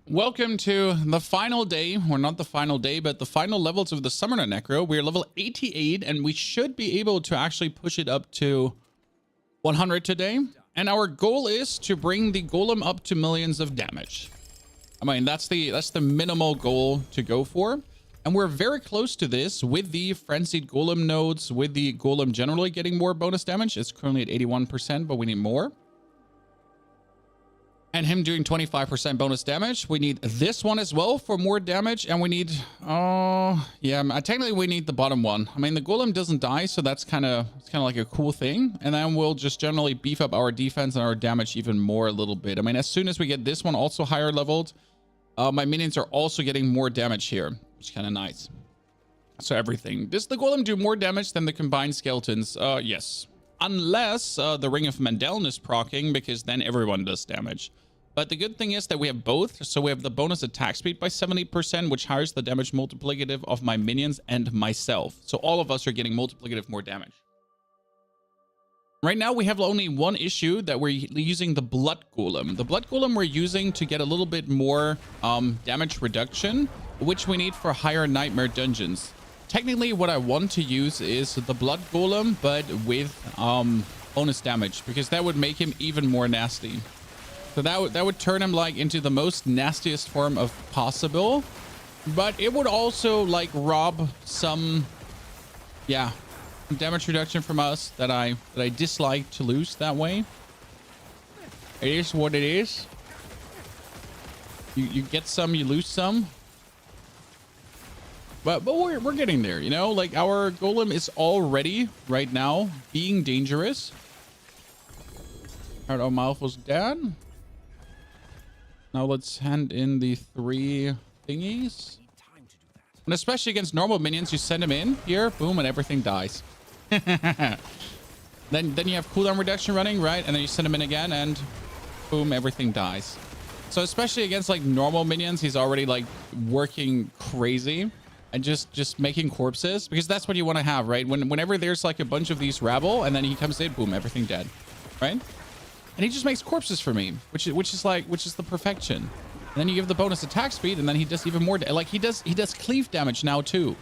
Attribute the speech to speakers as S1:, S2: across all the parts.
S1: Welcome to the final day, or not the final day, but the final levels of the Summoner Necro. We're level 88, and we should be able to actually push it up to 100 today. And our goal is to bring the Golem up to millions of damage. I mean, that's the minimal goal to go for. And we're very close to this with the Frenzied Golem nodes, with the Golem generally getting more bonus damage. It's currently at 81%, but we need more. And him doing 25% bonus damage. We need this one as well for more damage. And we need, technically we need the bottom one. I mean, the Golem doesn't die, so that's kind of like a cool thing. And then we'll just generally beef up our defense and our damage even more a little bit. I mean, as soon as we get this one also higher leveled, my minions are also getting more damage here, which is kind of nice. So everything. Does the Golem do more damage than the combined skeletons? Yes. Unless the Ring of Mandeln is proccing, because then everyone does damage. But the good thing is that we have both. So we have the bonus attack speed by 70%, which higher the damage multiplicative of my minions and myself. So all of us are getting multiplicative more damage. Right now, we have only one issue that we're using the Blood Golem. The Blood Golem we're using to get a little bit more damage reduction, which we need for higher Nightmare dungeons. Technically, what I want to use is the Blood Golem, but with bonus damage, because that would make him even more nasty. So that would turn him like into the most nastiest form of possible, but it would also like rob some damage reduction from us that I dislike to lose that way. It is what it is. You get some, you lose some. But we're getting there, you know? Like, our Golem is already right now being dangerous. Alright, our mouth was dead. Now let's hand in the 3 thingies. And especially against normal minions, you send them in here, boom, and everything dies. Then you have cooldown reduction running, right? And then you send them in again, and boom, everything dies. So especially against like normal minions, he's already like working crazy and just making corpses, because that's what you want to have, right? Whenever there's like a bunch of these rabble, and then he comes in, boom, everything dead, right? And he just makes corpses for me, which is the perfection. And then you give the bonus attack speed, and then he does even more. Like he does cleave damage now too.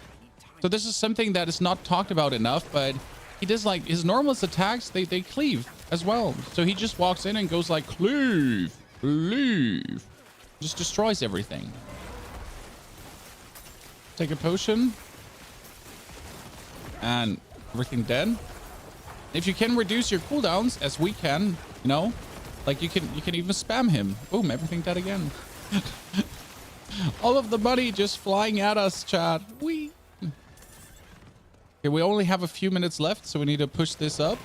S1: So this is something that is not talked about enough, but he does like his normal attacks. They cleave as well. So he just walks in and goes like cleave, just destroys everything. Take a potion, and everything dead. If you can reduce your cooldowns, as we can, you know, like you can even spam him. Boom, everything dead again. All of the money just flying at us, chat. Whee! Okay, we only have a few minutes left, so we need to push this up.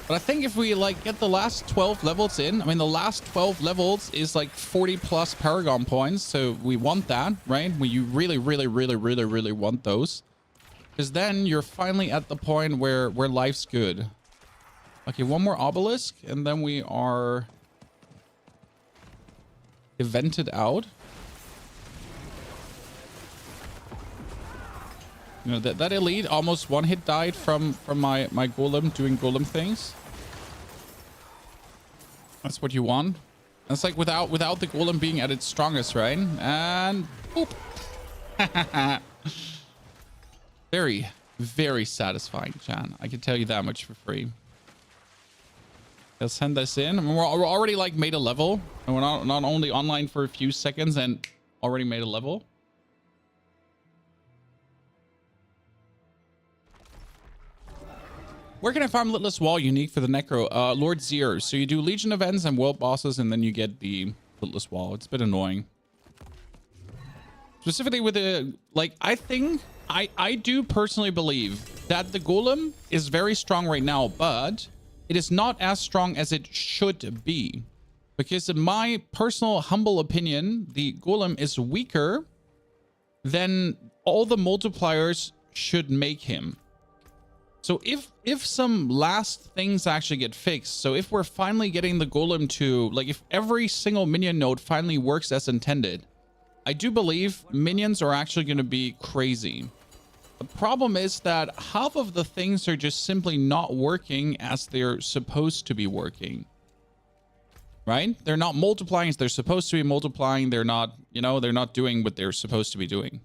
S1: But I think if we like get the last 12 levels in, I mean, the last 12 levels is like 40 plus Paragon points. So we want that, right? You really want those. Because then you're finally at the point where life's good. Okay, one more obelisk, and then we are evented out. You know, that elite almost one hit died from my Golem doing Golem things. That's what you want. That's like without the Golem being at its strongest, right? And boop. Very, very satisfying, Chan. I can tell you that much for free. Let's send this in. I mean, we're already like made a level, and we're not only online for a few seconds and already made a level. Where can I farm Litless Wall unique for the Necro? Lord Zier. So you do Legion events and world bosses, and then you get the Litless Wall. It's a bit annoying. Specifically with the, like, I do personally believe that the Golem is very strong right now, but it is not as strong as it should be. Because in my personal humble opinion, the Golem is weaker than all the multipliers should make him. So if some last things actually get fixed, so if we're finally getting the Golem to, like, if every single minion node finally works as intended, I do believe minions are actually going to be crazy. The problem is that half of the things are just simply not working as they're supposed to be working. right? They're not multiplying as they're supposed to be multiplying. They're not, you know, they're not doing what they're supposed to be doing.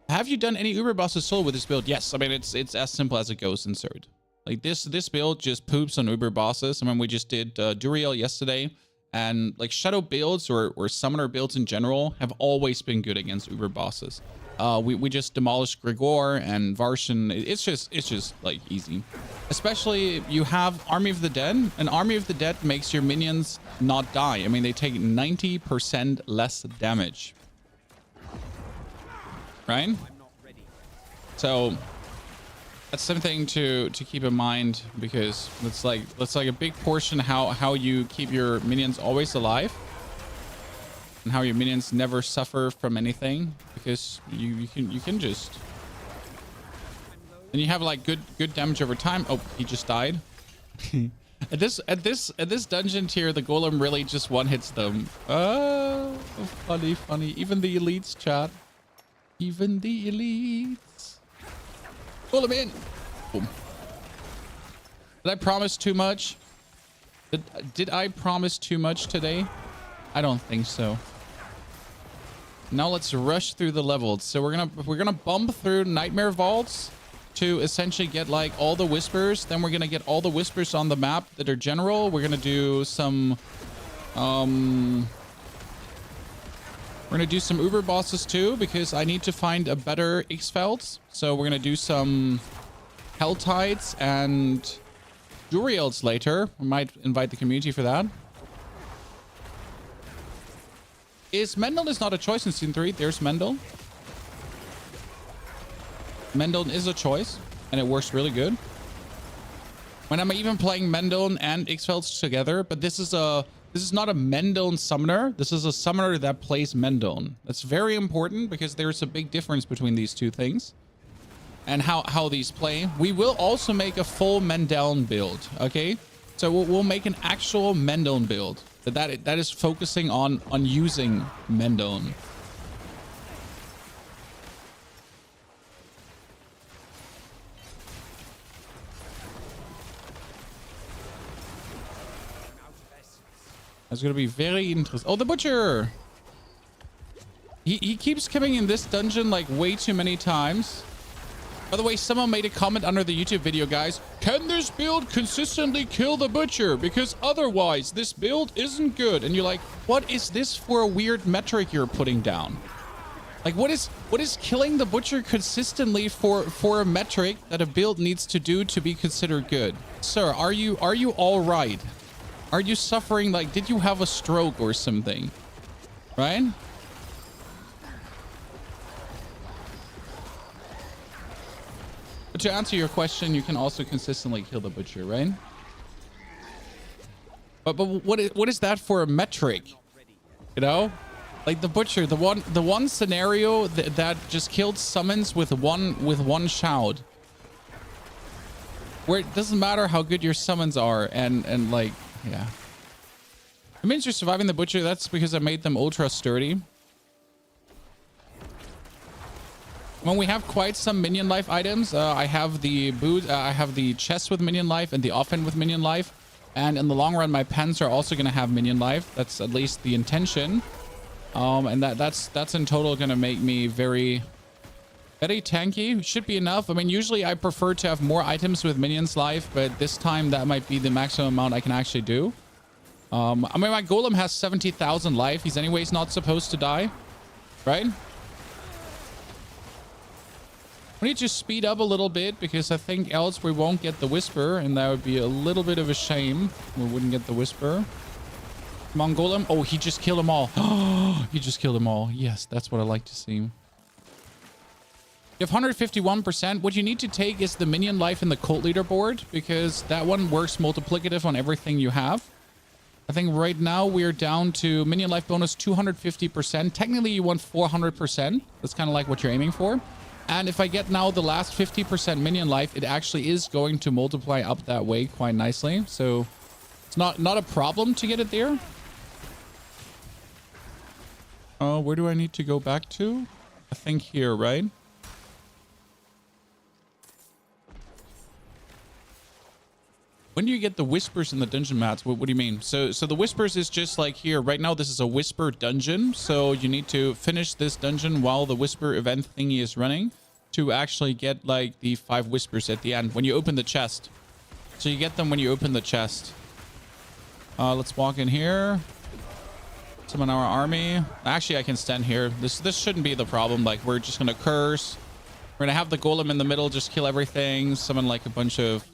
S1: Have you done any Uber bosses solo with this build? Yes. I mean, it's as simple as it goes, insert. Like this build just poops on Uber bosses. I mean, we just did Duriel yesterday, and like shadow builds or summoner builds in general have always been good against Uber bosses. We just demolished Gregor and Varshan. It's just like easy. Especially if you have Army of the Dead. An Army of the Dead makes your minions not die. I mean, they take 90% less damage. Right? So that's something to keep in mind, because it's like a big portion how you keep your minions always alive and how your minions never suffer from anything, because you can just, and you have like good damage over time. Oh, he just died. At this dungeon tier, the golem really just one hits them. Oh, funny. Even the elites, chat. Even the elites. Golem in. Boom. Did I promise too much? Did I promise too much today? I don't think so. Now let's rush through the levels. So we're gonna bump through Nightmare Vaults to essentially get like all the whispers. Then we're gonna get all the whispers on the map that are general. We're gonna do some we're gonna do some Uber bosses too, because I need to find a better X-Felds. So we're gonna do some Hell Tides and Duriels later. We might invite the community for that. Mendel is not a choice in Scene 3. There's Mendel. Mendel is a choice, and it works really good. When I'm even playing Mendel and X-Felds together, but this is not a Mendel summoner. This is a summoner that plays Mendel. That's very important, because there's a big difference between these two things and how these play. We will also make a full Mendel build, okay? So we'll make an actual Mendel build that is focusing on using Mendel. That's gonna be very interesting. Oh, the Butcher! He keeps coming in this dungeon like way too many times. By the way, someone made a comment under the YouTube video, guys. Can this build consistently kill the Butcher? Because otherwise, this build isn't good. And you're like, what is this for a weird metric you're putting down? Like, what is killing the Butcher consistently for a metric that a build needs to do to be considered good? Sir, are you all right? Are you suffering? Like, did you have a stroke or something? Right? But to answer your question, you can also consistently kill the Butcher, right? But what is that for a metric? You know? Like the Butcher, the one scenario that just killed summons with one shout. Where it doesn't matter how good your summons are, and like, yeah. It means you're surviving the Butcher. That's because I made them ultra sturdy. When we have quite some minion life items, I have the boot, I have the chest with minion life and the offhand with minion life. And in the long run, my pens are also going to have minion life. That's at least the intention. And that's in total going to make me very tanky. Should be enough. I mean, usually I prefer to have more items with minions life, but this time that might be the maximum amount I can actually do. I mean, my Golem has 70,000 life. He's anyways not supposed to die, right? We need to speed up a little bit, because I think else we won't get the Whisper, and that would be a little bit of a shame. We wouldn't get the Whisper. Come on, Golem. Oh, he just killed them all. Oh, he just killed them all. Yes, that's what I like to see. You have 151%. What you need to take is the minion life in the cult leaderboard, because that one works multiplicative on everything you have. I think right now we're down to minion life bonus 250%. Technically, you want 400%. That's kind of like what you're aiming for. And if I get now the last 50% minion life, it actually is going to multiply up that way quite nicely. So it's not a problem to get it there. Where do I need to go back to? I think here, right? When do you you get the whispers in the dungeon mats? What do you mean? So the whispers is just like here right now. This is a whisper dungeon, so you need to finish this dungeon while the whisper event thingy is running to actually get like the 5 whispers at the end when you open the chest. So you get them when you open the chest. Let's walk in here. Summon our army. Actually, I can stand here. This shouldn't be the problem. Like, we're just gonna curse. We're gonna have the golem in the middle, just kill everything. Summon like a bunch of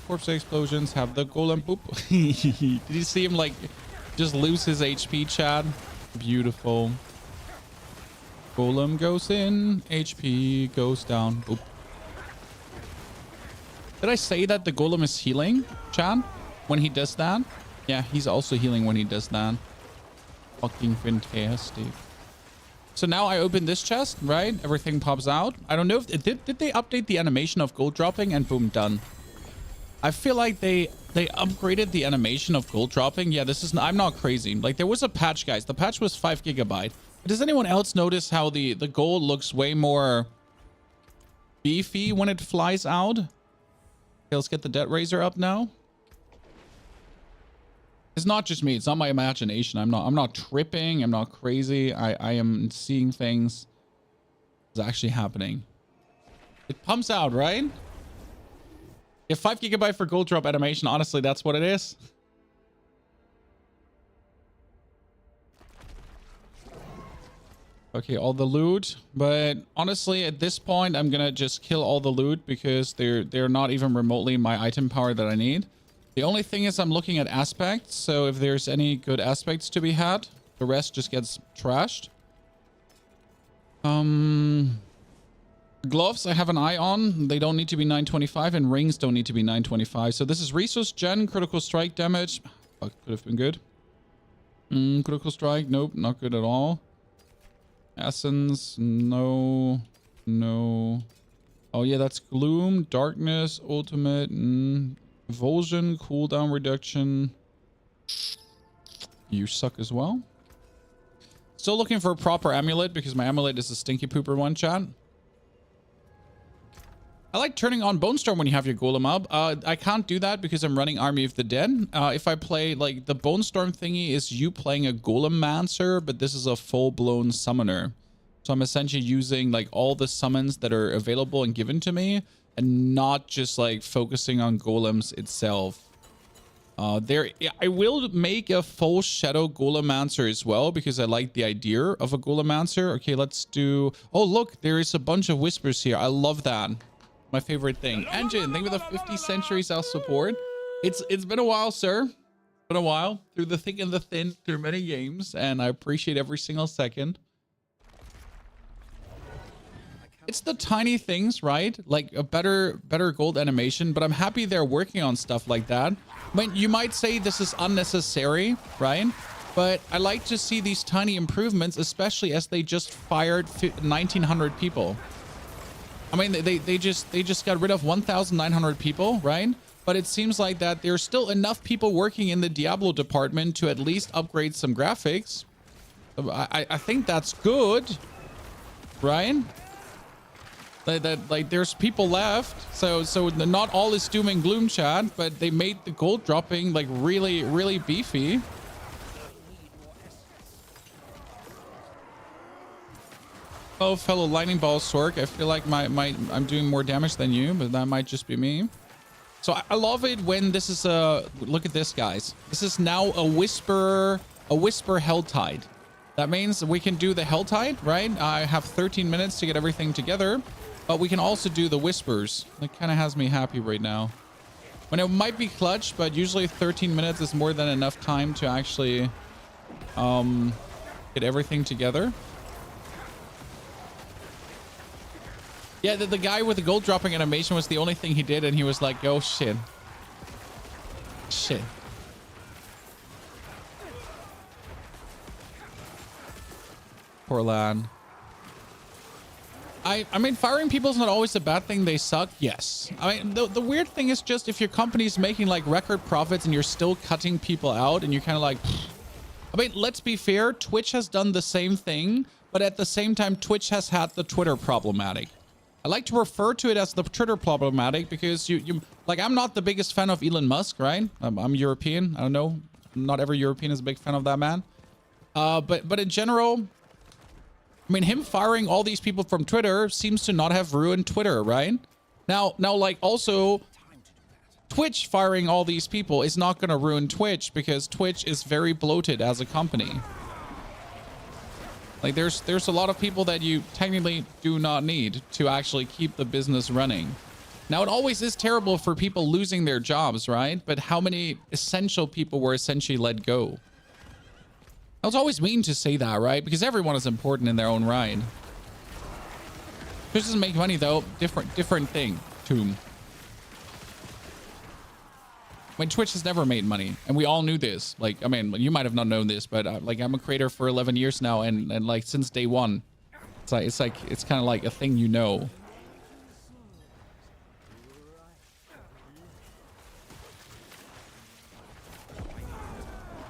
S1: corpse explosions. Have the golem poop. Did you see him like just lose his HP, Chad? Beautiful. Golem goes in, HP goes down. Boop. Did I say that the golem is healing, Chad, when he does that? Yeah, he's also healing when he does that. Fucking fantastic. So now I open this chest, right? Everything pops out. I don't know if did they update the animation of gold dropping, and boom, done. I feel like they upgraded the animation of gold dropping. Yeah, this is, I'm not crazy. Like, there was a patch, guys. The patch was 5 GB. Does anyone else notice how the gold looks way more beefy when it flies out? Okay, let's get the Death Razor up now. It's not just me. It's not my imagination. I'm not tripping. I'm not crazy. I am seeing things. It's actually happening. It pumps out, right? Yeah, 5 GB for gold drop animation. Honestly, that's what it is. Okay, all the loot. But honestly, at this point, I'm gonna just kill all the loot because they're not even remotely my item power that I need. The only thing is I'm looking at aspects. So if there's any good aspects to be had, the rest just gets trashed. Gloves I have an eye on. They don't need to be 925, and rings don't need to be 925. So this is resource gen, critical strike damage. Fuck, could have been good. Critical strike, nope, not good at all. Essence, no. Oh yeah, that's gloom, darkness, ultimate, Evulsion, cooldown reduction. You suck as well. Still looking for a proper amulet because my amulet is a stinky pooper one, chat. I like turning on Bone Storm when you have your golem up. I can't do that because I'm running Army of the Dead. If I play, like, the Bone Storm thingy is you playing a Golemancer, but this is a full-blown summoner. So I'm essentially using, like, all the summons that are available and given to me, and not just, like, focusing on golems itself. I will make a full Shadow Golemancer as well, because I like the idea of a Golemancer. Okay, let's do... Oh, look, there is a bunch of whispers here. I love that. My favorite thing. Engine, thank you for the 50 centuries of support. It's been a while, sir. It's been a while. Through the thick and the thin, through many games, and I appreciate every single second. It's the tiny things, right? Like a better gold animation, but I'm happy they're working on stuff like that. I mean, you might say this is unnecessary, right? But I like to see these tiny improvements, especially as they just fired 1,900 people. I mean, they just got rid of 1,900 people, right? But it seems like that there's still enough people working in the Diablo department to at least upgrade some graphics. I think that's good, right? Like there's people left, so not all is doom and gloom, chat, but they made the gold dropping like really beefy. Oh, fellow lightning ball Sork, I feel like I'm doing more damage than you, but that might just be me. So I love it when this is look at this, guys. This is now a whisper Helltide. That means we can do the Helltide, right? I have 13 minutes to get everything together. But we can also do the whispers. That kind of has me happy right now. When it might be clutch, but usually 13 minutes is more than enough time to actually get everything together. Yeah, the guy with the gold dropping animation was the only thing he did, and he was like, oh shit. Shit. Poor lad. I mean, firing people is not always a bad thing. They suck. Yes. I mean, the weird thing is just if your company's making like record profits and you're still cutting people out and you're kind of like, I mean, let's be fair. Twitch has done the same thing, but at the same time, Twitch has had the Twitter problematic. I like to refer to it as the Twitter problematic because you like, I'm not the biggest fan of Elon Musk, right? I'm European. I don't know. Not every European is a big fan of that man. But in general, I mean, him firing all these people from Twitter seems to not have ruined Twitter, right? Now, like, also, Twitch firing all these people is not going to ruin Twitch because Twitch is very bloated as a company. Like, there's a lot of people that you technically do not need to actually keep the business running. Now, it always is terrible for people losing their jobs, right? But how many essential people were essentially let go? It's always mean to say that, right? Because everyone is important in their own right. Twitch doesn't make money, though. Different thing, Tomb. I mean, Twitch has never made money, and we all knew this. Like, I mean, you might have not known this, but like, I'm a creator for 11 years now, and like since day one, it's kind of like a thing, you know.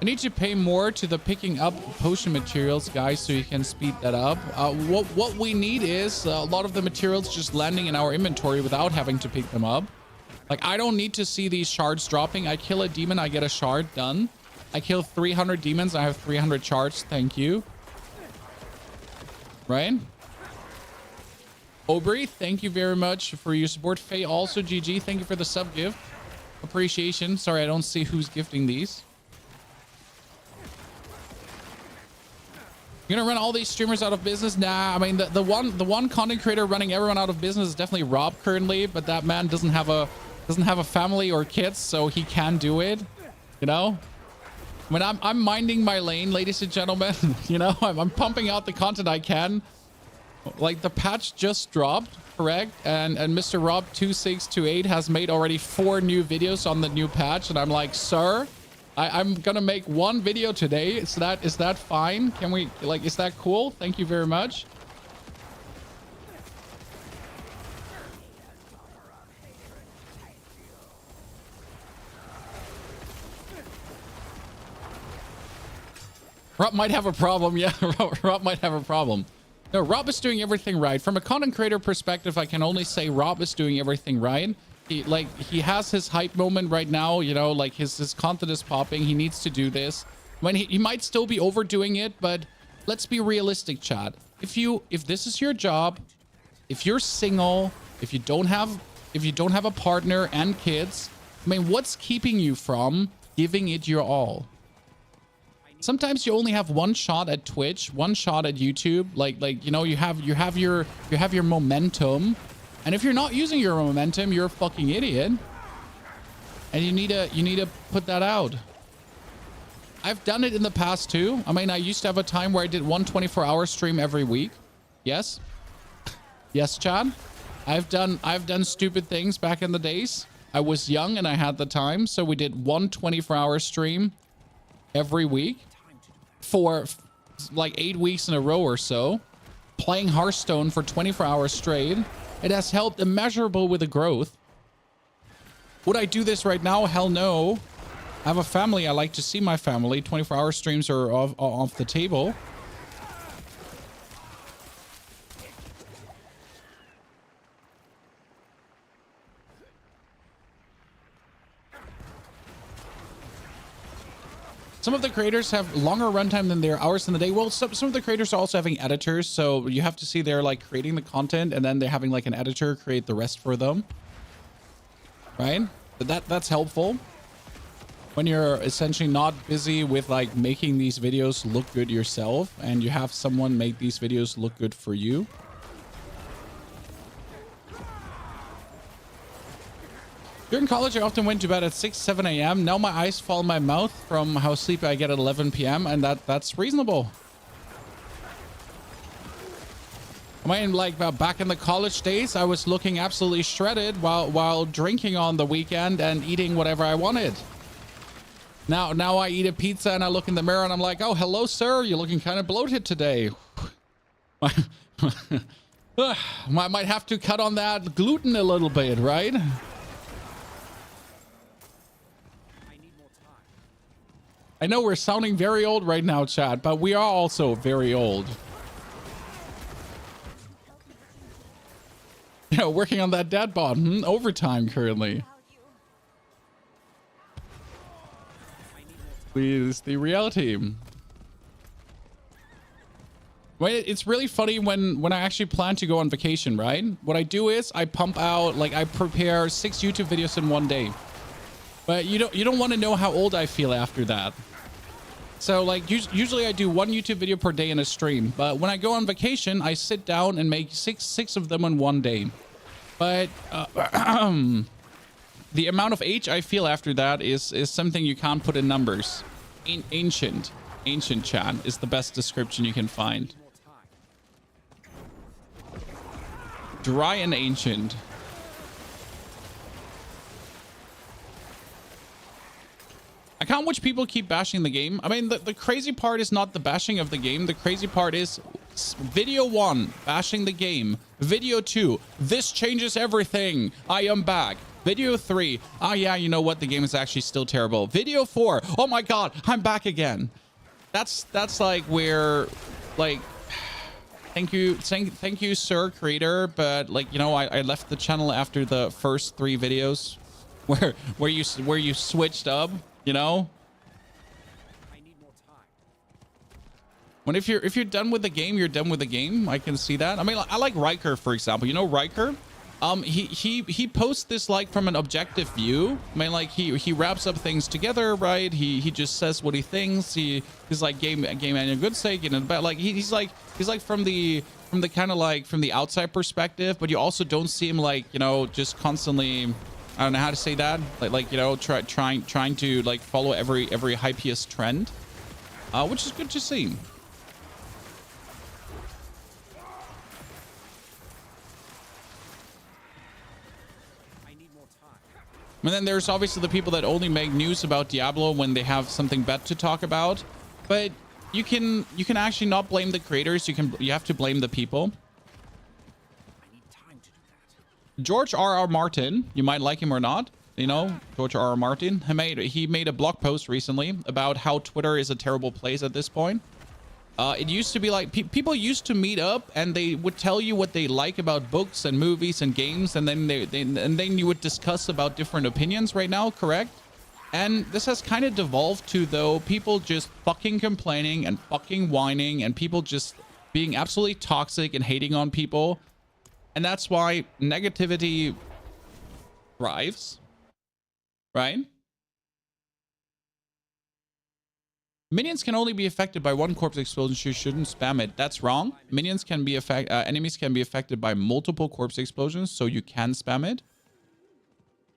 S1: I need to pay more to the picking up potion materials, guys, so you can speed that up. What we need is a lot of the materials just landing in our inventory without having to pick them up. Like, I don't need to see these shards dropping. I kill a demon, I get a shard, done. I kill 300 demons, I have 300 shards, thank you. Right? Aubrey, thank you very much for your support. Faye, also GG, thank you for the sub gift. Appreciation. Sorry, I don't see who's gifting these. You're gonna run all these streamers out of business? Nah, I mean, the one content creator running everyone out of business is definitely Rob currently, but that man doesn't have a family or kids, so he can do it. You know, I mean, I'm minding my lane, ladies and gentlemen. You know, I'm pumping out the content I can. Like, the patch just dropped, correct? And Mr. Rob 2628 has made already 4 new videos on the new patch, and I'm like, sir, I'm gonna make 1 video today. Is that fine? Can we, like, is that cool? Thank you very much. Rob might have a problem. Yeah, Rob might have a problem. No, Rob is doing everything right. From a content creator perspective, I can only say Rob is doing everything right. He has his hype moment right now, you know, like his content is popping. He needs to do this. When he might still be overdoing it, but let's be realistic, chat. If this is your job, if you're single, if you don't have a partner and kids, I mean, what's keeping you from giving it your all? Sometimes you only have 1 shot at Twitch, 1 shot at YouTube. Like, you know, you have your momentum. And if you're not using your momentum, you're a fucking idiot. And you need to put that out. I've done it in the past too. I mean, I used to have a time where I did 1 24-hour stream every week. Yes. Yes, Chad. I've done stupid things back in the days. I was young and I had the time, so we did 1 24-hour stream every week for like 8 weeks in a row or so, playing Hearthstone for 24 hours straight. It has helped immeasurable with the growth. Would I do this right now? Hell no. I have a family. I like to see my family. 24-hour streams are off the table. Some of the creators have longer runtime than their hours in the day. Well, some of the creators are also having editors, so you have to see they're like creating the content and then they're having like an editor create the rest for them. Right? But that's helpful. When you're essentially not busy with like making these videos look good yourself and you have someone make these videos look good for you. During college, I often went to bed at 6, 7 a.m. Now my eyes fall in my mouth from how sleepy I get at 11 p.m. and that's reasonable. I mean, like back in the college days, I was looking absolutely shredded while drinking on the weekend and eating whatever I wanted. Now I eat a pizza and I look in the mirror and I'm like, oh, hello, sir. You're looking kind of bloated today. I might have to cut on that gluten a little bit, right? I know we're sounding very old right now, chat, but we are also very old. Working on that dad bod. Overtime currently. Please, the reality. Wait, it's really funny when I actually plan to go on vacation, right? What I do is I pump out, like, I prepare 6 YouTube videos in one day. But you don't want to know how old I feel after that. So, like, usually I do 1 YouTube video per day in a stream. But when I go on vacation, I sit down and make six of them in one day. But the amount of age I feel after that is something you can't put in numbers. Ancient chat is the best description you can find. Dry and ancient. I can't watch people keep bashing the game. I mean, the crazy part is not the bashing of the game. The crazy part is video 1, bashing the game. Video 2, this changes everything. I am back. Video 3, oh yeah, you know what? The game is actually still terrible. Video 4, oh my God, I'm back again. That's like where, like, thank you, sir, creator. But like, you know, I left the channel after the first 3 videos where you switched up. You know, when if you're done with the game, you're done with the game. I can see that. I mean, I like Riker, for example. You know, Riker. He posts this like from an objective view. I mean, like he wraps up things together, right? He just says what he thinks. He's like game and a good sake, and but like he's like from the kind of like from the outside perspective. But you also don't see him like, you know, just constantly. I don't know how to say that. Like you know, trying to like follow every hypiest trend, which is good to see. And then there's obviously the people that only make news about Diablo when they have something bad to talk about. But you can actually not blame the creators. You have to blame the people. George R.R. Martin, you might like him or not, you know, George R.R. Martin, he made a blog post recently about how Twitter is a terrible place at this point. It used to be like people used to meet up and they would tell you what they like about books and movies and games, and then then you would discuss about different opinions. Right now, correct? And this has kind of devolved to, though, people just fucking complaining and fucking whining and people just being absolutely toxic and hating on people. And that's why negativity thrives, right? Minions can only be affected by 1 corpse explosion, so you shouldn't spam it. That's wrong. Minions can be enemies can be affected by multiple corpse explosions, so you can spam it.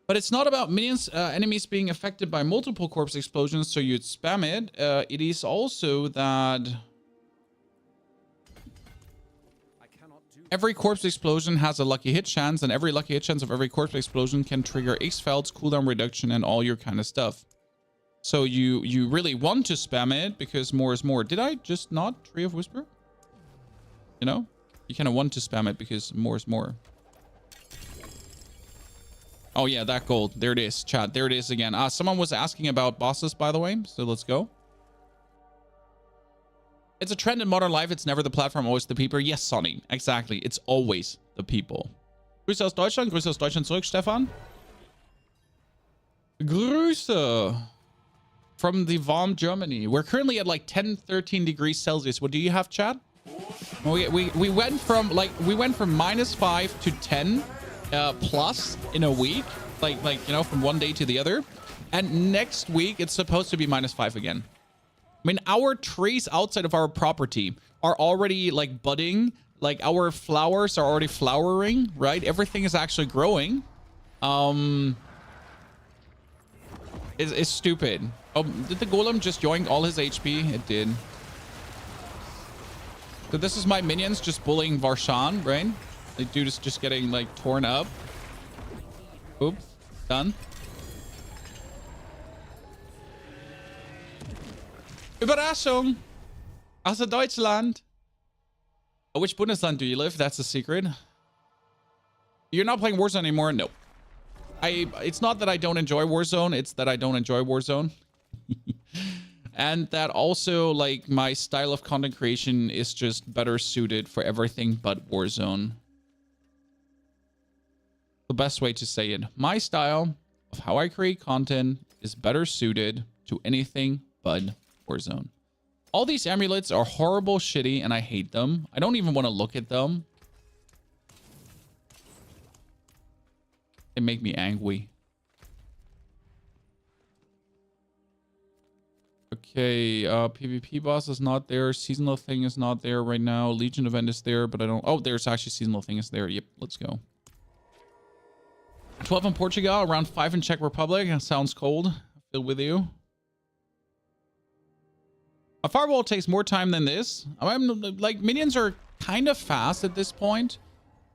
S1: But it's not about enemies being affected by multiple corpse explosions, so you'd spam it. It is also that every corpse explosion has a lucky hit chance, and every lucky hit chance of every corpse explosion can trigger X-Felds, cooldown reduction, and all your kind of stuff. So you really want to spam it because more is more. Did I just not Tree of Whisper? You know, you kind of want to spam it because more is more. Oh yeah, that gold. There it is, chat. There it is again. Someone was asking about bosses, by the way, so let's go. It's a trend in modern life. It's never the platform, always the people. Yes, Sonny. Exactly. It's always the people. Grüße aus Deutschland. Grüße aus Deutschland zurück, Stefan. Grüße from the warm Germany. We're currently at like 10, 13 degrees Celsius. What do you have, chat? We went from -5 to 10 plus in a week. Like, you know, from one day to the other. And next week, it's supposed to be -5 again. I mean, our trees outside of our property are already like budding. Like our flowers are already flowering, right? Everything is actually growing. It's stupid. Oh, did the golem just yoink all his HP? It did. So this is my minions just bullying Varshan, right? The dude is just getting like torn up. Oop, done. Überraschung! Aus Deutschland! Oh, which Bundesland do you live? That's a secret. You're not playing Warzone anymore? No. It's not that I don't enjoy Warzone, it's that I don't enjoy Warzone. And that also, like, my style of content creation is just better suited for everything but Warzone. the best way to say it. My style of how I create content is better suited to anything but Warzone. All these amulets are horrible, shitty, and I hate them. I don't even want to look at them. They make me angry. Okay, PvP boss is not there. Seasonal thing is not there right now. Legion event is there, but I don't... Oh, there's actually seasonal thing is there. Yep, let's go. 12 in Portugal, around 5 in Czech Republic. Sounds cold. I feel with you. A firewall takes more time than this. I'm like, minions are kind of fast at this point.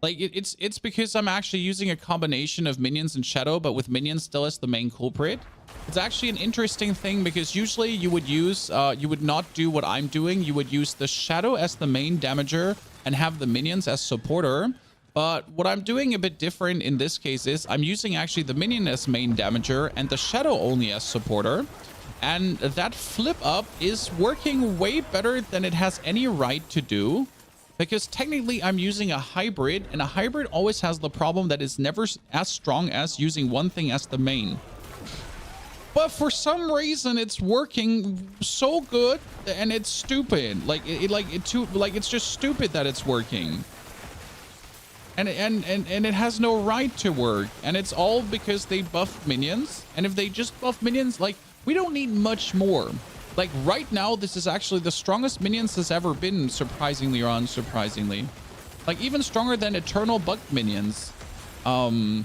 S1: Like, it's because I'm actually using a combination of minions and shadow, but with minions still as the main culprit. It's actually an interesting thing because usually you would use, you would not do what I'm doing. You would use the shadow as the main damager and have the minions as supporter. But what I'm doing a bit different in this case is I'm using actually the minion as main damager and the shadow only as supporter. And that flip up is working way better than it has any right to do. Because technically I'm using a hybrid, and a hybrid always has the problem that it's never as strong as using one thing as the main. But for some reason it's working so good, and it's stupid. Like it's just stupid that it's working. And it has no right to work. And it's all because they buffed minions. And if they just buff minions, like, we don't need much more. Like, right now, this is actually the strongest minions has ever been, surprisingly or unsurprisingly. Like, even stronger than Eternal Bug minions. And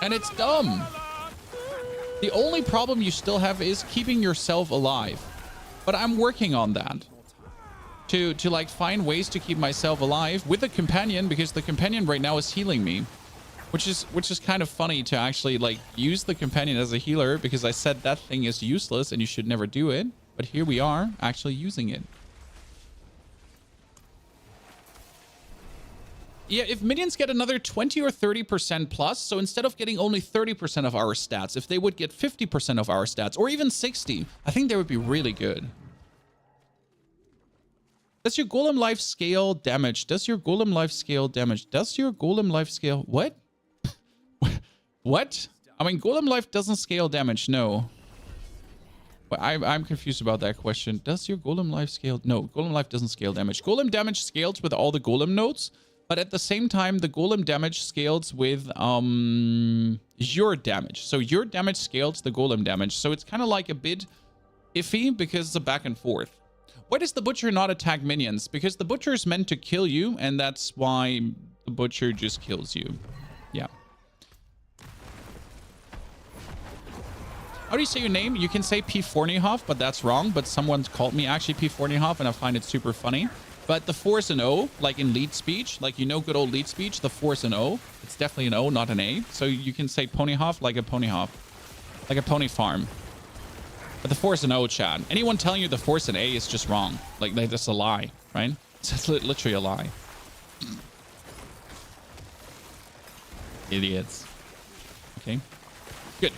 S1: it's dumb. The only problem you still have is keeping yourself alive. But I'm working on that. To like, find ways to keep myself alive with a companion, because the companion right now is healing me. Which is kind of funny to actually, like, use the companion as a healer, because I said that thing is useless and you should never do it. But here we are actually using it. Yeah, if minions get another 20 or 30% plus, so instead of getting only 30% of our stats, if they would get 50% of our stats, or even 60, I think that would be really good. Does your Golem life scale damage? Does your Golem life scale damage? Does your Golem life scale... What? What? I mean, Golem life doesn't scale damage, no. But I'm confused about that question. Does your Golem life scale... No, Golem life doesn't scale damage. Golem damage scales with all the Golem nodes, but at the same time, the Golem damage scales with your damage. So your damage scales the Golem damage. So it's kind of like a bit iffy because it's a back and forth. Why does the Butcher not attack minions? Because the Butcher is meant to kill you, and that's why the Butcher just kills you. Yeah. How do you say your name? You can say P. Forneyhoff, but that's wrong. But someone's called me actually P. Forneyhoff, and I find it super funny. But the 4 is an O, like in lead speech. Like, you know, good old lead speech, the 4 is an O. It's definitely an O, not an A. So you can say Ponyhoff like a Ponyhoff. Like a pony farm. But the 4 is an O, Chad. Anyone telling you the 4 is an A is just wrong. Like that's a lie, right? It's literally a lie. Idiots. Okay. Good.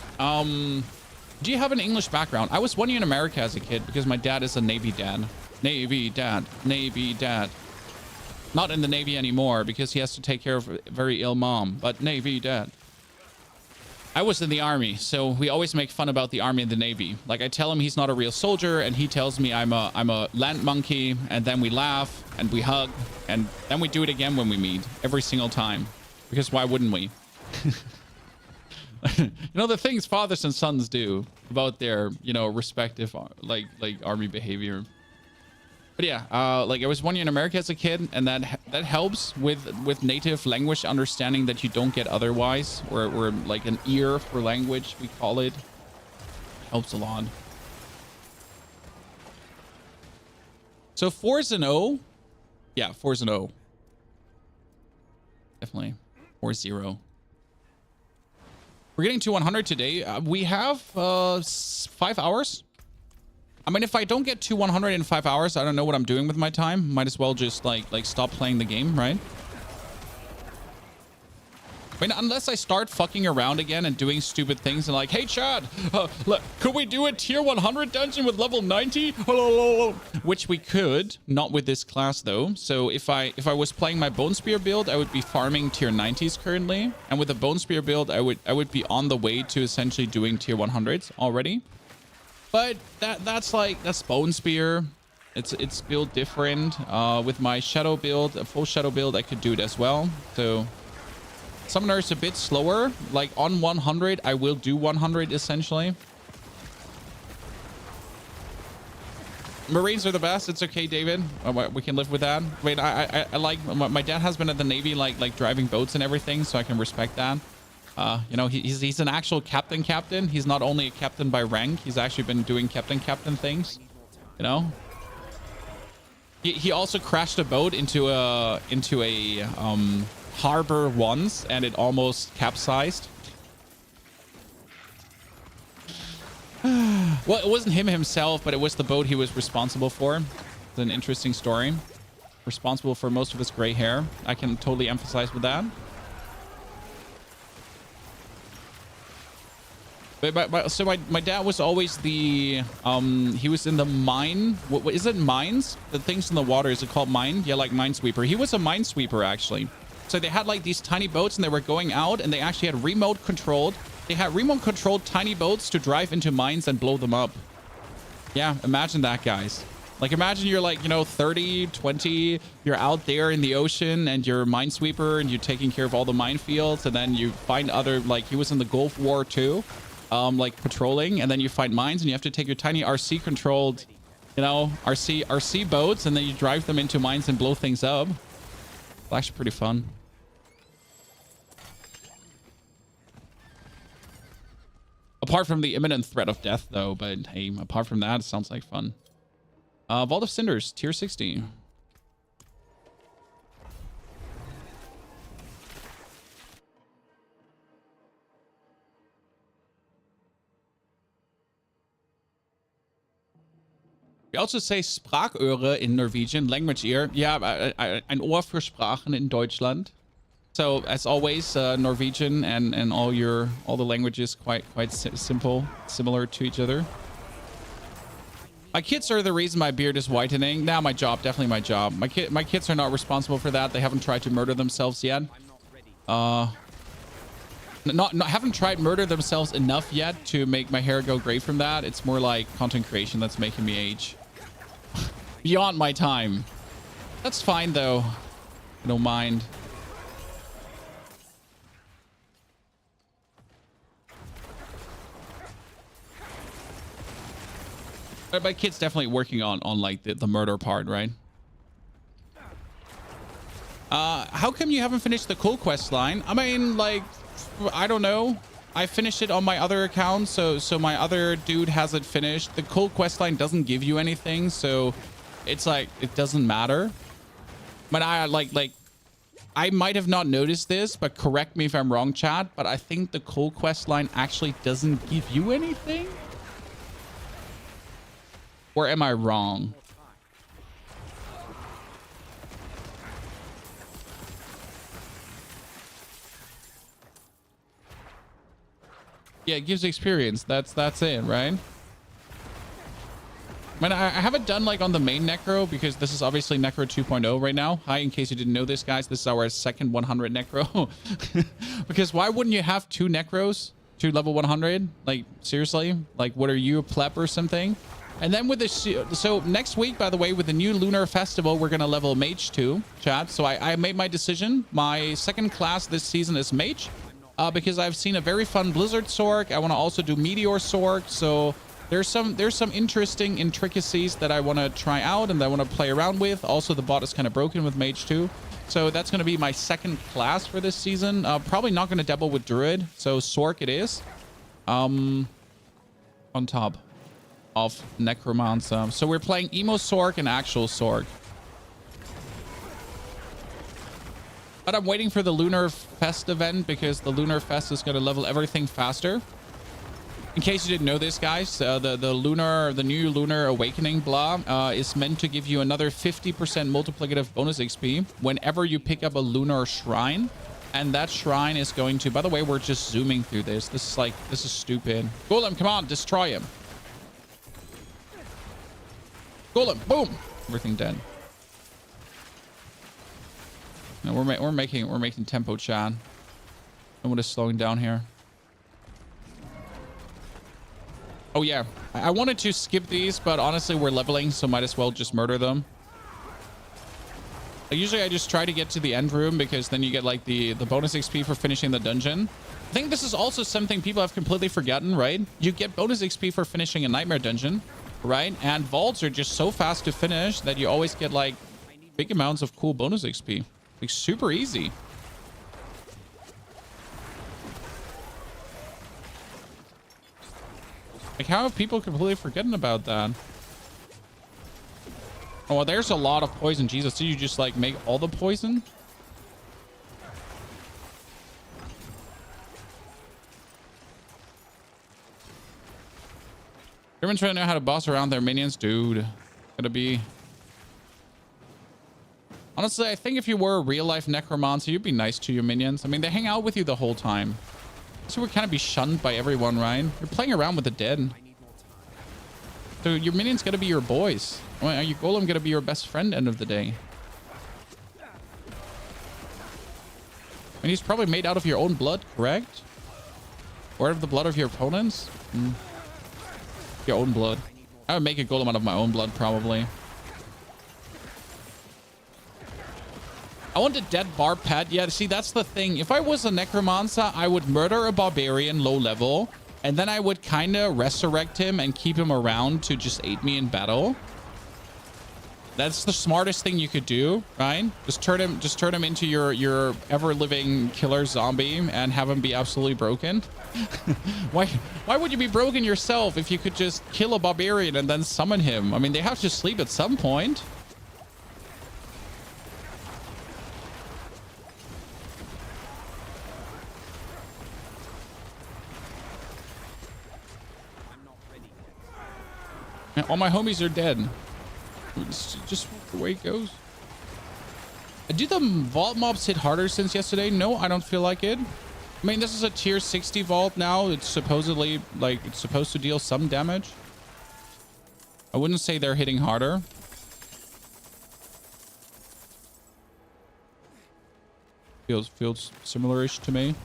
S1: Do you have an English background? I was 1 year in America as a kid because my dad is a Navy dad. Navy dad. Navy dad. Not in the Navy anymore because he has to take care of a very ill mom. But Navy dad. I was in the army, so we always make fun about the army and the navy. Like, I tell him he's not a real soldier, and he tells me I'm a land monkey, and then we laugh and we hug, and then we do it again when we meet every single time. Because why wouldn't we? You know, the things fathers and sons do about their, you know, respective like army behavior. But yeah, like, I was 1 year in America as a kid, and that helps with native language understanding that you don't get otherwise, or like an ear for language, we call it. Helps a lot. So 4 is an O. Yeah, 4 is an O. Definitely. 4-0. We're getting to 100 today. We have 5 hours. I mean, if I don't get to 100 in 5 hours, I don't know what I'm doing with my time. Might as well just like stop playing the game, right? I mean, unless I start fucking around again and doing stupid things and like, hey, Chad, could we do a tier 100 dungeon with level 90? Which we could, not with this class though. So if I was playing my Bone Spear build, I would be farming tier 90s currently. And with the Bone Spear build, I would be on the way to essentially doing tier 100s already. But that's Bone Spear. It's built different. With my Shadow build, a full Shadow build, I could do it as well. So Summoner is a bit slower. Like on 100, I will do 100 essentially. Marines are the best. It's okay, David. We can live with that. Wait, I like my dad has been at the Navy, like driving boats and everything, so I can respect that. You know, he's an actual captain. He's not only a captain by rank. He's actually been doing captain things. You know. He also crashed a boat into a harbor once, and it almost capsized. Well, it wasn't him himself, but it was the boat he was responsible for. It's an interesting story. Responsible for most of his gray hair. I can totally empathize with that. So my dad was always the he was in the mine. What is it, mines? The things in the water, is it called mine? Yeah, like minesweeper. He was a minesweeper actually. So they had like these tiny boats and they were going out, and they actually had remote controlled. They had remote controlled tiny boats to drive into mines and blow them up. Yeah, imagine that, guys. Like imagine you're like, you know, 30, 20, you're out there in the ocean and you're a minesweeper and you're taking care of all the minefields, and then you find other, like he was in the Gulf War too. Like patrolling, and then you find mines and you have to take your tiny RC controlled, you know, RC boats, and then you drive them into mines and blow things up. It's actually pretty fun. Apart from the imminent threat of death though, but hey, apart from that, it sounds like fun. Vault of Cinders, tier 60. We also say Sprachöhre in Norwegian, language ear. Yeah, ein Ohr für Sprachen in Deutschland. So as always, Norwegian and all the languages quite similar to each other. My kids are the reason my beard is whitening. Now my job, definitely my job. My kids are not responsible for that. They haven't tried to murder themselves yet. Haven't tried murder themselves enough yet to make my hair go gray from that. It's more like content creation that's making me age. Beyond my time. That's fine though. I don't mind. But my kid's definitely working on like the murder part, right? How come you haven't finished the cool quest line? I mean, like, I don't know. I finished it on my other account, so my other dude hasn't finished. The cool quest line doesn't give you anything, so it's like it doesn't matter. But I I might have not noticed this, but correct me if I'm wrong, chat, but I think the cool quest line actually doesn't give you anything. Or am I wrong? Yeah, it gives experience. That's it, right? I mean, I haven't done like on the main Necro because this is obviously Necro 2.0 right now. Hi, in case you didn't know this, guys, this is our second 100 Necro. Because why wouldn't you have two Necros to level 100? Like, seriously? Like, what are you, a pleb or something? And then with the... So next week, by the way, with the new Lunar Festival, we're going to level Mage 2, chat. So I made my decision. My second class this season is Mage. Because I've seen a very fun Blizzard Sork. I want to also do Meteor Sork. So there's some interesting intricacies that I want to try out and that I want to play around with. Also, the bot is kind of broken with Mage 2. So that's going to be my second class for this season. Probably not going to double with Druid. So Sork it is. On top of Necromancer. So we're playing Emo Sork and Actual Sork. But I'm waiting for the Lunar Fest event because the Lunar Fest is going to level everything faster. In case you didn't know this, guys, the new Lunar Awakening blah is meant to give you another 50% multiplicative bonus XP whenever you pick up a Lunar Shrine. And that shrine is going to, by the way, we're just zooming through this. This is stupid. Golem, come on, destroy him. Golem, boom. Everything dead. No, we're making tempo, chat. And what is slowing down here? Oh yeah, I wanted to skip these, but honestly we're leveling, so might as well just murder them. Usually I just try to get to the end room because then you get like the bonus XP for finishing the dungeon. I think this is also something people have completely forgotten, right? You get bonus XP for finishing a nightmare dungeon, right? And vaults are just so fast to finish that you always get like big amounts of cool bonus XP. Like super easy. Like how have people completely forgotten about that? Oh, well, there's a lot of poison. Jesus, did you just like make all the poison? Everyone's trying to know how to boss around their minions, dude. Gotta be. Honestly, I think if you were a real life necromancer, you'd be nice to your minions. I mean, they hang out with you the whole time. So we're kind of be shunned by everyone, right? You're playing around with the dead. So your minions gotta be your boys. Well, your golem gotta be your best friend end of the day. And he's probably made out of your own blood, correct? Or out of the blood of your opponents? Your own blood. I would make a golem out of my own blood, probably. I want a dead barb pet. Yeah, see, that's the thing. If I was a necromancer, I would murder a barbarian low level, and then I would kind of resurrect him and keep him around to just aid me in battle. That's the smartest thing you could do, right? Just turn him into your ever-living killer zombie and have him be absolutely broken. Why would you be broken yourself if you could just kill a barbarian and then summon him? I mean, they have to sleep at some point. And all my homies are dead. It's just the way it goes. Do the vault mobs hit harder since yesterday? No, I don't feel like it. I mean, this is a tier 60 vault now. It's supposedly, like, it's supposed to deal some damage. I wouldn't say they're hitting harder. Feels similar-ish to me.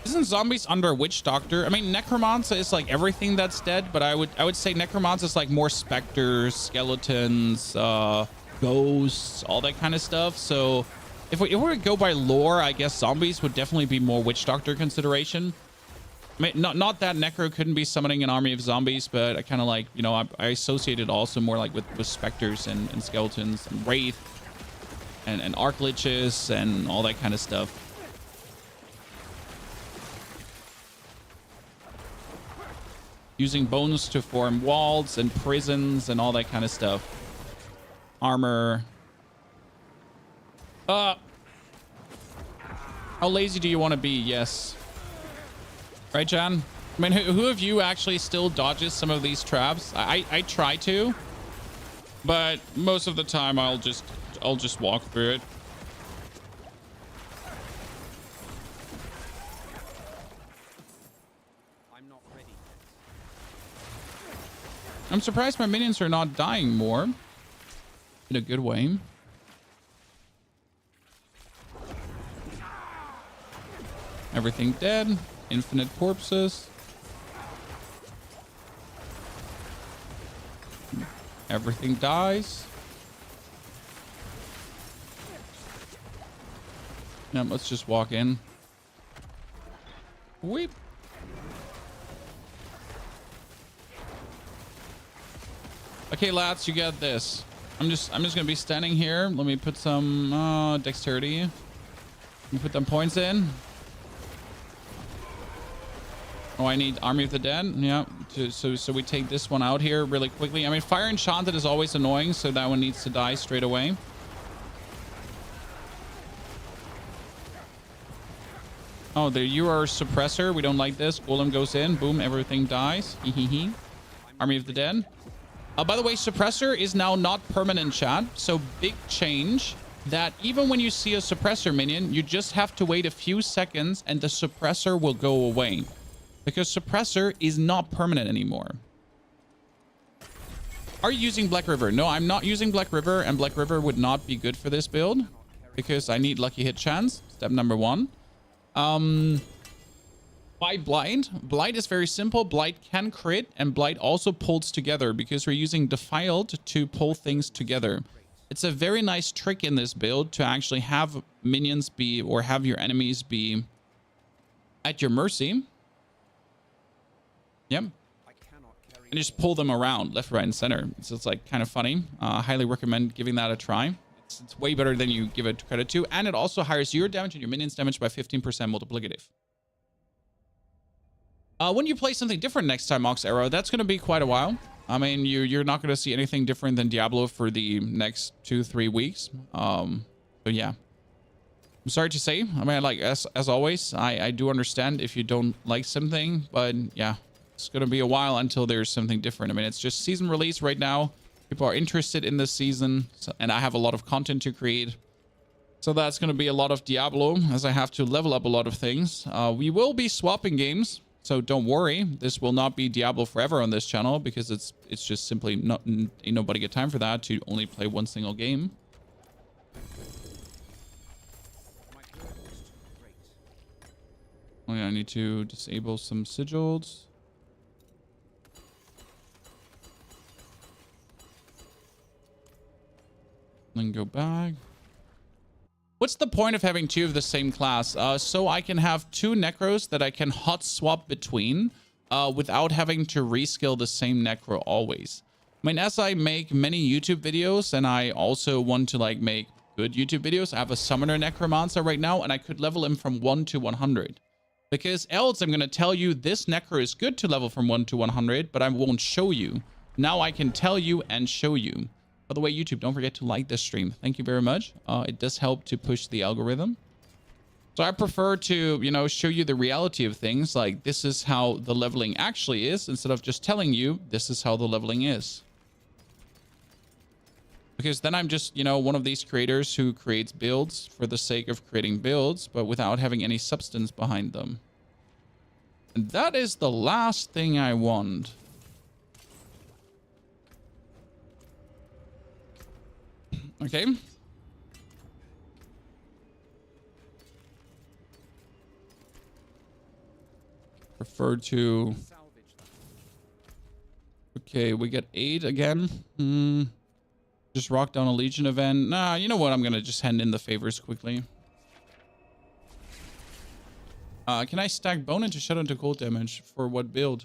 S1: Isn't zombies under Witch Doctor? I mean, Necromancer is like everything that's dead, but I would say Necromancer is like more specters, skeletons, ghosts, all that kind of stuff. So if we were to go by lore, I guess zombies would definitely be more Witch Doctor consideration. I mean, not that Necro couldn't be summoning an army of zombies, but I kind of like, you know, I associate it also more like with specters and skeletons and wraith and archliches and all that kind of stuff. Using bones to form walls and prisons and all that kind of stuff. Armor. How lazy do you want to be? Yes. Right, John? I mean, who of you actually still dodges some of these traps? I try to, but most of the time I'll just walk through it. I'm surprised my minions are not dying more. In a good way. Everything dead. Infinite corpses. Everything dies. Yeah, let's just walk in. Weep. Okay, lads, you got this. I'm just gonna be standing here. Let me put some dexterity. Let me put them points in. Oh, I need Army of the Dead. Yeah. So we take this one out here really quickly. I mean, Fire Enchanted is always annoying, so that one needs to die straight away. Oh, there you are, Suppressor. We don't like this. Golem goes in. Boom, everything dies. Hee hee hee. Army of the Dead. By the way, Suppressor is now not permanent, chat. So big change that even when you see a Suppressor minion, you just have to wait a few seconds and the Suppressor will go away. Because Suppressor is not permanent anymore. Are you using Black River? No, I'm not using Black River, and Black River would not be good for this build because I need lucky hit chance. Step number 1. By Blight. Blight is very simple. Blight can crit, and Blight also pulls together because we're using Defiled to pull things together. It's a very nice trick in this build to actually have minions be, or have your enemies be at your mercy. Yep. And just pull them around left, right, and center. So it's like kind of funny. Highly recommend giving that a try. It's way better than you give it credit to. And it also hires your damage and your minions damage by 15% multiplicative. When you play something different next time, Ox Arrow, that's going to be quite a while. I mean, you're not going to see anything different than Diablo for the next 2-3 weeks. So yeah. I'm sorry to say. I mean, like, as always, I do understand if you don't like something, but yeah. It's going to be a while until there's something different. I mean, it's just season release right now. People are interested in this season, and I have a lot of content to create. So that's going to be a lot of Diablo, as I have to level up a lot of things. We will be swapping games, so don't worry. This will not be Diablo forever on this channel, because it's just simply not, ain't nobody got time for that, to only play one single game. Oh yeah, I need to disable some sigils. Then go back. What's the point of having 2 of the same class? So I can have 2 Necros that I can hot swap between without having to reskill the same Necro always. I mean, as I make many YouTube videos and I also want to like make good YouTube videos, I have a Summoner Necromancer right now and I could level him from 1 to 100. Because else I'm going to tell you this Necro is good to level from 1 to 100, but I won't show you. Now I can tell you and show you. By the way, YouTube, don't forget to like this stream. Thank you very much. It does help to push the algorithm. So I prefer to, you know, show you the reality of things. Like, this is how the leveling actually is, instead of just telling you this is how the leveling is. Because then I'm just, you know, one of these creators who creates builds for the sake of creating builds, but without having any substance behind them. And that is the last thing I want. Okay. Prefer to... Okay, we get 8 again. Just rock down a Legion event. Nah, you know what? I'm going to just hand in the favors quickly. Can I stack bone into shadow into cold damage? For what build?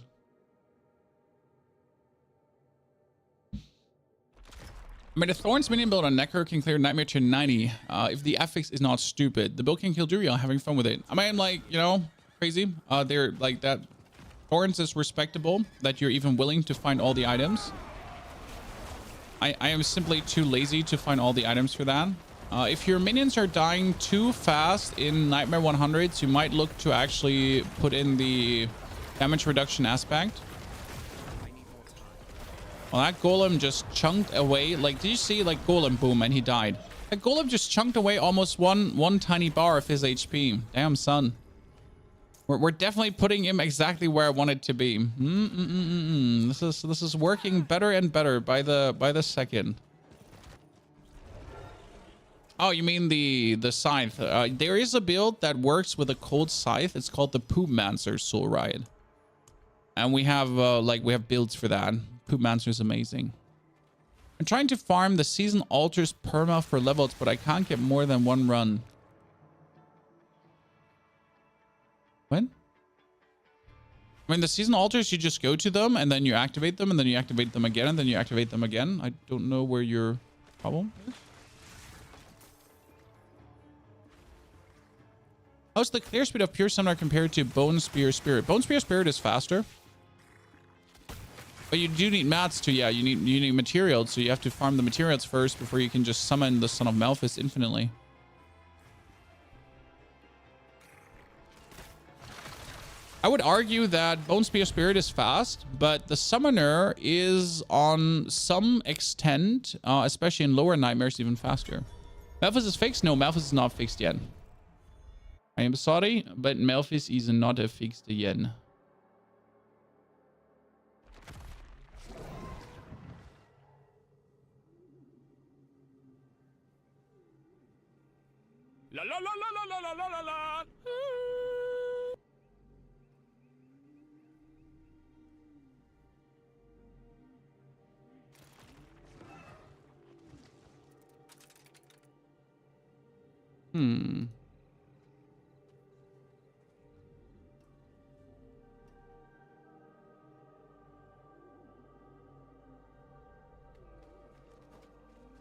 S1: I mean, a Thorns minion build on Necro can clear Nightmare to 90 if the affix is not stupid. The build can kill Duriel, having fun with it. I mean, like, you know, crazy. They're like that. Thorns is respectable that you're even willing to find all the items. I am simply too lazy to find all the items for that. If your minions are dying too fast in Nightmare 100s, you might look to actually put in the damage reduction aspect. Well, that Golem just chunked away. Like, did you see, like, Golem, boom, and he died. That Golem just chunked away almost one tiny bar of his HP. Damn, son. We're definitely putting him exactly where I want it to be. This is working better and better by the second. Oh, you mean the scythe? There is a build that works with a cold scythe. It's called the Poopmancer Soul Riot, and we have we have builds for that. Poopmancer is amazing. I'm trying to farm the Season Altars perma for levels, but I can't get more than 1 run. What? I mean, the Season Altars, you just go to them, and then you activate them, and then you activate them again, and then you activate them again. I don't know where your problem is. How's the clear speed of Pure Summoner compared to Bone Spear Spirit? Bone Spear Spirit is faster. But you do need mats to, yeah, you need materials, so you have to farm the materials first before you can just summon the Son of Malphus infinitely. I would argue that Bone Spear Spirit is fast, but the Summoner is on some extent, especially in lower nightmares, even faster. Malphus is fixed? No, Malphus is not fixed yet. I am sorry, but Malphus is not fixed yet.
S2: La la la la la la la la la.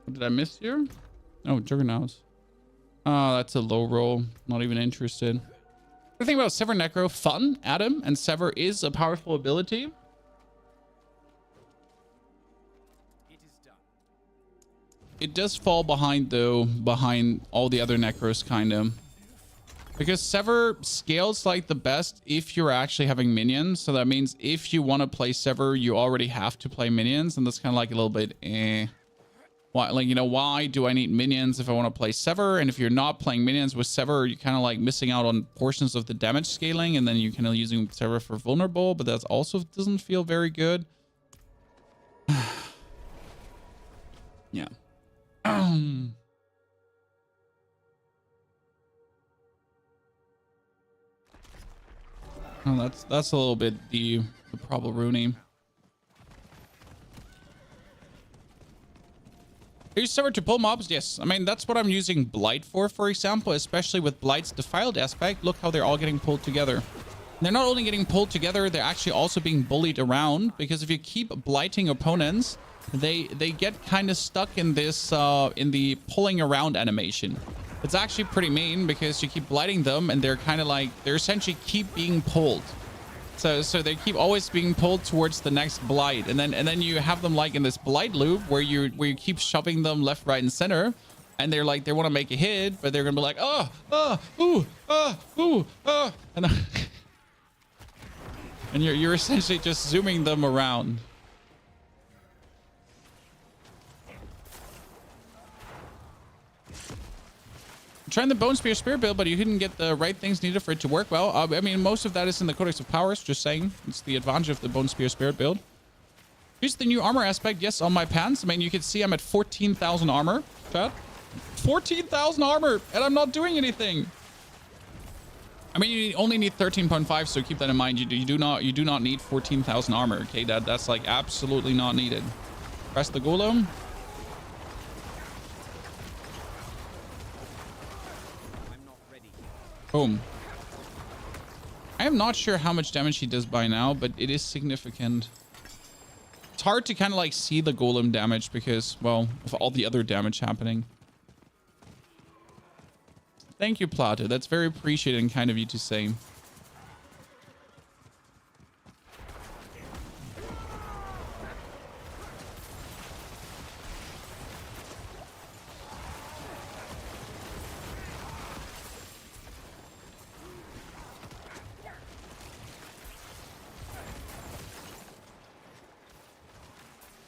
S1: What did I miss here? Oh, Juggernauts. Oh, that's a low roll. Not even interested. The thing about Sever Necro, fun, Adam, and Sever is a powerful ability.
S2: It is done.
S1: It does fall behind, though, behind all the other Necros, kind of. Because Sever scales like the best if you're actually having minions. So that means if you want to play Sever, you already have to play minions. And that's kind of like a little bit, Why, like, you know, why do I need minions if I want to play Sever? And if you're not playing minions with Sever, you're kind of like missing out on portions of the damage scaling. And then you're kind of using Sever for vulnerable. But that also doesn't feel very good. Yeah. Oh, that's a little bit the problem, Rooney. Use Sever to pull mobs? Yes. I mean, that's what I'm using Blight for example, especially with Blight's defiled aspect. Look how they're all getting pulled together. They're not only getting pulled together, they're actually also being bullied around, because if you keep blighting opponents, they get kind of stuck in this in the pulling around animation. It's actually pretty mean because you keep blighting them and they're kind of like, they're essentially keep being pulled. So they keep always being pulled towards the next blight, and then you have them like in this blight loop where you keep shoving them left, right, and center, and they're like, they want to make a hit, but they're gonna be like, and you're essentially just zooming them around. Trying the Bone Spear Spirit build, but you couldn't get the right things needed for it to work well. I mean, most of that is in the Codex of Powers, just saying. It's the advantage of the Bone Spear Spirit build. Use the new armor aspect, yes, on my pants. I mean, you can see I'm at 14,000 armor, chat. 14,000 armor, and I'm not doing anything. I mean, you only need 13.5, so keep that in mind. You do not need 14,000 armor, okay? That's like absolutely not needed. Press the Golem. Boom. I am not sure how much damage he does by now, but it is significant. It's hard to kind of like see the Golem damage because, well, of all the other damage happening. Thank you, Plato. That's very appreciated and kind of you to say.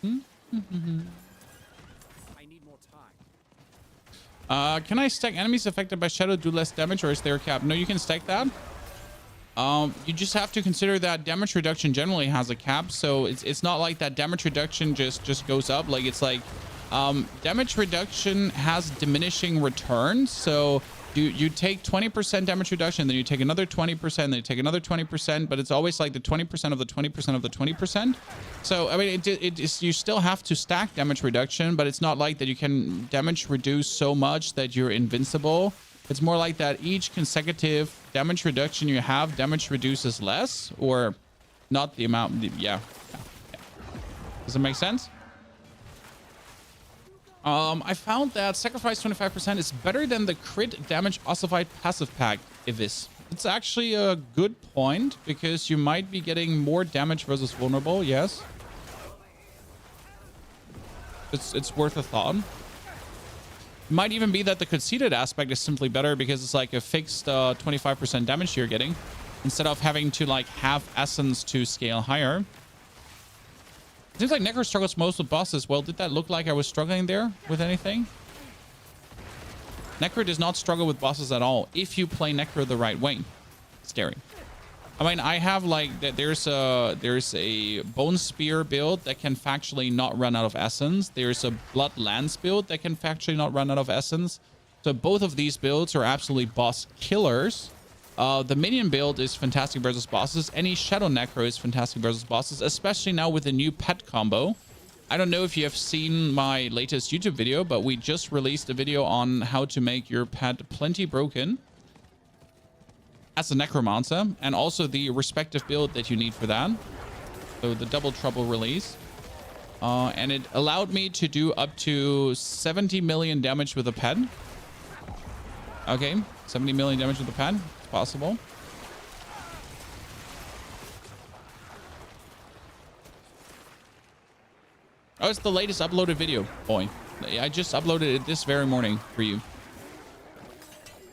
S2: I need more time.
S1: Can I stack enemies affected by shadow do less damage, or is there a cap? No, you can stack that. You just have to consider that damage reduction generally has a cap, so it's not like that damage reduction just goes up. Like, it's like damage reduction has diminishing returns, so you take 20% damage reduction, then you take another 20%, then you take another 20%, but it's always like the 20% of the 20% of the 20%. So I mean, you still have to stack damage reduction, but it's not like that you can damage reduce so much that you're invincible. It's more like that each consecutive damage reduction you have, damage reduces less, or not the amount. Yeah. Does it make sense? I found that sacrifice 25% is better than the crit damage ossified passive pack, Ivis. It's actually a good point because you might be getting more damage versus vulnerable. Yes. It's worth a thought. Might even be that the conceded aspect is simply better because it's like a fixed 25% damage you're getting. instead of having to like have essence to scale higher. It seems like Necro struggles most with bosses. Well, did that look like I was struggling there with anything? Necro does not struggle with bosses at all if you play Necro the right way. Scary. I mean, I have like there's a Bone Spear build that can factually not run out of essence. There's a Blood Lance build that can factually not run out of essence. So both of these builds are absolutely boss killers. The minion build is fantastic versus bosses. Any Shadow Necro is fantastic versus bosses, especially now with the new pet combo. I don't know if you have seen my latest YouTube video, but we just released a video on how to make your pet plenty broken as a Necromancer, and also the respective build that you need for that. So the Double Trouble release. And it allowed me to do up to 70 million damage with a pet. Okay, 70 million damage with a pet. It's possible. Oh, it's the latest uploaded video, boy. I just uploaded it this very morning for you.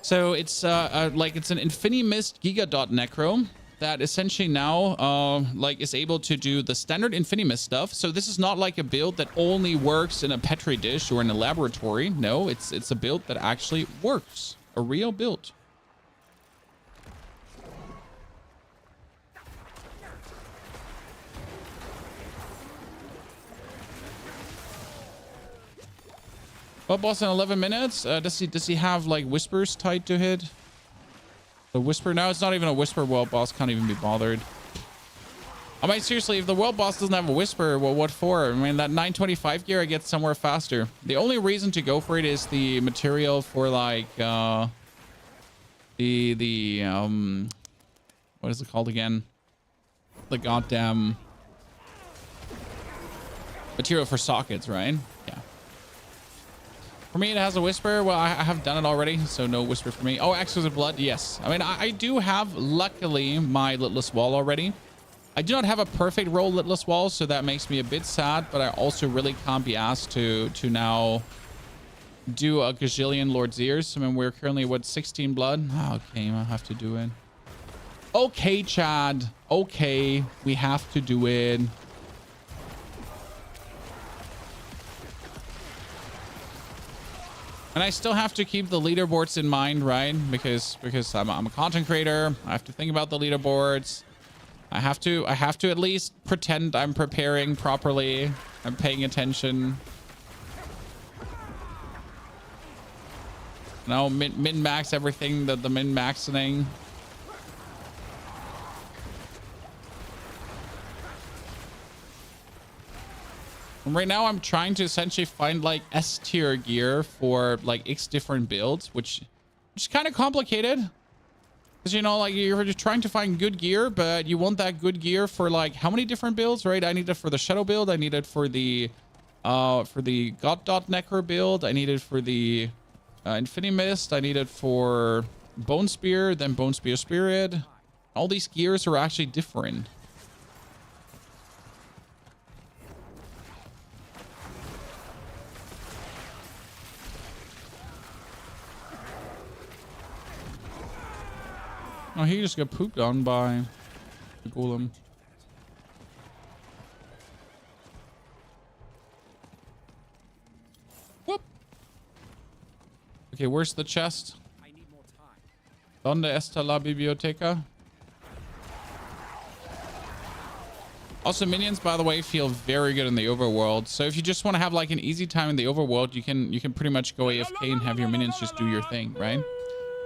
S1: So it's like it's an Infinimist Gigadot Necro that essentially now like is able to do the standard Infinimist stuff. So this is not like a build that only works in a Petri dish or in a laboratory. No, it's a build that actually works. A real build. Well, boss in 11 minutes. Does he have like whispers tied to it? The whisper? No, it's not even a whisper. World boss can't even be bothered. I mean, seriously, if the world boss doesn't have a whisper, well, what for? I mean, that 925 gear, I get somewhere faster. The only reason to go for it is the material for like what is it called again? The goddamn material for sockets, right? Yeah. For me, it has a whisper. Well, I have done it already, so no whisper for me. Oh, Exquisite Blood, yes. I mean, I do have, luckily, my Litless Wall already. I do not have a perfect roll Litless Wall, so that makes me a bit sad, but I also really can't be asked to now do a gazillion Lord's Ears. I mean, we're currently, what, 16 blood? Oh, okay, I have to do it. Okay, Chad. Okay, we have to do it. And I still have to keep the leaderboards in mind, right? Because I'm a content creator. I have to think about the leaderboards. I have to at least pretend I'm preparing properly. I'm paying attention. No, min-max everything, the min-maxing. And right now I'm trying to essentially find like S tier gear for like X different builds, which is kind of complicated. Because, you know, like you're just trying to find good gear, but you want that good gear for like how many different builds, right? I need it for the Shadow build. I need it for the God Dot Necro build. I need it for the Infinimist. I need it for Bone Spear, then Bone Spear Spirit. All these gears are actually different. Oh, he just got pooped on by the Golem. Whoop. Okay, where's the chest?
S2: I need more time.
S1: ¿Dónde está la biblioteca? Also, minions, by the way, feel very good in the overworld. So if you just want to have like an easy time in the overworld, you can pretty much go AFK and have your minions just do your thing, right?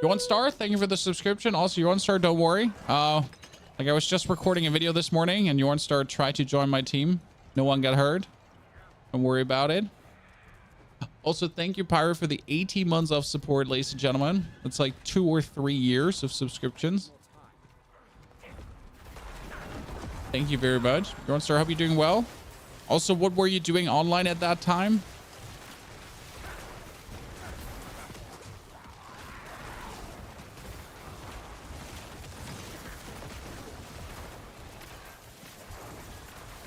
S1: You're 1 star, thank you for the subscription. Also, you're 1 star, don't worry. Like I was just recording a video this morning and you're 1 star tried to join my team. No one got hurt. Don't worry about it. Also, thank you, Pyro, for the 18 months of support, ladies and gentlemen. It's like 2 or 3 years of subscriptions. Thank you very much. You're 1 star, hope you're doing well. Also, what were you doing online at that time?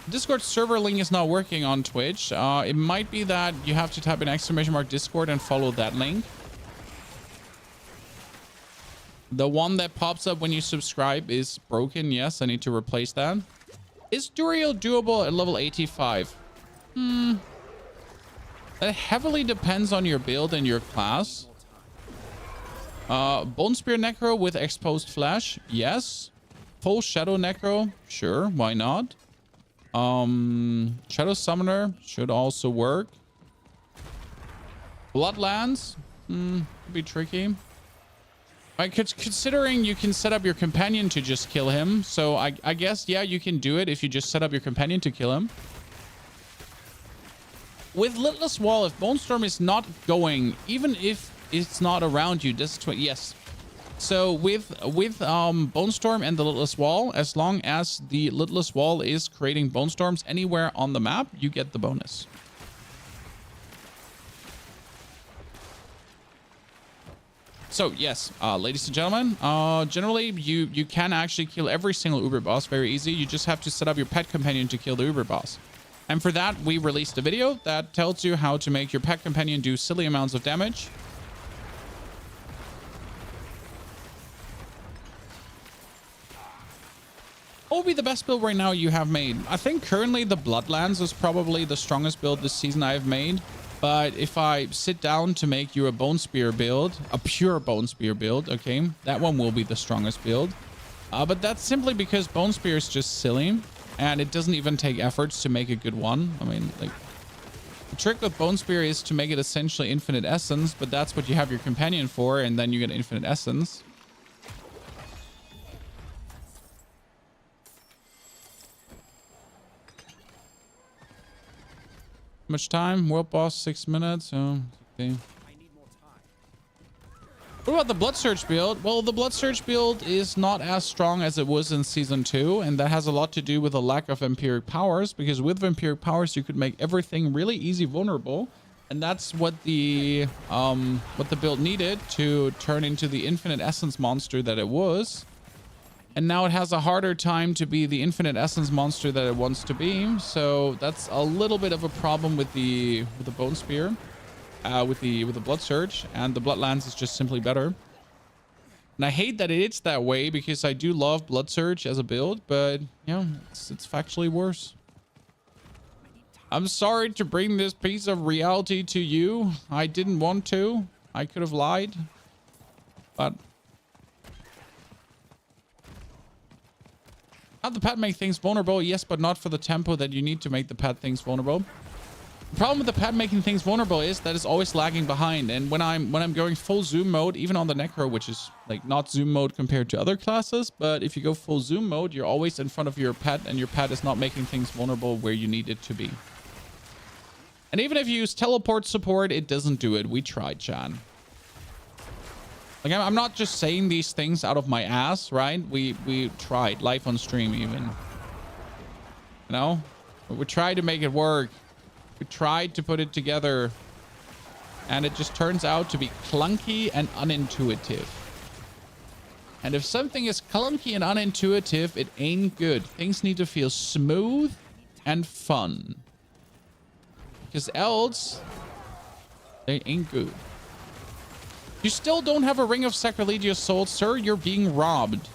S1: Discord server link is not working on Twitch. It might be that you have to type in !Discord and follow that link. The one that pops up when you subscribe is broken. Yes, I need to replace that. Is Duriel doable at level 85? That heavily depends on your build and your class. Bone Spear Necro with exposed flesh. Yes. Full Shadow Necro. Sure, why not? Shadow Summoner should also work. Bloodlands. Could be tricky. Considering you can set up your companion to just kill him. So I guess, yeah, you can do it if you just set up your companion to kill him. With Lidless Wall, if Bone Storm is not going, even if it's not around you, this is yes. So with Bone Storm and the Lidless Wall, as long as the Lidless Wall is creating Bone Storms anywhere on the map, you get the bonus. So yes, ladies and gentlemen, generally you can actually kill every single Uber boss very easy. You just have to set up your pet companion to kill the Uber boss. And for that, we released a video that tells you how to make your pet companion do silly amounts of damage. What would be the best build right now you have made? I think currently the Bloodlands is probably the strongest build this season I've made. But if I sit down to make you a Bone Spear build, a pure Bone Spear build, okay, that one will be the strongest build. But that's simply because Bone Spear is just silly. And it doesn't even take efforts to make a good one. I mean, like, the trick with Bone Spear is to make it essentially infinite essence, but that's what you have your companion for, and then you get infinite essence. How much time? World boss, 6 minutes. Oh, okay. What about the Blood Surge build? Well, the Blood Surge build is not as strong as it was in Season 2, and that has a lot to do with the lack of Vampiric powers, because with Vampiric powers, you could make everything really easy vulnerable, and that's what the build needed to turn into the Infinite Essence monster that it was. And now it has a harder time to be the Infinite Essence monster that it wants to be, so that's a little bit of a problem with the Bone Spear. With the Blood Surge, and the Bloodlands is just simply better. And I hate that it's that way because I do love Blood Surge as a build, but yeah, it's factually worse. I'm sorry to bring this piece of reality to you. I didn't want to. I could have lied, but how the pet make things vulnerable? Yes, but not for the tempo that you need to make the pet things vulnerable. The problem with the pet making things vulnerable is that it's always lagging behind, and when I'm going full zoom mode, even on the Necro, which is like not zoom mode compared to other classes, but if you go full zoom mode, you're always in front of your pet, and your pet is not making things vulnerable where you need it to be. And even if you use teleport support, it doesn't do it. We tried, Chan. Like, I'm not just saying these things out of my ass, right? We tried live on stream even. You know, we tried to make it work. We tried to put it together, and it just turns out to be clunky and unintuitive. And if something is clunky and unintuitive, it ain't good. Things need to feel smooth and fun, because else they ain't good. You still don't have a Ring of Sacrilegious Souls, sir. You're being robbed.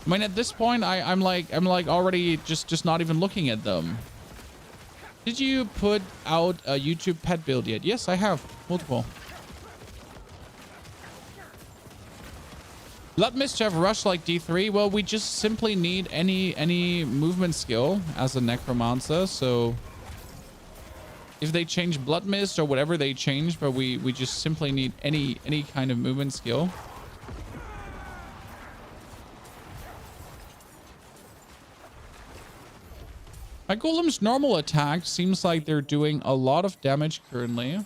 S1: I mean, at this point, I'm like already just not even looking at them. Did you put out a YouTube pet build yet? Yes, I have. Multiple. Blood Mischief Rush like D3. Well, we just simply need any movement skill as a Necromancer. So if they change Blood Mist or whatever they change, but we just simply need any kind of movement skill. My Golem's normal attack seems like they're doing a lot of damage currently.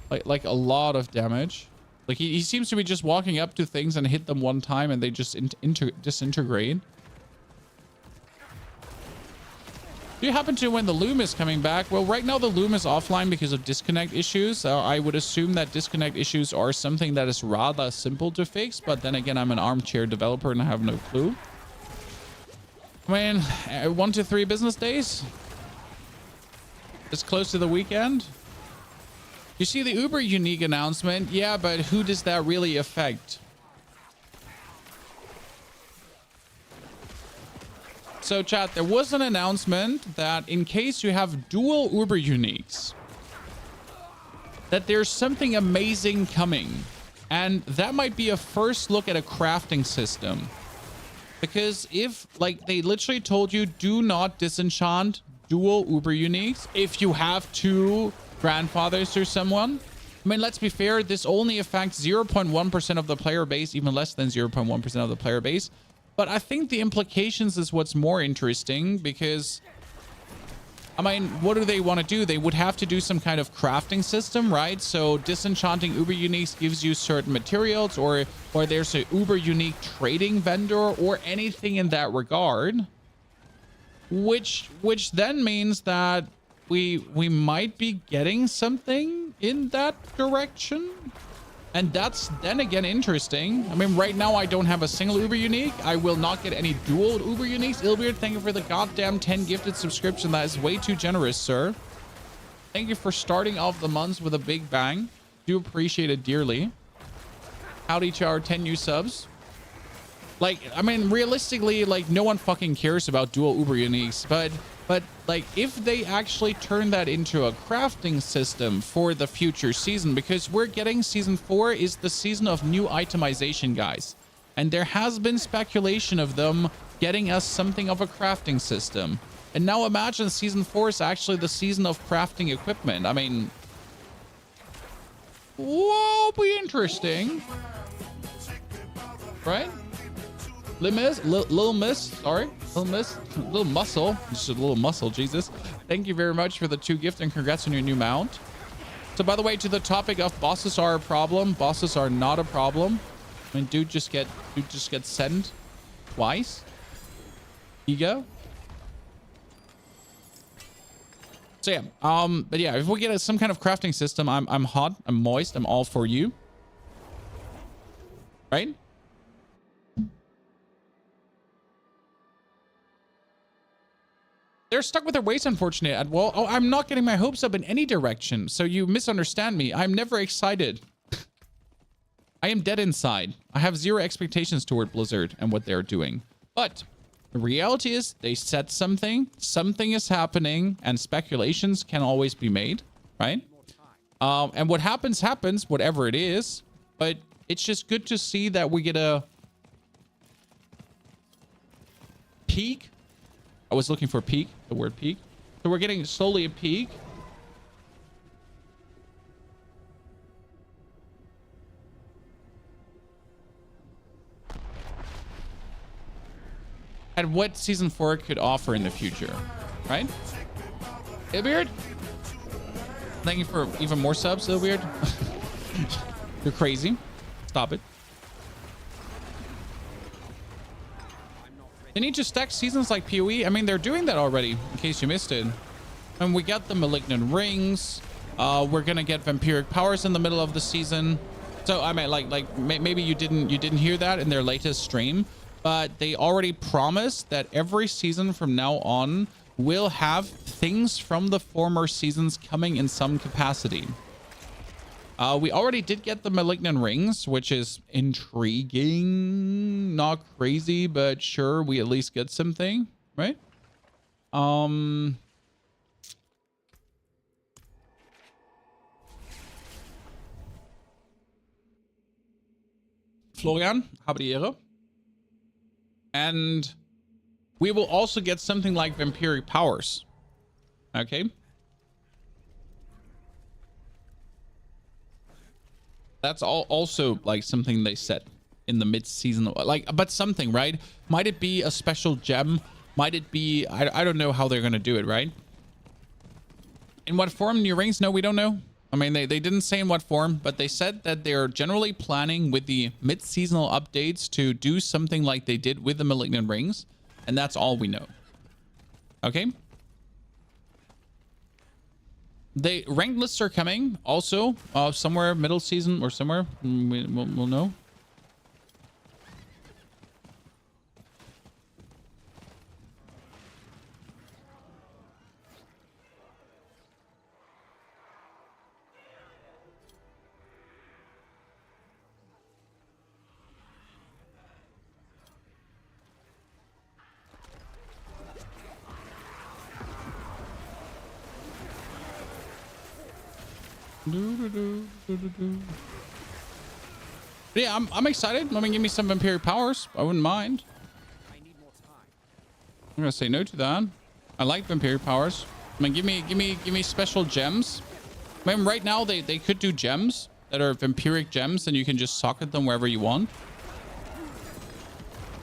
S1: Like a lot of damage. Like he seems to be just walking up to things and hit them one time and they just disintegrate. Do you happen to when the Loom is coming back? Well, right now the Loom is offline because of disconnect issues. I would assume that disconnect issues are something that is rather simple to fix. But then again, I'm an armchair developer and I have no clue. I mean, 1 to 3 business days. It's close to the weekend. You see the Uber unique announcement? Yeah, but who does that really affect? So chat, there was an announcement that in case you have dual Uber uniques, that there's something amazing coming. And that might be a first look at a crafting system. Because if, like, they literally told you, do not disenchant dual Uber uniques if you have two grandfathers or someone. I mean, let's be fair, this only affects 0.1% of the player base, even less than 0.1% of the player base. But I think the implications is what's more interesting because, I mean, what do they want to do? They would have to do some kind of crafting system, right? So disenchanting Uber uniques gives you certain materials, or there's a Uber unique trading vendor or anything in that regard, which then means that we might be getting something in that direction. And that's then again interesting. I mean, right now I don't have a single Uber unique. I will not get any dual Uber uniques. Ilbeard, thank you for the goddamn 10 gifted subscription. That is way too generous, sir. Thank you for starting off the months with a big bang. Do appreciate it dearly. Howdy to our 10 new subs. Like, I mean, realistically, like, no one fucking cares about dual Uber uniques, but like, if they actually turn that into a crafting system for the future season, because we're getting season 4 is the season of new itemization, guys. And there has been speculation of them getting us something of a crafting system. And now imagine season 4 is actually the season of crafting equipment. I mean, whoa, be interesting. Right? Little miss, little muscle, just a little muscle, Jesus. Thank you very much for the 2 gifts and congrats on your new mount. So by the way, to the topic of bosses are a problem, bosses are not a problem. I mean, dude just get sent twice. Ego. So yeah, but yeah, if we get some kind of crafting system, I'm hot, I'm moist, I'm all for you. Right? They're stuck with their ways, unfortunately. Well, oh, I'm not getting my hopes up in any direction, so you misunderstand me. I'm never excited. I am dead inside. I have zero expectations toward Blizzard and what they're doing. But the reality is they said something is happening, and speculations can always be made, right? And what happens, whatever it is. But it's just good to see that we get a peak. I was looking for peak, the word peak. So we're getting slowly a peak. And what season 4 could offer in the future, right? Ilbeard? Thank you for even more subs, Ilbeard. You're crazy. Stop it. They need to stack seasons like PoE. I mean, they're doing that already, in case you missed it. And we got the Malignant Rings. We're gonna get Vampiric Powers in the middle of the season. So I mean, like maybe you didn't hear that in their latest stream, but they already promised that every season from now on will have things from the former seasons coming in some capacity. We already did get the Malignant Rings, which is intriguing. Not crazy, but sure, we at least get something, right? Florian, habe die Ehre. And we will also get something like Vampiric Powers. Okay. That's also like something they said in the mid-season, like, but something, right? Might it be a special gem? Might it be, I don't know how they're going to do it, right? In what form, new rings? No, we don't know. I mean, they didn't say in what form, but they said that they're generally planning with the mid-seasonal updates to do something like they did with the Malignant Rings. And that's all we know. Okay. The ranked lists are coming also, somewhere middle season or somewhere. We'll know. But yeah, I'm excited. Let me give me some vampiric powers. I wouldn't mind.
S2: I need more time.
S1: I'm gonna say no to that. I like vampiric powers. I mean, give me special gems. I mean, right now they could do gems that are vampiric gems, and you can just socket them wherever you want.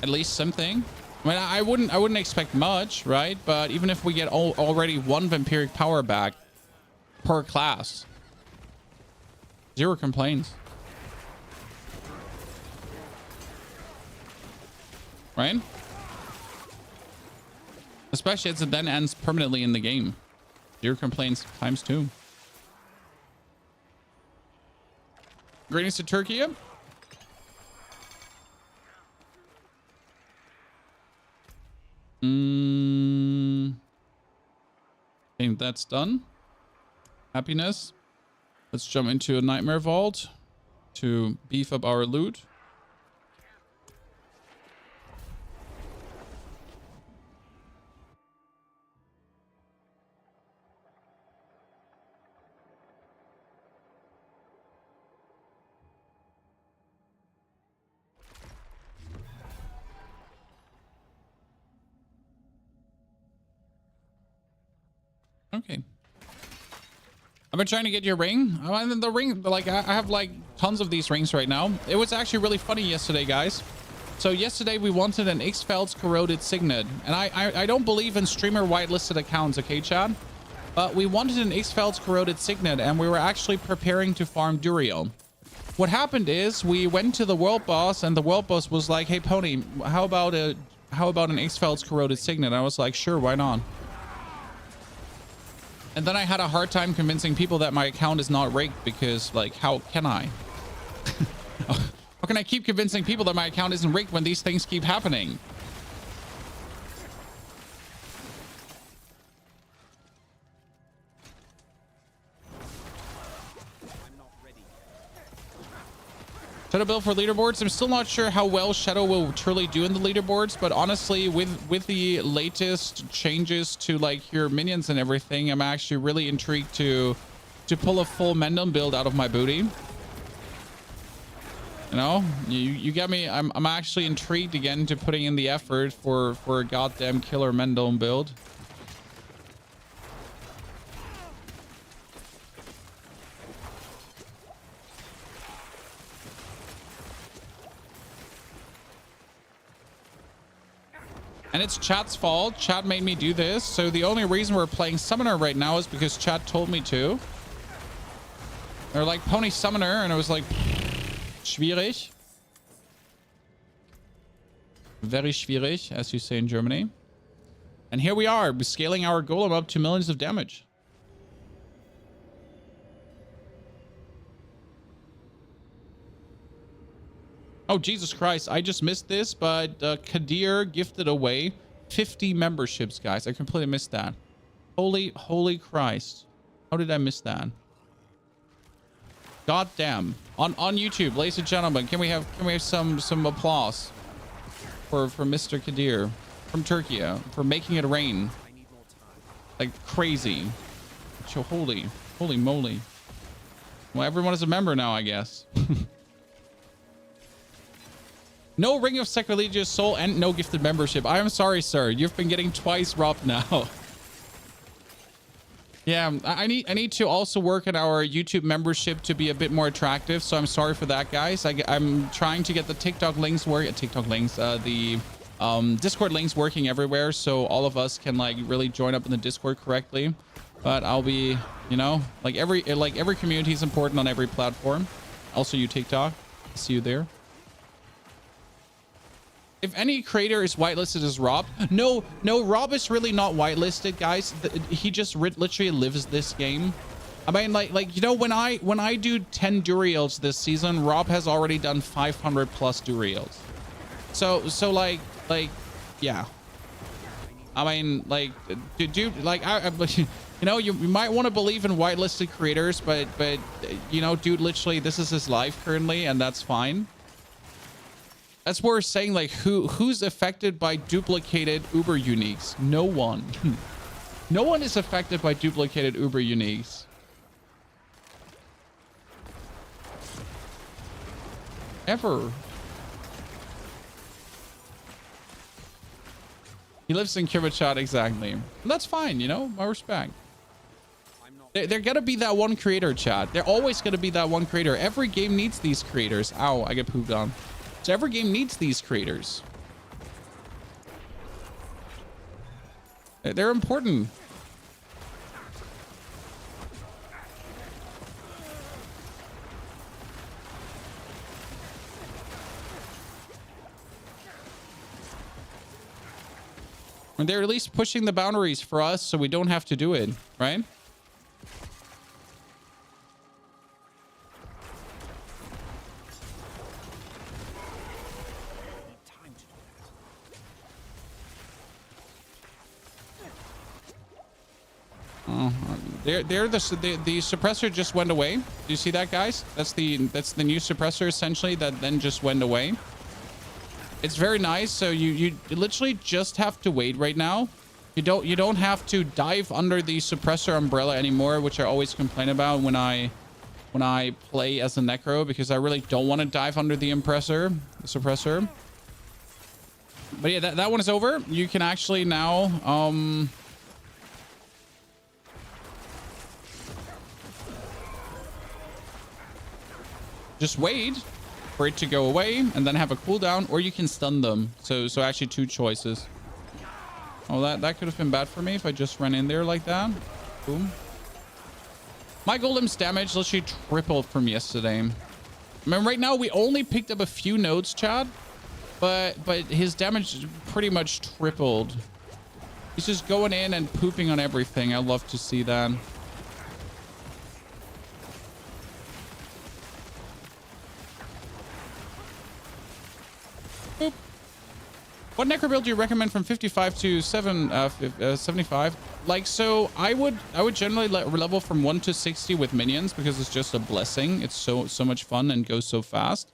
S1: At least something. I mean, I wouldn't expect much, right? But even if we get already one vampiric power back per class, zero complaints. Right? Especially as it then ends permanently in the game. Zero complaints times 2. Greetings to Turkey. Okay, that's done. Happiness. Let's jump into a Nightmare Vault to beef up our loot. Okay. I've been trying to get your ring. The ring, like, I have like tons of these rings right now. It was actually really funny yesterday, guys. So yesterday we wanted an X-Fel's Corroded Signet. And I don't believe in streamer whitelisted accounts, okay, Chad? But we wanted an X-Fel's Corroded Signet, and we were actually preparing to farm Duriel. What happened is we went to the world boss, and the world boss was like, "Hey, Pony, how about an X-Fel's Corroded Signet?" I was like, "Sure, why not?" And then I had a hard time convincing people that my account is not rigged because, like, how can I? How can I keep convincing people that my account isn't rigged when these things keep happening? Shadow build for leaderboards. I'm still not sure how well Shadow will truly do in the leaderboards, but honestly, with the latest changes to like your minions and everything, I'm actually really intrigued to pull a full Mendon build out of my booty. You know, you get me. I'm actually intrigued again to putting in the effort for a goddamn killer Mendon build. And it's Chat's fault. Chat made me do this. So the only reason we're playing Summoner right now is because Chat told me to. They're like, Pony Summoner. And I was like, schwierig. Very schwierig, as you say in Germany. And here we are, scaling our Golem up to millions of damage. Oh, Jesus Christ. I just missed this, but Kadir gifted away 50 memberships, guys. I completely missed that. Holy Christ. How did I miss that? God damn. On YouTube, ladies and gentlemen, can we have some applause for Mr. Kadir from Turkey for making it rain like crazy. So holy moly. Well, everyone is a member now, I guess. No Ring of Sacrilegious Soul and no gifted membership. I am sorry, sir. You've been getting twice robbed now. Yeah, I need to also work on our YouTube membership to be a bit more attractive. So I'm sorry for that, guys. I'm trying to get the TikTok links the Discord links working everywhere, so all of us can like really join up in the Discord correctly. But I'll be, you know, like every community is important on every platform. Also, you TikTok. See you there. If any creator is whitelisted as Rob, no, Rob is really not whitelisted, guys. He just literally lives this game. I mean, like you know, when I do 10 Duriels this season, Rob has already done 500 plus Duriels. So like yeah. I mean, like, dude, like you know, you might want to believe in whitelisted creators, but you know, dude, literally, this is his life currently, and that's fine. That's what we're saying, like, who's affected by duplicated Uber uniques? No one. No one is affected by duplicated Uber uniques. ever. He lives in Kiribati, exactly. That's fine, you know, my respect. They're gonna be that one creator, chat. They're always gonna be that one creator. Every game needs these creators. Ow, I get pooped on. So every game needs these creators. They're important. And they're at least pushing the boundaries for us so we don't have to do it, right? They're the suppressor just went away. Do you see that, guys? That's the new suppressor essentially that then just went away. It's very nice. So you literally just have to wait right now. You don't have to dive under the suppressor umbrella anymore, which I always complain about when I play as a Necro, because I really don't want to dive under the suppressor. But yeah, that one is over. You can actually now just wait for it to go away and then have a cooldown, or you can stun them. So actually two choices. Oh, that could have been bad for me if I just ran in there like that. Boom. My Golem's damage literally tripled from yesterday. I mean, right now we only picked up a few nodes, Chad, but his damage pretty much tripled. He's just going in and pooping on everything. I love to see that. Boop. What Necro build do you recommend from 55 to 75? Like, so I would generally level from 1 to 60 with minions, because it's just a blessing. It's so much fun and goes so fast.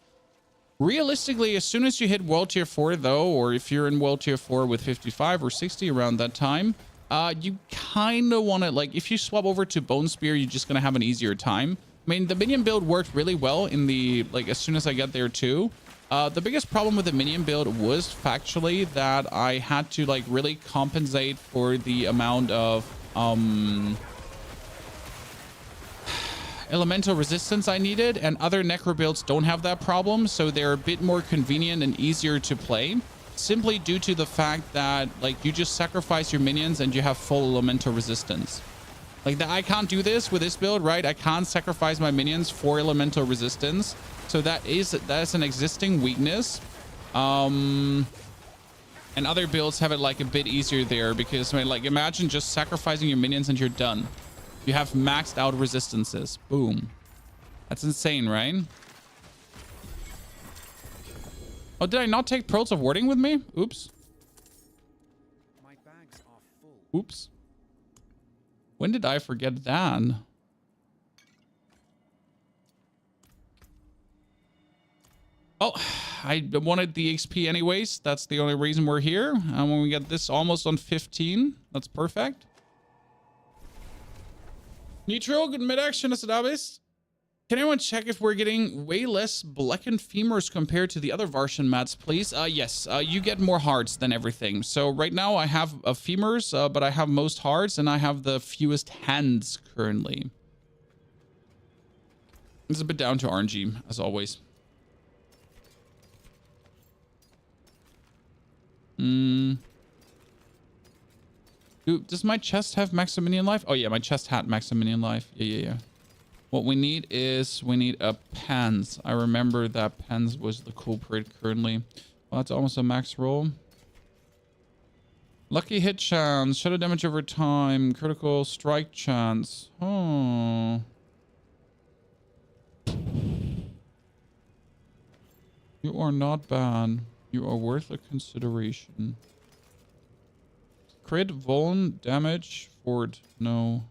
S1: Realistically, as soon as you hit World Tier 4 though, or if you're in World Tier 4 with 55 or 60 around that time, you kind of want to, like, if you swap over to Bone Spear, you're just going to have an easier time. I mean, the minion build worked really well in the, like, as soon as I got there too. The biggest problem with the minion build was factually that I had to, like, really compensate for the amount of elemental resistance I needed, and other Necro builds don't have that problem, so they're a bit more convenient and easier to play, simply due to the fact that, like, you just sacrifice your minions and you have full elemental resistance. Like, I can't do this with this build, right? I can't sacrifice my minions for elemental resistance. So that's an existing weakness. And other builds have it, like, a bit easier there, because, I mean, like, imagine just sacrificing your minions and you're done. You have maxed out resistances. Boom. That's insane, right? Oh, did I not take Pearls of Warding with me? Oops.
S2: My bags are full.
S1: Oops. When did I forget that? Oh, I wanted the XP anyways. That's the only reason we're here. And when we get this almost on 15, that's perfect. Nitro, good mid-action as Adabis. Can anyone check if we're getting way less blackened femurs compared to the other Varshan mats, please? Yes, you get more hearts than everything. So right now I have femurs, but I have most hearts, and I have the fewest hands currently. It's a bit down to RNG, as always. Does my chest have Maximinian life? Oh yeah, my chest had Maximinian life. Yeah. What we need is a Pans. I remember that Pans was the culprit currently. Well, that's almost a max roll. Lucky hit chance, shadow damage over time, critical strike chance. Oh. You are not bad. You are worth a consideration. Crit, Vuln, damage, Fort, no.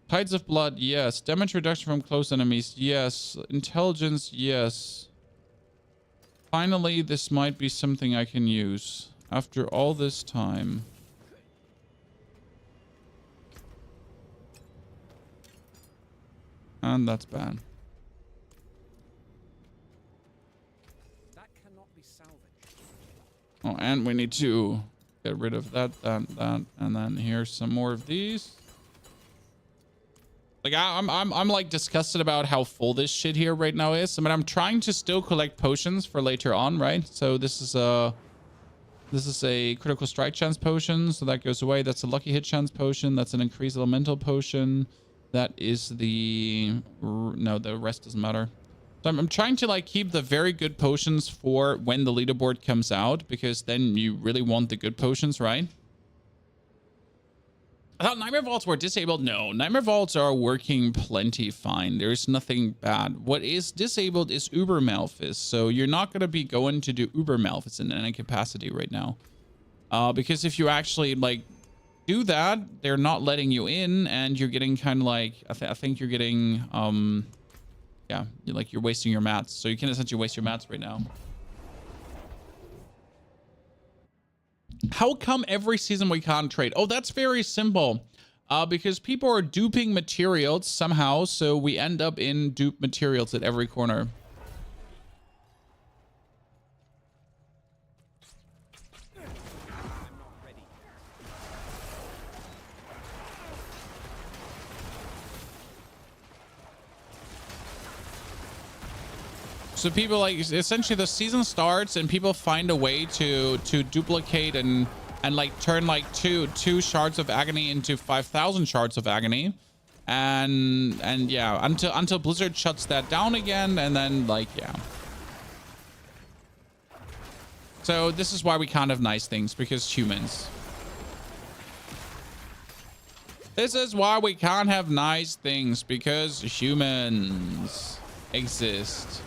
S1: Tides of Blood, yes. Damage reduction from close enemies, yes. Intelligence, yes. Finally, this might be something I can use after all this time. And that's bad. Oh, and we need to get rid of that, and then here's some more of these. Like I'm like disgusted about how full this shit here right now is. I mean, I'm trying to still collect potions for later on, right? So this is a critical strike chance potion, so that goes away. That's a lucky hit chance potion. That's an increased elemental potion. That is the the rest doesn't matter. So I'm trying to like keep the very good potions for when the leaderboard comes out, because then you really want the good potions, right? I thought Nightmare Vaults were disabled. No, Nightmare Vaults are working plenty fine. There's nothing bad. What is disabled is Uber Malphus. So you're not going to be going to do Uber Malphus in any capacity right now. Because if you actually like do that, they're not letting you in, and you're getting kind of like, I think you're getting, yeah, you're wasting your mats. So you can essentially waste your mats right now. How come every season we can't trade? Oh, that's very simple. Because people are duping materials somehow, so we end up in dupe materials at every corner. So people like essentially the season starts and people find a way to duplicate and like turn like two shards of agony into 5,000 shards of agony, and yeah, until Blizzard shuts that down again, and then like yeah. So this is why we can't have nice things, because humans. This is why we can't have nice things, because humans exist.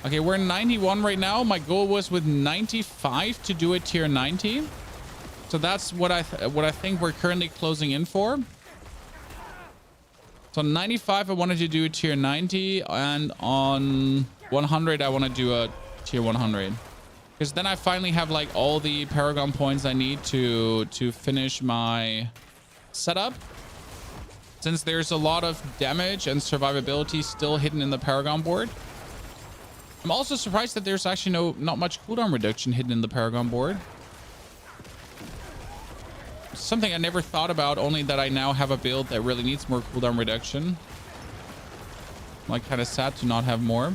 S1: Okay, we're 91 right now. My goal was with 95 to do a tier 90. So that's what I think we're currently closing in for. So 95, I wanted to do a tier 90, and on 100, I want to do a tier 100. Because then I finally have like all the Paragon points I need to finish my setup. Since there's a lot of damage and survivability still hidden in the Paragon board. I'm also surprised that there's actually not much cooldown reduction hidden in the Paragon board. Something I never thought about, only that I now have a build that really needs more cooldown reduction. I'm like kind of sad to not have more.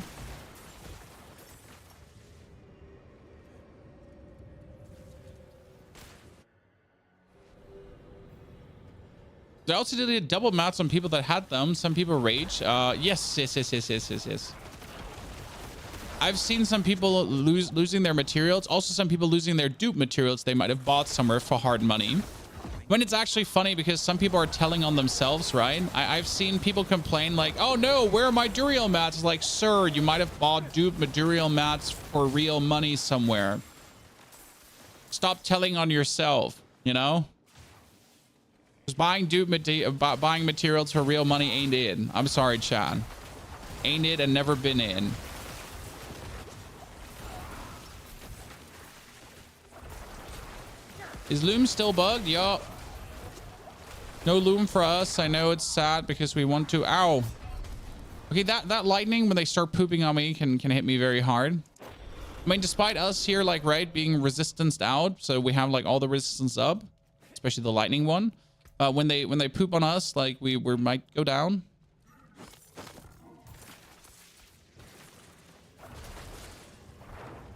S1: I also did double mats on people that had them. Some people rage. Yes. I've seen some people losing their materials. Also, some people losing their dupe materials they might have bought somewhere for hard money. When it's actually funny, because some people are telling on themselves, right? I've seen people complain like, oh no, where are my Duriel mats? It's like, sir, you might have bought dupe material mats for real money somewhere. Stop telling on yourself, you know? Just buying buying materials for real money ain't it. I'm sorry, Chad. Ain't it and never been in. Is Loom still bugged? Yup. No Loom for us. I know it's sad because we want to. Ow. Okay, that lightning, when they start pooping on me, can hit me very hard. I mean, despite us here, like, right, being resistanced out, so we have like all the resistance up, especially the lightning one. When they poop on us, like we might go down.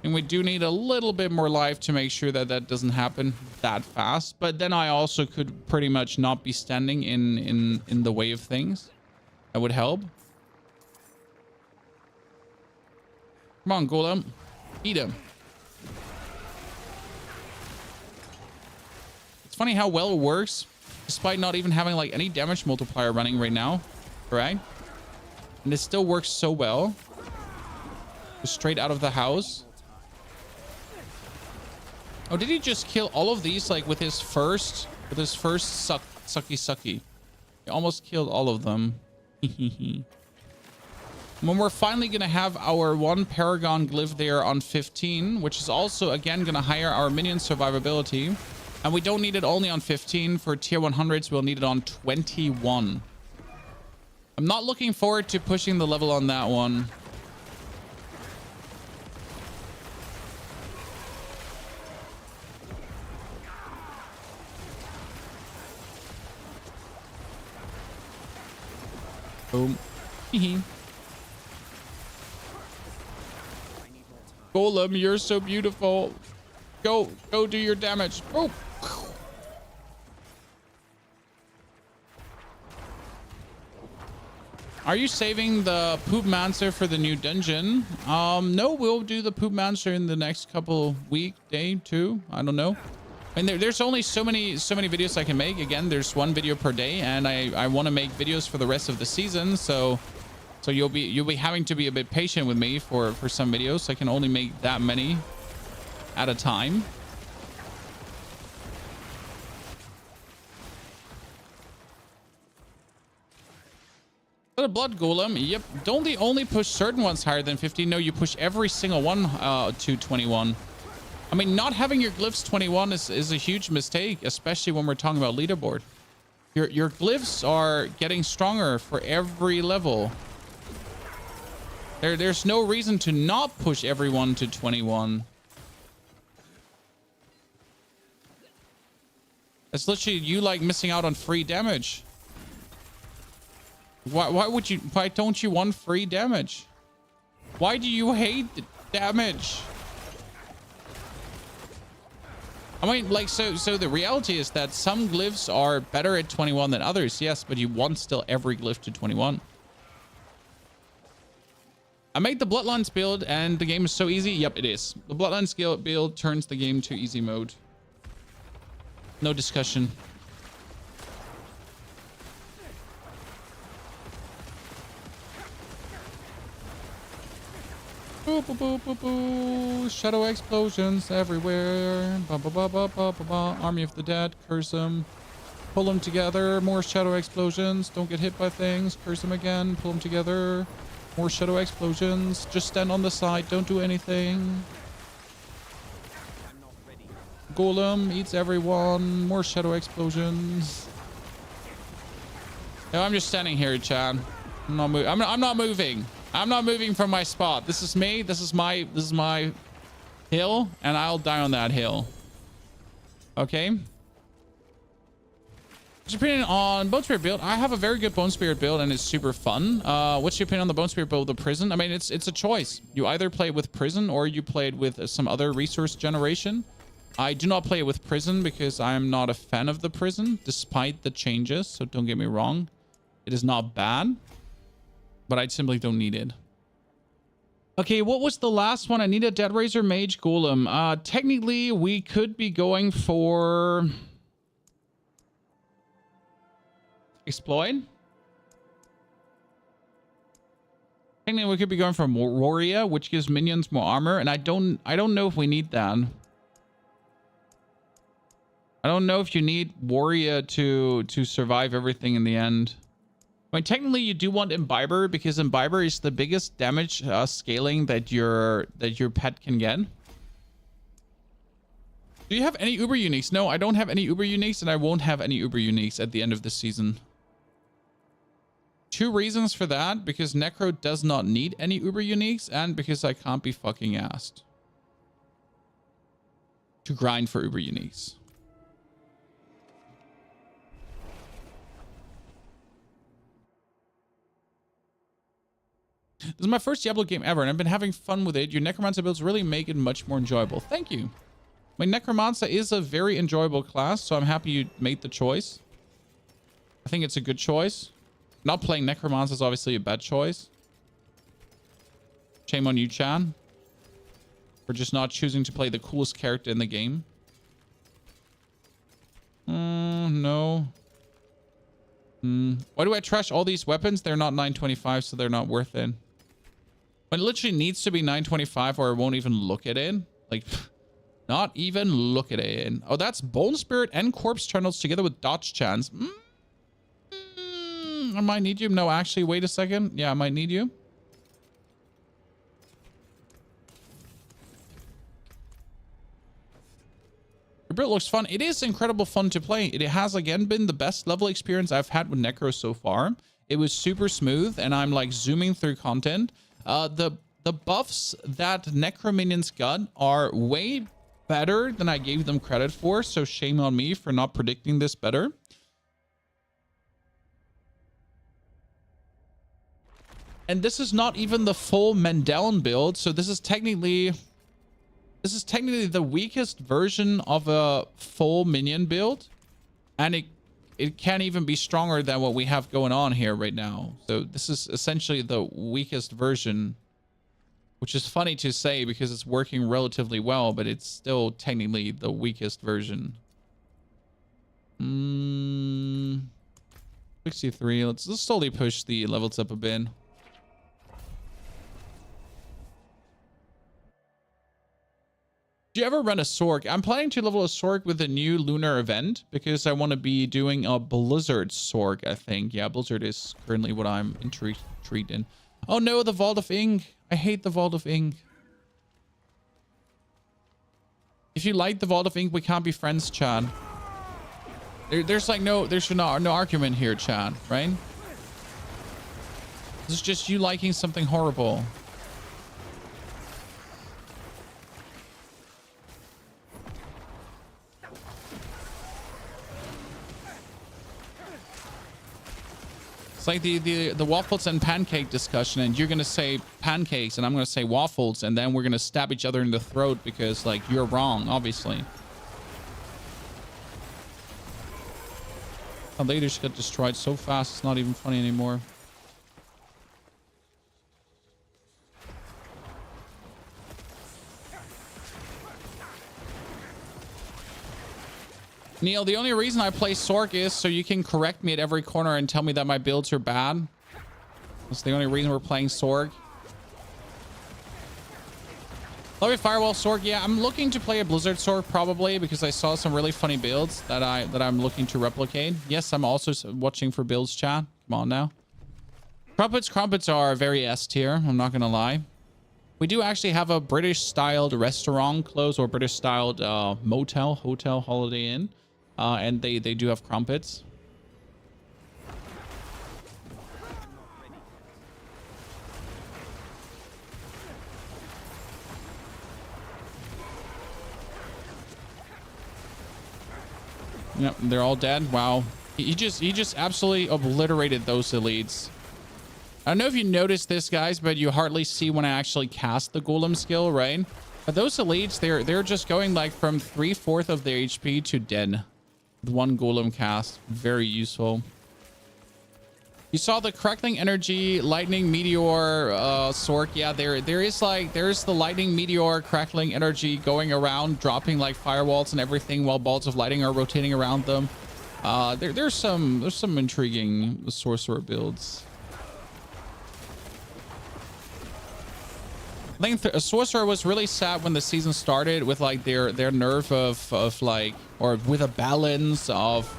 S1: And we do need a little bit more life to make sure that that doesn't happen that fast. But then I also could pretty much not be standing in the way of things. That would help. Come on, Golem. Eat him. It's funny how well it works, despite not even having like any damage multiplier running right now. Right? And it still works so well. Just straight out of the house. Oh, did he just kill all of these like with his first sucky? He almost killed all of them. When we're finally gonna have our one Paragon Glyph there on 15, which is also again gonna higher our minion survivability, and we don't need it only on 15 for tier 100s. We'll need it on 21. I'm not looking forward to pushing the level on that one. Boom. Hee.
S2: I need more time.
S1: Golem, you're so beautiful. Go do your damage. Oh. Are you saving the Poop Mancer for the new dungeon? No, we'll do the Poop Mancer in the next couple day, two. I don't know. I mean, there's only so many videos I can make. Again, there's one video per day, and I want to make videos for the rest of the season. So you'll be having to be a bit patient with me for some videos. I can only make that many at a time. The blood golem, yep. Don't they only push certain ones higher than 50? No, you push every single one to 21. I mean, not having your glyphs 21 is a huge mistake, especially when we're talking about leaderboard. Your glyphs are getting stronger for every level. There's no reason to not push everyone to 21. It's literally you like missing out on free damage. Why don't you want free damage? Why do you hate damage? I mean, like, so the reality is that some glyphs are better at 21 than others, yes, but you want still every glyph to 21. I made the Bloodlines build and the game is so easy. Yep, it is. The Bloodlines build turns the game to easy mode. No discussion. Boo, boo, boo, boo, boo. Shadow explosions everywhere. Ba, ba, ba, ba, ba, ba, ba. Army of the Dead. Curse them. Pull them together. More shadow explosions. Don't get hit by things. Curse them again. Pull them together. More shadow explosions. Just stand on the side. Don't do anything.
S2: I'm not ready.
S1: Golem eats everyone. More shadow explosions. No, I'm just standing here, Chan. I'm not moving. I'm not moving from my spot. This is me. This is my hill, and I'll die on that hill. Okay. What's your opinion on Bone Spirit build? I have a very good Bone Spirit build, and it's super fun. What's your opinion on the Bone Spirit build with the Prison? I mean, it's a choice. You either play it with Prison or you play it with some other resource generation. I do not play it with Prison because I am not a fan of the Prison, despite the changes. So don't get me wrong. It is not bad, but I simply don't need it. Okay, what was the last one? I need a Dead Razor Mage Golem. Technically, we could be going for Exploit. Technically, we could be going for Warrior, which gives minions more armor, and I don't know if we need that. I don't know if you need Warrior to survive everything in the end. I mean, technically, you do want Imbiber because Imbiber is the biggest damage scaling that your pet can get. Do you have any Uber uniques? No, I don't have any Uber uniques, and I won't have any Uber uniques at the end of the season. 2 reasons for that: because Necro does not need any Uber uniques, and because I can't be fucking asked to grind for Uber uniques. This is my first Diablo game ever, and I've been having fun with it. Your Necromancer builds really make it much more enjoyable. Thank you. My Necromancer is a very enjoyable class, so I'm happy you made the choice. I think it's a good choice. Not playing Necromancer is obviously a bad choice. Shame on you, Chan, for just not choosing to play the coolest character in the game. No. Why do I trash all these weapons? They're not 925, so they're not worth it. But it literally needs to be 925 or I won't even look at it. Like, not even look at it. Oh, that's Bone Spirit and Corpse Channels together with Dodge Chance. I might need you. No, actually, wait a second. Yeah, I might need you. Your build looks fun. It is incredible fun to play. It has, again, been the best level experience I've had with Necro so far. It was super smooth, and I'm, like, zooming through content. The buffs that Necro minions got are way better than I gave them credit for, so shame on me for not predicting this better. And this is not even the full Mendeln build. So this is technically the weakest version of a full minion build. And it can't even be stronger than what we have going on here right now. So this is essentially the weakest version, which is funny to say because it's working relatively well, but it's still technically the weakest version. 63. Let's slowly push the levels up a bit. Do you ever run a Sork? I'm planning to level a Sork with a new lunar event because I want to be doing a Blizzard Sork, I think. Yeah, Blizzard is currently what I'm intrigued in. Oh no, the Vault of Ink. I hate the Vault of Ink. If you like the Vault of Ink, we can't be friends, Chad. There's like no argument here, Chad, right? This is just you liking something horrible. It's like the waffles and pancake discussion, and you're gonna say pancakes and I'm gonna say waffles, and then we're gonna stab each other in the throat because like you're wrong, obviously. Oh, they just got destroyed so fast it's not even funny anymore. Neil, the only reason I play Sork is so you can correct me at every corner and tell me that my builds are bad. That's the only reason we're playing Sork. Love your Firewall Sork. Yeah, I'm looking to play a Blizzard Sork probably because I saw some really funny builds that I'm looking to replicate. Yes, I'm also watching for builds, chat. Come on now. Crumpets are very S tier. I'm not gonna lie. We do actually have a British-styled restaurant close or British-styled hotel, Holiday Inn. And they do have crumpets. Yep, they're all dead. Wow. He just absolutely obliterated those elites. I don't know if you noticed this, guys, but you hardly see when I actually cast the Golem skill, right? But those elites, they're just going like from 3/4 of their HP to dead. With one Golem cast. Very useful. You saw the crackling energy, lightning meteor, Sork. Yeah, there's the lightning meteor crackling energy going around, dropping like firewalls and everything while balls of lightning are rotating around them. There's some intriguing sorcerer builds. I think a sorcerer was really sad when the season started with like their nerf of like, or with a balance of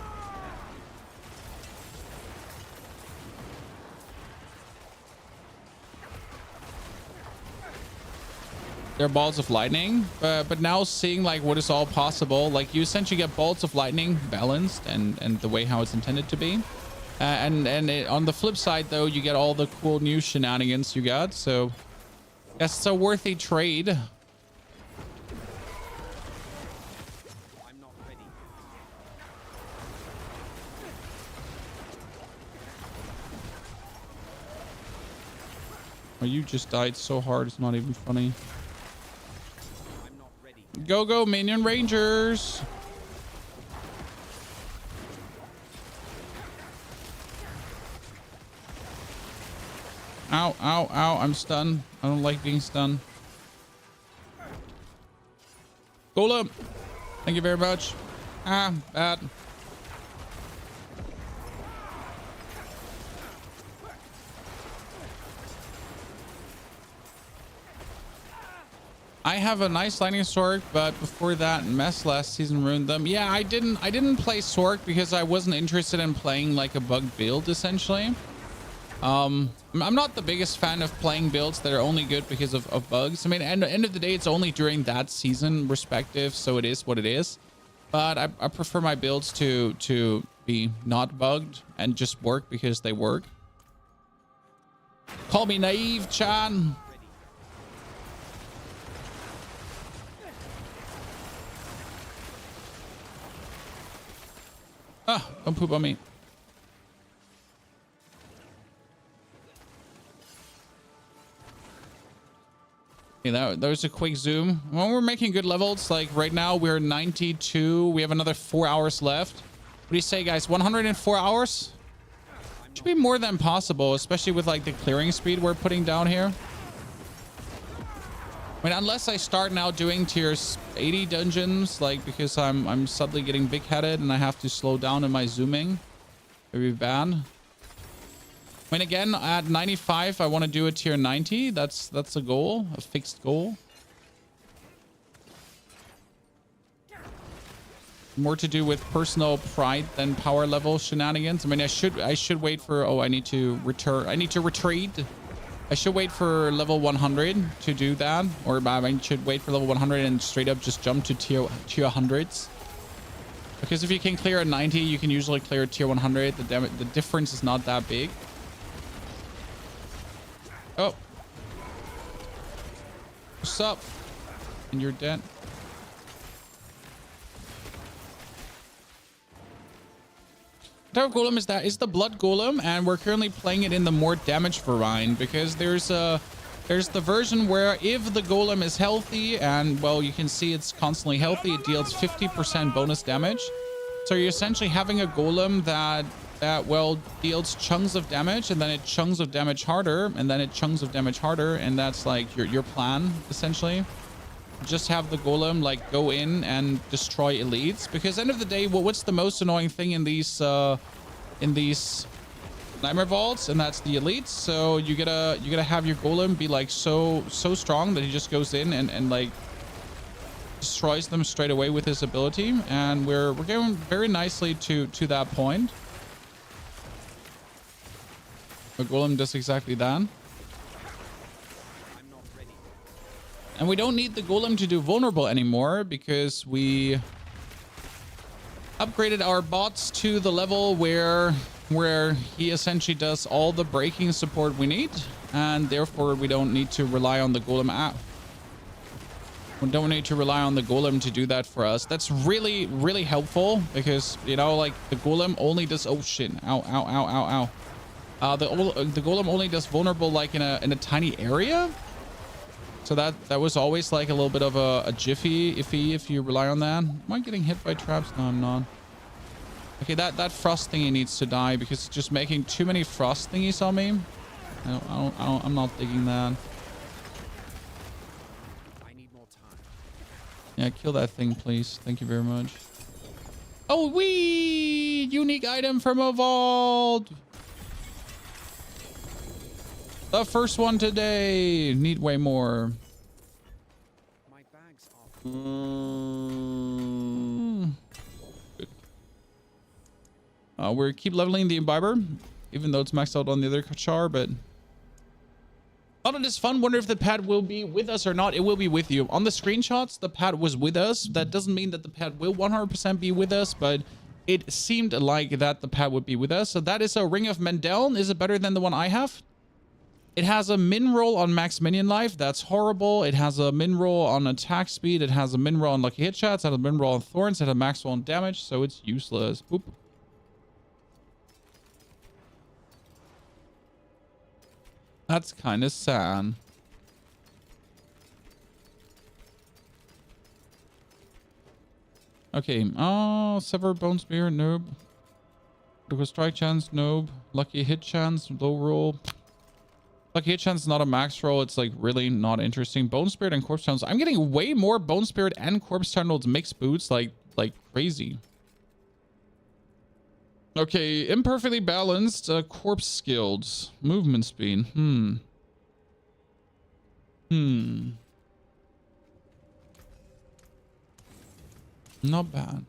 S1: their balls of lightning, but now seeing like what is all possible, like you essentially get balls of lightning balanced and the way how it's intended to be, and on the flip side though, you get all the cool new shenanigans you got. So yes, it's a worthy trade.
S2: I'm not ready.
S1: Oh, you just died so hard, it's not even funny.
S2: I'm not ready.
S1: Go minion rangers. Ow, ow, ow, I'm stunned. I don't like being stunned. Golem, thank you very much. Ah, bad. I have a nice lightning Sork, but before that, Mess last season ruined them. Yeah, I didn't play Sork because I wasn't interested in playing like a bugged build, essentially. I'm not the biggest fan of playing builds that are only good because of bugs. I mean, at the end of the day, it's only during that season respective, so it is what it is. But I prefer my builds to be not bugged and just work because they work. Call me naive, Chan. Ah, don't poop on me. Okay, that was a quick zoom. When we're making good levels, like right now we're 92. We have another 4 hours left. What do you say, guys? 104 hours? Should be more than possible, especially with like the clearing speed we're putting down here. I mean, unless I start now doing tiers 80 dungeons, like because I'm suddenly getting big-headed and I have to slow down in my zooming. Very bad. I mean, again, at 95, I want to do a tier 90. That's a goal, a fixed goal. More to do with personal pride than power level shenanigans. I mean, I should wait for. Oh, I need to retreat. I should wait for level 100 to do that, or I should wait for level 100 and straight up just jump to tier 100s. Because if you can clear a 90, you can usually clear tier 100. The difference is not that big. Oh. What's up? And you're dead. What type of golem is that? It's the blood golem, and we're currently playing it in the more damage variant because there's the version where if the golem is healthy, and well, you can see it's constantly healthy, it deals 50% bonus damage. So you're essentially having a golem that well deals chunks of damage, and then it chunks of damage harder, and then it chunks of damage harder, and that's like your plan essentially. Just have the golem like go in and destroy elites, because end of the day, what's the most annoying thing in these nightmare vaults? And that's the elites. So you gotta have your golem be like so strong that he just goes in and like destroys them straight away with his ability. And we're going very nicely to that point. The golem does exactly that. And we don't need the golem to do vulnerable anymore because we upgraded our bots to the level where he essentially does all the breaking support we need, and therefore we don't need to rely on the golem We don't need to rely on the golem to do that for us. That's really, really helpful because, you know, like the golem only does, oh shit, ow, ow, ow, ow, ow. The golem only does vulnerable like in a tiny area. So that was always like a little bit of a iffy if you rely on that. Am I getting hit by traps? No, I'm not. Okay, that frost thingy needs to die because it's just making too many frost thingies on me. I'm not digging that.
S2: I need more time.
S1: Yeah, kill that thing, please. Thank you very much. Oh, wee! Unique item from a vault. The first one today. Need way more.
S2: My bags are
S1: Good. We keep leveling the Imbiber, even though it's maxed out on the other char, but thought it is fun. Wonder if the pad will be with us or not. It will be with you. On the screenshots, the pad was with us. That doesn't mean that the pad will 100% be with us, but it seemed like that the pad would be with us. So that is a Ring of Mendel. Is it better than the one I have? It has a min roll on max minion life. That's horrible. It has a min roll on attack speed. It has a min roll on lucky hit shots. It has a min roll on thorns. It has a max roll on damage. So it's useless. Boop. That's kind of sad. Okay. Oh, Sever Bone Spear. Nope. Critical strike chance. Nope. Lucky hit chance. Low roll. Lucky hit chance is not a max roll. It's like really not interesting. Bone Spirit and Corpse Tunnels. I'm getting way more Bone Spirit and Corpse Tunnels mixed boots like crazy. Okay, imperfectly balanced. Corpse skills. Movement speed. Not bad.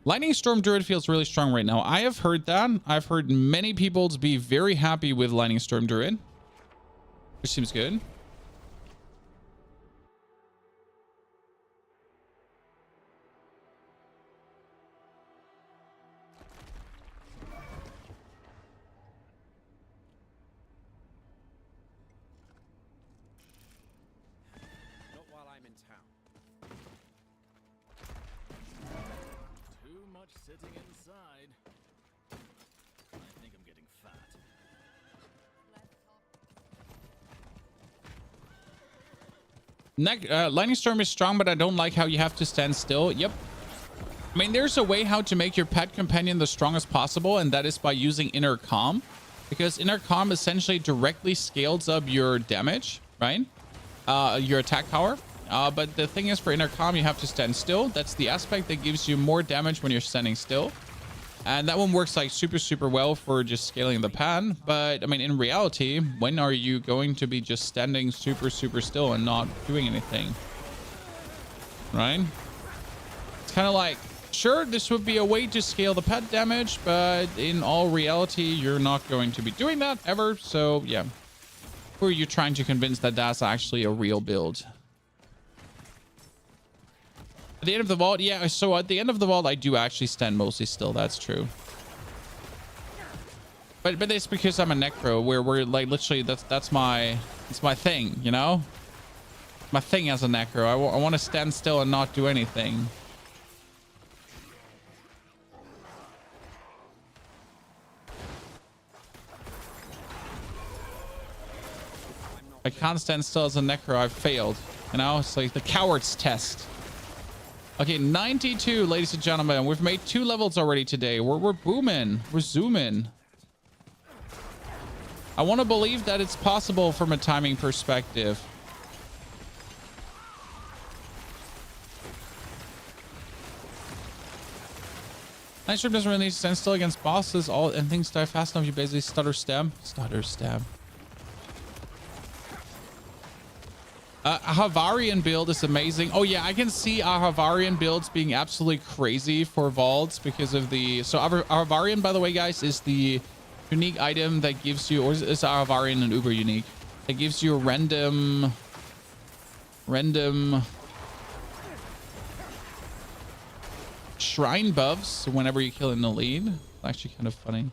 S1: Lightning Storm Druid feels really strong right now. I have heard that. I've heard many people be very happy with Lightning Storm Druid, which seems good.
S2: not while I'm in town.
S3: Too much sitting inside. I think I'm getting fat.
S1: Lightning Storm is strong, but I don't like how you have to stand still. Yep. I mean, there's a way how to make your pet companion the strongest possible, and that is by using Inner Calm. Because Inner Calm essentially directly scales up your damage, right? Your attack power. But the thing is, for Inner Calm, you have to stand still. That's the aspect that gives you more damage when you're standing still. And that one works like super well for just scaling the pan. But I mean, in reality, when are you going to be just standing super still and not doing anything? Right? It's kind of like, sure, this would be a way to scale the pet damage, but in all reality, you're not going to be doing that ever. So yeah, who are you trying to convince that that's actually a real build? At the end of the vault, yeah, so at the end of the vault, I do actually stand mostly still. That's true. But it's because I'm a Necro, where we're like literally that's my thing, you know? My thing as a Necro. I want to stand still and not do anything. I can't stand still as a Necro. I've failed. You know, it's like the coward's test. Okay, 92, ladies and gentlemen. We've made 2 levels already today. We're booming. We're zooming. I want to believe that it's possible from a timing perspective. Nightstream doesn't really stand still against bosses. And things die fast enough. You basically stutter stab. Stutter stab. A Havarian build is amazing. Oh yeah, I can see our Havarian builds being absolutely crazy for vaults because of the... So our Havarian, by the way, guys, is the unique item that gives you... Or is our Havarian an uber unique? It gives you a random shrine buffs whenever you kill an elite. It's actually kind of funny.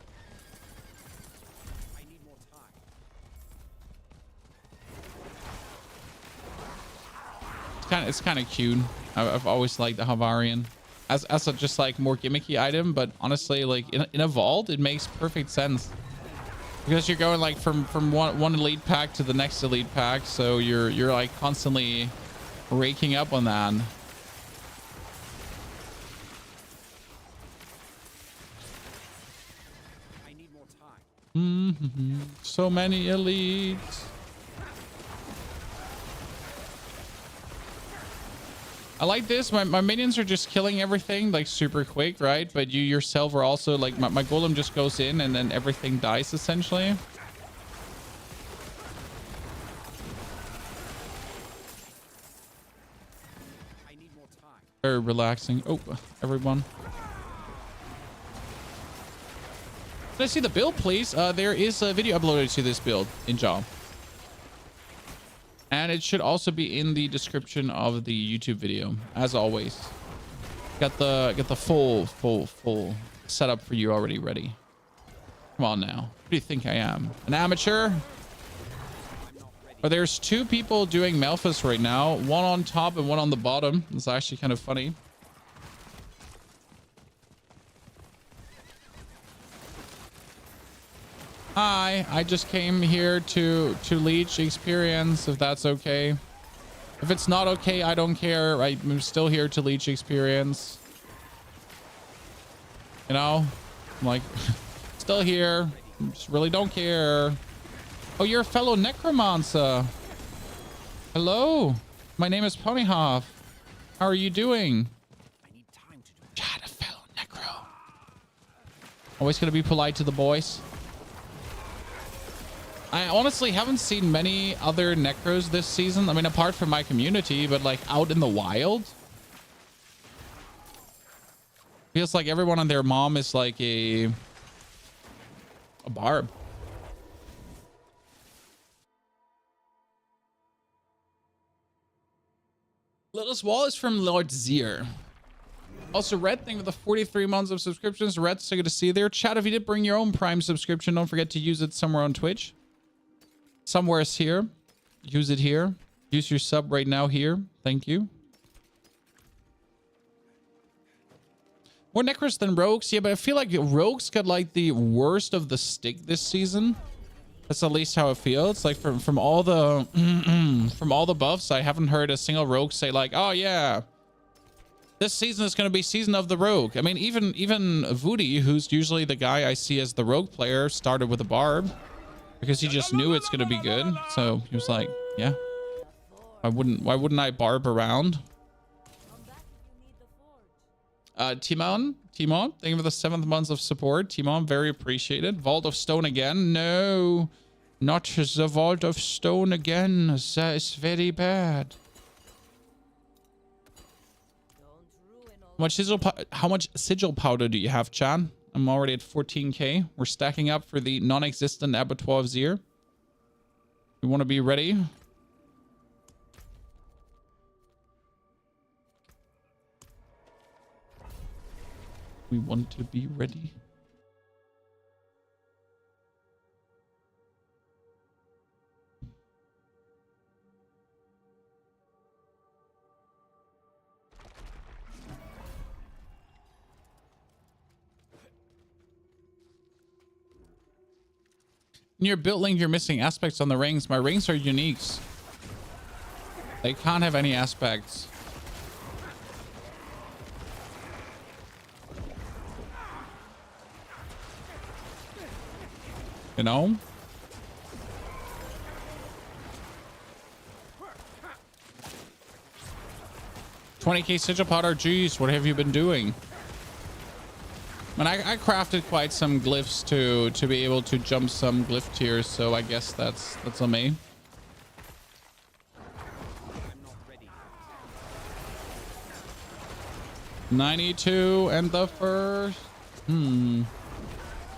S1: It's kind of cute. I've always liked the Havarian as a just like more gimmicky item, but honestly, like in a vault, it makes perfect sense because you're going like from one elite pack to the next elite pack, so you're like constantly raking up on that.
S2: I need more time.
S1: So many elites. I like this. My minions are just killing everything like super quick, right? But you yourself are also like my golem just goes in and then everything dies essentially.
S2: I need more time.
S1: Very relaxing. Oh, everyone. Can I see the build, please? There is a video uploaded to this build in Jaw. And it should also be in the description of the YouTube video, as always. Got the full setup for you already ready. Come on now. Who do you think I am? An amateur? But there's 2 people doing Malphus right now. One on top and one on the bottom. It's actually kind of funny. Hi, I just came here to leech experience, if that's okay. If it's not okay, I don't care. I'm still here to leech experience. You know? I'm like, still here. Just really don't care. Oh, you're a fellow Necromancer. Hello. My name is Ponyhoff. How are you doing?
S2: I need time to do it.
S1: Chat, a fellow Necro. Always gonna be polite to the boys. I honestly haven't seen many other Necros this season. I mean, apart from my community, but like out in the wild. Feels like everyone and their mom is like a barb. Littlest Wall is from Lord Zier. Also, Red, thank you for the 43 months of subscriptions. Red, so good to see you there. Chat, if you did bring your own Prime subscription, don't forget to use it somewhere on Twitch. Somewhere's here. Use it here. Use your sub right now here. Thank you. More Necros than Rogues. Yeah, but I feel like Rogues got like the worst of the stick this season. That's at least how it feels. Like from all the from all the buffs, I haven't heard a single rogue say like, "Oh yeah, this season is going to be season of the rogue." I mean, even Voody, who's usually the guy I see as the rogue player, started with a barb because he just knew it's going to be good. So he was like, "Yeah, why wouldn't I barb around?" Timon, thank you for the 7th month of support. Timon, very appreciated. Vault of Stone again. No, not the Vault of Stone again. That is very bad. How much sigil powder do you have, Chan? I'm already at 14k. We're stacking up for the non-existent Abattoir of Zir. We want to be ready. We want to be ready. In your build link, you're missing aspects on the rings. My rings are uniques. They can't have any aspects. You know? $20k sigil powder. Jeez, what have you been doing? I mean, I crafted quite some glyphs to be able to jump some glyph tiers, so I guess that's on me.
S2: I'm not ready.
S1: 92 and the first.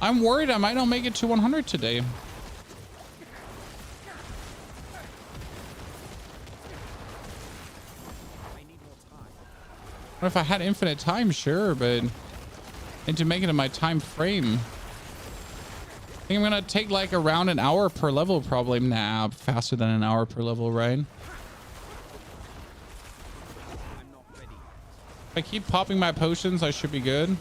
S1: I'm worried I might not make it to 100 today.
S2: I need more time.
S1: What if I had infinite time? Sure, but I need to make it in my time frame. I think I'm gonna take like around an hour per level probably. Nah, faster than an hour per level, right?
S2: I'm not ready.
S1: If I keep popping my potions, I should be good.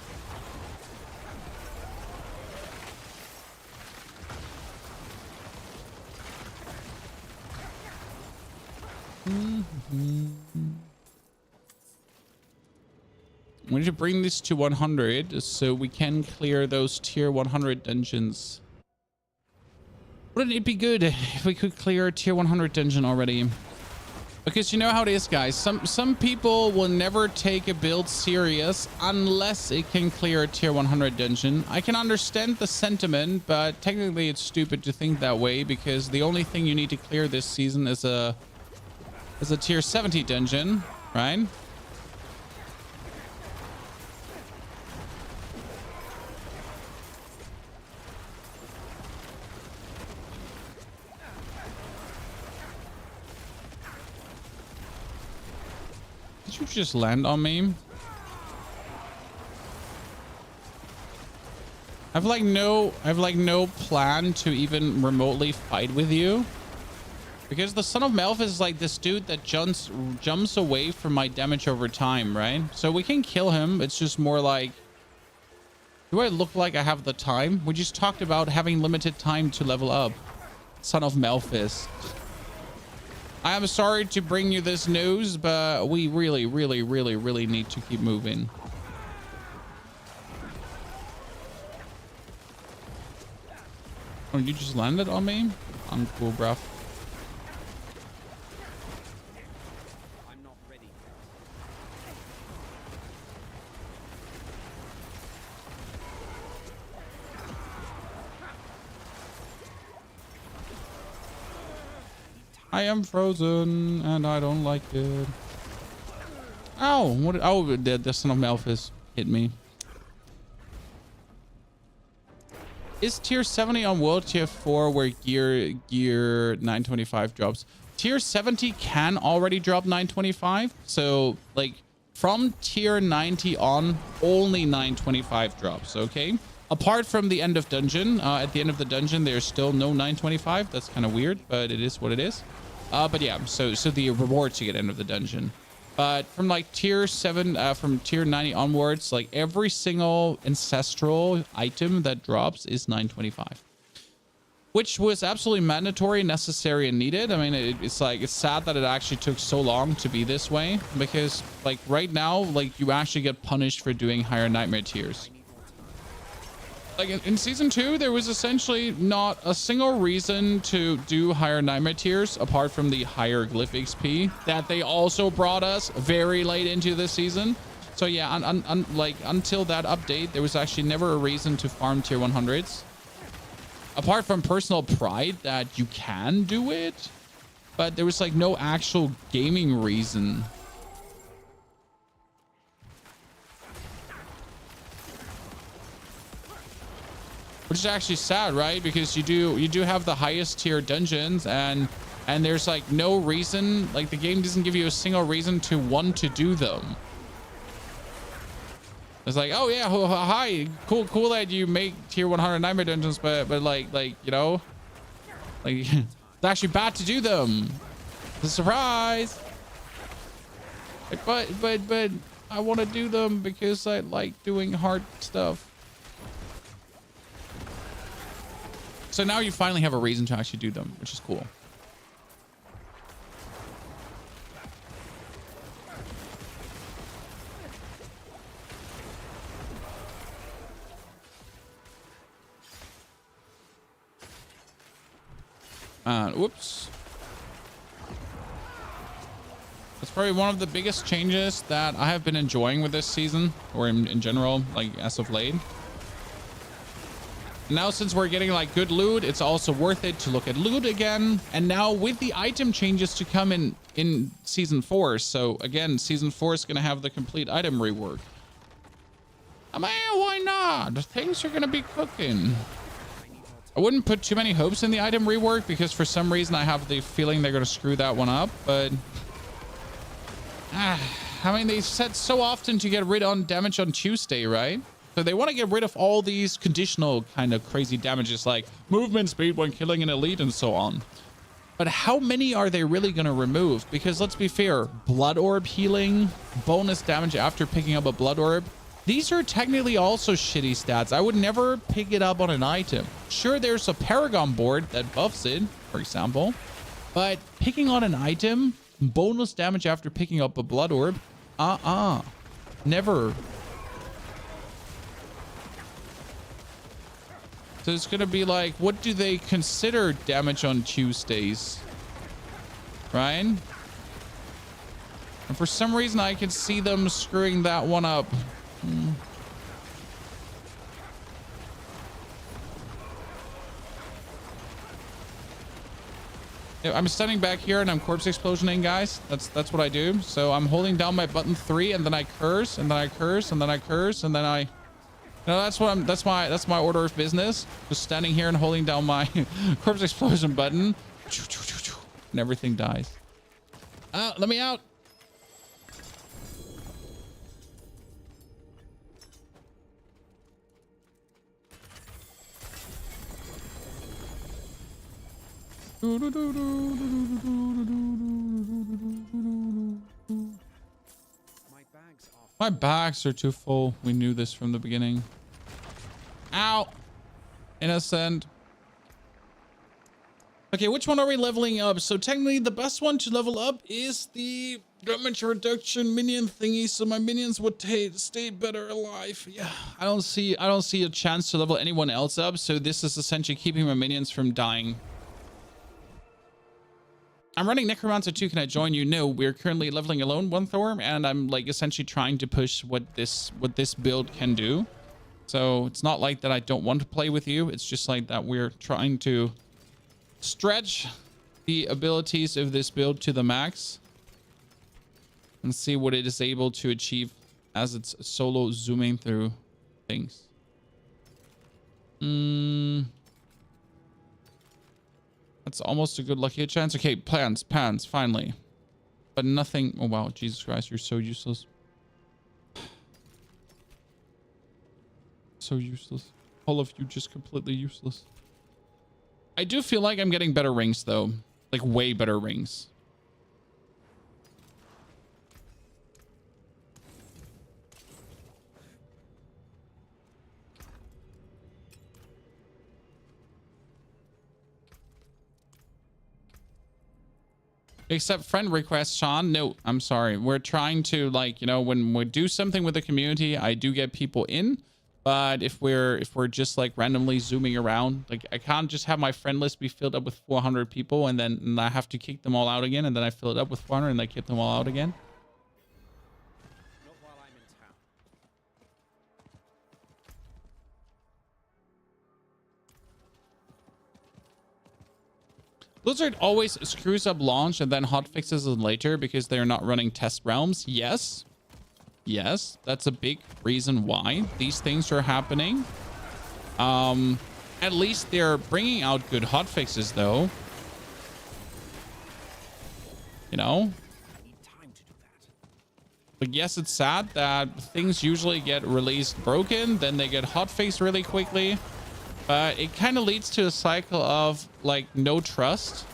S1: We need to bring this to 100 so we can clear those tier 100 dungeons. Wouldn't it be good if we could clear a tier 100 dungeon already? Because you know how it is, guys. Some people will never take a build serious unless it can clear a tier 100 dungeon. I can understand the sentiment, but technically it's stupid to think that way because the only thing you need to clear this season is a tier 70 dungeon, right? Did you just land on me? I've like no plan to even remotely fight with you. Because the Son of Melf is like this dude that jumps away from my damage over time, right? So we can kill him. It's just more like, do I look like I have the time? We just talked about having limited time to level up. Son of Melfist. I am sorry to bring you this news, but we really need to keep moving. Oh, you just landed on me? I'm cool, bruv.
S2: I'm not ready.
S1: I am frozen and I don't like it. Ow! What? Oh, the Son of Malphus hit me. Is tier 70 on world tier 4 where gear 925 drops? Tier 70 can already drop 925. So like from tier 90 on, only 925 drops. Okay. Apart from the end of dungeon, at the end of the dungeon, there's still no 925. That's kind of weird, but it is what it is. But yeah, so the rewards you get end of the dungeon. But from like tier 7, from tier 90 onwards, like every single ancestral item that drops is 925. which was absolutely mandatory, necessary, and needed. I mean, it's like, it's sad that it actually took so long to be this way, because like right now, like you actually get punished for doing higher nightmare tiers. Like in season 2, there was essentially not a single reason to do higher nightmare tiers apart from the higher glyph XP that they also brought us very late into the season. So yeah, like until that update, there was actually never a reason to farm tier 100s. Apart from personal pride that you can do it, but there was like no actual gaming reason. Which is actually sad, right? Because you do have the highest tier dungeons, and there's like no reason, like the game doesn't give you a single reason to want to do them. It's like, oh yeah, hi, cool that you make tier 100 nightmare dungeons, but like you know, like it's actually bad to do them. It's a surprise. Like, but I want to do them because I like doing hard stuff. So now you finally have a reason to actually do them, which is cool. Whoops. That's probably one of the biggest changes that I have been enjoying with this season, or in general, like as of late. Now, since we're getting like good loot, it's also worth it to look at loot again. And now with the item changes to come in season 4. So again, season 4 is going to have the complete item rework. I mean, why not? Things are going to be cooking. I wouldn't put too many hopes in the item rework because for some reason I have the feeling they're going to screw that one up. But I mean, they said so often to get rid on damage on Tuesday, right? So they want to get rid of all these conditional kind of crazy damages like movement speed when killing an elite and so on. But how many are they really going to remove? Because let's be fair, blood orb healing, bonus damage after picking up a blood orb. These are technically also shitty stats. I would never pick it up on an item. Sure, there's a Paragon board that buffs it, for example. But picking on an item, bonus damage after picking up a blood orb, never. So it's going to be like, what do they consider damage on Tuesdays? Right? And for some reason, I can see them screwing that one up. Yeah, I'm standing back here and I'm corpse explosioning, guys. That's what I do. So I'm holding down my button 3 and then I curse and then I curse and then I curse and then I... No, that's my order of business. Just standing here and holding down my corpse explosion button, and everything dies. Let me out. My bags are too full. We knew this from the beginning. Ow. Innocent. Okay, which one are we leveling up? So technically the best one to level up is the damage reduction minion thingy, so my minions would stay better alive. Yeah, I don't see a chance to level anyone else up, so this is essentially keeping my minions from dying. I'm running Necromancer 2. Can I join you? No, we're currently leveling alone one Thorm, and I'm like essentially trying to push what this build can do. So it's not like that I don't want to play with you. It's just like that we're trying to stretch the abilities of this build to the max and see what it is able to achieve as it's solo zooming through things. That's almost a good lucky chance. Okay, pans, finally. But nothing. Oh, wow. Jesus Christ, you're so useless. So useless. All of you just completely useless. I do feel like I'm getting better rings, though. Like, way better rings. Accept friend requests, Sean. No, I'm sorry. We're trying to, like, you know, when we do something with the community, I do get people in. But if we're just like randomly zooming around, like I can't just have my friend list be filled up with 400 people and then I have to kick them all out again, and then I fill it up with 400 and I kick them all out again.
S2: Not while I'm in town.
S1: Blizzard always screws up launch and then hotfixes it later because they're not running test realms. Yes. Yes, that's a big reason why these things are happening. At least they're bringing out good hotfixes, though. You know?
S2: I need time to do that.
S1: But yes, it's sad that things usually get released broken, then they get hotfixed really quickly. But it kind of leads to a cycle of, like, no trust.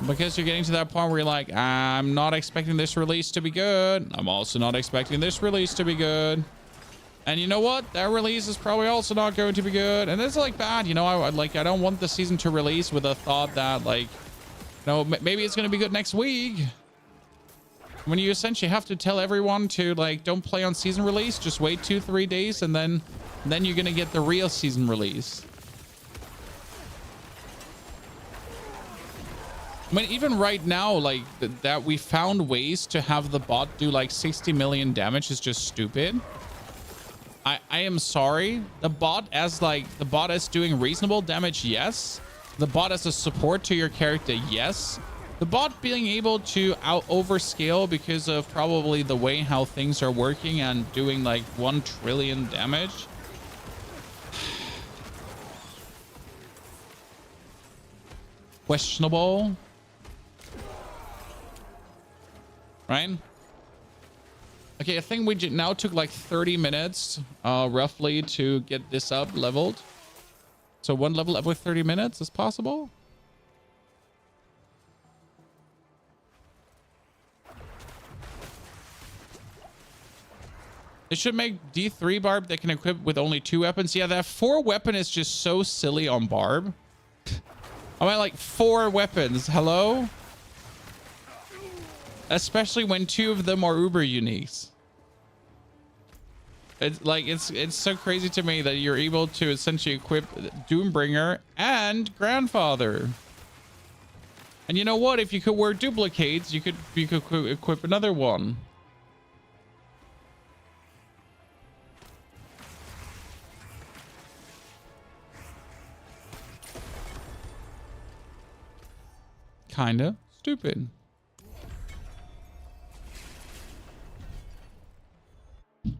S1: Because you're getting to that point where you're like, I'm not expecting this release to be good. I'm also not expecting this release to be good. And you know what? That release is probably also not going to be good. And it's like bad, you know, I don't want the season to release with a thought that, like, no, maybe it's going to be good next week. When you essentially have to tell everyone to, like, don't play on season release, just wait 2-3 days and then you're going to get the real season release. I mean, even right now, like, that we found ways to have the bot do like 60 million damage is just stupid. I am sorry. The bot as doing reasonable damage, yes. The bot as a support to your character, yes. The bot being able to overscale because of probably the way how things are working and doing like 1 trillion damage. Questionable. Right? Okay, I think we now took like 30 minutes roughly to get this up leveled. So 1 level every 30 minutes is possible. It should make D3 Barb that can equip with only 2 weapons. Yeah, that 4 weapon is just so silly on Barb. I'm at like 4 weapons. Hello? Especially when 2 of them are uber uniques. It's like it's so crazy to me that you're able to essentially equip Doombringer and Grandfather. And you know what? If you could wear duplicates, you could equip another one. Kinda stupid.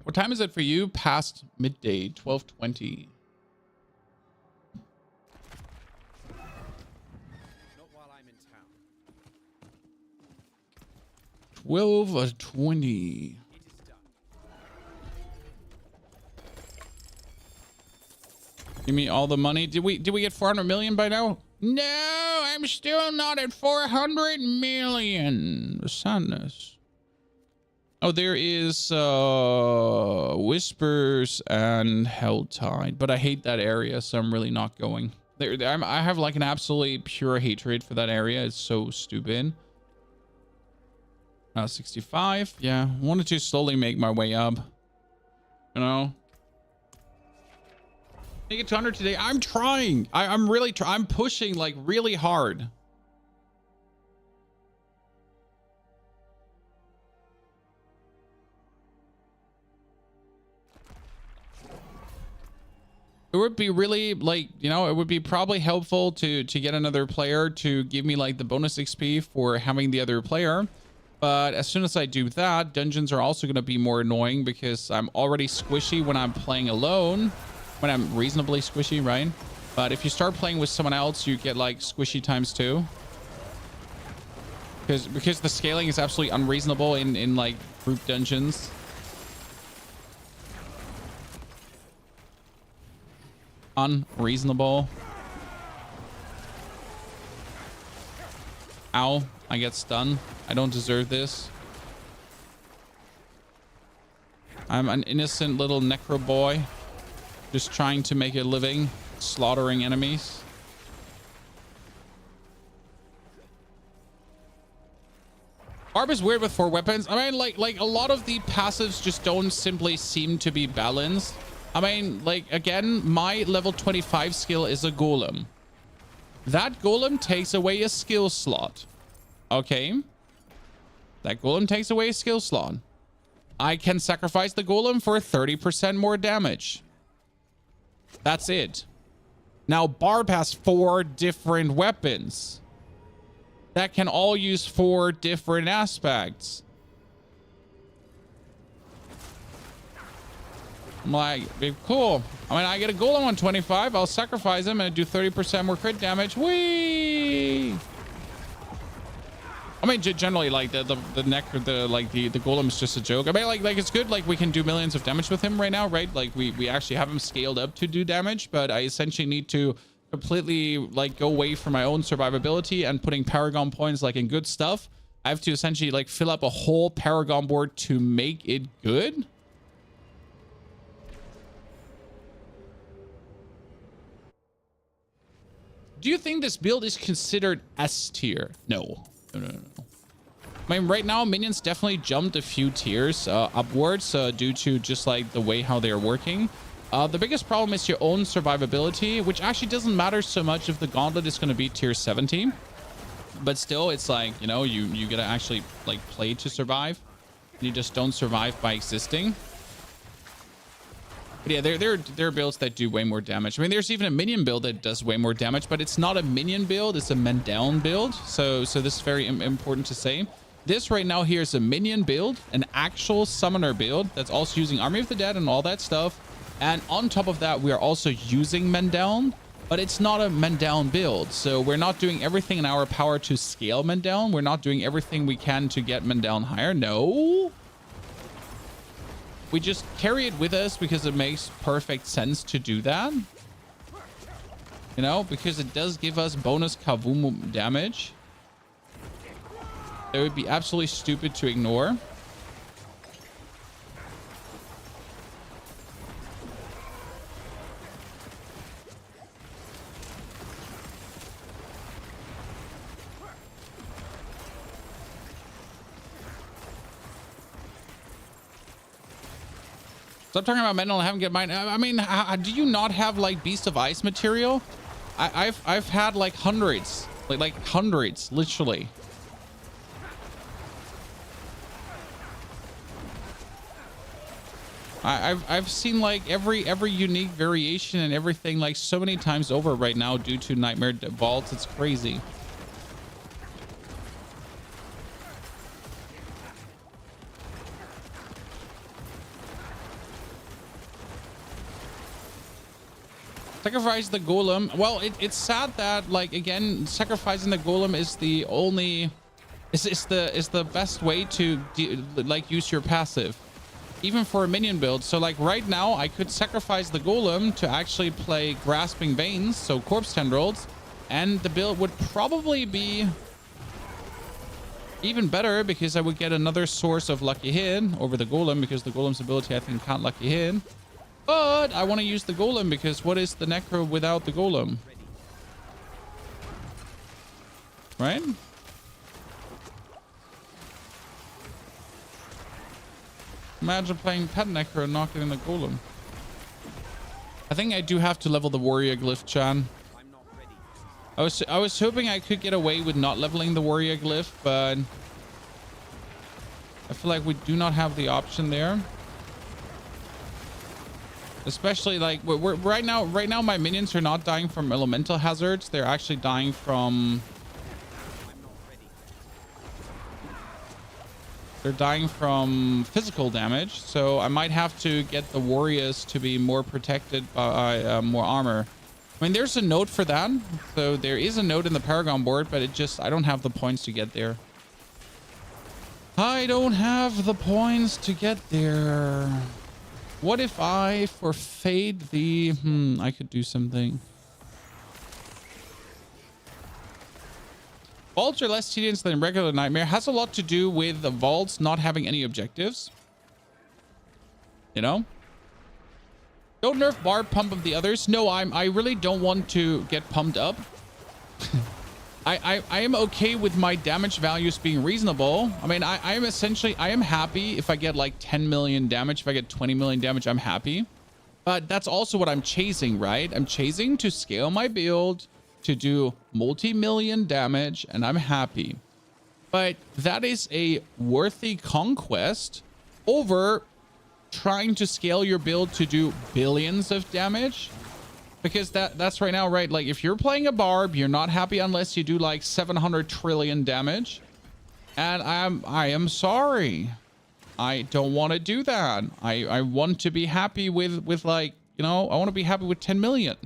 S1: What time is it for you? Past midday, 12:20.
S2: Not while I'm in town.
S1: 12:20.
S2: It is done.
S1: Give me all the money. Did we get 400 million by now? No, I'm still not at 400 million. Sadness. Oh, there is Whispers and Helltide, but I hate that area, so I'm really not going. I have like an absolutely pure hatred for that area. It's so stupid. 65. Yeah, wanted to slowly make my way up. You know? Make it 200 today. I'm trying. I'm really I'm pushing like really hard. It would be really, like, you know, it would be probably helpful to get another player to give me like the bonus XP for having the other player. But as soon as I do that, dungeons are also going to be more annoying because I'm already squishy when I'm playing alone. When I'm reasonably squishy, right? But if you start playing with someone else, you get like squishy times 2. Because the scaling is absolutely unreasonable in like group dungeons. Unreasonable. Ow, I get stunned. I don't deserve this. I'm an innocent little necro boy, just trying to make a living, slaughtering enemies. Barb is weird with 4 weapons. I mean, like a lot of the passives just don't simply seem to be balanced. I mean, like, again, my level 25 skill is a golem. That golem takes away a skill slot. Okay. That golem takes away a skill slot. I can sacrifice the golem for 30% more damage. That's it. Now, Barb has 4 different weapons that can all use 4 different aspects. I'm like, cool. I mean, I get a golem on 25. I'll sacrifice him and do 30% more crit damage. Whee! I mean, generally, like the Necro, the golem is just a joke. I mean, like it's good. Like we can do millions of damage with him right now, right? Like we actually have him scaled up to do damage, but I essentially need to completely like go away from my own survivability and putting Paragon points like in good stuff. I have to essentially like fill up a whole Paragon board to make it good. Do you think this build is considered S tier? No. No. I mean, right now, minions definitely jumped a few tiers upwards due to just like the way how they are working. The biggest problem is your own survivability, which actually doesn't matter so much if the gauntlet is going to be tier 70. But still, it's like, you know, you gotta actually like play to survive. You just don't survive by existing. But yeah, there are builds that do way more damage. I mean, there's even a minion build that does way more damage, but it's not a minion build. It's a men down build. So this is very important to say. This right now here is a minion build, an actual summoner build that's also using Army of the Dead and all that stuff. And on top of that, we are also using men down, but it's not a men down build. So we're not doing everything in our power to scale men down. We're not doing everything we can to get men down higher. No. We just carry it with us because it makes perfect sense to do that. You know, because it does give us bonus Kavum damage. It would be absolutely stupid to ignore. Stop talking about mental and haven't get mine. I mean, do you not have like Beast of Ice material? I've had like hundreds, like hundreds, literally. I've seen like every unique variation and everything like so many times over right now due to Nightmare Vaults. It's crazy. Sacrifice the golem. Well, it's sad that like again sacrificing the golem is the only is the best way to like use your passive, even for a minion build. So like right now I could sacrifice the golem to actually play Grasping Veins, so Corpse Tendrils, and the build would probably be even better because I would get another source of lucky hit over the golem, because the golem's ability I think can't lucky hit. But I want to use the golem because what is the Necro without the golem? Right? Imagine playing Pet Necro and not getting the golem. I think I do have to level the Warrior Glyph, Chan. I was hoping I could get away with not leveling the Warrior Glyph, but I feel like we do not have the option there. Especially like we're right now my minions are not dying from elemental hazards. They're actually dying from physical damage. So I might have to get the warriors to be more protected by more armor. I mean, there's a node for that. So there is a node in the Paragon board, but I don't have the points to get there. I don't have the points to get there. What if I forfeit the... I could do something. Vaults are less tedious than regular Nightmare. Has a lot to do with the vaults not having any objectives. You know? Don't nerf Barb pump of the others. No, I really don't want to get pumped up. I am okay with my damage values being reasonable. I mean, I am happy if I get like 10 million damage. If I get 20 million damage, I'm happy. But that's also what I'm chasing, right? I'm chasing to scale my build to do multi-million damage, and I'm happy. But that is a worthy conquest over trying to scale your build to do billions of damage. Because that's right now, right? Like, if you're playing a barb, you're not happy unless you do like 700 trillion damage. And I am sorry. I don't want to do that. I want to be happy with like, you know, I want to be happy with 10 million.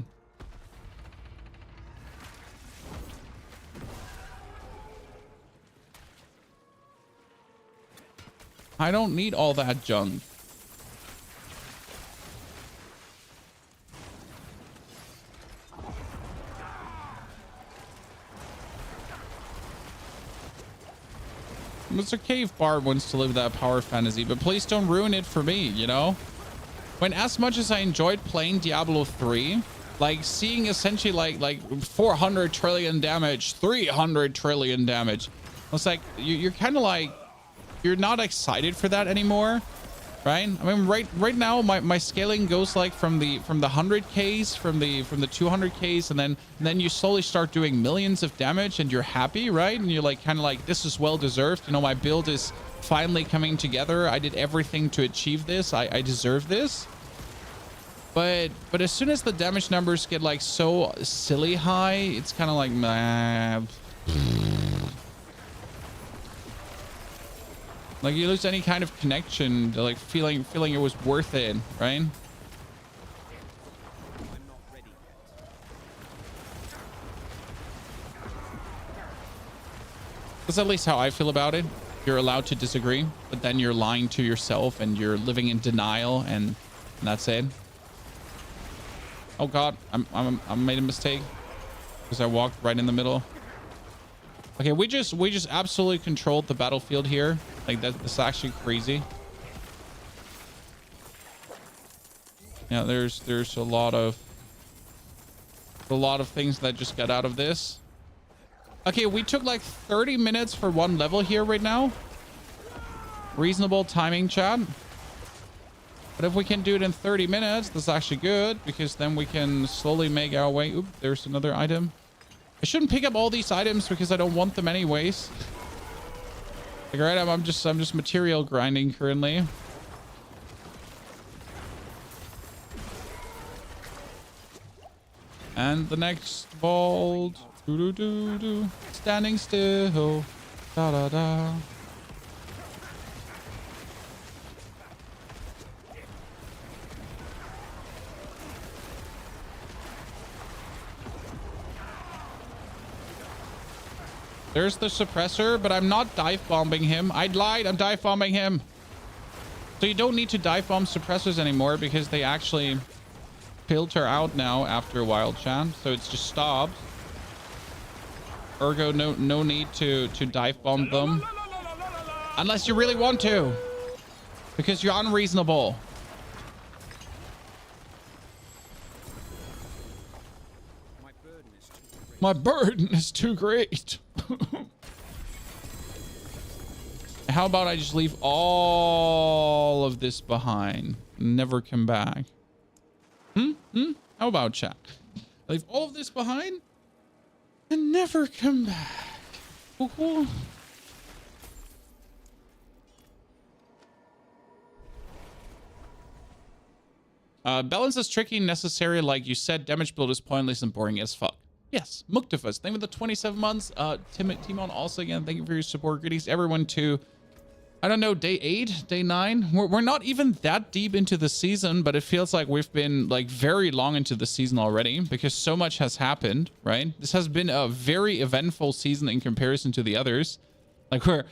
S1: I don't need all that junk. It's okay if Barb wants to live that power fantasy, but please don't ruin it for me, you know? When as much as I enjoyed playing Diablo 3, like seeing essentially like 400 trillion damage, 300 trillion damage, I was like, you're kind of like, you're not excited for that anymore, right? I mean, right now my scaling goes like from the 100Ks, from the 200Ks, and then you slowly start doing millions of damage, and you're happy, right? And you're like kind of like, this is well deserved. You know, my build is finally coming together. I did everything to achieve this. I deserve this. But as soon as the damage numbers get like so silly high, it's kind of like, nah. Like, you lose any kind of connection to like feeling it was worth it, right?
S2: I'm not ready yet.
S1: That's at least how I feel about it. You're allowed to disagree, but then you're lying to yourself and you're living in denial, and that's it. Oh God, I made a mistake because I walked right in the middle. Okay, we just absolutely controlled the battlefield here. Like, that's actually crazy. Yeah, there's a lot of things that just got out of this. Okay, we took like 30 minutes for one level here right now. Reasonable timing, chat. But if we can do it in 30 minutes, that's actually good, because then we can slowly make our way. Oop, there's another item. I shouldn't pick up all these items because I don't want them anyways. Like, right, I'm just material grinding currently. And the next vault. Do. Standing still. Da. There's the suppressor, but I'm not dive bombing him. I lied, I'm dive bombing him. So you don't need to dive bomb suppressors anymore because they actually filter out now after a while, chat. So it's just stopped. Ergo, no need to dive bomb them. Unless you really want to. Because you're unreasonable. My burden is too great. How about I just leave all of this behind? Never come back. How about chat? Leave all of this behind and never come back. Ooh. Balance is tricky and necessary. Like you said, damage build is pointless and boring as fuck. Yes, Muktifus, thank you for the 27 months. Timon also, again, thank you for your support. Greetings everyone to, I don't know, day 8, day 9. We're not even that deep into the season, but it feels like we've been like very long into the season already because so much has happened, right? This has been a very eventful season in comparison to the others. Like we're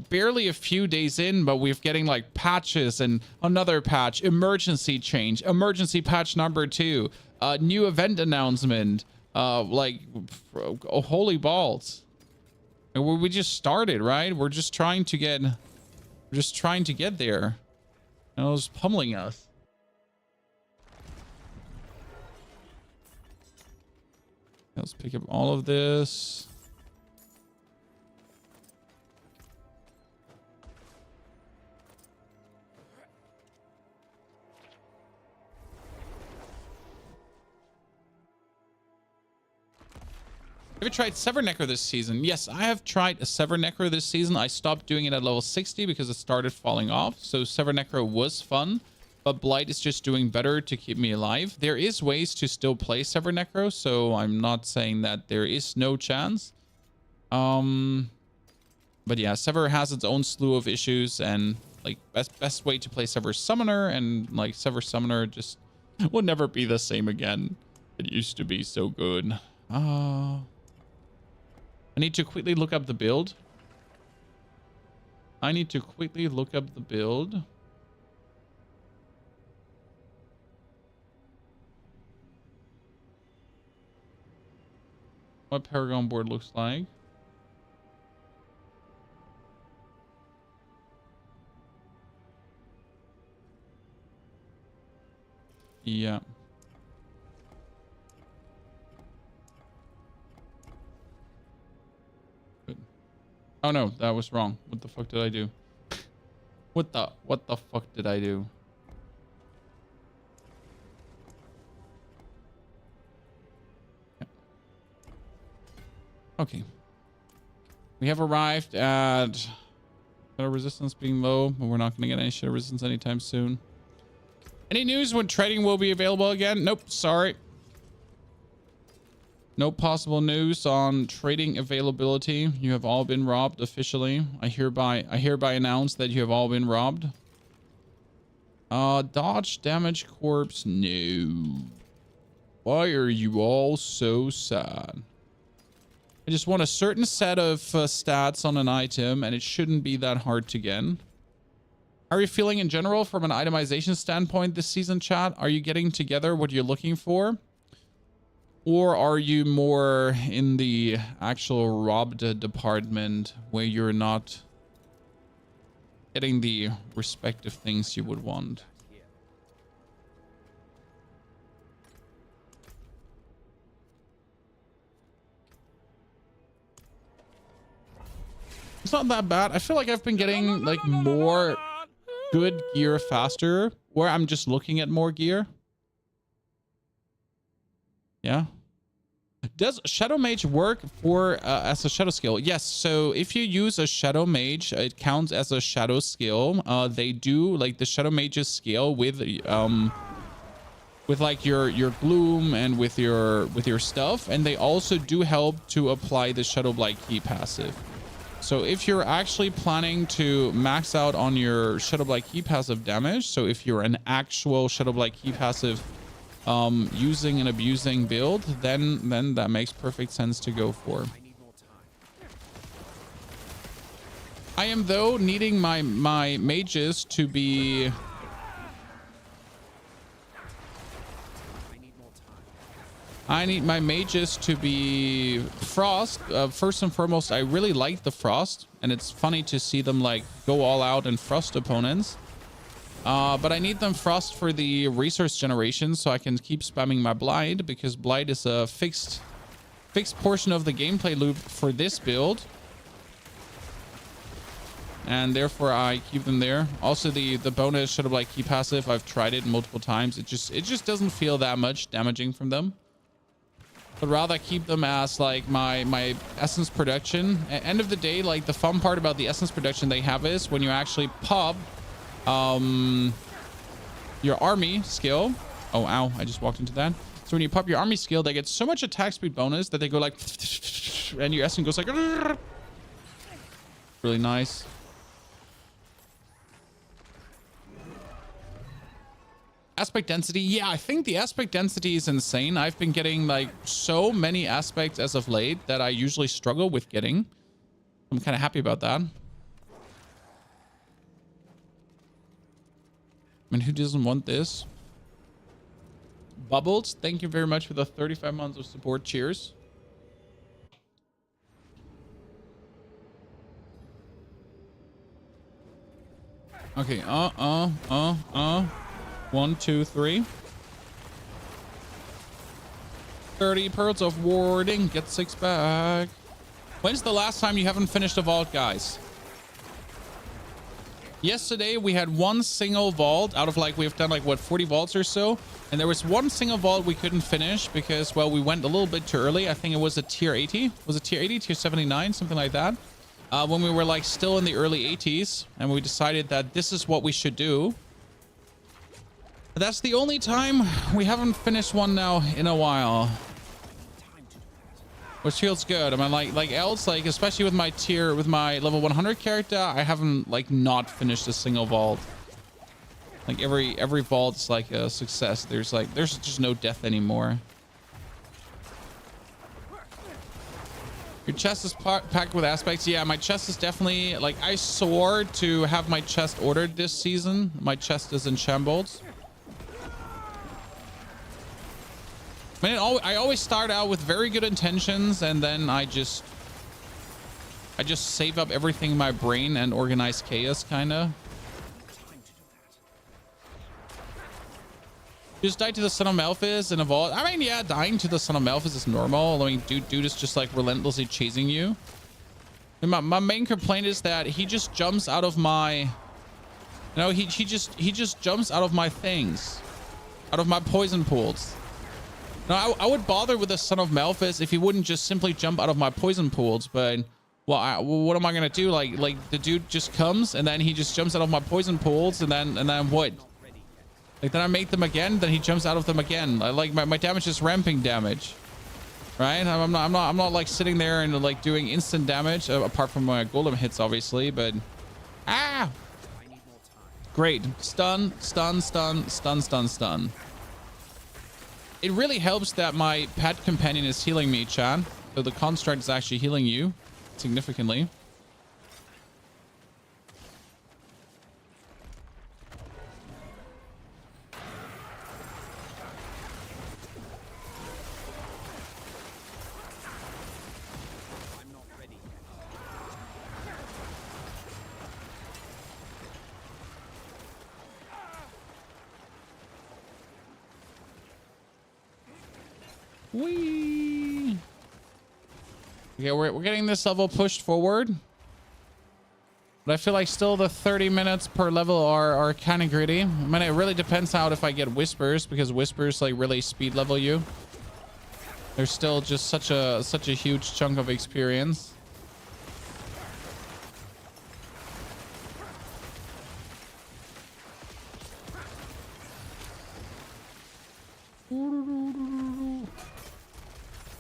S1: barely a few days in, but we're getting like patches and another patch, emergency change, emergency patch number 2, new event announcement. Like, oh, holy balls. And we just started, right? We're just trying to get there. And it was pummeling us. Let's pick up all of this. Have you tried Sever Necro this season? Yes, I have tried a Sever Necro this season. I stopped doing it at level 60 because it started falling off. So Sever Necro was fun, but Blight is just doing better to keep me alive. There is ways to still play Sever Necro, so I'm not saying that there is no chance. But yeah, Sever has its own slew of issues, and like best way to play Sever Summoner, and like Sever Summoner just will never be the same again. It used to be so good. I need to quickly look up the build. What Paragon board looks like. Yeah. Good. Oh no, that was wrong. What the fuck did I do? What the fuck did I do? Yeah. Okay. We have arrived at shadow resistance being low, but we're not going to get any shadow resistance anytime soon. Any news when trading will be available again? Nope, sorry. No possible news on trading availability. You have all been robbed officially. I hereby announce that you have all been robbed. Dodge damage corpse. No. Why are you all so sad? I just want a certain set of stats on an item, and it shouldn't be that hard to get. How are you feeling in general from an itemization standpoint this season, chat? Are you getting together what you're looking for? Or are you more in the actual robbed department where you're not getting the respective things you would want? It's not that bad. I feel like I've been getting like more good gear faster, where I'm just looking at more gear. Yeah. Does Shadow Mage work for as a shadow skill? Yes. So if you use a Shadow Mage, it counts as a shadow skill. They do like the Shadow Mage's scale with like your gloom and with your stuff, and they also do help to apply the Shadow Blight key passive. So if you're actually planning to max out on your Shadow Blight key passive damage, so if you're an actual Shadow Blight key passive using and abusing build, then that makes perfect sense to go for. I am though needing my mages to be frost. First and foremost, I really like the frost, and it's funny to see them like go all out and frost opponents. But I need them frost for the resource generation so I can keep spamming my Blight, because Blight is a fixed portion of the gameplay loop for this build. And therefore I keep them there. Also the bonus Shadow Blight key passive, I've tried it multiple times. It just doesn't feel that much damaging from them. But rather keep them as like my essence production. At end of the day, like the fun part about the essence production they have is when you actually pop your army skill. Oh, ow, I just walked into that. So when you pop your army skill, they get so much attack speed bonus that they go like, and your essence goes like, really nice. Aspect density. Yeah, I think the aspect density is insane. I've been getting like so many aspects as of late that I usually struggle with getting. I'm kind of happy about that. I mean, who doesn't want this? Bubbles, thank you very much for the 35 months of support. Cheers. Okay, 1, 2, 3. 30 pearls of warding. Get 6 back. When's the last time you haven't finished a vault, guys? Yesterday we had one single vault out of like, we've done like what, 40 vaults or so, and there was one single vault we couldn't finish because, well, we went a little bit too early. I think it was a tier 80. Was it tier 80, tier 79, something like that, when we were like still in the early 80s, and we decided that this is what we should do. But that's the only time we haven't finished one now in a while, which feels good. I mean, like else, like especially with my tier, with my level 100 character, I haven't like not finished a single vault. Like every vault is like a success. There's just no death anymore. Your chest is packed with aspects. Yeah, my chest is definitely like, I swore to have my chest ordered this season. My chest is in shambles. I mean, I always start out with very good intentions, and then I just save up everything in my brain and organize chaos, kind of. Just die to the Son of Malphus in a vault. I mean, yeah, dying to the Son of Malphus is normal. I mean, dude is just like relentlessly chasing you. And my main complaint is that he just jumps out of my, you know, he just jumps out of my things, out of my poison pools. Now, I would bother with the Son of Malphus if he wouldn't just simply jump out of my poison pools, but well, what am I gonna do? Like the dude just comes and then he just jumps out of my poison pools, and then what? Like then I make them again, then he jumps out of them again. I like my damage is ramping damage, right? I'm not like sitting there and like doing instant damage apart from my golem hits, obviously, but great. Stun. It really helps that my pet companion is healing me, Chan. So the construct is actually healing you significantly.
S2: I'm not ready yet.
S1: Whee! Okay, we're getting this level pushed forward. But I feel like still the 30 minutes per level are kind of gritty. I mean, it really depends out if I get whispers, because whispers like really speed level you. There's still just such a huge chunk of experience.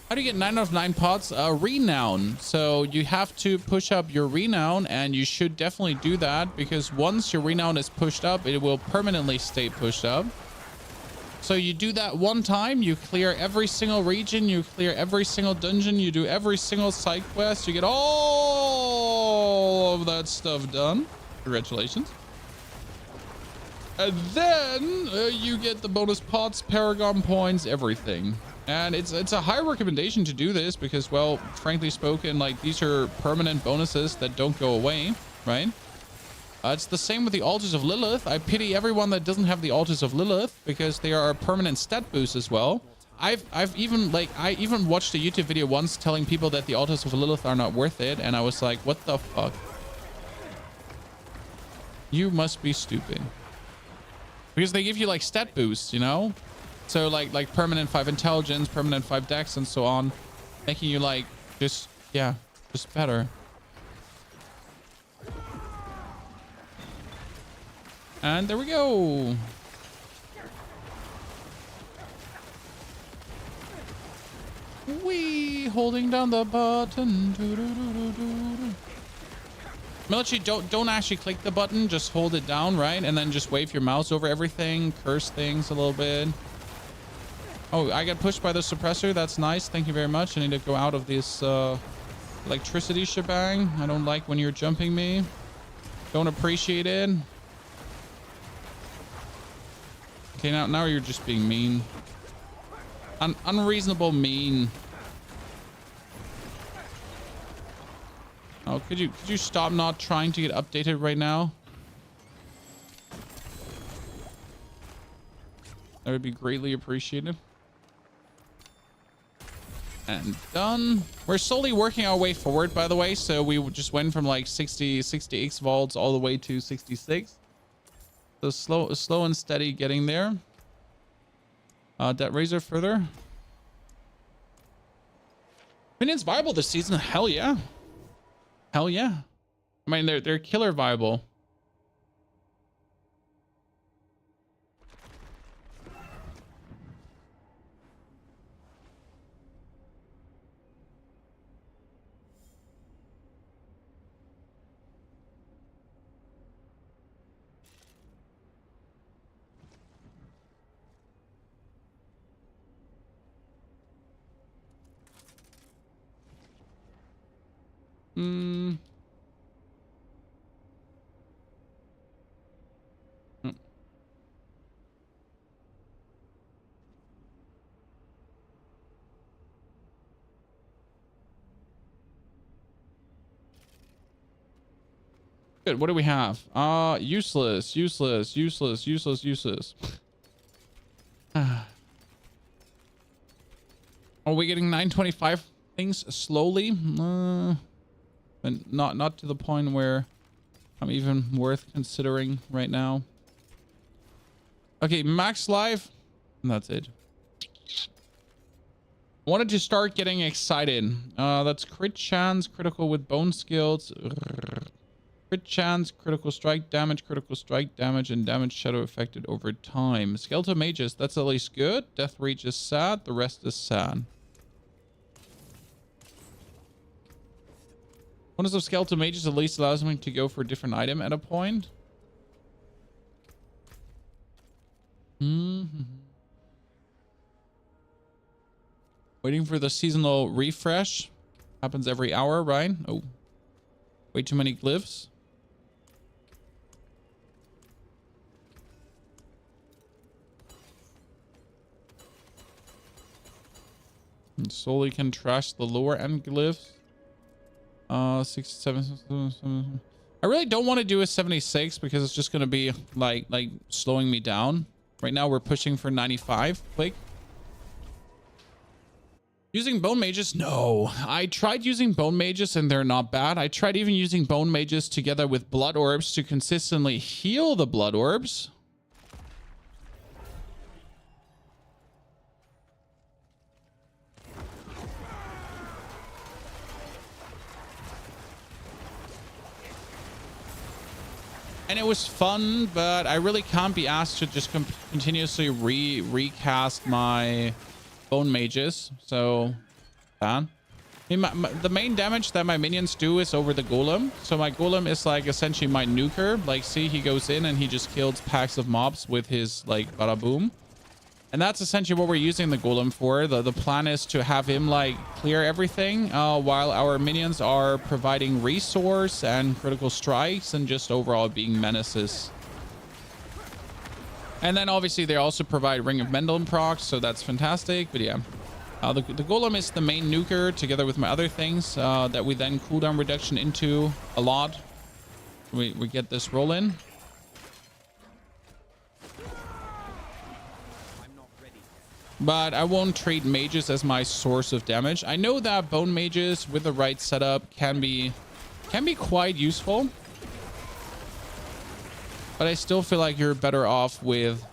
S1: How do you get 9 out of 9 pots? Renown. So you have to push up your renown, and you should definitely do that, because once your renown is pushed up, it will permanently stay pushed up. So you do that one time, you clear every single region, you clear every single dungeon, you do every single side quest, you get all of that stuff done. Congratulations. And then you get the bonus pots, Paragon points, everything. And it's a high recommendation to do this because, well, frankly spoken, like these are permanent bonuses that don't go away, right? It's the same with the Altars of Lilith. I pity everyone that doesn't have the Altars of Lilith because they are a permanent stat boost as well. I even watched a YouTube video once telling people that the Altars of Lilith are not worth it, and I was like, what the fuck? You must be stupid. Because they give you like stat boosts, you know? So like permanent 5 intelligence, permanent 5 dex, and so on, making you like just better. And there we go. Wee, holding down the button. Military, don't actually click the button, just hold it down, right? And then just wave your mouse over everything, curse things a little bit. Oh, I got pushed by the suppressor. That's nice. Thank you very much. I need to go out of this electricity shebang. I don't like when you're jumping me. Don't appreciate it. Okay, now you're just being mean. Unreasonable mean. Oh, could you stop not trying to get updated right now? That would be greatly appreciated. And done. We're slowly working our way forward, by the way. So we just went from like 60 vaults all the way to 66. So slow and steady getting there. Debt Razor further. Minions viable this season. Hell yeah. Hell yeah. I mean, they're killer viable. Hmm. Good. What do we have? Useless. Are we getting 925 things slowly? But not to the point where I'm even worth considering right now. Okay, max life. And that's it. Wanted to start getting excited. That's crit chance, critical with bone skills. Crit chance, critical strike damage, and damage shadow affected over time. Skeletal mages, that's at least good. Death reach is sad. The rest is sad. Bonus of skeletal mages at least allows me to go for a different item at a point. Waiting for the seasonal refresh. Happens every hour, right? Oh. Way too many glyphs. And slowly can trash the lower end glyphs. 67. I really don't want to do a 76 because it's just going to be like slowing me down. Right now we're pushing for 95 quick. Using bone mages? No. I tried using bone mages and they're not bad. I tried even using bone mages together with blood orbs to consistently heal the blood orbs. And it was fun, but I really can't be asked to just continuously recast my bone mages. So, I mean, the main damage that my minions do is over the golem. So my golem is like essentially my nuker. Like, see, he goes in and he just kills packs of mobs with his like bada boom. And that's essentially what we're using the golem for. The plan is to have him like clear everything while our minions are providing resource and critical strikes and just overall being menaces. And then obviously they also provide Ring of Mendel procs, so that's fantastic. But yeah, the golem is the main nuker together with my other things that we then cooldown reduction into a lot. We get this roll in. But I won't treat mages as my source of damage. I know that bone mages with the right setup can be quite useful. But I still feel like you're better off with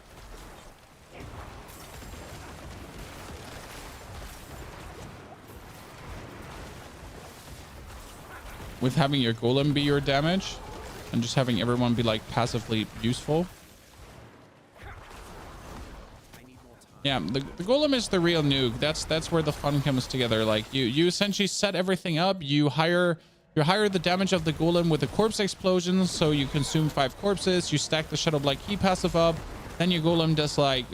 S1: having your golem be your damage and just having everyone be like passively useful. Yeah, the golem is the real nuke. That's where the fun comes together. Like you essentially set everything up. You hire the damage of the golem with the corpse explosions, so you consume 5 corpses. You stack the Shadow Blight key passive up. Then your golem does like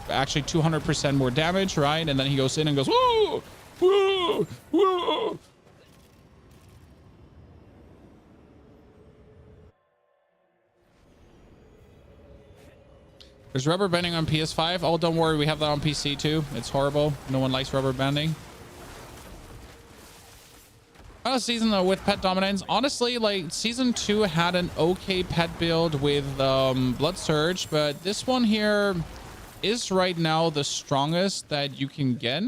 S1: actually 200% more damage, right? And then he goes in and goes whoa, whoa, whoa. There's rubber banding on PS5. Oh, don't worry, we have that on PC too. It's horrible. No one likes rubber banding. Season with pet dominance. Honestly, like season 2 had an okay pet build with Blood Surge, but this one here is right now the strongest that you can get.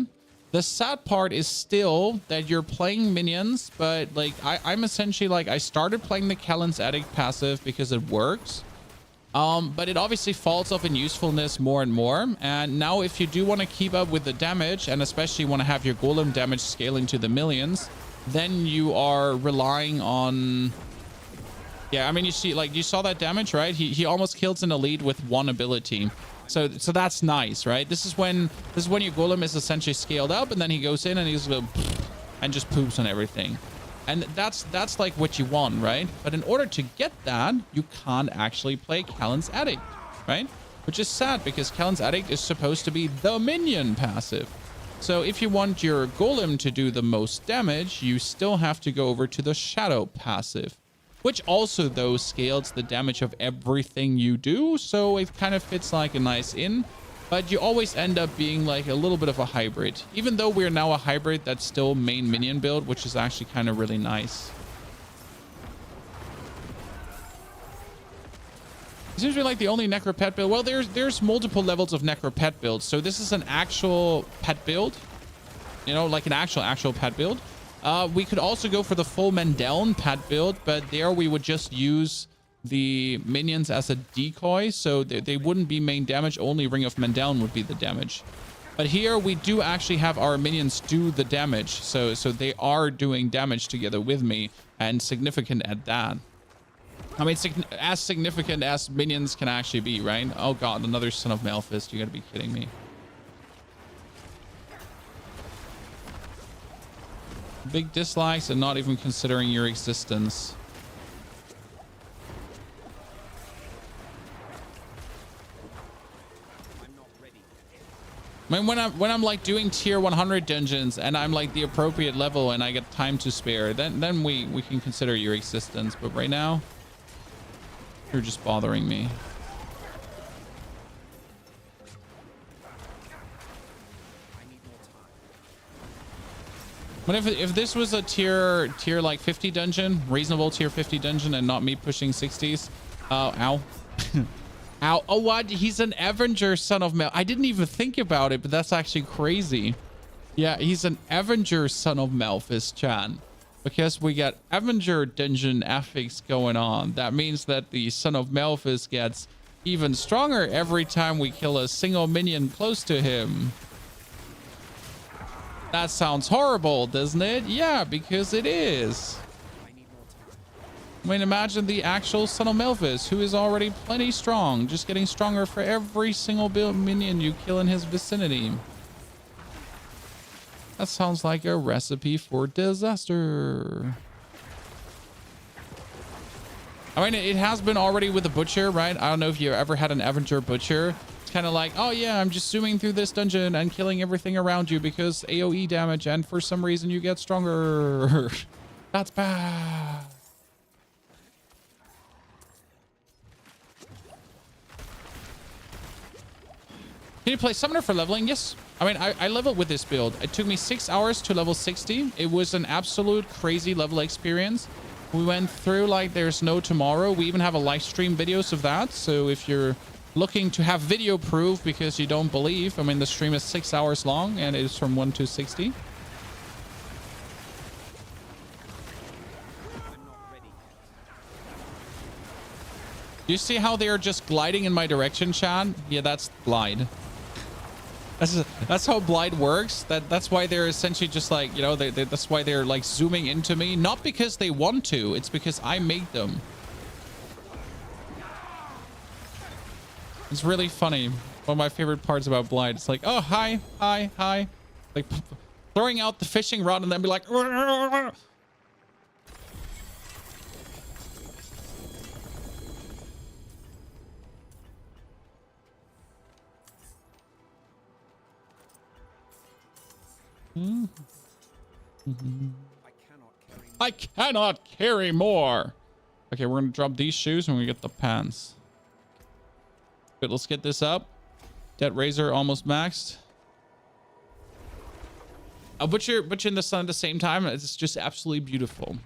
S1: The sad part is still that you're playing minions, but like I'm essentially like, I started playing the Kellen's Addict passive because it works. But it obviously falls off in usefulness more and more. And now if you do want to keep up with the damage, and especially want to have your golem damage scaling to the millions, then you are relying on... Yeah, I mean, you see, like, you saw that damage, right? He almost kills an elite with one ability. So that's nice, right? This is when your golem is essentially scaled up, and then he goes in and he's and just poops on everything. And that's like what you want, right? But in order to get that, you can't actually play Kellen's Addict, right? Which is sad because Kellen's Addict is supposed to be the minion passive. So if you want your golem to do the most damage, you still have to go over to the shadow passive, which also though scales the damage of everything you do. So it kind of fits like a nice in. But you always end up being like a little bit of a hybrid, even though we're now a hybrid that's still main minion build, which is actually kind of really nice. It seems to be like the only Necro pet build. Well, there's multiple levels of Necro pet builds. So this is an actual pet build, you know, like an actual pet build. We could also go for the full Mendeln pet build, but there we would just use the minions as a decoy, so they wouldn't be main damage. Only Ring of Mendeln would be the damage. But here we do actually have our minions do the damage, so they are doing damage together with me, and significant at that. I mean, as significant as minions can actually be, right? Oh god, another Son of Malphist. You gotta be kidding me. Big dislikes and not even considering your existence. I mean, when I'm like doing tier 100 dungeons and I'm like the appropriate level and I get time to spare, then we can consider your existence. But right now, you're just bothering me. But if this was a tier like 50 dungeon, reasonable tier 50 dungeon, and not me pushing 60s, ow. Ow. Oh, what? He's an Avenger Son of Mal. I didn't even think about it, but that's actually crazy. Yeah, he's an Avenger Son of Malphist, Chan. Because we got Avenger dungeon affix going on. That means that the Son of Malphist gets even stronger every time we kill a single minion close to him. That sounds horrible, doesn't it? Yeah, because it is. I mean, imagine the actual Son of Malphist, who is already plenty strong, just getting stronger for every single minion you kill in his vicinity. That sounds like a recipe for disaster. I mean, it has been already with the Butcher, right? I don't know if you ever had an Avenger Butcher. It's kind of like, oh yeah, I'm just zooming through this dungeon and killing everything around you because AoE damage, and for some reason you get stronger. That's bad. Can you play Summoner for leveling? Yes. I mean, I leveled with this build. It took me 6 hours to level 60. It was an absolute crazy level experience. We went through like there's no tomorrow. We even have a live stream videos of that. So if you're looking to have video proof because you don't believe, I mean, the stream is 6 hours long and it is from 1 to 60. Do you see how they are just gliding in my direction, Chan? Yeah, that's glide. That's how Blight works. That's why they're essentially just like, you know, that's why they're like zooming into me. Not because they want to. It's because I made them. It's really funny. One of my favorite parts about Blight. It's like, oh, hi. Like throwing out the fishing rod and then be like... I cannot carry more. Okay, we're gonna drop these shoes and we get the pants. Good, let's get this up. Dead Razor almost maxed. A Butcher in the Sun at the same time. It's just absolutely beautiful.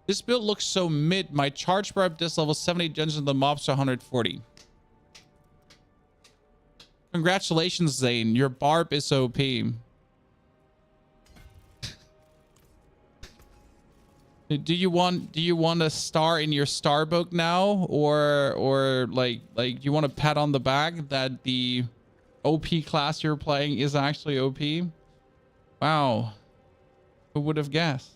S1: This build looks so mid. My charge bar up this level 70 dungeons, the mobs are 140. Congratulations, Zane. Your barb is OP. Do you want a star in your star book now, or like you want a pat on the back that the OP class you're playing is actually OP? Wow, who would have guessed?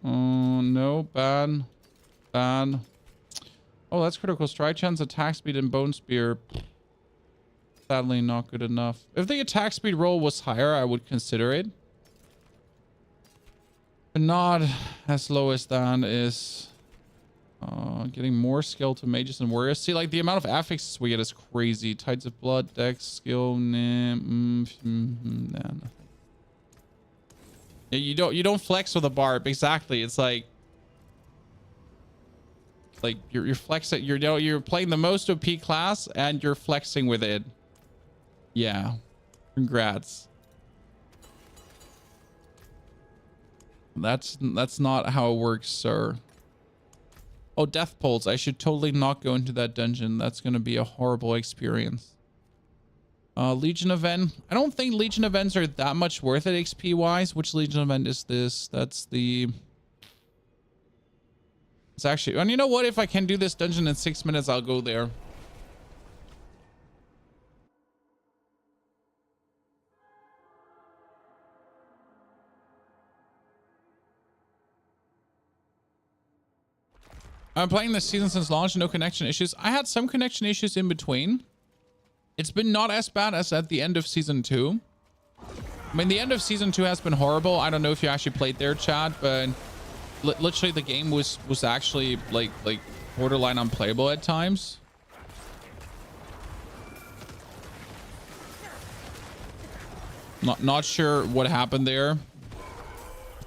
S1: Oh no, bad. Oh, that's critical strike chance, attack speed, and bone spear. Sadly, not good enough. If the attack speed roll was higher, I would consider it. But not as low as that is. Getting more skill to mages and warriors. See, like the amount of affixes we get is crazy. Tides of blood, dex, skill, nah, nothing. Yeah, you don't flex with a barb. Exactly. It's like you're flexing. You're playing the most OP class and you're flexing with it. Yeah, congrats. That's not how it works, sir. Oh, death pulse. I should totally not go into that dungeon. That's gonna be a horrible experience. Legion event. I don't think Legion events are that much worth it XP wise. Which Legion event is this? That's the... It's actually... And you know what? If I can do this dungeon in 6 minutes, I'll go there. I'm playing this season since launch. No connection issues. I had some connection issues in between. It's been not as bad as at the end of season 2. I mean, the end of season 2 has been horrible. I don't know if you actually played there, chat, but literally the game was actually like borderline unplayable at times. Not sure what happened there.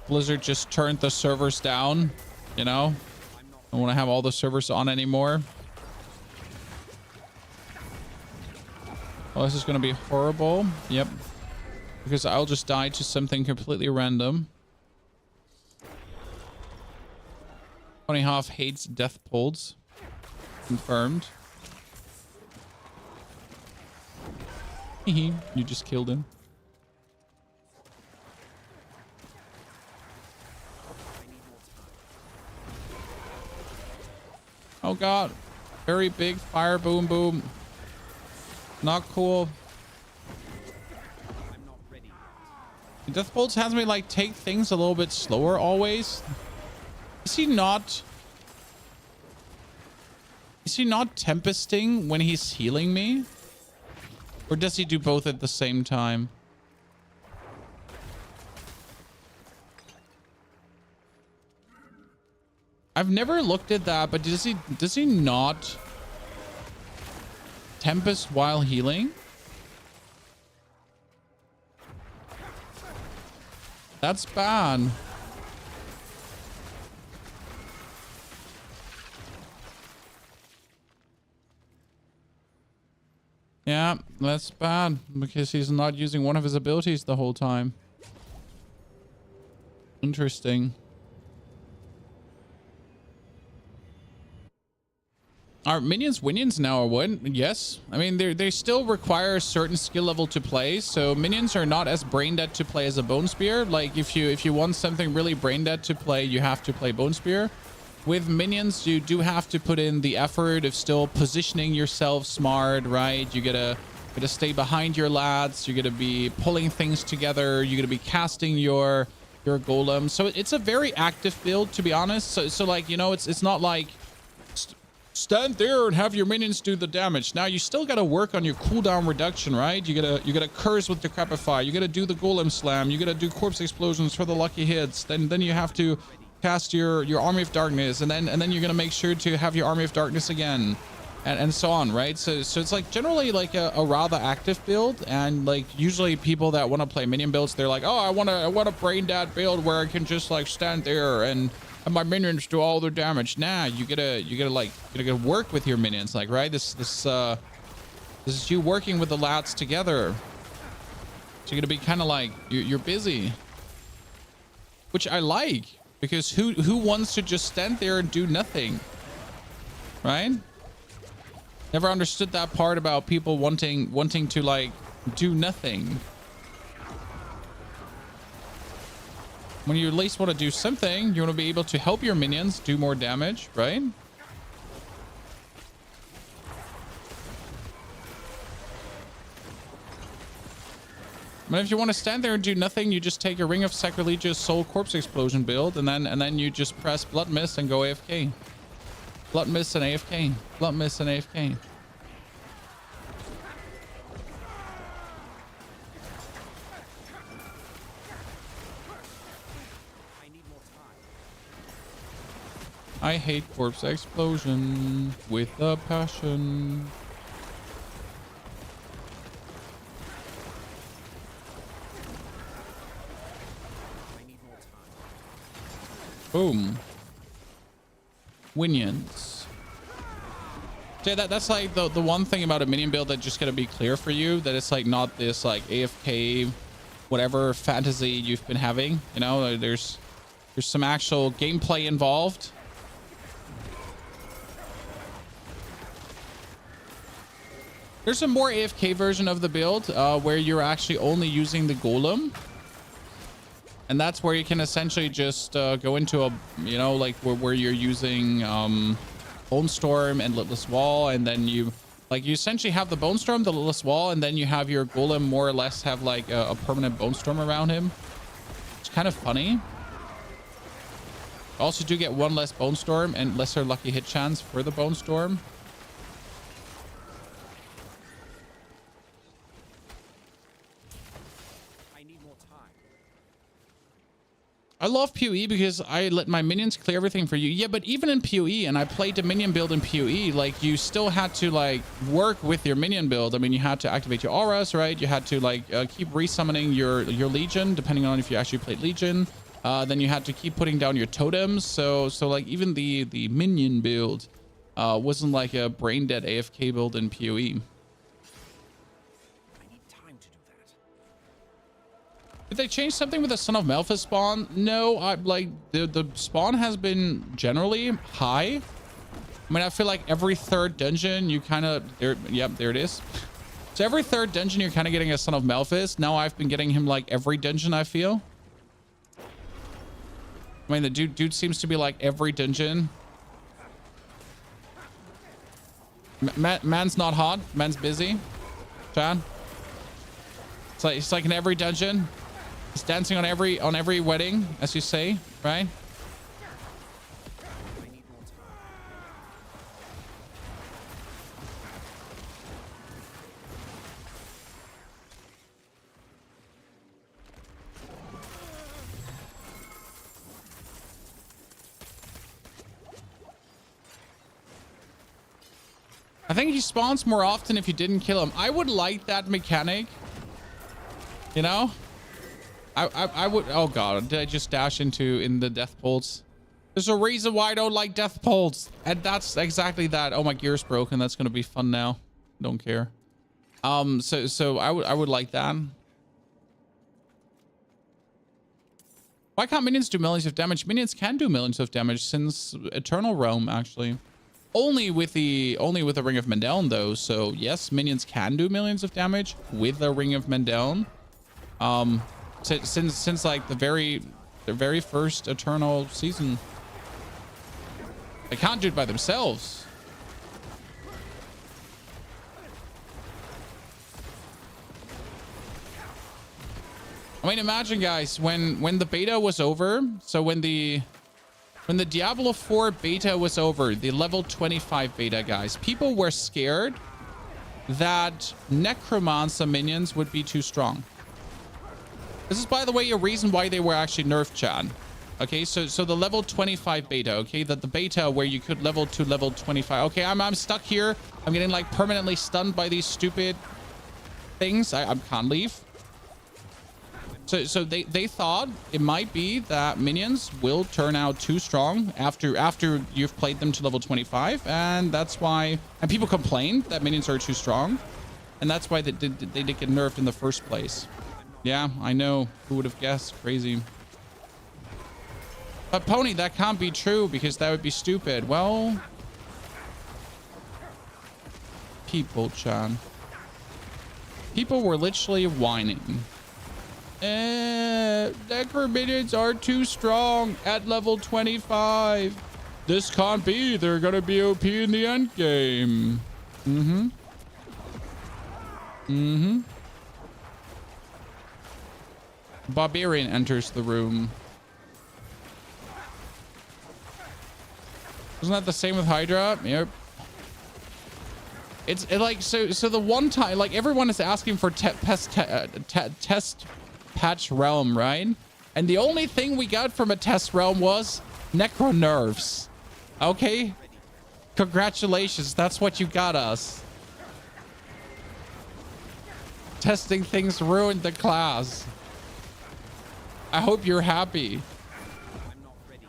S1: Blizzard just turned the servers down, you know? I don't want to have all the servers on anymore. Oh, this is going to be horrible. Yep. Because I'll just die to something completely random. Tony Hoff hates death pulls. Confirmed. You just killed him. Oh god. Very big fire boom boom. Not cool.
S2: I'm not ready.
S1: Death Bolts has me like take things a little bit slower always. Is he not tempesting when he's healing me? Or does he do both at the same time? I've never looked at that, but does he not tempest while healing? That's bad. Yeah, that's bad because he's not using one of his abilities the whole time. Interesting. Are minions now or what? Yes. I mean, they still require a certain skill level to play. So minions are not as brain dead to play as a bone spear. Like if you want something really brain dead to play, you have to play bone spear. With minions, you do have to put in the effort of still positioning yourself smart, right? You gotta stay behind your lads. You're gonna be pulling things together. You're gonna be casting your golem. So it's a very active build, to be honest. So like, you know, it's not like stand there and have your minions do the damage. Now you still gotta work on your cooldown reduction, right? You gotta curse with Decrepify. You gotta do the golem slam. You gotta do corpse explosions for the lucky hits. Then you have to cast your army of darkness, and then you're gonna make sure to have your army of darkness again, and so on, right? So it's like generally like a rather active build, and like usually people that want to play minion builds, they're like, oh, I want a brain dead build where I can just like stand there and my minions do all their damage. Nah, you gotta work with your minions, like, right? This is you working with the lads together So you're gonna be kind of like you're busy, which I like, because who wants to just stand there and do nothing, right? Never understood that part about people wanting to like do nothing. When you at least want to do something, you want to be able to help your minions do more damage, right? But if you want to stand there and do nothing, you just take a Ring of Sacrilegious Soul Corpse Explosion build, and then you just press Blood Mist and go AFK. Blood Mist and AFK. Blood Mist and AFK. I hate Corpse Explosion with a passion. Boom. Minions. So yeah, that's like the one thing about a minion build that just gotta be clear for you, that it's like not this like AFK whatever fantasy you've been having. You know, there's some actual gameplay involved. There's a more AFK version of the build where you're actually only using the Golem. And that's where you can essentially just go into a, you know, like where you're using Bone Storm and Litless Wall. And then you essentially have the Bone Storm, the Litless Wall, and then you have your Golem more or less have like a permanent Bone Storm around him. It's kind of funny. Also do get one less Bone Storm and lesser lucky hit chance for the Bone Storm. I love PoE because I let my minions clear everything for you. Yeah, but even in PoE, and I played the minion build in PoE, like you still had to like work with your minion build. I mean, you had to activate your auras, right? You had to like keep resummoning your Legion, depending on if you actually played Legion. Then you had to keep putting down your totems. So like even the minion build wasn't like a brain dead AFK build in PoE. Did they change something with the Son of Malphite spawn? No, like the spawn has been generally high. I mean, I feel like every third dungeon you kind of yep, there it is. So every third dungeon you're kind of getting a Son of Malphite. Now I've been getting him like every dungeon, I feel. I mean, the dude seems to be like every dungeon. Man's not hot. Man's busy. Chad. It's like in every dungeon. He's dancing on every wedding, as you say, right? I think he spawns more often if you didn't kill him. I would like that mechanic. You know? I would. Oh god, did I just dash in the death pulse? There's a reason why I don't like death pulse, and that's exactly that. Oh, my gear's broken. That's gonna be fun now. Don't care. So I would like that. Why can't minions do millions of damage? Minions can do millions of damage since Eternal Realm, actually. Only with the Ring of Mendeln though. So yes, minions can do millions of damage with the Ring of Mendeln. Since like the very first Eternal season. They can't do it by themselves. I mean, imagine guys, when the beta was over, so when the Diablo 4 beta was over, the level 25 beta, guys, people were scared that Necromancer minions would be too strong. This is, by the way, a reason why they were actually nerfed, Chad. Okay, so the level 25 beta, okay, the beta where you could level to level 25. Okay, I'm stuck here. I'm getting like permanently stunned by these stupid things. I can't leave. So they thought it might be that minions will turn out too strong after you've played them to level 25, and that's why. And people complained that minions are too strong, and that's why they did get nerfed in the first place. Yeah, I know. Who would have guessed? Crazy. But Pony, that can't be true because that would be stupid. Well, people, Chan. People were literally whining. Necro minions are too strong at level 25. This can't be. They're gonna be OP in the end game. Barbarian enters the room. Isn't that the same with Hydra? Yep. It's like so the one time like everyone is asking for test patch realm, right? And the only thing we got from a test realm was Necro nerfs. Okay? Congratulations, that's what you got us. Testing things ruined the class. I hope you're happy.
S2: I'm not ready.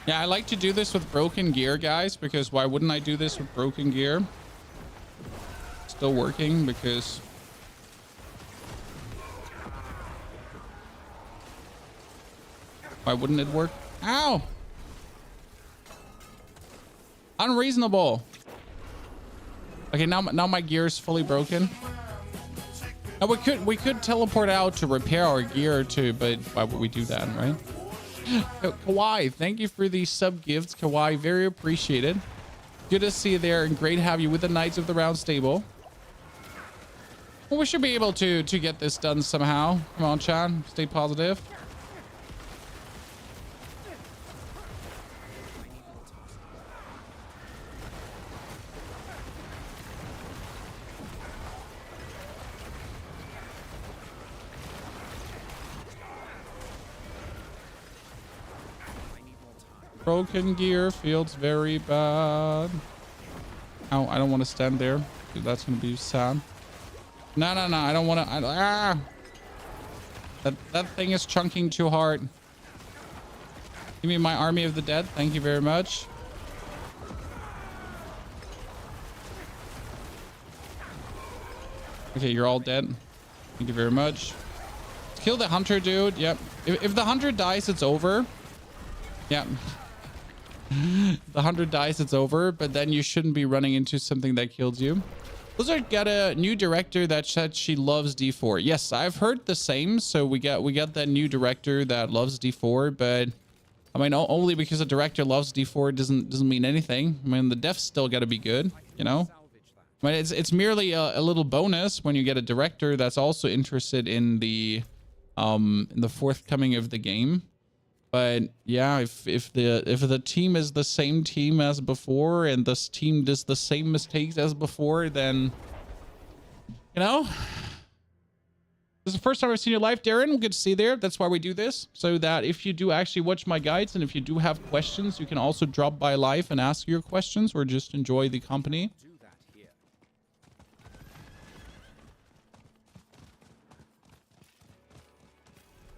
S1: Yeah, I like to do this with broken gear, guys, because why wouldn't I do this with broken gear? Still working because why wouldn't it work? Ow! Unreasonable. Okay, now my gear is fully broken. Now we could teleport out to repair our gear too, but why would we do that, right? Kawaii, thank you for the sub gifts, Kawaii. Very appreciated. Good to see you there, and great to have you with the Knights of the Round Stable. Well, we should be able to get this done somehow. Come on, Chan. Stay positive. Broken gear feels very bad. Oh, I don't want to stand there. Dude, that's going to be sad. No. I don't want to. That thing is chunking too hard. Give me my army of the dead. Thank you very much. Okay, you're all dead. Thank you very much. Kill the hunter, dude. Yep. If the hunter dies, it's over. Yep. The 100 dies, it's over, but then you shouldn't be running into something that kills you. Blizzard got a new director that said she loves D4. Yes, I've heard the same. So we got that new director that loves D4, but I mean, only because a director loves D4 doesn't mean anything. I mean, the devs still got to be good, you know. I mean, it's merely a little bonus when you get a director that's also interested in the forthcoming of the game. But yeah, if the team is the same team as before and this team does the same mistakes as before, then you know, this is the first time I've seen your live, Darren. Good to see you there. That's why we do this, so that if you do actually watch my guides and if you do have questions, you can also drop by live and ask your questions or just enjoy the company.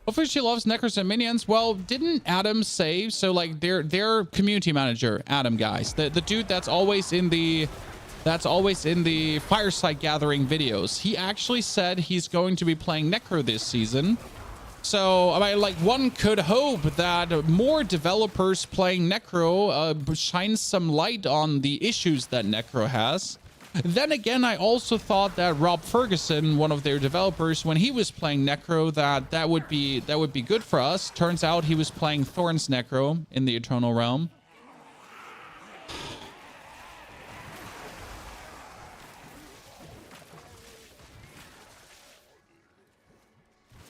S1: Hopefully she loves Necros and minions. Well, didn't Adam say so? Like their community manager, Adam, guys, the dude that's always in the fireside gathering videos. He actually said he's going to be playing Necro this season. So I mean, like, one could hope that more developers playing Necro shines some light on the issues that Necro has. Then again, I also thought that Rob Ferguson, one of their developers, when he was playing Necro, that would be good for us. Turns out he was playing Thorn's Necro in the Eternal Realm.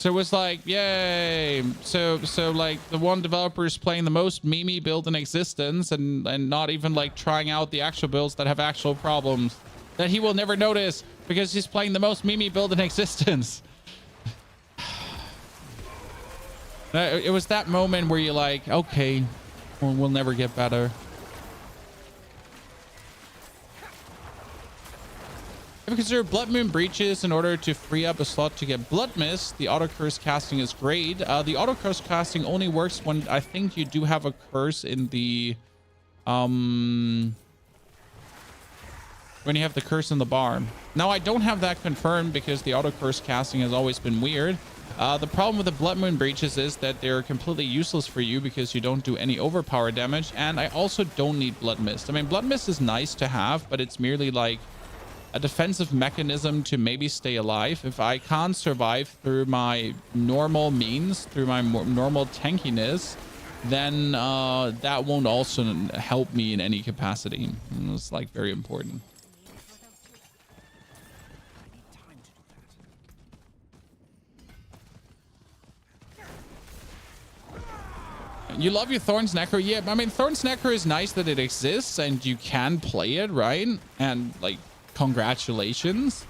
S1: So it was like, yay. So like the one developer is playing the most meme build in existence and not even like trying out the actual builds that have actual problems that he will never notice because he's playing the most meme build in existence. It was that moment where you're like, okay, we'll never get better. If you consider Blood Moon Breaches in order to free up a slot to get Blood Mist, the auto curse casting is great. The auto curse casting only works when I think you do have a curse in the when you have the curse in the bar. Now I don't have that confirmed because the auto curse casting has always been weird. The problem with the Blood Moon Breaches is that they're completely useless for you because you don't do any overpower damage, and I also don't need Blood Mist. I mean, Blood Mist is nice to have, but it's merely like a defensive mechanism to maybe stay alive. If I can't survive through my normal means, through my normal tankiness, then that won't also help me in any capacity. It's like very important. You love your Thorns Necro? Yeah, I mean, Thorns Necro is nice that it exists and you can play it, right? And like, congratulations.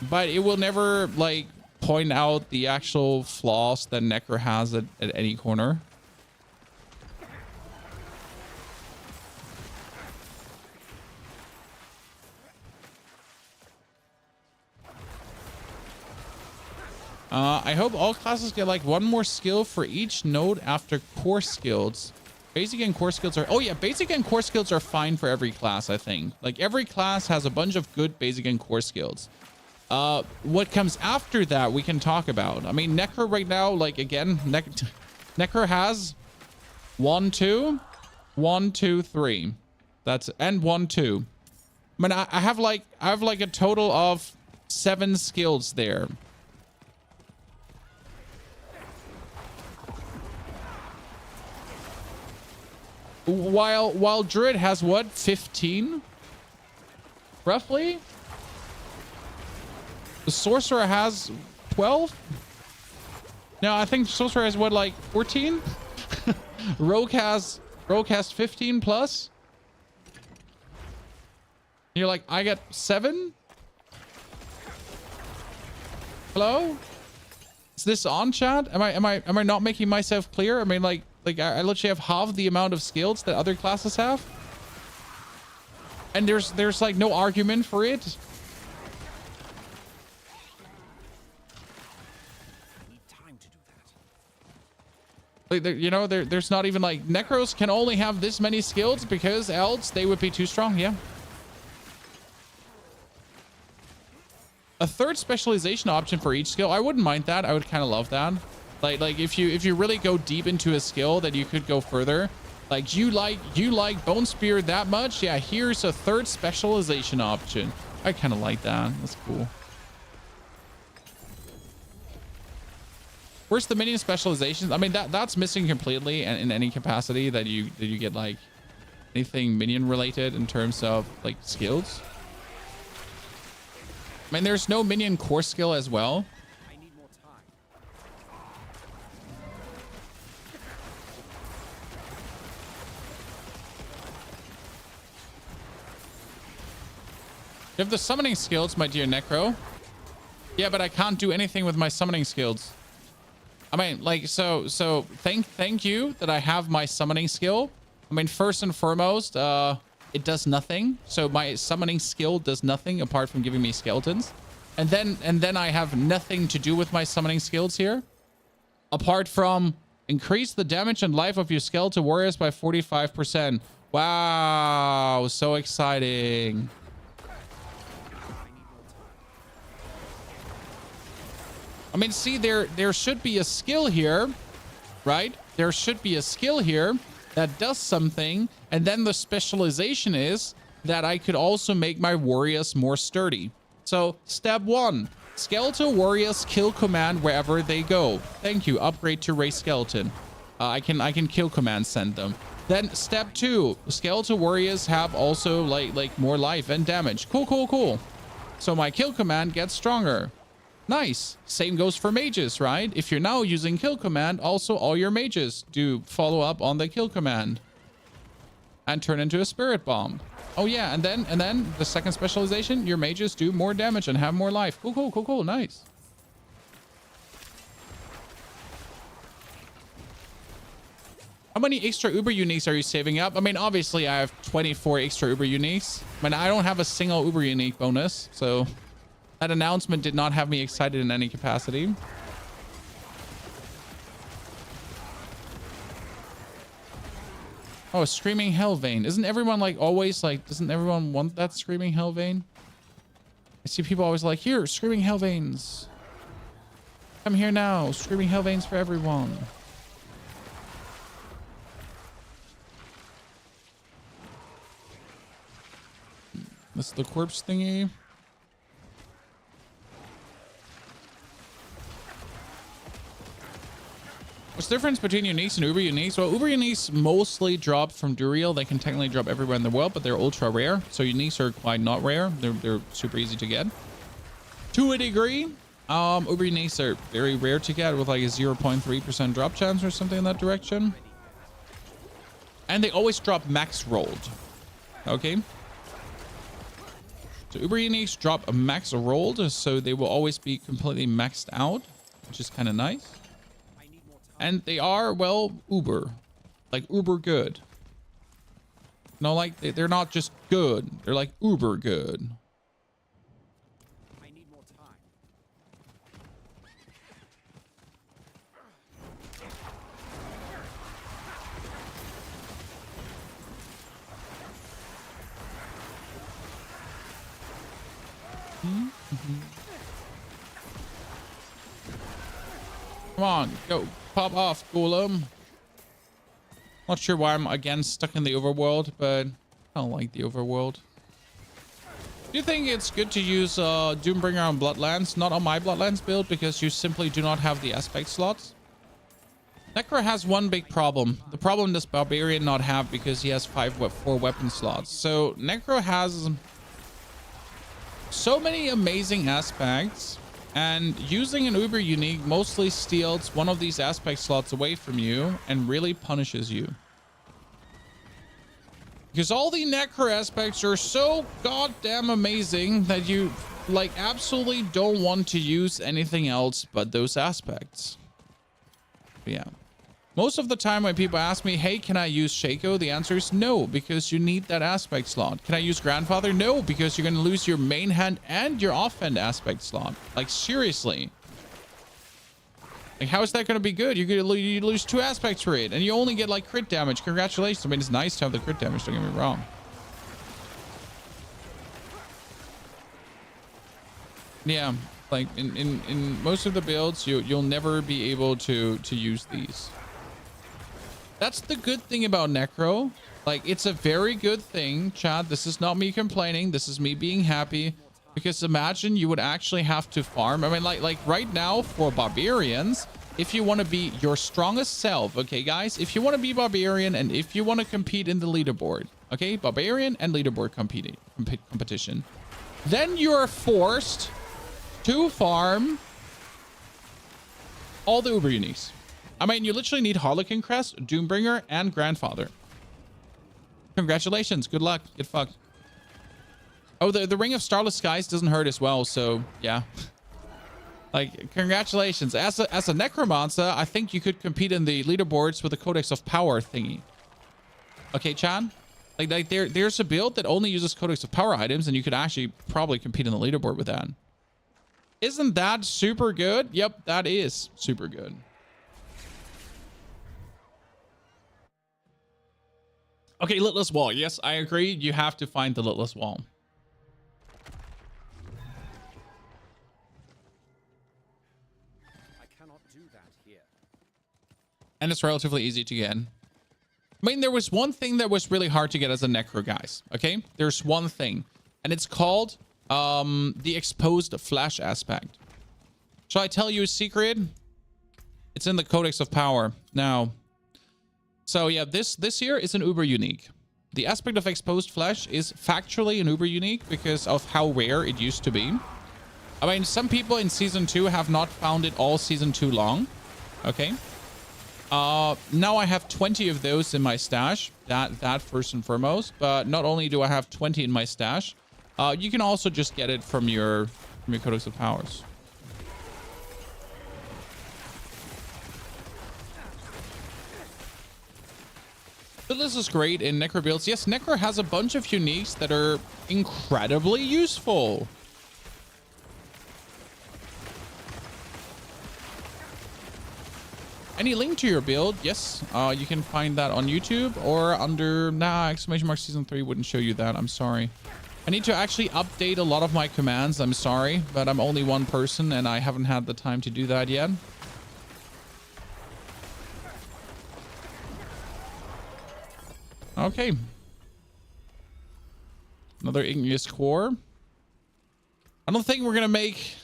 S1: But it will never like point out the actual flaws that Necro has at any corner. I hope all classes get like one more skill for each node after core skills. Basic and core skills are... Oh yeah, basic and core skills are fine for every class, I think. Like every class has a bunch of good basic and core skills. What comes after that we can talk about. I mean, Necro right now, like again, Necro has 1, 2, 1, 2, 3. That's... And 1, 2. I mean, I have like a total of 7 skills there. While Druid has what, 15 roughly? The Sorcerer has 12. No, I think Sorcerer has what, like 14. Rogue has 15 plus. You're like, I got 7. Hello, is this on, chat? Am I not making myself clear? I mean, like I literally have half the amount of skills that other classes have, and there's like no argument for it. Like, you know, there's not even like Necros can only have this many skills because else they would be too strong. Yeah. A third specialization option for each skill. I wouldn't mind that. I would kind of love that. Like if you really go deep into a skill that you could go further. Like you like Bone Spear that much? Yeah, here's a third specialization option. I kind of like that. That's cool. Where's the minion specializations? I mean, that's missing completely in any capacity that you get like anything minion related in terms of like skills. I mean, there's no minion core skill as well.
S2: I need more time.
S1: You have the summoning skills, my dear Necro. Yeah, but I can't do anything with my summoning skills. I mean, like, so thank you that I have my summoning skill. I mean, first and foremost, it does nothing. So my summoning skill does nothing apart from giving me skeletons. And then I have nothing to do with my summoning skills here. Apart from increase the damage and life of your skeleton warriors by 45%. Wow, so exciting. I mean, see, there should be a skill here, right? There should be a skill here that does something, and then the specialization is that I could also make my warriors more sturdy. So step 1, skeletal warriors kill command wherever they go. Thank you. Upgrade to race skeleton. I can kill command send them. Then step 2, skeletal warriors have also like more life and damage. Cool. So my kill command gets stronger. Nice. Same goes for mages, right? If you're now using kill command, also all your mages do follow up on the kill command and turn into a spirit bomb. Oh yeah, and then the second specialization, your mages do more damage and have more life. Cool. Nice. How many extra Uber uniques are you saving up? I mean, obviously I have 24 extra Uber uniques. I mean, I don't have a single Uber unique bonus, so that announcement did not have me excited in any capacity. Oh, Screaming Hell Vein. Isn't everyone like always like, doesn't everyone want that Screaming Hell Vein? I see people always like, here, Screaming Hell Veins. Come here now, Screaming Hell Veins for everyone. This is the corpse thingy. What's the difference between uniques and uber uniques? Well, uber uniques mostly drop from Duriel. They can technically drop everywhere in the world, but they're ultra rare. So uniques are quite not rare. They're super easy to get. To a degree, uber uniques are very rare to get with like a 0.3% drop chance or something in that direction. And they always drop max rolled. Okay. So uber uniques drop a max rolled, so they will always be completely maxed out, which is kind of nice. And they are, well, uber, like uber good. No, like they're not just good. They're like uber good.
S2: I need more time.
S1: Come on, go. Pop off, Golem. Not sure why I'm again stuck in the overworld, but I don't like the overworld. Do you think it's good to use Doombringer on Bloodlands? Not on my Bloodlands build, because you simply do not have the aspect slots. Necro has one big problem. The problem does Barbarian not have, because he has 4 weapon slots. So Necro has so many amazing aspects. And using an uber unique mostly steals one of these aspect slots away from you and really punishes you. Because all the Necro aspects are so goddamn amazing that you like absolutely don't want to use anything else but those aspects. Yeah. Most of the time when people ask me, hey, can I use Shaco? The answer is no, because you need that aspect slot. Can I use Grandfather? No, because you're going to lose your main hand and your offhand aspect slot. Like, seriously. Like, how is that going to be good? You lose 2 aspects for it, and you only get, like, crit damage. Congratulations. I mean, it's nice to have the crit damage, don't get me wrong. Yeah, like, in most of the builds, you'll never be able to use these. That's the good thing about Necro. Like, it's a very good thing, Chad. This is not me complaining. This is me being happy. Because imagine you would actually have to farm. I mean, like right now for Barbarians, if you want to be your strongest self, okay, guys? If you want to be Barbarian and if you want to compete in the leaderboard, okay? Barbarian and leaderboard competition. Then you're forced to farm all the Uber uniques. I mean, you literally need Harlequin Crest, Doombringer, and Grandfather. Congratulations. Good luck. Get fucked. Oh, the Ring of Starless Skies doesn't hurt as well, so yeah. Like, congratulations. As a Necromancer, I think you could compete in the leaderboards with the Codex of Power thingy. Okay, Chan? Like there's a build that only uses Codex of Power items, and you could actually probably compete in the leaderboard with that. Isn't that super good? Yep, that is super good. Okay, Litless Wall. Yes, I agree. You have to find the Litless Wall.
S2: I cannot do that here.
S1: And it's relatively easy to get. I mean, there was one thing that was really hard to get as a Necro, guys. Okay? There's one thing. And it's called the exposed flash aspect. Shall I tell you a secret? It's in the Codex of Power. Now... So yeah, this here is an uber unique. The aspect of exposed flesh is factually an uber unique because of how rare it used to be. I mean, some people in season 2 have not found it all season 2 long. Okay. Now I have 20 of those in my stash. That first and foremost. But not only do I have 20 in my stash, you can also just get it from your Codex of Powers. this is great in Necro builds. Yes, Necro has a bunch of uniques that are incredibly useful. Any link to your build? Yes, you can find that on YouTube or under... Nah, exclamation mark season 3 wouldn't show you that. I'm sorry. I need to actually update a lot of my commands. I'm sorry, but I'm only one person and I haven't had the time to do that yet. Okay. Another igneous core. I don't think we're gonna make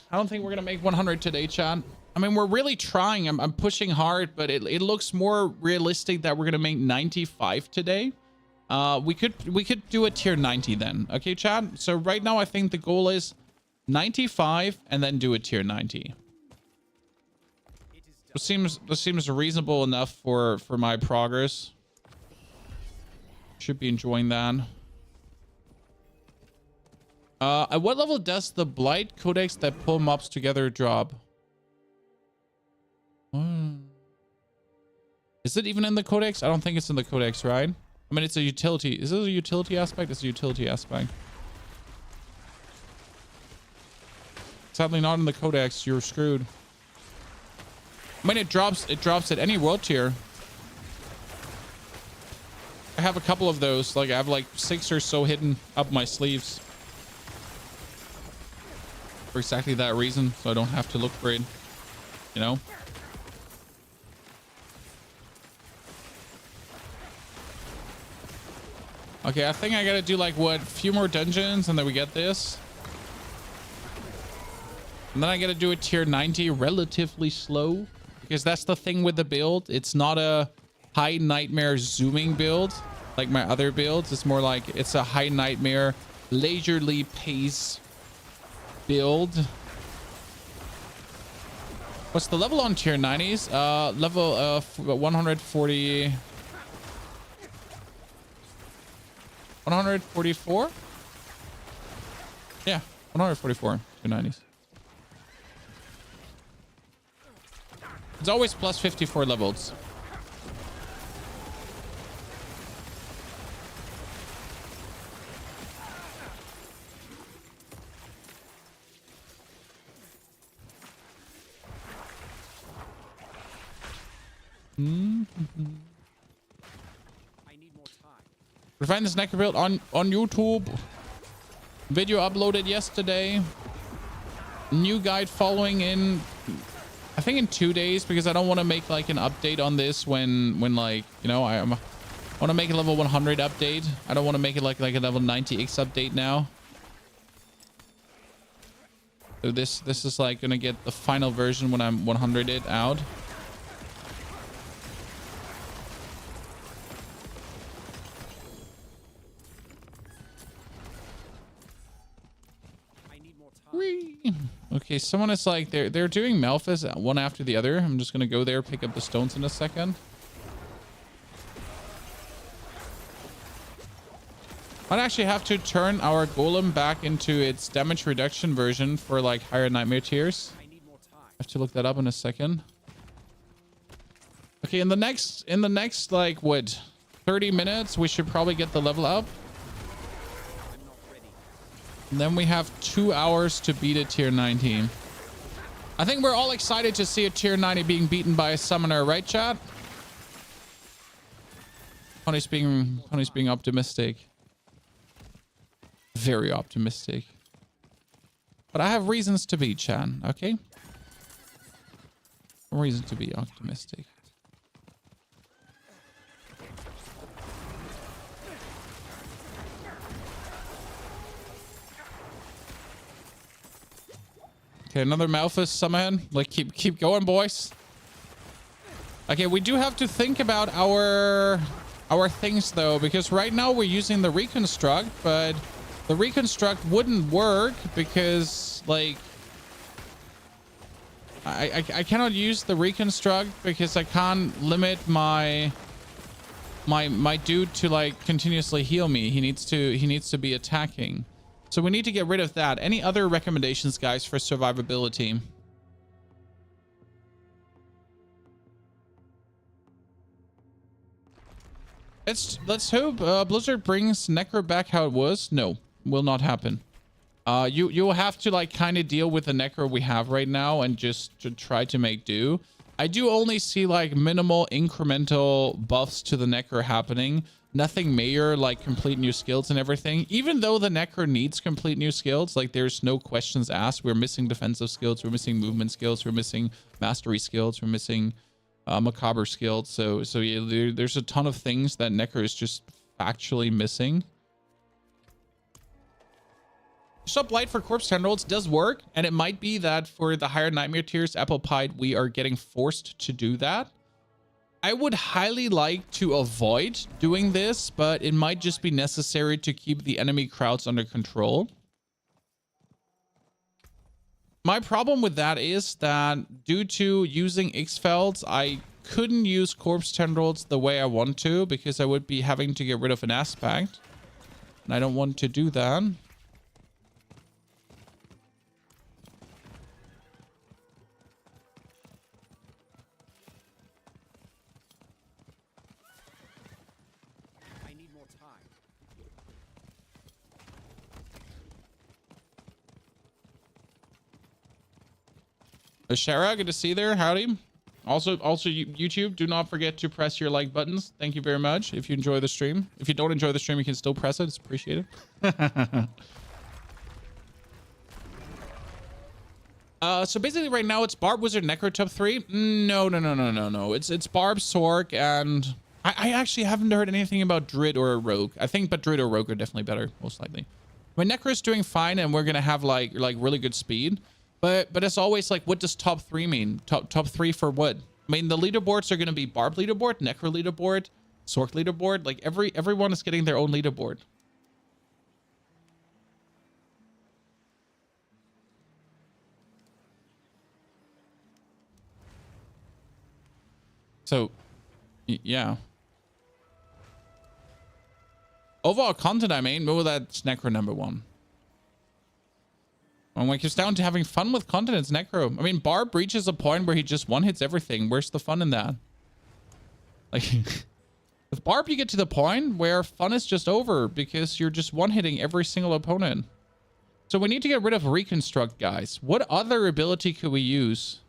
S1: 100 today, chat. I mean, we're really trying. I'm pushing hard, but it looks more realistic that we're gonna make 95 today. We could do a tier 90 then. Okay, chat. So right now I think the goal is 95 and then do a tier 90. This seems reasonable enough for my progress. Should be enjoying that. At what level does the Blight codex that pull mobs together drop? Is it even in the codex? I don't think it's in the codex, right? I mean, it's a utility. Is this a utility aspect? It's a utility aspect. Sadly, not in the codex. You're screwed. I mean, it drops at any world tier. I have a couple of those. Like, I have like 6 or so hidden up my sleeves. For exactly that reason, so I don't have to look for it. You know? Okay, I think I gotta do like what, a few more dungeons and then we get this. And then I gotta do a tier 90 relatively slow. Because that's the thing with the build. It's not a high nightmare zooming build like my other builds. It's more like it's a high nightmare leisurely pace build. What's the level on tier 90s? Level 140... 144? Yeah, 144 tier 90s. It's always plus 54 levels.
S2: I need more time.
S1: Refine this Necro build on YouTube. Video uploaded yesterday. New guide following in, I think in 2 days, because I don't want to make like an update on this when like, you know, I want to make a level 100 update. I don't want to make it like a level 90x update now. So this is like gonna get the final version when I'm 100 out. Okay, someone is like they're doing Malphas one after the other. I'm just gonna go there, pick up the stones in a second. Might actually have to turn our golem back into its damage reduction version for like higher nightmare tiers. I have to look that up in a second. Okay, in the next like what, 30 minutes we should probably get the level up. And then we have 2 hours to beat a tier 19. I think we're all excited to see a tier 90 being beaten by a summoner, right, chat? Honey's being optimistic. Very optimistic. But I have reasons to be, Chan, okay? Reason to be optimistic. Okay, another Malphas summon. Like, keep going, boys. Okay, we do have to think about our things though, because right now we're using the reconstruct, but the reconstruct wouldn't work because like I cannot use the reconstruct because I can't limit my dude to like continuously heal me. He needs to be attacking. So we need to get rid of that. Any other recommendations, guys, for survivability? Let's hope Blizzard brings Necro back how it was. No, will not happen. You'll have to like kind of deal with the Necro we have right now and just to try to make do. I do only see like minimal incremental buffs to the Necro happening. Nothing major like complete new skills and everything. Even though the Necro needs complete new skills, like there's no questions asked. We're missing defensive skills. We're missing movement skills. We're missing mastery skills. We're missing macabre skills. So yeah, there's a ton of things that Necro is just factually missing. Sub Blight for Corpse Tendrils does work, and it might be that for the higher Nightmare tiers, Apple Pied, we are getting forced to do that. I would highly like to avoid doing this, but it might just be necessary to keep the enemy crowds under control. My problem with that is that due to using X-Felds, I couldn't use Corpse Tendrils the way I want to because I would be having to get rid of an aspect, and I don't want to do that. Shara, good to see you there. Howdy. Also, YouTube, do not forget to press your like buttons. Thank you very much. If you enjoy the stream, if you don't enjoy the stream, you can still press it. It's appreciated. So basically, right now it's Barb, Wizard, Necro top 3. No. It's Barb, Sork, and I actually haven't heard anything about Druid or a Rogue. I think, but Druid or Rogue are definitely better, most likely. I mean, Necro's doing fine, and we're gonna have like really good speed. But as always, like, what does top 3 mean? Top 3 for what? I mean, the leaderboards are going to be Barb leaderboard, Necro leaderboard, Sork leaderboard. Like everyone is getting their own leaderboard. So, yeah. Overall content, I mean, well, that's Necro number 1. When it comes down to having fun with content, it's Necro. I mean, Barb reaches a point where he just one-hits everything. Where's the fun in that? Like, with Barb, you get to the point where fun is just over because you're just one-hitting every single opponent. So we need to get rid of Reconstruct, guys. What other ability could we use?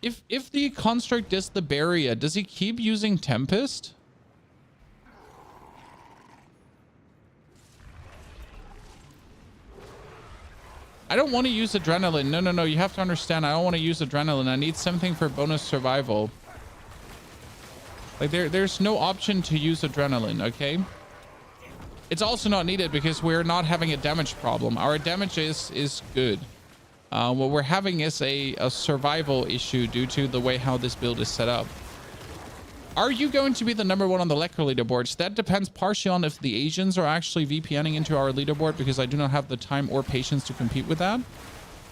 S1: If the Construct does the Barrier, does he keep using Tempest? I don't want to use Adrenaline. No. You have to understand, I don't want to use Adrenaline. I need something for bonus survival. Like, there's no option to use Adrenaline, okay? It's also not needed because we're not having a damage problem. Our damage is good. What we're having is a survival issue due to the way how this build is set up. Are you going to be the number 1 on the Necro leaderboards? That depends partially on if the Asians are actually VPNing into our leaderboard, because I do not have the time or patience to compete with that.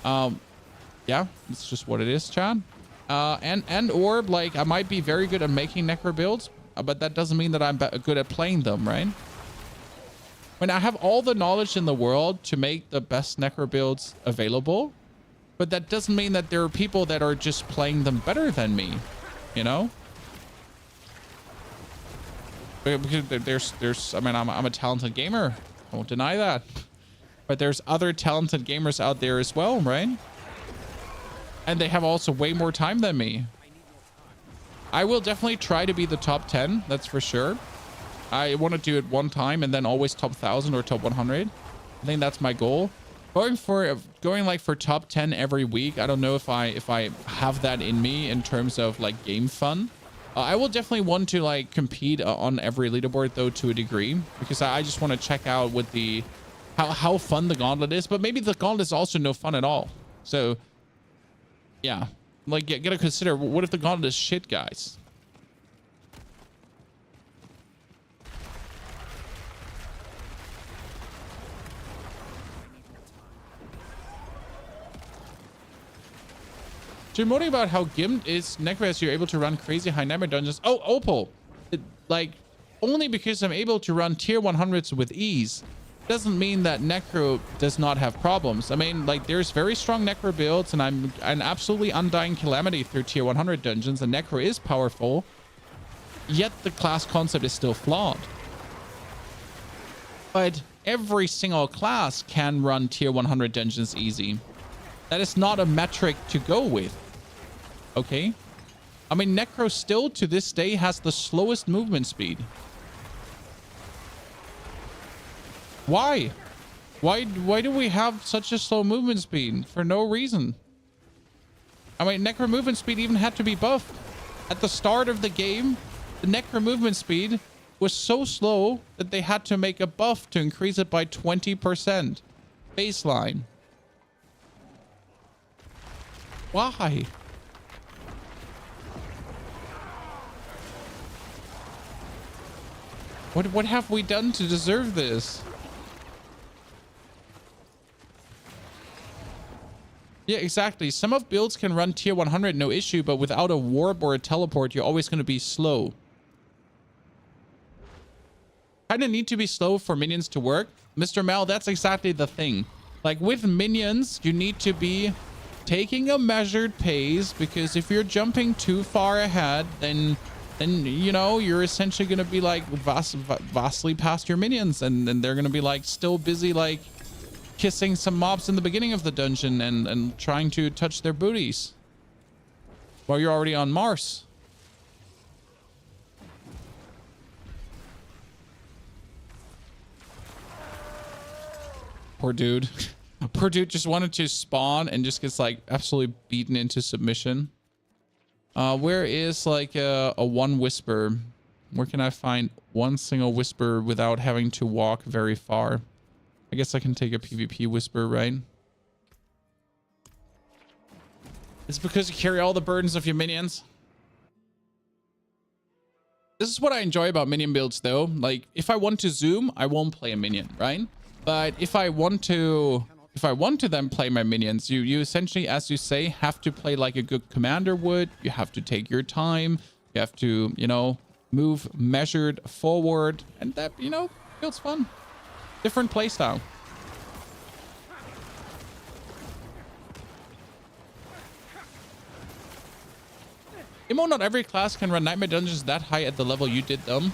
S1: Yeah, it's just what it is, Chad. Or like I might be very good at making Necro builds, but that doesn't mean that I'm good at playing them, right? I mean, I have all the knowledge in the world to make the best Necro builds available, but that doesn't mean that there are people that are just playing them better than me, you know? Because there's I mean, I'm a talented gamer. I won't deny that. But there's other talented gamers out there as well, right? And they have also way more time than me. I will definitely try to be the top 10, that's for sure. I want to do it one time and then always top 1,000 or top 100. I think that's my goal. Going like for top 10 every week, I don't know if I have that in me in terms of like game fun. I will definitely want to like compete on every leaderboard though, to a degree, because I just want to check out what the how fun the gauntlet is. But maybe the gauntlet is also no fun at all. So yeah, like gotta consider, what if the gauntlet is shit, guys? So you're moaning about how gimped is Necro as you're able to run crazy high nightmare dungeons. Oh, Opal. Like, only because I'm able to run tier 100s with ease doesn't mean that Necro does not have problems. I mean, like, there's very strong Necro builds, and I'm an absolutely undying calamity through tier 100 dungeons, and Necro is powerful. yet the class concept is still flawed. But every single class can run tier 100 dungeons easy. That is not a metric to go with. Okay? I mean, Necro still to this day has the slowest movement speed. Why? Why do we have such a slow movement speed? For no reason. I mean, Necro movement speed even had to be buffed. At the start of the game, the Necro movement speed was so slow that they had to make a buff to increase it by 20%. Baseline. Why? What have we done to deserve this? Yeah, exactly. Some of builds can run tier 100 no issue, but without a warp or a teleport, you're always going to be slow. Kind of need to be slow for minions to work. Mr. Mel, that's exactly the thing. Like with minions, you need to be taking a measured pace, because if you're jumping too far ahead, then you know, you're essentially going to be like vastly past your minions, and they're going to be like still busy like kissing some mobs in the beginning of the dungeon and trying to touch their booties while you're already on Mars. Poor dude. Poor dude just wanted to spawn and just gets like absolutely beaten into submission. Where is like a one whisper? Where can I find one single whisper without having to walk very far? I guess I can take a PvP whisper, right? It's because you carry all the burdens of your minions. This is what I enjoy about minion builds though. Like if I want to zoom, I won't play a minion, right? But if I want to then play my minions, you essentially, as you say, have to play like a good commander would. You have to take your time. You have to, you know, move measured forward, and that, you know, feels fun. Different playstyle. Imo, not every class can run nightmare dungeons that high at the level you did them.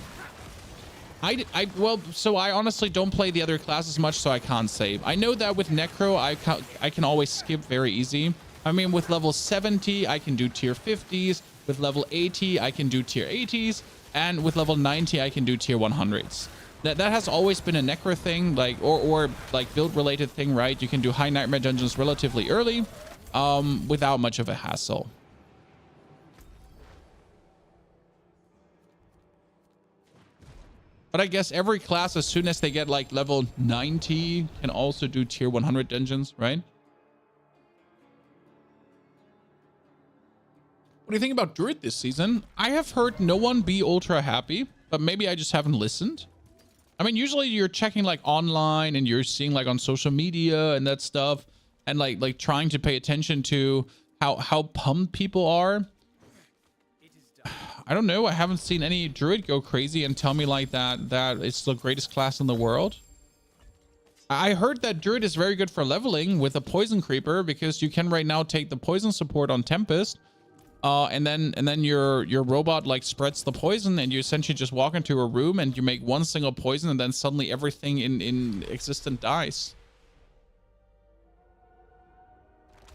S1: Well, so I honestly don't play the other classes much, so I can't say. I know that with Necro, I can always skip very easy. I mean, with level 70, I can do tier 50s. With level 80, I can do tier 80s. And with level 90, I can do tier 100s. That has always been a Necro thing, like, or like build related thing, right? You can do high nightmare dungeons relatively early, without much of a hassle. But I guess every class, as soon as they get like level 90, can also do tier 100 dungeons, right? What do you think about Druid this season? I have heard no one be ultra happy, but maybe I just haven't listened. I mean, usually you're checking like online and you're seeing like on social media and that stuff, and like trying to pay attention to how pumped people are. I don't know. I haven't seen any Druid go crazy and tell me like that it's the greatest class in the world. I heard that Druid is very good for leveling with a poison creeper, because you can right now take the poison support on Tempest, and then your robot like spreads the poison, and you essentially just walk into a room and you make one single poison, and then suddenly everything in existence dies.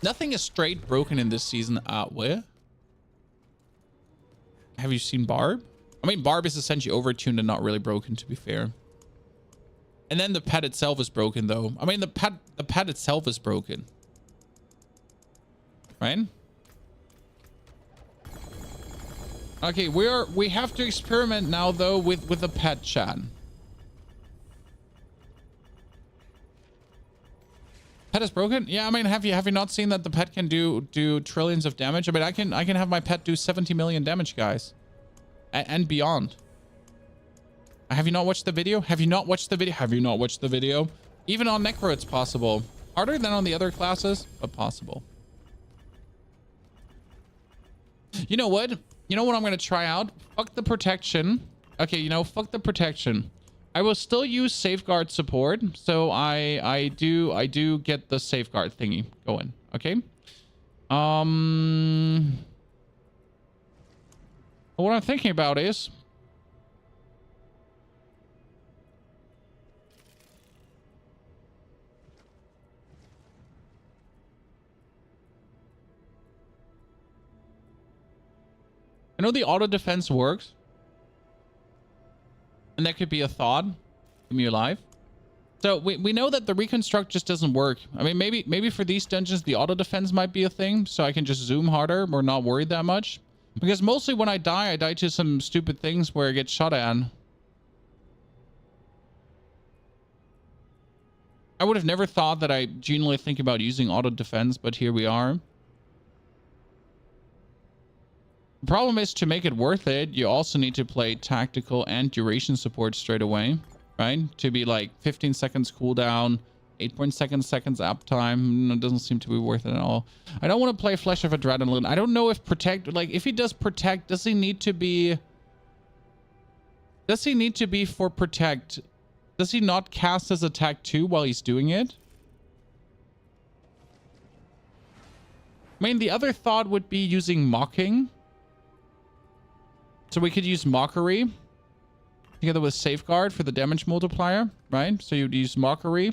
S1: Nothing is straight broken in this season. Where? Have you seen Barb? I mean, Barb is essentially overtuned and not really broken, to be fair. And then the pet itself is broken, though. I mean, the pet itself is broken, right? Okay, we have to experiment now, though, with the pet chat. Pet is broken? Yeah, I mean, have you not seen that the pet can do trillions of damage? I mean, I can have my pet do 70 million damage, guys, and beyond. Have you not watched the video? Have you not watched the video? Have you not watched the video? Even on Necro, it's possible. Harder than on the other classes, but possible. You know what? You know what I'm gonna try out? Fuck the protection. Okay, you know, fuck the protection. I will still use safeguard support, so I do get the safeguard thingy going. Okay. What I'm thinking about is I know the auto defense works. And that could be a thought. Keep me alive. So we know that the reconstruct just doesn't work. I mean, maybe for these dungeons, the auto defense might be a thing. So I can just zoom harder or not worried that much. Because mostly when I die to some stupid things where I get shot at. I would have never thought that I genuinely think about using auto defense, but here we are. The problem is, to make it worth it, you also need to play tactical and duration support straight away, right? To be like 15 seconds cooldown, 8.7 seconds uptime. It doesn't seem to be worth it at all. I don't want to play Flesh of Adrenaline. I don't know if protect, like if he does protect, does he need to be for protect? Does he not cast his attack too while he's doing it? I mean, the other thought would be using mocking. So we could use mockery together with safeguard for the damage multiplier, right? So you'd use mockery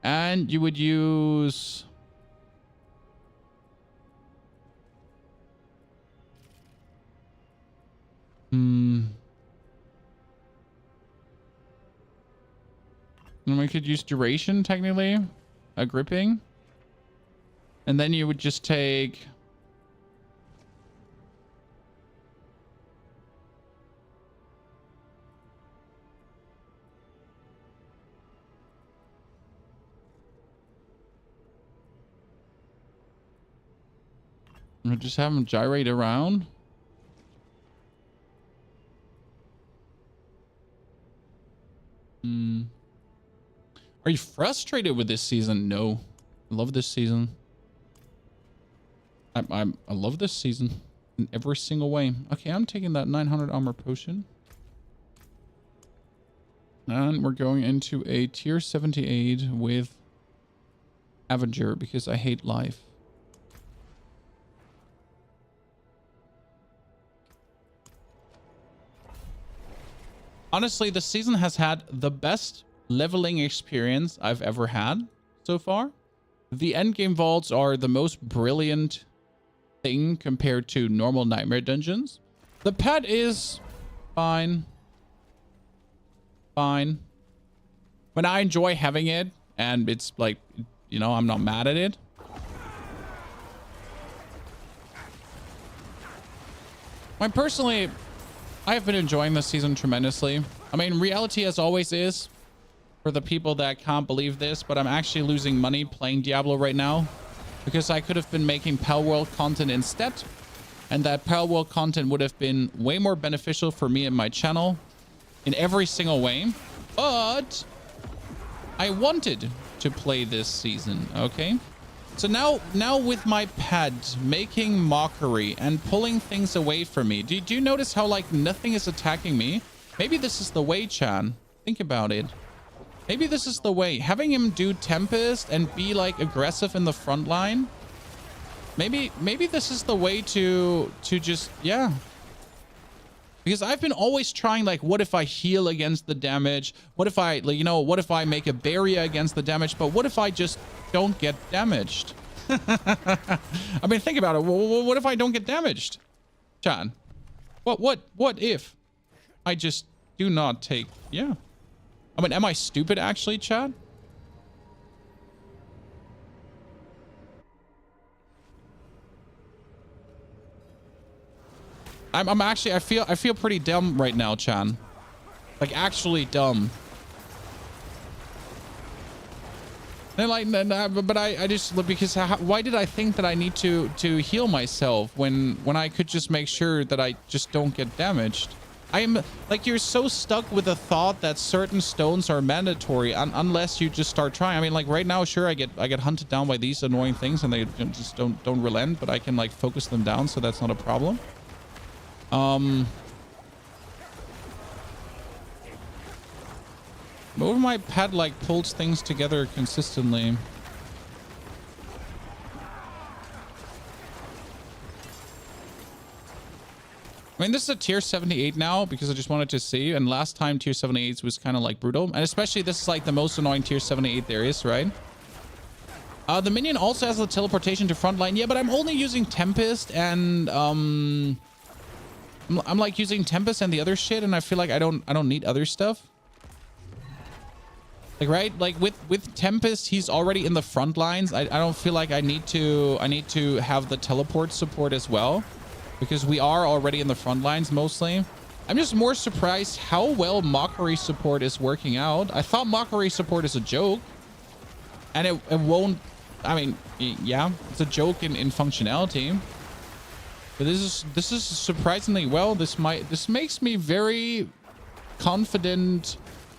S1: and you would use and we could use duration, technically, a gripping. And then you would just take... and just have him gyrate around. Are you frustrated with this season? No. I love this season. I love this season in every single way. Okay, I'm taking that 900 armor potion. And we're going into a tier 78 with Avenger because I hate life. Honestly, this season has had the best leveling experience I've ever had so far. The endgame vaults are the most brilliant thing compared to normal nightmare dungeons. The pet is fine. Fine. When I enjoy having it and it's like, you know, I'm not mad at it. Personally, I have been enjoying this season tremendously. I mean, reality as always is, for the people that can't believe this, but I'm actually losing money playing Diablo right now because I could have been making Pal World content instead, and that Pal World content would have been way more beneficial for me and my channel in every single way. But I wanted to play this season, okay? So now with my pad making mockery and pulling things away from me, do you notice how like nothing is attacking me? Maybe this is the way, Chan. Think about it. Maybe this is the way. Having him do Tempest and be like aggressive in the front line. Maybe this is the way to just, yeah. Because I've been always trying, like, what if I heal against the damage? What if I, like, you know, what if I make a barrier against the damage? But what if I just don't get damaged? I mean, think about it. What if I don't get damaged? Chan. What if I just do not take, yeah. I mean, am I stupid actually, Chad? I'm actually, I feel pretty dumb right now, Chan. Like actually dumb. And like, but I just, because why did I think that I need to heal myself when I could just make sure that I just don't get damaged? I'm like, you're so stuck with the thought that certain stones are mandatory unless you just start trying. I mean, like right now, sure, I get hunted down by these annoying things and they just don't relent, but I can like focus them down, so that's not a problem. Over my pad like pulls things together consistently. I mean, this is a tier 78 now because I just wanted to see, and last time tier 78 was kind of like brutal, and especially this is like the most annoying tier 78 there is, right? The minion also has the teleportation to frontline. Yeah, but I'm only using Tempest and I'm like using Tempest and the other shit, and I feel like I don't need other stuff. Like, right? Like with Tempest, he's already in the front lines. I don't feel like I need to have the teleport support as well, because we are already in the front lines mostly. I'm just more surprised how well Mockery support is working out. I thought Mockery support is a joke, and it won't. I mean, yeah, it's a joke in functionality, but this is surprisingly well. This makes me very confident.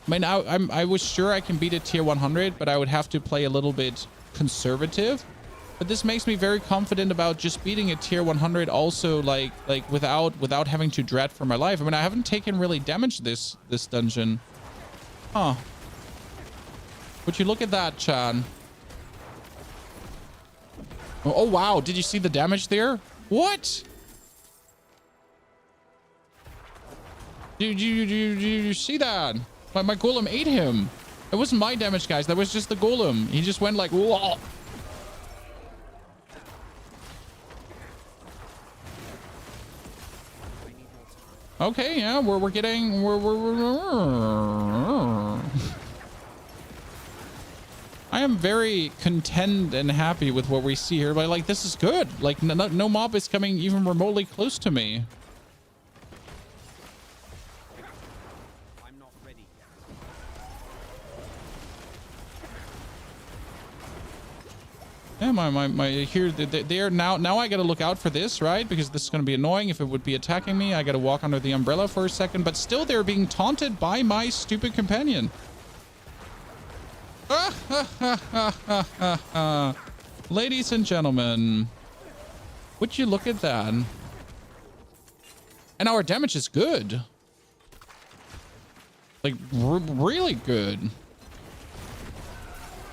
S1: I mean, I was sure I can beat a tier 100, but I would have to play a little bit conservative. But this makes me very confident about just beating a tier 100 also, like without having to dread for my life. I mean, I haven't taken really damage this dungeon. Huh. Would you look at that, Chan? Oh, wow. Did you see the damage there? What? Did you see that? My Golem ate him. It wasn't my damage, guys. That was just the Golem. He just went like, whoa. Okay, yeah, we're getting I am very content and happy with what we see here. But like, this is good. Like, no mob is coming even remotely close to me.
S2: I'm not ready yet.
S1: Yeah, my here they're now I gotta look out for this, right? Because this is gonna be annoying. If it would be attacking me, I gotta walk under the umbrella for a second. But still, they're being taunted by my stupid companion. Ladies and gentlemen, would you look at that? And our damage is good. Like, really good.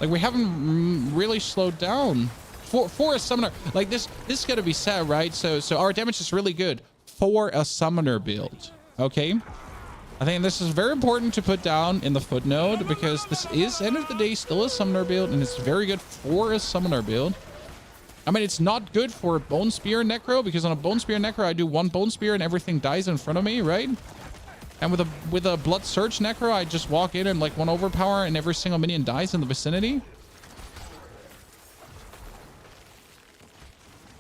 S1: Like, we haven't really slowed down for a summoner. Like, this is gonna be sad, right? So our damage is really good for a summoner build. Okay, I think this is very important to put down in the footnote, because this is, end of the day, still a summoner build, and it's very good for a summoner build. I mean, it's not good for Bone Spear Necro, because on a Bone Spear Necro, I do one Bone Spear and everything dies in front of me, right? And with a Blood Surge Necro, I just walk in and like one overpower and every single minion dies in the vicinity.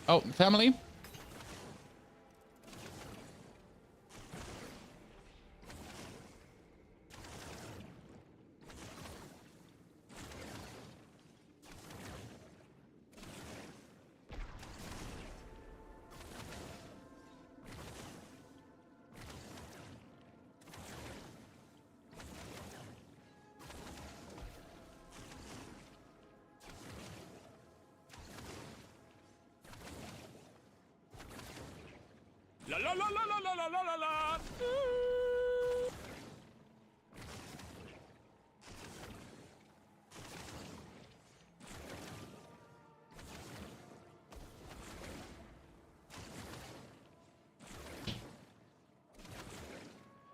S1: Oh, family.
S3: La la la la la la la la la.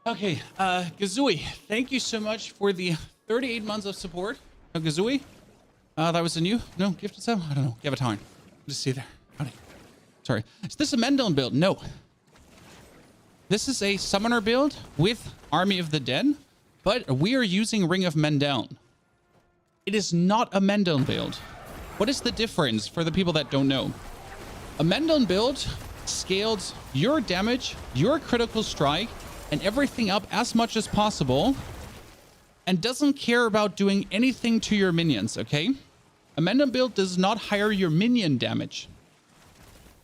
S1: Okay, Gazooey, thank you so much for the 38 months of support. Gazooey, that was a new, no, gifted sub? I don't know, give it time. Just see there. Howdy. Sorry. Is this a Mendon build? No. This is a summoner build with Army of the Dead, but we are using Ring of Mendon. It is not a Mendon build. What is the difference for the people that don't know? A Mendon build scales your damage, your critical strike, and everything up as much as possible, and doesn't care about doing anything to your minions, okay? A Mendon build does not hire your minion damage.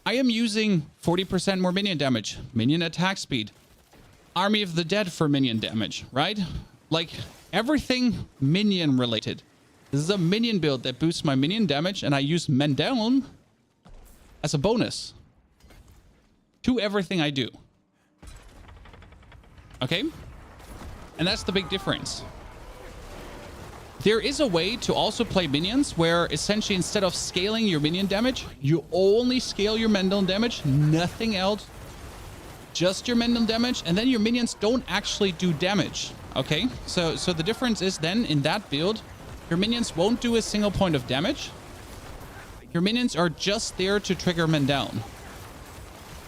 S1: I am using 40% more minion damage, minion attack speed, Army of the Dead for minion damage, right? Like, everything minion related. This is a minion build that boosts my minion damage, and I use Mendon as a bonus to everything I do. Okay? And that's the big difference. There is a way to also play minions where essentially instead of scaling your minion damage, you only scale your Mendon damage, nothing else, just your Mendon damage, and then your minions don't actually do damage. Okay? So the difference is then in that build, your minions won't do a single point of damage. Your minions are just there to trigger Mendon.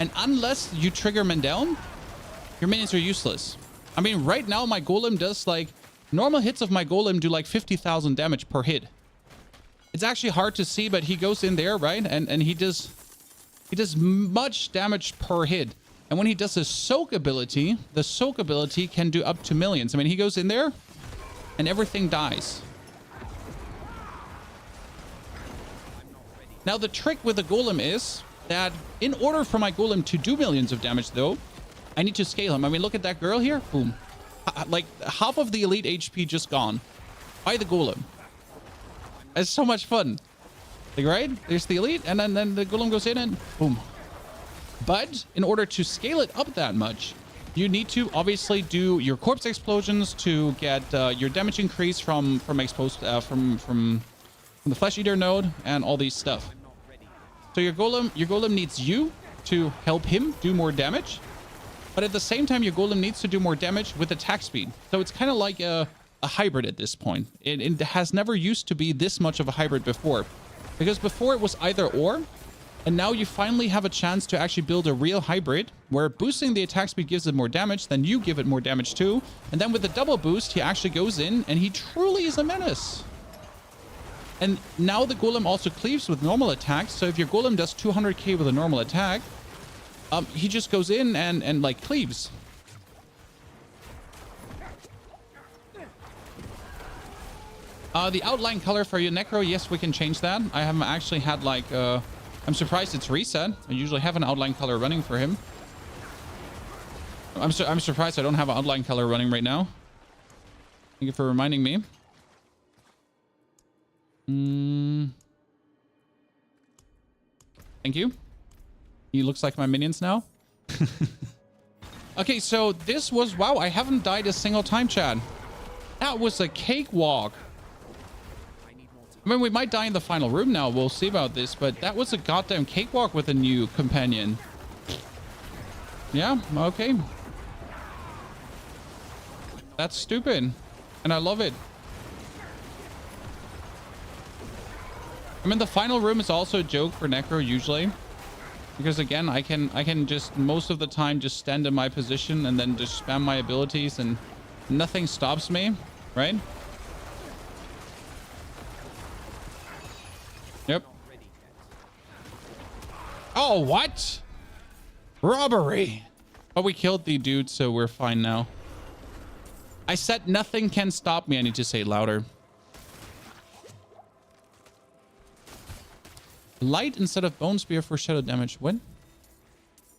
S1: And unless you trigger Mendon, your minions are useless. I mean, right now my golem does like normal hits of my golem do like 50,000 damage per hit. It's actually hard to see, but he goes in there, right? And he does much damage per hit. And when he does his soak ability, the soak ability can do up to millions. I mean, he goes in there and everything dies. Now, the trick with the golem is that in order for my golem to do millions of damage, though, I need to scale him. I mean, look at that girl here. Boom. Like, half of the elite HP just gone by the golem. It's so much fun. Like, right? There's the elite, and then the golem goes in and boom. But in order to scale it up that much, you need to obviously do your corpse explosions to get your damage increase from the flesh eater node and all these stuff. So your golem needs you to help him do more damage, but at the same time your golem needs to do more damage with attack speed. So it's kind of like a hybrid at this point. It has never used to be this much of a hybrid before, because before it was either or. And now you finally have a chance to actually build a real hybrid where boosting the attack speed gives it more damage, then you give it more damage too. And then with the double boost, he actually goes in and he truly is a menace. And now the golem also cleaves with normal attacks. So if your golem does 200k with a normal attack, he just goes in and like cleaves. The outline color for your Necro, yes, we can change that. I haven't actually had like... I'm surprised it's reset. I usually have an outline color running for him. I'm surprised I don't have an outline color running right now. Thank you for reminding me. Thank you. He looks like my minions now. Okay, so this was... Wow, I haven't died a single time, Chad. That was a cakewalk. I mean, we might die in the final room now. We'll see about this, but that was a goddamn cakewalk with a new companion. Yeah, okay. That's stupid, and I love it. I mean, the final room is also a joke for Necro usually, because again, I can just most of the time just stand in my position and then just spam my abilities, and nothing stops me, right? Yep. Oh, what? Robbery. But we killed the dude, so we're fine now. I said nothing can stop me. I need to say it louder. Light instead of bone spear for shadow damage. What?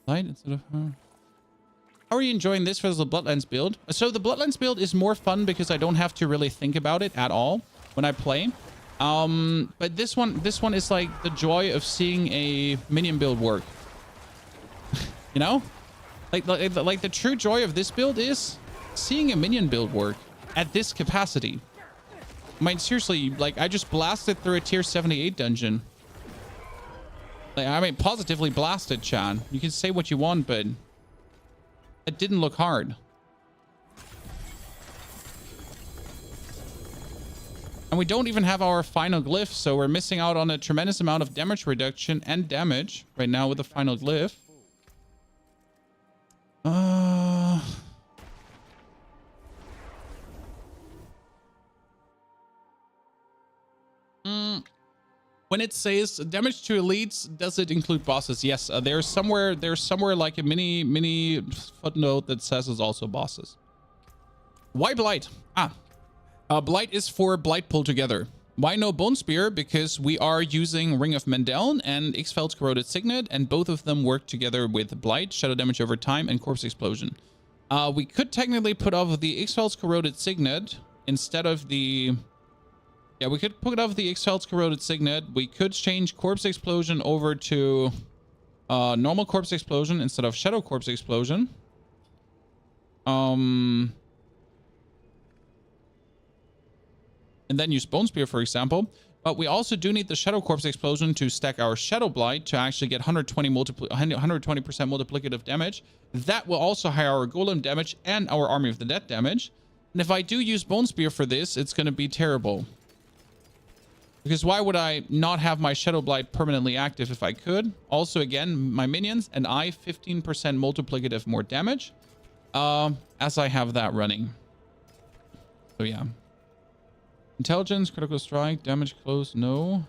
S1: Light instead of... How are you enjoying this for the Bloodlines build? So the Bloodlines build is more fun because I don't have to really think about it at all when I play. But this one is like the joy of seeing a minion build work. You know? Like the true joy of this build is seeing a minion build work at this capacity. I mean, seriously, like I just blasted through a tier 78 dungeon. Like, I mean, positively blasted, Chan. You can say what you want, but it didn't look hard. And we don't even have our final glyph, so we're missing out on a tremendous amount of damage reduction and damage right now with the final glyph. When it says damage to elites, does it include bosses? Yes, there's somewhere like a mini footnote that says it's also bosses. Why Blight? Blight is for Blight pull together. Why no Bone Spear? Because we are using Ring of Mendel and Ixfeld's Corroded Signet, and both of them work together with Blight, Shadow Damage over time, and Corpse Explosion. We could technically put off the Ixfeld's Corroded Signet instead of the... Yeah, we could put off the Ixfeld's Corroded Signet. We could change Corpse Explosion over to normal Corpse Explosion instead of Shadow Corpse Explosion. And then use Bone Spear, for example. But we also do need the Shadow Corpse Explosion to stack our Shadow Blight to actually get 120% multiplicative damage. That will also higher our Golem damage and our Army of the Dead damage. And if I do use Bone Spear for this, it's going to be terrible. Because why would I not have my Shadow Blight permanently active if I could? Also, again, my minions and I, 15% multiplicative more damage. as I have that running. So yeah. Intelligence, critical strike, damage close, no.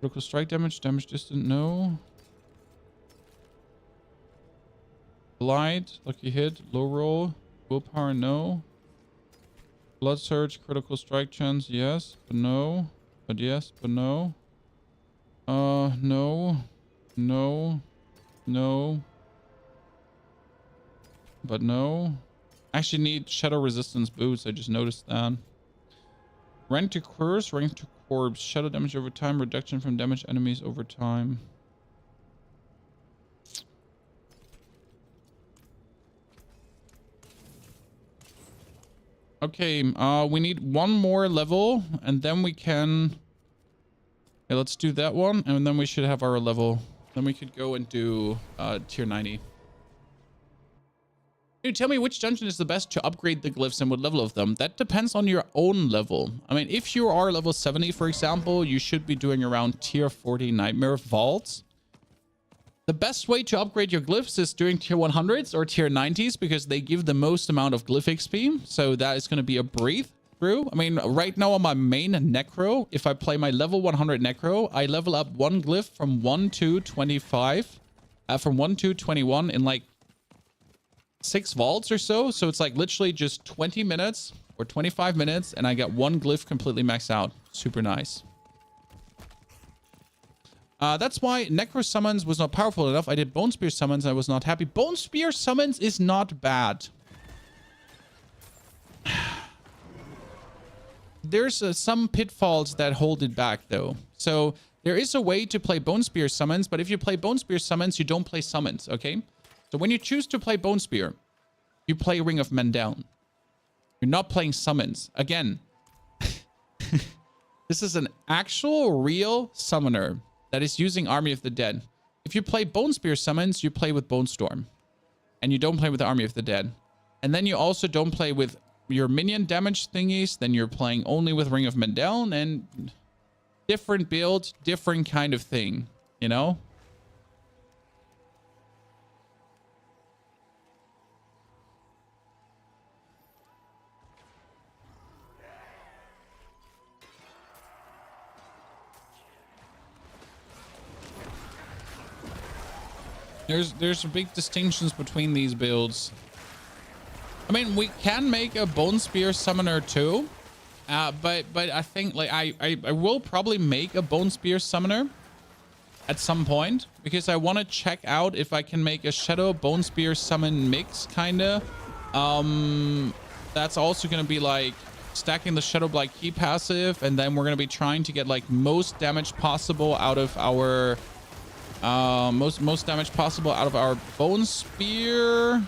S1: Critical strike damage, damage distant, no. Blight, lucky hit, low roll, willpower, no. Blood surge, critical strike chance, yes, but no. But yes, but no. No. No. No. But no. I actually need shadow resistance boots, I just noticed that. Rank to curse, rank to corpse, shadow damage over time, reduction from damage enemies over time. Okay, we need one more level and then we can... Okay, let's do that one and then we should have our level. Then we could go and do tier 90. Can you tell me which dungeon is the best to upgrade the glyphs and what level of them? That depends on your own level. I mean, if you are level 70, for example, you should be doing around tier 40 Nightmare Vaults. The best way to upgrade your glyphs is doing tier 100s or tier 90s because they give the most amount of glyph XP. So that is going to be a breathe through. I mean, right now on my main Necro, if I play my level 100 Necro, I level up one glyph from 1 to 25, from 1 to 21 in like 6 vaults or so. So it's like literally just 20 minutes or 25 minutes and I get one glyph completely maxed out. Super nice. That's why Necro summons was not powerful enough. I did Bone Spear summons. I was not happy. Bone Spear summons is not bad. There's some pitfalls that hold it back though. So there is a way to play Bone Spear summons, but if you play Bone Spear summons, you don't play summons, okay? So when you choose to play Bone Spear, you play Ring of Men Down. You're not playing summons. Again, this is an actual real summoner that is using Army of the Dead. If you play Bone Spear summons, you play with Bone Storm. And you don't play with the Army of the Dead. And then you also don't play with your minion damage thingies. Then you're playing only with Ring of Men Down and different build, different kind of thing, you know? There's big distinctions between these builds. I mean, we can make a Bone Spear summoner too, but I think like I will probably make a Bone Spear summoner at some point because I want to check out if I can make a Shadow Bone Spear summon mix kinda. That's also gonna be like stacking the Shadow Blight key passive, and then we're gonna be trying to get like most damage possible out of our most damage possible out of our Bone Spear.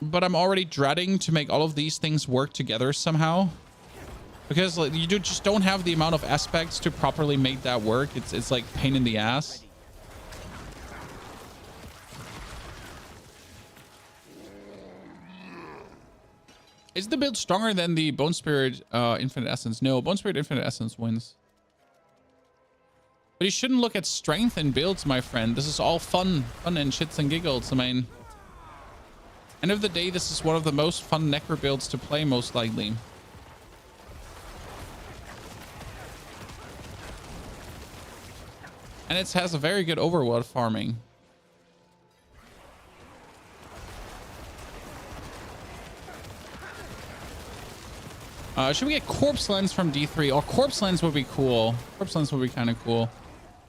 S1: But I'm already dreading to make all of these things work together somehow, because like, you just don't have the amount of aspects to properly make that work. It's like pain in the ass. Is the build stronger than the Bone Spirit Infinite Essence? No, Bone Spirit Infinite Essence wins. But you shouldn't look at strength in builds, my friend. This is all fun and shits and giggles. I mean, end of the day, this is one of the most fun Necro builds to play, most likely. And it has a very good overworld farming. Should we get Corpse Lens from D3? Oh, Corpse Lens would be cool. Corpse Lens would be kind of cool.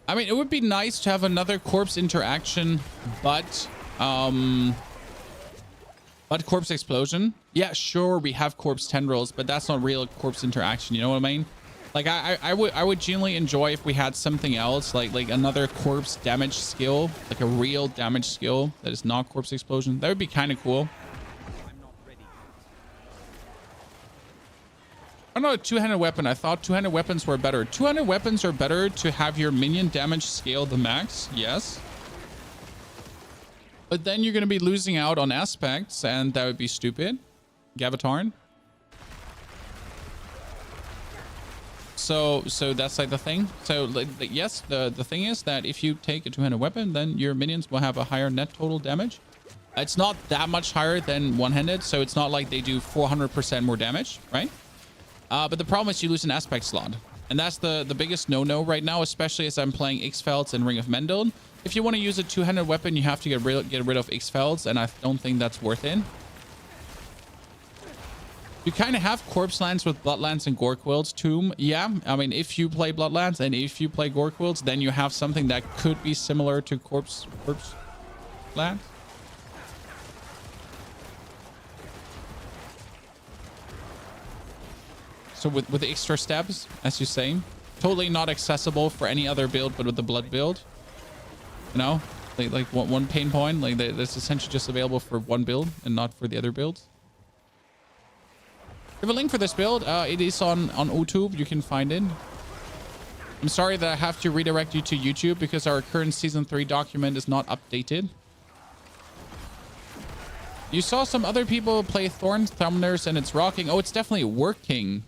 S1: I mean, it would be nice to have another corpse interaction, but corpse explosion. Yeah, sure, we have corpse tendrils, but that's not real corpse interaction. You know what I mean? Like, I would genuinely enjoy if we had something else, like another corpse damage skill, like a real damage skill that is not corpse explosion. That would be kind of cool. Oh no, two-handed weapon. I thought two-handed weapons were better. Two-handed weapons are better to have your minion damage scale the max, yes. But then you're going to be losing out on aspects, and that would be stupid. Gavatarn. So that's like the thing. So like, yes, the thing is that if you take a two-handed weapon, then your minions will have a higher net total damage. It's not that much higher than one-handed, so it's not like they do 400% more damage, right? But the problem is you lose an aspect slot. And that's the biggest no-no right now, especially as I'm playing X-Felds and Ring of Mendel. If you want to use a two-handed weapon, you have to get rid of X-Felds, and I don't think that's worth it. You kind of have Corpse Lands with Bloodlands and Gorequills, Tomb. Yeah, I mean, if you play Bloodlands and if you play Gorequills, then you have something that could be similar to Corpse Lands. So with the extra steps, as you say, totally not accessible for any other build but with the blood build. You know, like one pain point, like that's essentially just available for one build and not for the other builds. I have a link for this build. It is on YouTube. You can find it. I'm sorry that I have to redirect you to YouTube because our current season 3 document is not updated. You saw some other people play Thorn Summoners and it's rocking. Oh, it's definitely working.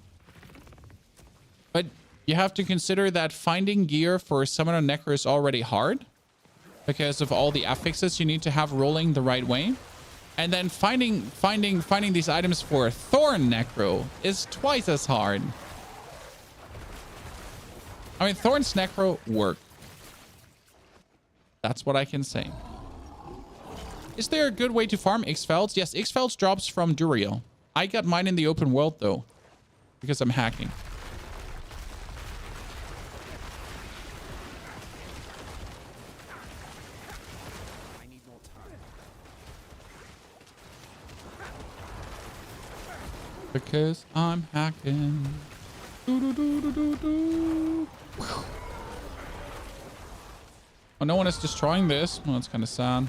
S1: But you have to consider that finding gear for Summoner Necro is already hard because of all the affixes you need to have rolling the right way. And then finding these items for Thorn Necro is twice as hard. I mean, Thorn's Necro work. That's what I can say. Is there a good way to farm X-Felds? Yes, X-Felds drops from Duriel. I got mine in the open world though, because I'm hacking. Because I'm hacking. Oh, no one is destroying this. Well, that's kind of sad.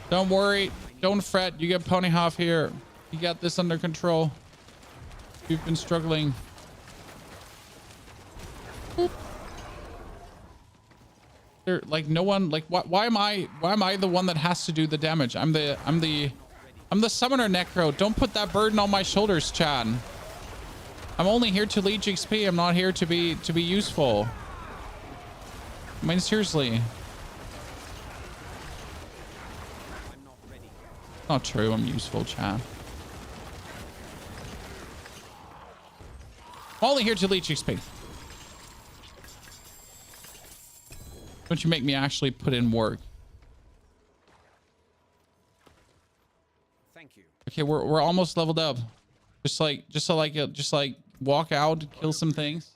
S1: Don't worry. Don't fret. You get Pony Half here. You got this under control. You've been struggling. There, like no one. Like why am I the one that has to do the damage? I'm the Summoner Necro. Don't put that burden on my shoulders, Chad. I'm only here to leech XP. I'm not here to be useful. I mean, seriously. Not true. I'm useful, Chad. I'm only here to leech XP. Don't you make me actually put in work. Okay, we're almost leveled up. Just walk out, kill some things.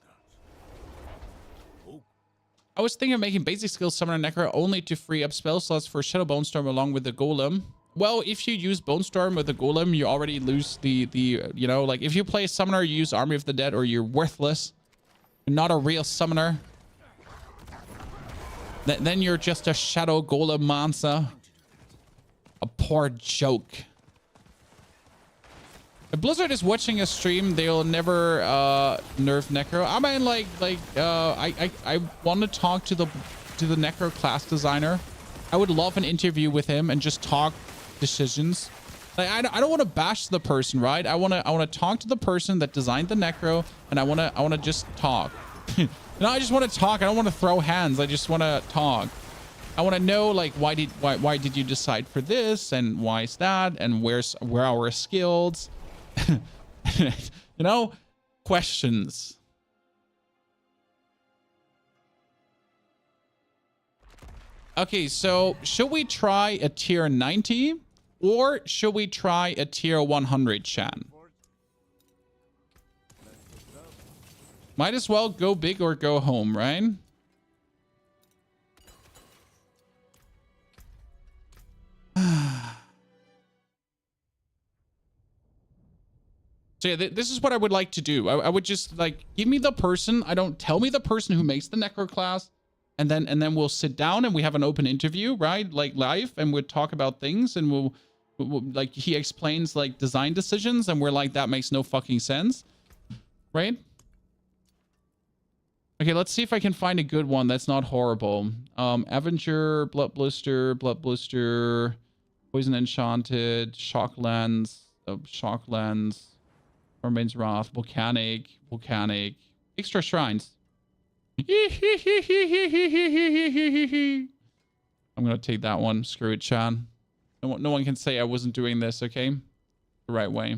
S1: I was thinking of making basic skills Summoner Necro only to free up spell slots for Shadow Bone Storm along with the Golem. Well, if you use Bone Storm with the Golem, you already lose the you know, like if you play Summoner, you use Army of the Dead, or you're worthless. You're not a real Summoner. Then you're just a Shadow Golem monster. A poor joke. If Blizzard is watching a stream, they'll never nerf Necro. I mean, I want to talk to the Necro class designer. I would love an interview with him and just talk decisions. Like, I don't want to bash the person, right? I want to talk to the person that designed the Necro, and I want to just talk. No, I just want to talk. I don't want to throw hands. I just want to talk. I want to know, like, why did you decide for this, and why is that, and where are our skills? You know, questions. Okay, so should we try a tier 90 or should we try a tier 100, Chan? Might as well go big or go home, right? So yeah, this is what I would like to do. I would just like give me the person. Tell me the person who makes the Necro class, and then we'll sit down and we have an open interview, right? Like live, and we'll talk about things, and we'll like he explains like design decisions, and we're like, that makes no fucking sense, right? Okay, let's see if I can find a good one that's not horrible. Avenger, Blood Blister, Poison Enchanted, Shocklands, Remains Wrath, Volcanic, Extra Shrines. I'm gonna take that one. Screw it, Chan. No one can say I wasn't doing this, okay? The right way.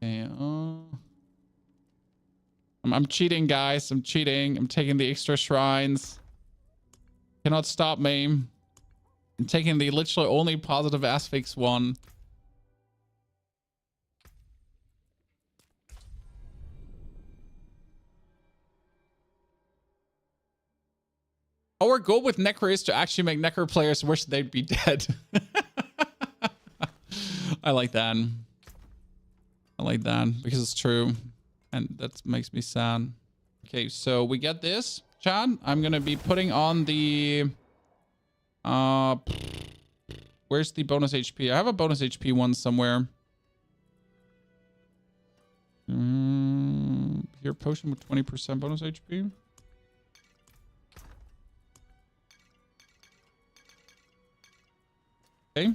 S1: Okay, I'm cheating, guys. I'm cheating. I'm taking the extra shrines. Cannot stop me. I'm taking the literally only positive aspects one. Our goal with Necro is to actually make Necro players wish they'd be dead. I like that. I like that because it's true. And that makes me sad. Okay, so we get this. Chad, I'm going to be putting on the... where's the bonus HP? I have a bonus HP one somewhere. Here, potion with 20% bonus HP. Okay,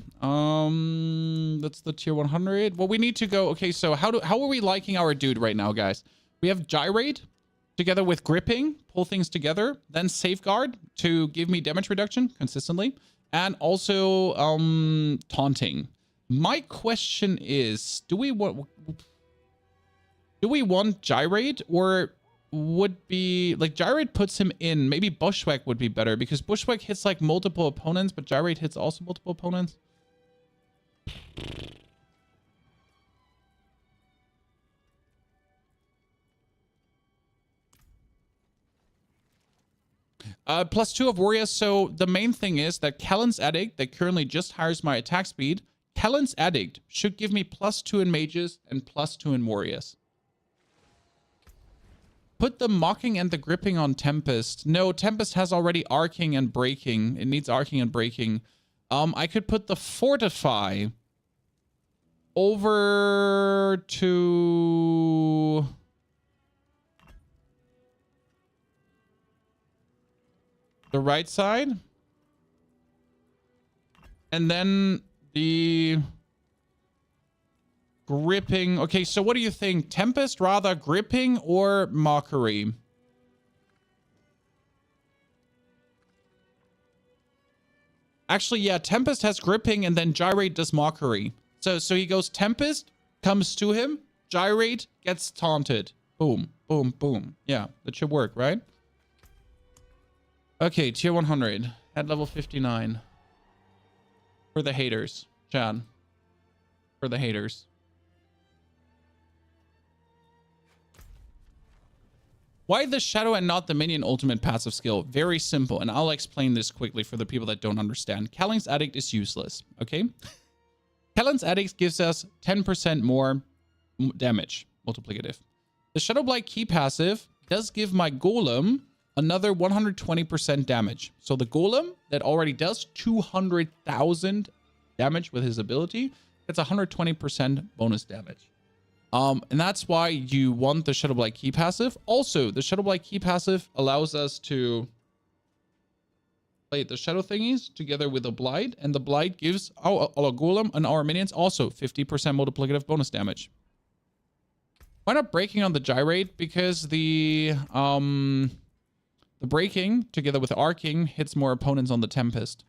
S1: that's the tier 100. Well, we need to go. Okay, so how are we liking our dude right now, guys? We have gyrate together with gripping, pull things together, then safeguard to give me damage reduction consistently, and also taunting. My question is, do we want gyrate, or would be like gyrate puts him in? Maybe bushwhack would be better because bushwhack hits like multiple opponents, but gyrate hits also multiple opponents. +2 of warriors. So the main thing is that Kellen's Addict that currently just hires my attack speed. Kellen's Addict should give me +2 in mages and +2 in warriors. Put the mocking and the gripping on Tempest. No, Tempest has already arcing and breaking. It needs arcing and breaking. I could put the fortify over to... the right side. And then the... gripping. Okay, so what do you think? Tempest rather gripping or mockery? Actually, yeah, Tempest has gripping and then gyrate does mockery. So he goes Tempest, comes to him, gyrate, gets taunted. Boom, boom, boom. Yeah, that should work, right? Okay, tier 100 at level 59. For the haters, Chad. For the haters. Why the shadow and not the minion ultimate passive skill? Very simple, and I'll explain this quickly for the people that don't understand. Kellen's Addict is useless, okay? Kellen's Addict gives us 10% more damage, multiplicative. The Shadow Blight key passive does give my Golem another 120% damage. So the Golem that already does 200,000 damage with his ability gets 120% bonus damage. And that's why you want the Shadow Blight key passive. Also, the Shadow Blight key passive allows us to play the Shadow thingies together with the Blight, and the Blight gives our Golem and our minions also 50% multiplicative bonus damage. Why not breaking on the gyrate? Because the breaking together with arcing hits more opponents on the Tempest.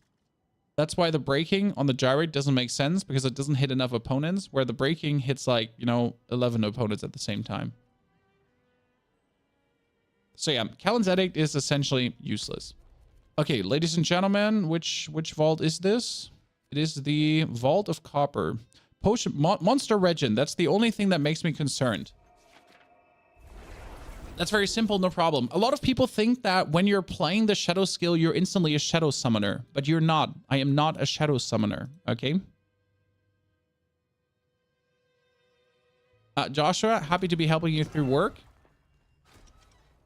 S1: That's why the breaking on the gyrate doesn't make sense, because it doesn't hit enough opponents, where the breaking hits like, 11 opponents at the same time. So yeah, Kellen's Edict is essentially useless. Okay, ladies and gentlemen, which vault is this? It is the Vault of Copper. Potion Monster Regent. That's the only thing that makes me concerned. That's very simple, no problem. A lot of people think that when you're playing the Shadow skill, you're instantly a Shadow Summoner, but you're not. I am not a Shadow Summoner, okay? Joshua, happy to be helping you through work.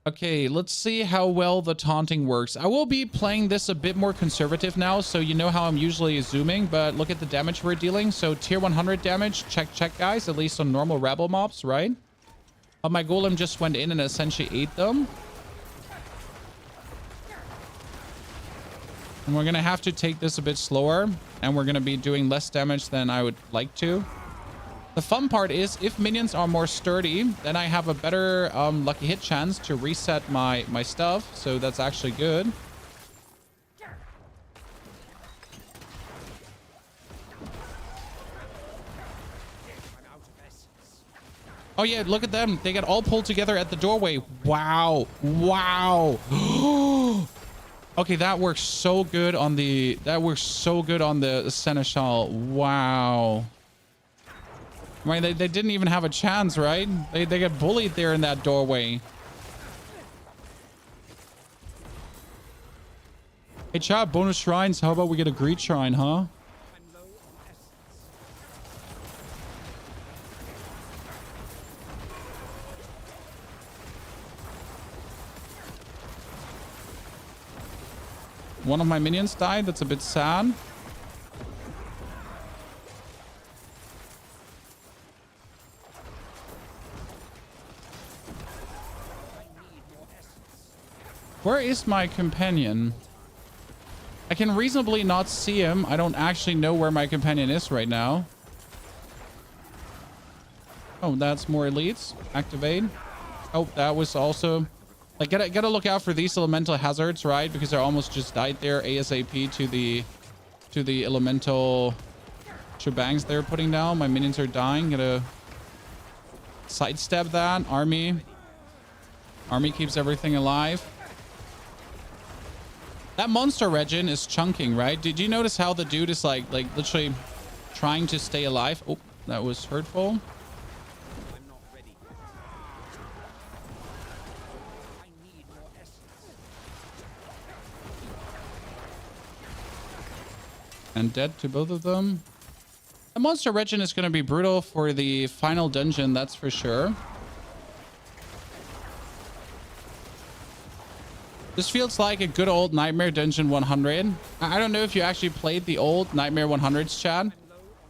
S1: Okay, let's see how well the taunting works. I will be playing this a bit more conservative now, so you know how I'm usually zooming, but look at the damage we're dealing. So tier 100 damage, check, guys, at least on normal Rabble mobs, right? My Golem just went in and essentially ate them. And we're going to have to take this a bit slower. And we're going to be doing less damage than I would like to. The fun part is if minions are more sturdy, then I have a better lucky hit chance to reset my stuff. So that's actually good. Oh yeah, look at them. They get all pulled together at the doorway. Wow. Wow. Okay, that works so good on the Seneschal. Wow. I mean, they didn't even have a chance, right? They get bullied there in that doorway. Hey chat, bonus shrines. How about we get a greed shrine, huh? One of my minions died. That's a bit sad. Where is my companion? I can reasonably not see him. I don't actually know where my companion is right now. Oh, that's more elites. Activate. Oh, that was also... Like, gotta look out for these elemental hazards, right? Because I almost just died there ASAP to the elemental shebangs they're putting down. My minions are dying. Gotta sidestep that. Army keeps everything alive. That monster regen is chunking, right? Did you notice how the dude is like literally trying to stay alive? Oh, that was hurtful. And dead to both of them. The monster regen is going to be brutal for the final dungeon, that's for sure. This feels like a good old Nightmare Dungeon 100. I don't know if you actually played the old Nightmare 100s, Chad,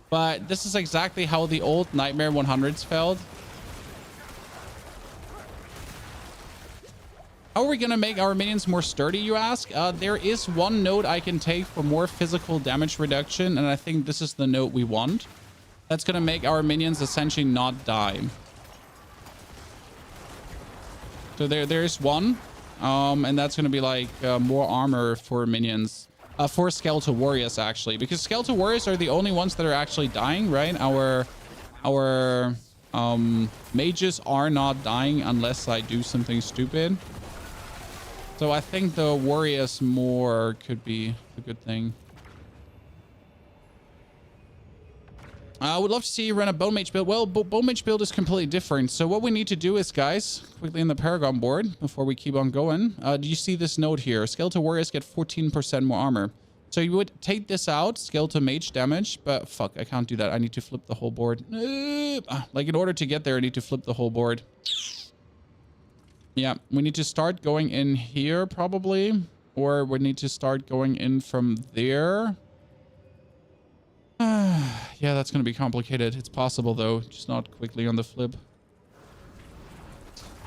S1: but this is exactly how the old Nightmare 100s felt. How are we going to make our minions more sturdy, you ask? There is one note I can take for more physical damage reduction, and I think this is the note we want. That's going to make our minions essentially not die. So there's one. And that's going to be like more armor for minions. For Skeletal Warriors, actually. Because Skeletal Warriors are the only ones that are actually dying, right? Our mages are not dying unless I do something stupid. So I think the Warriors more could be a good thing. I would love to see you run a Bone Mage build. Well, Bone Mage build is completely different. So what we need to do is, guys, quickly in the Paragon board before we keep on going. Do you see this note here? Skeletal Warriors get 14% more armor. So you would take this out, Skeletal Mage damage, but fuck, I can't do that. I need to flip the whole board. Like in order to get there, I need to flip the whole board. Yeah, we need to start going in here probably, or we need to start going in from there. Yeah, that's going to be complicated. It's possible, though. Just not quickly on the flip.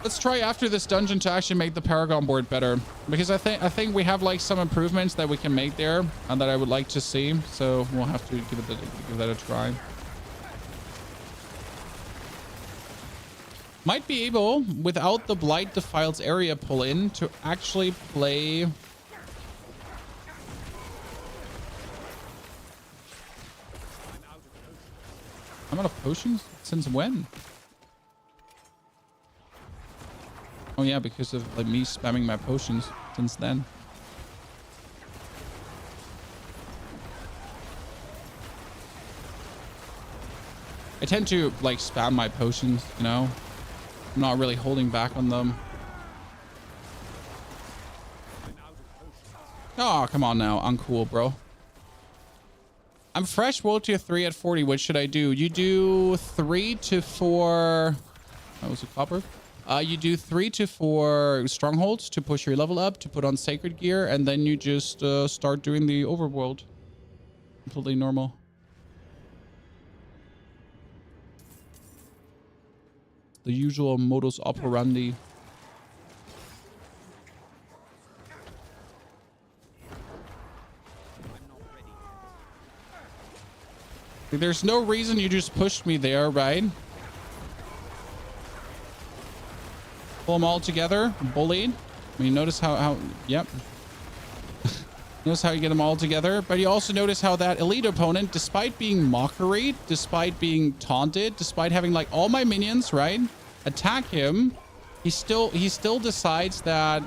S1: Let's try after this dungeon to actually make the Paragon board better. Because I think we have, like, some improvements that we can make there and that I would like to see. So we'll have to give that a try. Might be able, without the Blight Defiles area pull-in, to actually play... I'm out of potions? Since when? Oh yeah, because of like me spamming my potions since then. I tend to like spam my potions, you know? I'm not really holding back on them. Oh, come on now. Uncool, bro. I'm fresh world tier 3 at 40. What should I do? You do 3 to 4. That was a copper. You do 3 to 4 strongholds to push your level up, to put on sacred gear, and then you just start doing the overworld. Completely normal. The usual modus operandi. There's no reason you just pushed me there, right? Pull them all together. Bullied. I mean, notice how yep. Notice how you get them all together. But you also notice how that elite opponent, despite being mockery, despite being taunted, despite having like all my minions, right, attack him, he still decides that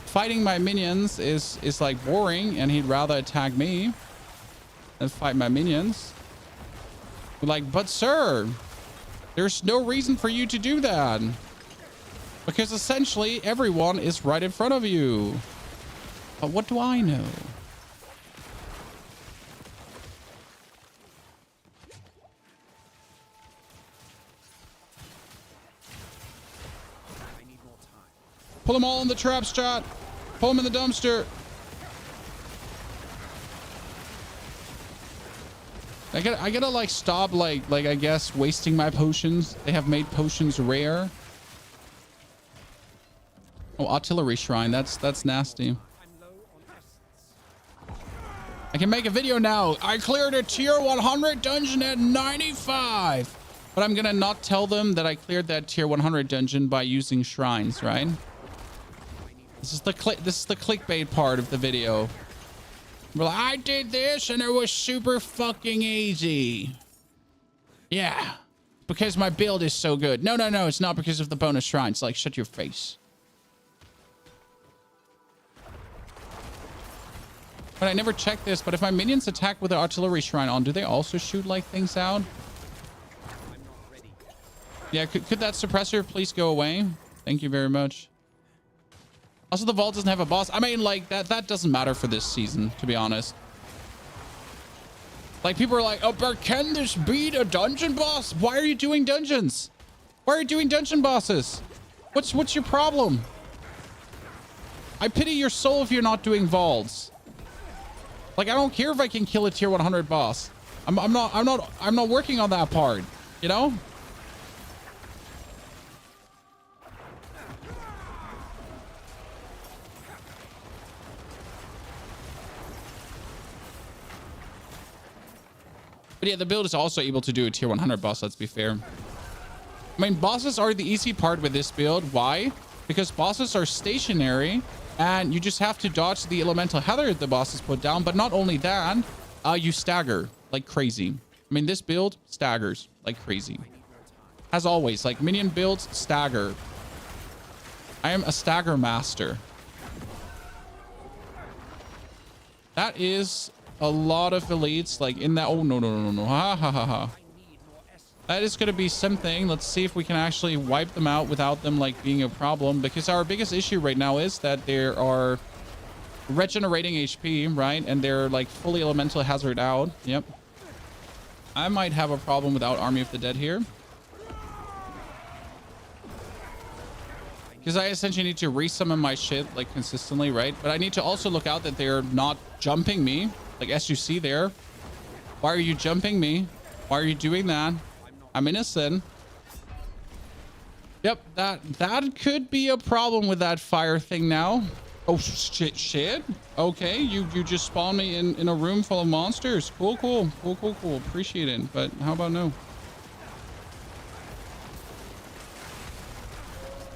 S1: fighting my minions is like boring, and he'd rather attack me than fight my minions. We're like, but sir, there's no reason for you to do that, because essentially everyone is right in front of you. But what do I know?
S2: I need more time.
S1: Pull them all in the traps, chat. Pull them in the dumpster. I gotta like stop like I guess wasting my potions. They have made potions rare. Oh, artillery shrine. That's nasty. I can make a video now. I cleared a tier 100 dungeon at 95. But I'm gonna not tell them that I cleared that tier 100 dungeon by using shrines, right? This is the clickbait part of the video. Well, I did this and it was super fucking easy. Yeah, because my build is so good. No, it's not because of the bonus shrines. Like, shut your face. But I never checked this, but if my minions attack with the artillery shrine on, do they also shoot like things out?
S2: I'm not ready.
S1: Yeah, could that suppressor please go away? Thank you very much. Also, the vault doesn't have a boss. I mean, like, that doesn't matter for this season, to be honest. Like, people are like, oh, but can this beat a dungeon boss? Why are you doing dungeons? Why are you doing dungeon bosses? What's your problem? I pity your soul if you're not doing vaults. Like, I don't care if I can kill a tier 100 boss. I'm not working on that part, you know? But yeah, the build is also able to do a tier 100 boss, let's be fair. I mean, bosses are the easy part with this build. Why? Because bosses are stationary and you just have to dodge the elemental hazard the bosses put down. But not only that, you stagger like crazy. I mean, this build staggers like crazy. As always, like minion builds stagger. I am a stagger master. That is a lot of elites like in that. Oh, no. Ha ha ha ha. That is going to be something. Let's see if we can actually wipe them out without them like being a problem, because our biggest issue right now is that there are regenerating HP, right? And they're like fully elemental hazard out. Yep. I might have a problem without Army of the Dead here, because I essentially need to resummon my shit like consistently, right? But I need to also look out that they're not jumping me. Like, as you see there. Why are you jumping me? Why are you doing that? I'm innocent. Yep, that could be a problem with that fire thing now. Oh, shit. Okay, you just spawned me in a room full of monsters. Cool. Appreciate it. But how about no?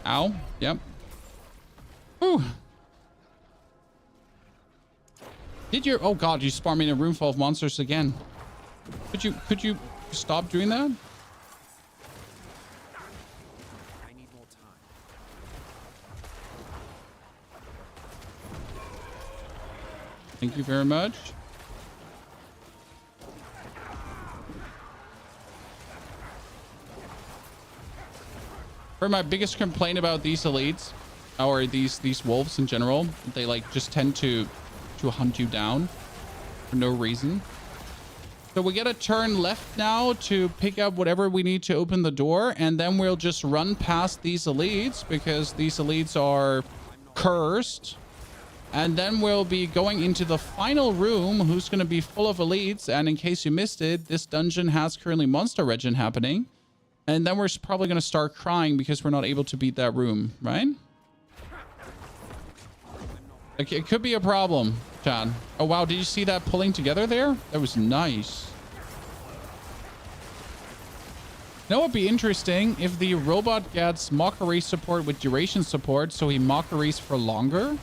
S1: Ow. Yep. Whew. Oh god, you spawned me in a room full of monsters again. Could you stop doing that?
S2: I need more time.
S1: Thank you very much. For my biggest complaint about these elites, or these wolves in general, they like just tend to hunt you down for no reason. So we get a turn left now to pick up whatever we need to open the door, and then we'll just run past these elites because these elites are cursed. And then we'll be going into the final room, who's going to be full of elites. And in case you missed it, this dungeon has currently monster regen happening. And then we're probably going to start crying because we're not able to beat that room, right? Okay, it could be a problem, John. Oh, wow. Did you see that pulling together there? That was nice. Now it'd be interesting if the robot gets mockery support with duration support, so he mockeries for longer.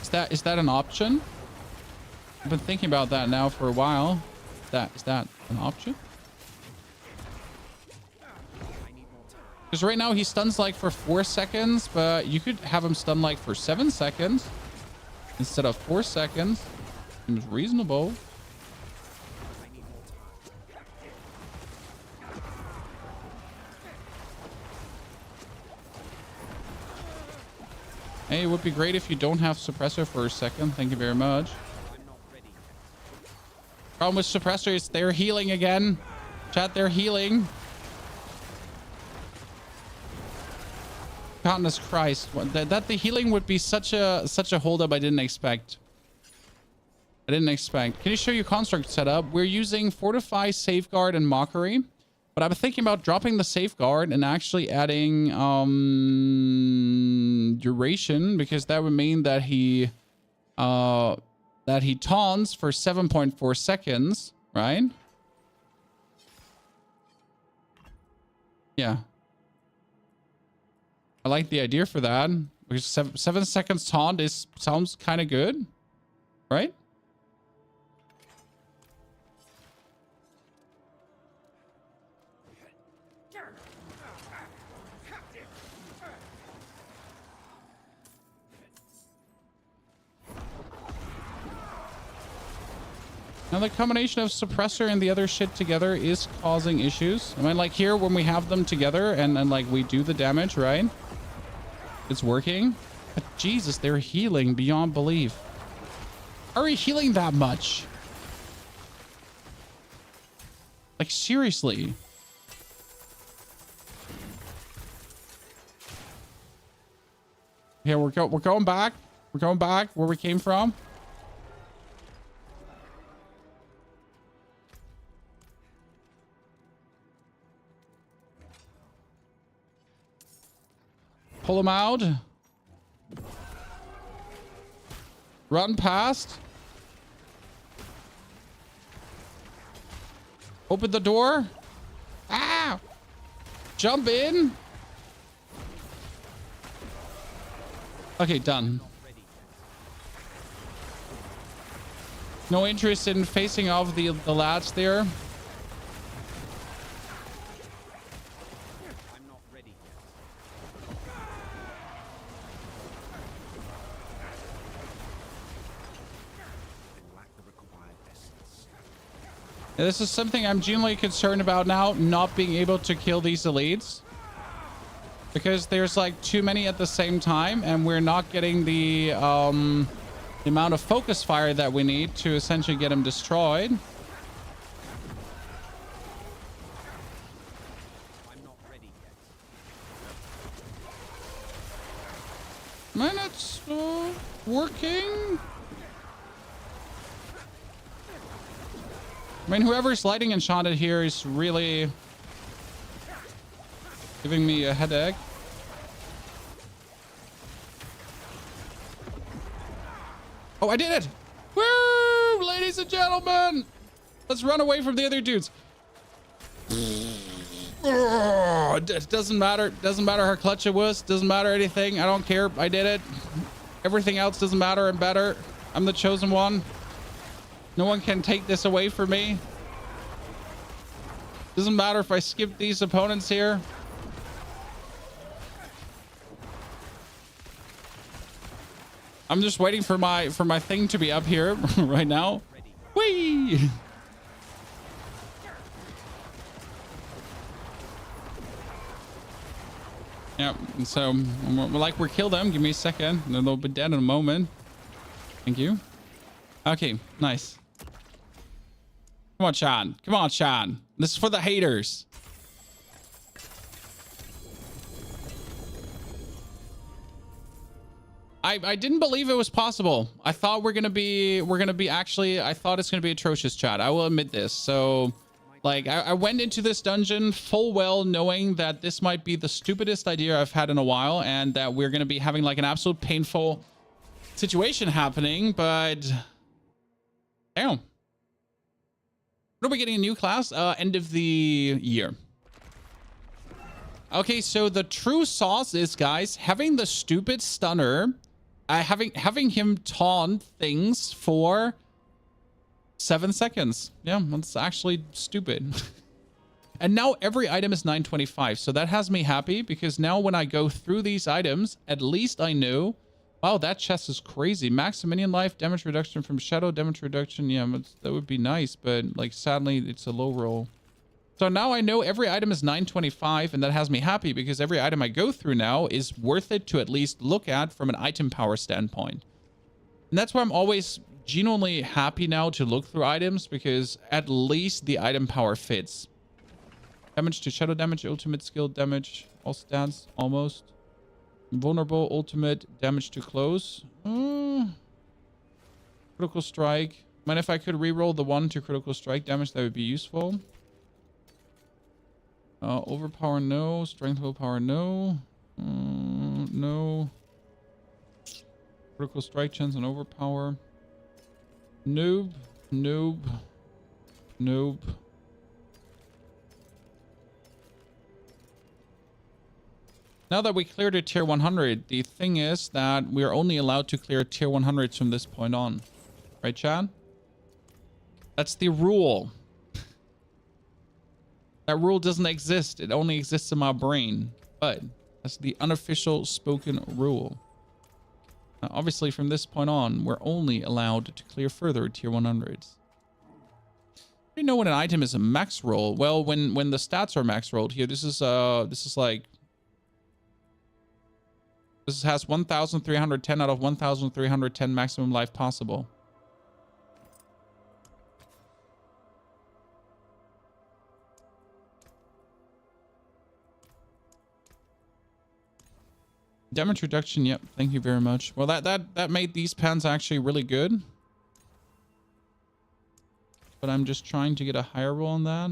S1: Is that an option? I've been thinking about that now for a while. Is that an option? Because right now he stuns like for 4 seconds, but you could have him stun like for 7 seconds instead of 4 seconds. Seems reasonable. Hey, it would be great if you don't have Suppressor for a second. Thank you very much. Problem with Suppressor is they're healing again. Chat, they're healing. Goodness Christ. That the healing would be such a holdup I didn't expect. Can you show your construct setup? We're using Fortify, Safeguard, and Mockery. But I've been thinking about dropping the Safeguard and actually adding Duration, because that would mean that he taunts for 7.4 seconds, right? Yeah. I like the idea for that, because 7 seconds taunt sounds kind of good, right? Now the combination of Suppressor and the other shit together is causing issues. I mean, like here when we have them together and like we do the damage, right? It's working. But Jesus, they're healing beyond belief. Are we healing that much? Like seriously. Yeah, we're going back. We're going back where we came from. Pull him out. Run past. Open the door. Ah! Jump in. Okay, done. No interest in facing off the lads there. Yeah, this is something I'm genuinely concerned about now, not being able to kill these elites. Because there's like too many at the same time, and we're not getting the amount of focus fire that we need to essentially get them destroyed.
S2: I'm not ready yet.
S1: Man, it's working. I mean, whoever's lighting enchanted here is really giving me a headache. Oh, I did it! Woo! Ladies and gentlemen! Let's run away from the other dudes. It doesn't matter. Doesn't matter how clutch it was. Doesn't matter anything. I don't care. I did it. Everything else doesn't matter. I'm better. I'm the chosen one. No one can take this away from me. Doesn't matter if I skip these opponents here. I'm just waiting for my thing to be up here right now. Whee! Yep. So we're kill them. Give me a second. And they'll be dead in a moment. Thank you. Okay. Nice. Come on, Sean. Come on, Sean. This is for the haters. I didn't believe it was possible. I thought we're gonna be actually, I thought it's gonna be atrocious, chat. I will admit this. So like I went into this dungeon full well knowing that this might be the stupidest idea I've had in a while, and that we're gonna be having like an absolute painful situation happening, but damn. When are we getting a new class? End of the year. Okay, so the true sauce is, guys, having the stupid stunner, having him taunt things for 7 seconds. Yeah, that's actually stupid. And now every item is 925. So that has me happy because now when I go through these items, at least I know, wow, that chest is crazy. Max minion life, damage reduction from shadow, damage reduction. Yeah, that would be nice, but like sadly, it's a low roll. So now I know every item is 925, and that has me happy because every item I go through now is worth it to at least look at from an item power standpoint. And that's why I'm always genuinely happy now to look through items because at least the item power fits. Damage to shadow damage, ultimate skill damage, all stats, almost. Vulnerable, ultimate, damage to close. Critical strike. Mind if I could reroll the 1 to critical strike damage, that would be useful. Overpower, no. Strength, willpower, no. No. Critical strike chance and overpower. Noob. Noob. Noob. Now that we cleared a tier 100, the thing is that we are only allowed to clear tier 100s from this point on. Right, Chad? That's the rule. That rule doesn't exist. It only exists in my brain. But that's the unofficial spoken rule. Now, obviously, from this point on, we're only allowed to clear further tier 100s. You know when an item is a max roll? Well, when the stats are max rolled here, this has 1,310 out of 1,310 maximum life possible. Damage reduction, yep. Thank you very much. Well, that made these pants actually really good. But I'm just trying to get a higher roll on that.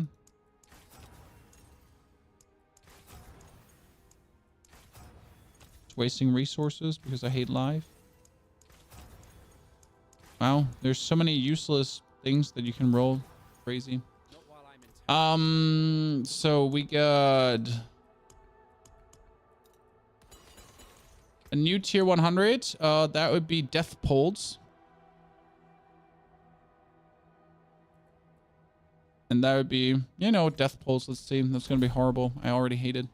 S1: It's wasting resources because I hate life. Wow, there's so many useless things that you can roll. Crazy. So we got a new tier 100. That would be Death Pulse. And that would be, you know, Death Pulse. Let's see. That's going to be horrible. I already hate it.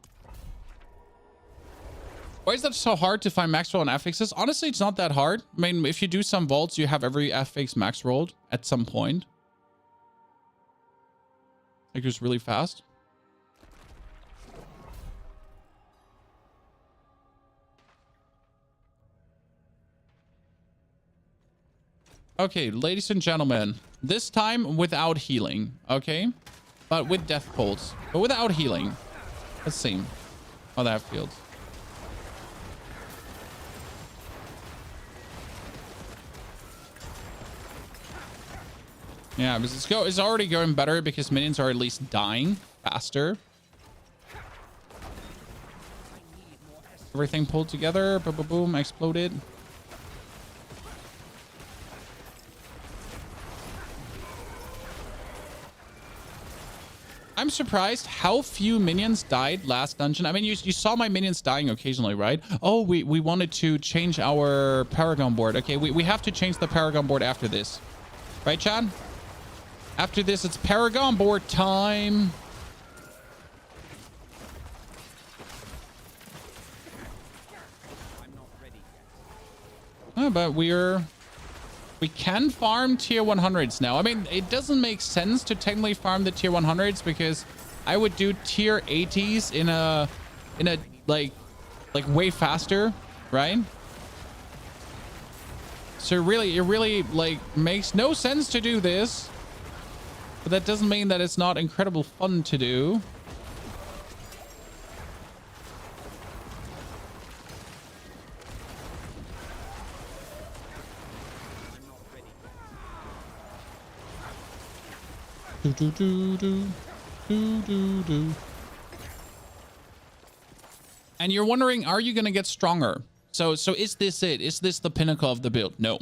S1: Why is that so hard to find max roll and affixes? Honestly, it's not that hard. I mean, if you do some vaults, you have every affix max rolled at some point. Like, just really fast. Okay, ladies and gentlemen, this time without healing, okay? But with Death Pulse, but without healing. Let's see how that feels. Yeah, because it's already going better because minions are at least dying faster. Everything pulled together, boom, boom, boom, exploded. I'm surprised how few minions died last dungeon. I mean, you saw my minions dying occasionally, right? Oh, we wanted to change our Paragon board. Okay, we have to change the Paragon board after this. Right, Chad? After this, it's Paragon board time. Oh, but we can farm tier 100s now. I mean, it doesn't make sense to technically farm the tier 100s because I would do tier 80s in a like way faster, right? So it really like makes no sense to do this. But that doesn't mean that it's not incredible fun to do. And you're wondering, are you going to get stronger? So is this it? Is this the pinnacle of the build? No.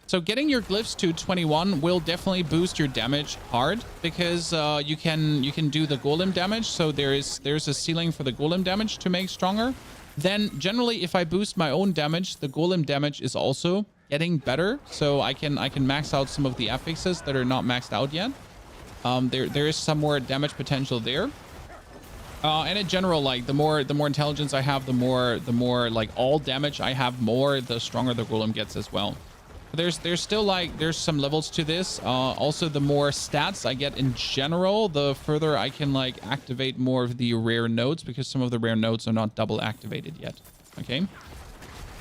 S1: So getting your glyphs to 21 will definitely boost your damage hard, because you can do the golem damage. So there's a ceiling for the golem damage to make stronger. Then generally, if I boost my own damage, the golem damage is also getting better. So I can max out some of the affixes that are not maxed out yet. There is some more damage potential there. And in general, like the more intelligence I have, the more like all damage I have more, the stronger the golem gets as well. There's still like there's some levels to this. Also, the more stats I get in general, the further I can like activate more of the rare nodes, because some of the rare nodes are not double activated yet. Okay, so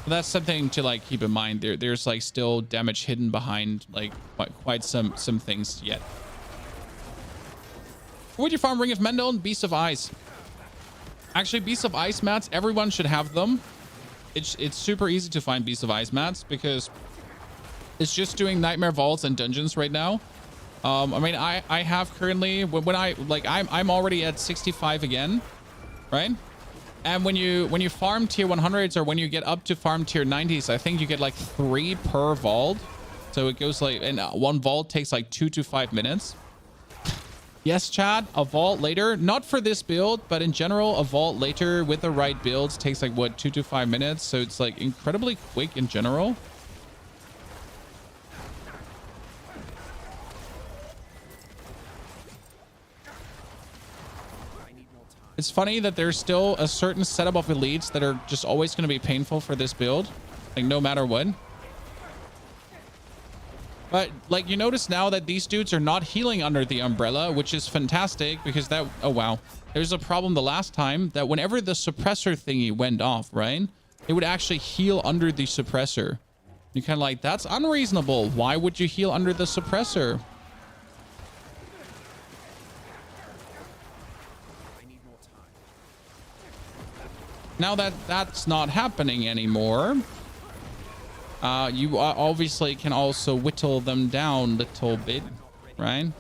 S1: that's something to like keep in mind. There's like still damage hidden behind like quite some things yet. Would you farm Ring of Mendel and Beast of Ice? Actually, Beast of Ice mats, everyone should have them. It's super easy to find Beast of Ice mats because it's just doing Nightmare Vaults and dungeons right now. I mean, I have currently, when I like I'm already at 65 again, right? And when you farm tier 100s, or when you get up to farm tier 90s, I think you get like 3 per vault. So it goes like, and one vault takes like 2 to 5 minutes. Yes, Chad, a vault later, not for this build, but in general, a vault later with the right builds takes like what, 2 to 5 minutes. So it's like incredibly quick in general. It's funny that there's still a certain setup of elites that are just always going to be painful for this build, like no matter what. But like you notice now that these dudes are not healing under the umbrella, which is fantastic, because that, oh wow, there's a problem the last time that whenever the suppressor thingy went off, right, it would actually heal under the suppressor. You're kind of like, that's unreasonable. Why would you heal under the suppressor? Now that that's not happening anymore, you obviously can also whittle them down a little bit, right?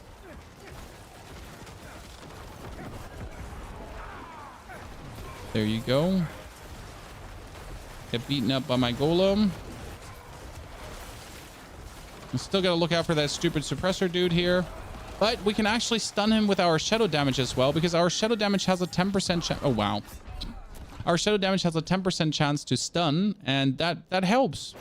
S1: There you go. Get beaten up by my golem. I'm still gotta look out for that stupid suppressor dude here. But we can actually stun him with our shadow damage as well, because our shadow damage has a 10% chance. Oh, wow. Our shadow damage has a 10% chance to stun, and that helps.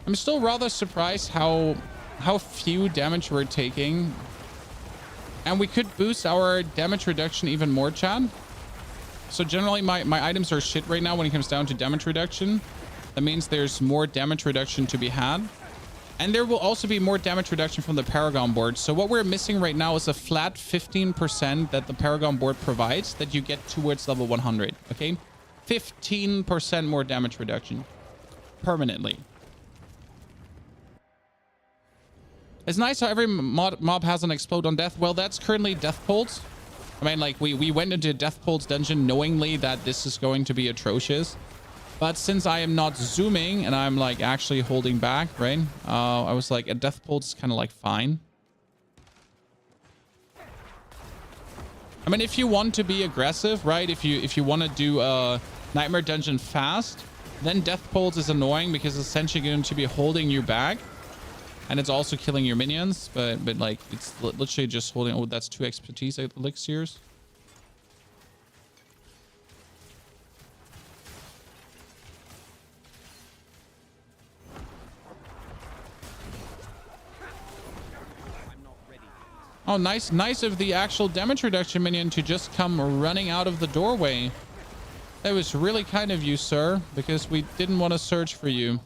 S1: I'm still rather surprised how few damage we're taking. And we could boost our damage reduction even more, Chad. So generally my items are shit right now when it comes down to damage reduction. That means there's more damage reduction to be had. And there will also be more damage reduction from the Paragon board. So what we're missing right now is a flat 15% that the Paragon board provides that you get towards level 100. Okay? 15% more damage reduction. Permanently. It's nice how every mob has an explode on death. Well, that's currently death pulse. I mean, like, we went into death pulse dungeon knowingly that this is going to be atrocious. But since I am not zooming and I'm like actually holding back, right? I was like, a death pulse is kind of like fine. I mean, if you want to be aggressive, right? If you want to do a nightmare dungeon fast, then death pulse is annoying because it's essentially going to be holding you back. And it's also killing your minions, but like it's literally just holding. Oh, that's 2 expertise elixirs. Oh, nice of the actual damage reduction minion to just come running out of the doorway. That was really kind of you, sir, because we didn't want to search for you.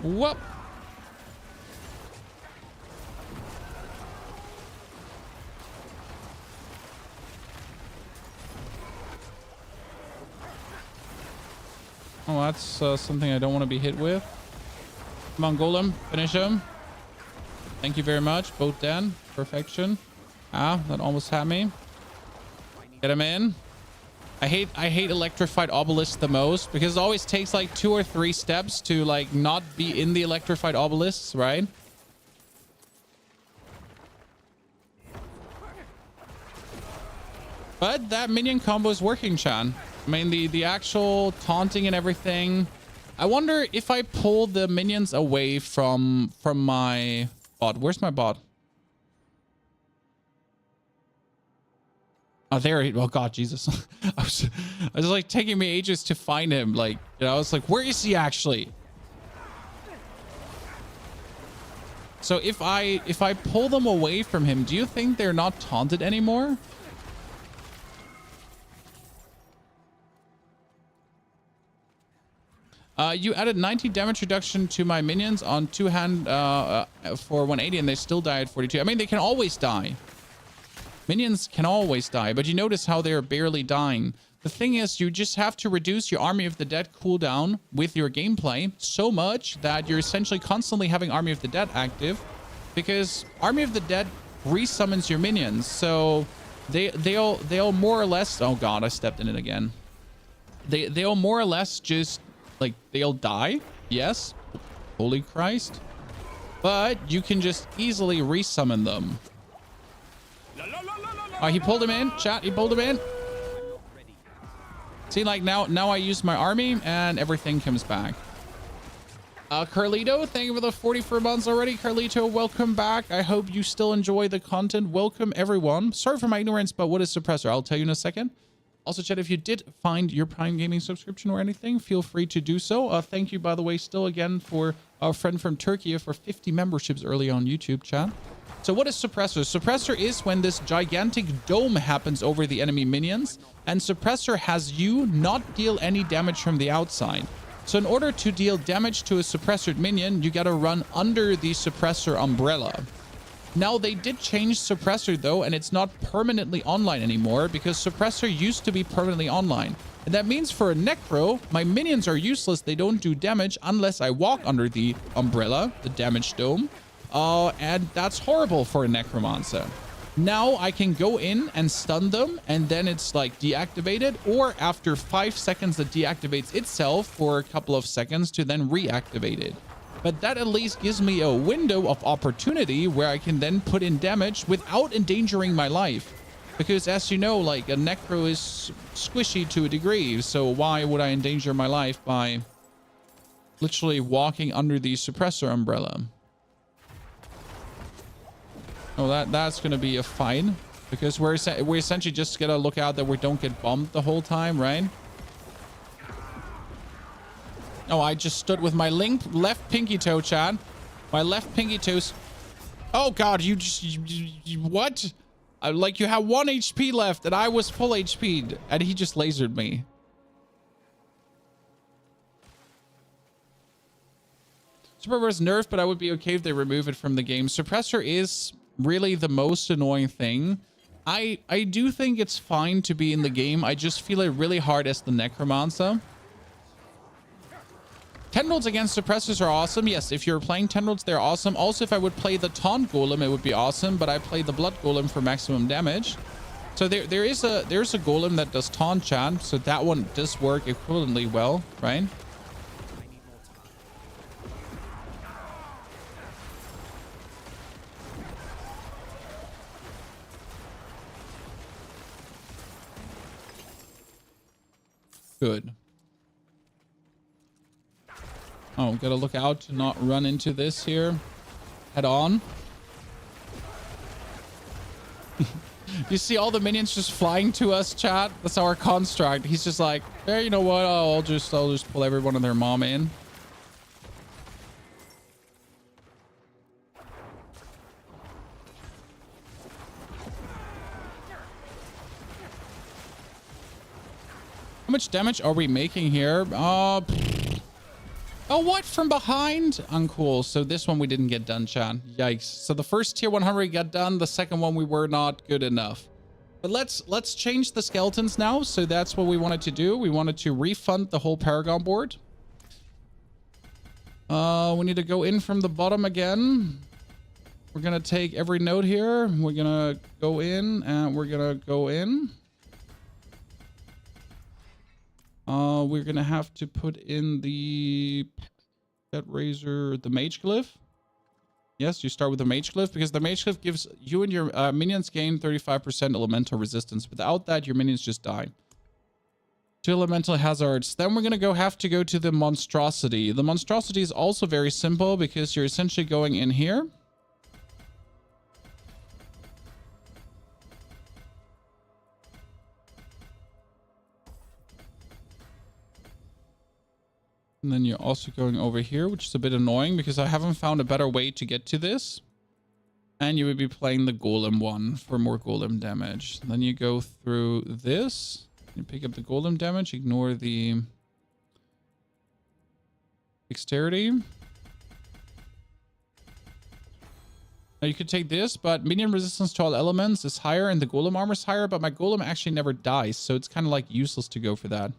S1: Whoop. Oh, that's something I don't want to be hit with. Come on, Golem. Finish him. Thank you very much. Both down. Perfection. Ah, that almost had me. Get him in. I hate electrified obelisks the most because it always takes like 2 or 3 steps to like not be in the electrified obelisks, right? But that minion combo is working, Chan. I mean, the actual taunting and everything. I wonder if I pull the minions away from my bot. Where's my bot? Oh, there he, oh God, Jesus. I was like taking me ages to find him. Like, you know, I was like, where is he actually? So if I pull them away from him, do you think they're not taunted anymore? You added 90 damage reduction to my minions on two-hand for 180 and they still die at 42. I mean, they can always die. Minions can always die, but you notice how they're barely dying. The thing is, you just have to reduce your Army of the Dead cooldown with your gameplay so much that you're essentially constantly having Army of the Dead active, because Army of the Dead resummons your minions. So they'll more or less, oh God, I stepped in it again. They'll more or less just like, they'll die. Yes. Holy Christ. But you can just easily resummon them. Oh, he pulled him in. Chat, he pulled him in. See, like now I use my army and everything comes back. Carlito, thank you for the 44 months already. Carlito, welcome back. I hope you still enjoy the content. Welcome, everyone. Sorry for my ignorance, but what is Suppressor? I'll tell you in a second. Also, chat, if you did find your Prime Gaming subscription or anything, feel free to do so. Thank you, by the way, still again for our friend from Turkey for 50 memberships early on YouTube, chat. So what is Suppressor? Suppressor is when this gigantic dome happens over the enemy minions, and Suppressor has you not deal any damage from the outside. So in order to deal damage to a suppressored minion, you gotta run under the Suppressor umbrella. Now, they did change Suppressor, though, and it's not permanently online anymore, because Suppressor used to be permanently online. And that means for a Necro, my minions are useless. They don't do damage unless I walk under the umbrella, the damage dome. And that's horrible for a Necromancer. Now I can go in and stun them, and then it's like deactivated, or after 5 seconds it deactivates itself for a couple of seconds to then reactivate it. But that at least gives me a window of opportunity where I can then put in damage without endangering my life. Because as you know, like, a Necro is squishy to a degree, so why would I endanger my life by literally walking under the Suppressor umbrella? Oh, that's going to be a fight, because we're essentially just going to look out that we don't get bombed the whole time, right? Oh, I just stood with my left pinky toe, Chad. My left pinky toes. Oh, God, you what? Like, you have 1 HP left, and I was full HP'd, and he just lasered me. Suppressor is nerfed, but I would be okay if they remove it from the game. Suppressor is really the most annoying thing. I do think it's fine to be in the game. I just feel it really hard as the Necromancer. Tendrils against Suppressors are awesome. Yes, if you're playing Tendrils, they're awesome. Also, if I would play the Taunt Golem, it would be awesome, but I play the Blood Golem for maximum damage. So there's a Golem that does Taunt, Chan, so that one does work equivalently well, right? Good. Oh, gotta look out to not run into this here head on. You see all the minions just flying to us, chat? That's our construct. He's just like, hey, you know what? Oh, I'll just pull everyone and their mom in. How much damage are we making here? Oh, what? From behind? Uncool. So this one we didn't get done, chat. Yikes. So the first tier 100 got done. The second one we were not good enough. But let's change the skeletons now. So that's what we wanted to do. We wanted to refund the whole Paragon board. We need to go in from the bottom again. We're going to take every node here. We're going to go in and we're going to go in. We're gonna have to put in the Razor, the Mage Glyph. Yes, you start with the Mage Glyph because the Mage Glyph gives you and your minions gain 35% elemental resistance. Without that, your minions just die. 2 elemental hazards. Then we're going to have to go to the monstrosity. The monstrosity is also very simple because you're essentially going in here. And then you're also going over here, which is a bit annoying because I haven't found a better way to get to this. And you would be playing the Golem one for more Golem damage. Then you go through this. You pick up the Golem damage, ignore the dexterity. Now you could take this, but minion resistance to all elements is higher and the Golem armor is higher, but my Golem actually never dies, so it's kind of like useless to go for that.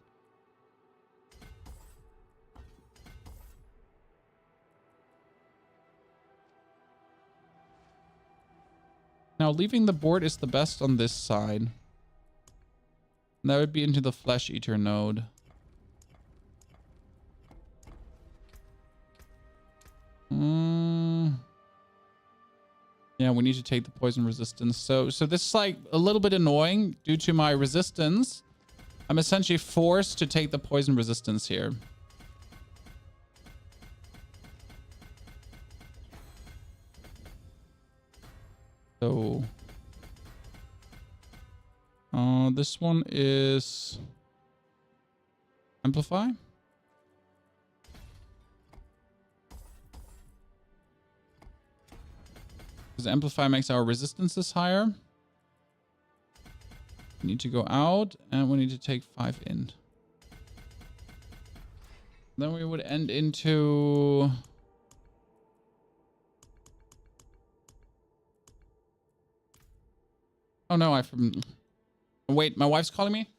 S1: Now, leaving the board is the best on this side. And that would be into the Flesh Eater node. Yeah, we need to take the poison resistance. So this is like a little bit annoying due to my resistance. I'm essentially forced to take the poison resistance here. So, this one is Amplify. Because Amplify makes our resistances higher. We need to go out and we need to take 5 in. Then we would end into... Oh no, wait, my wife's calling me?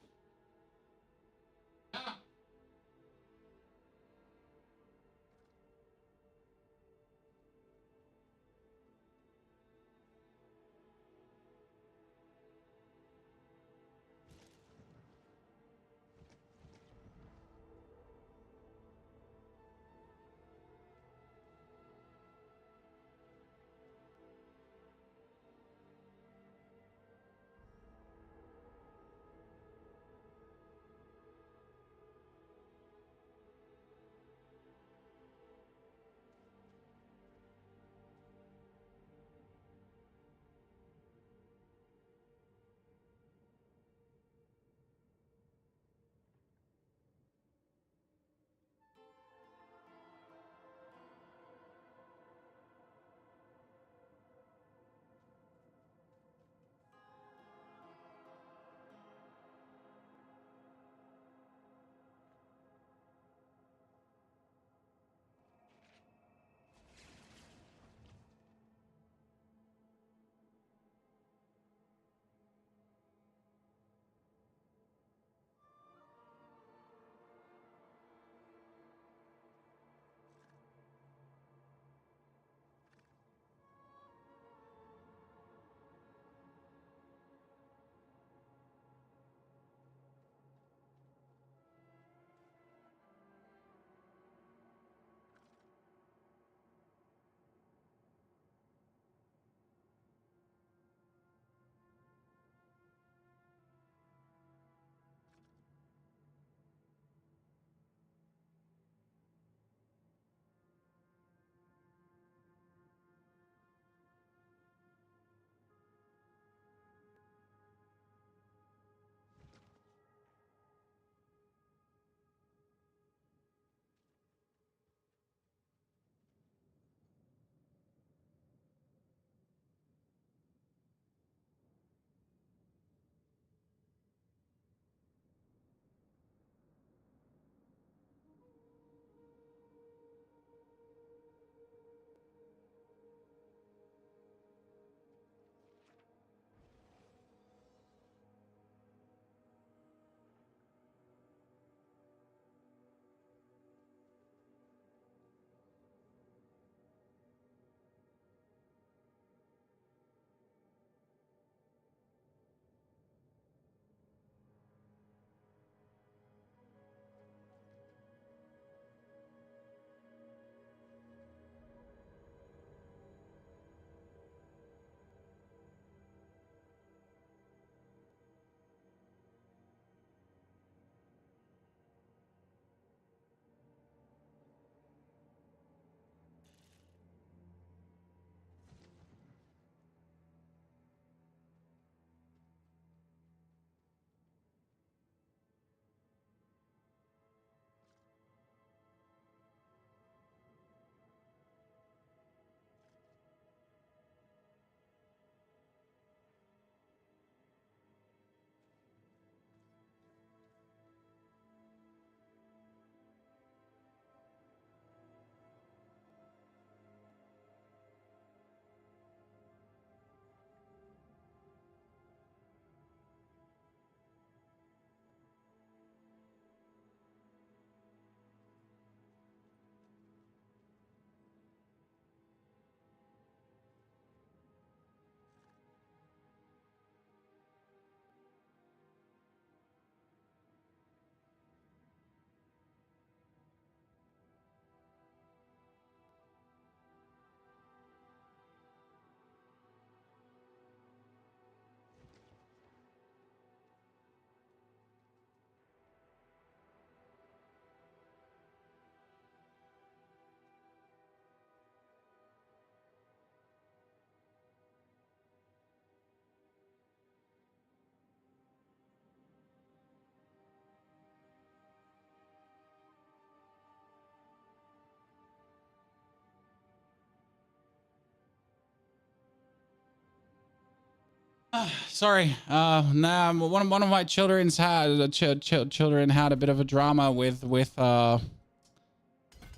S1: Sorry. Nah, one of my children's had children had a bit of a drama with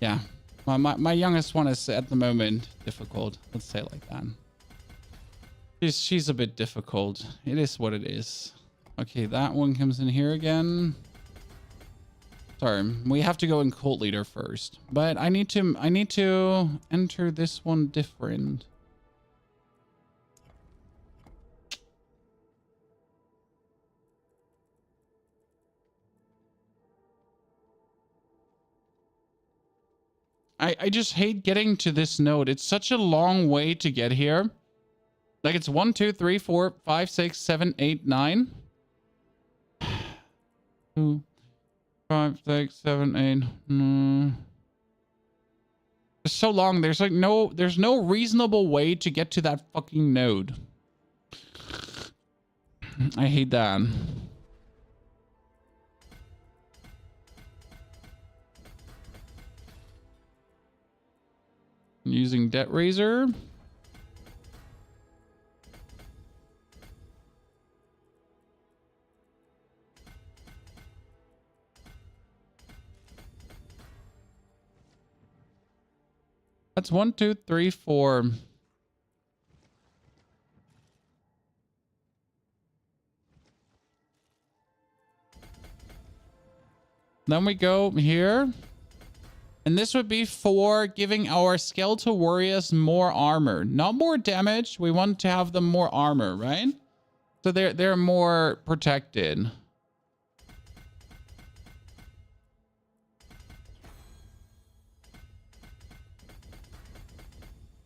S1: yeah. My youngest one is at the moment difficult. Let's say it like that. She's a bit difficult. It is what it is. Okay, that one comes in here again. Sorry, we have to go in Cult Leader first. But I need to enter this one different. I just hate getting to this node. It's such a long way to get here. Like it's 1, 2, 3, 4, 5, 6, 7, 8, 9. 2, 5, 6, 7, 8. It's so long. There's no reasonable way to get to that fucking node. I hate that. Using Debt Raiser. That's 1, 2, 3, 4. Then we go here. And this would be for giving our skeletal warriors more armor. Not more damage. We want to have them more armor, right? So they're more protected.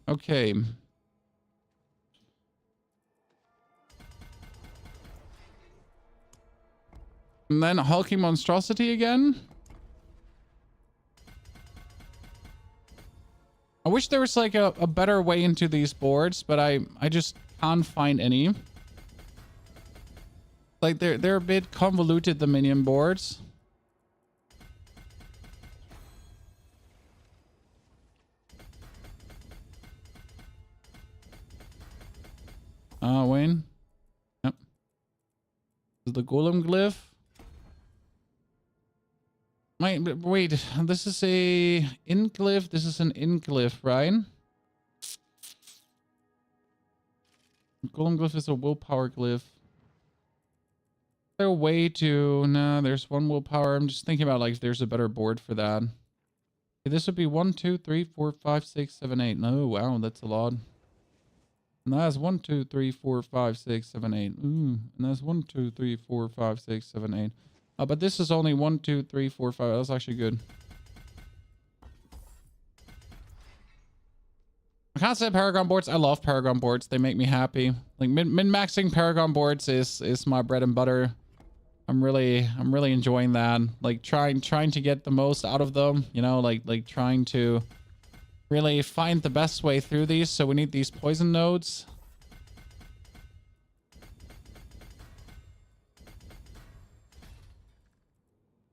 S1: Okay. And then hulking monstrosity again. I wish there was like a better way into these boards, but I just can't find any. Like they're a bit convoluted, the minion boards. Wayne. Yep. This is the Golem Glyph. Wait, this is a in-glyph. This is an in-glyph, right? Golem Glyph is a willpower glyph. Is there a way to... No, there's one willpower. I'm just thinking about like if there's a better board for that. Okay, this would be 1, 2, 3, 4, 5, 6, 7, 8. No, wow, that's a lot. And that's 1, 2, 3, 4, 5, 6, 7, 8. Ooh, and that's 1, 2, 3, 4, 5, 6, 7, 8. But this is only 1, 2, 3, 4, 5. That's actually good. I can't say Paragon boards. I love Paragon boards. They make me happy. Like min-maxing Paragon boards is my bread and butter. I'm really enjoying that. Like trying to get the most out of them. You know, like trying to really find the best way through these. So we need these poison nodes.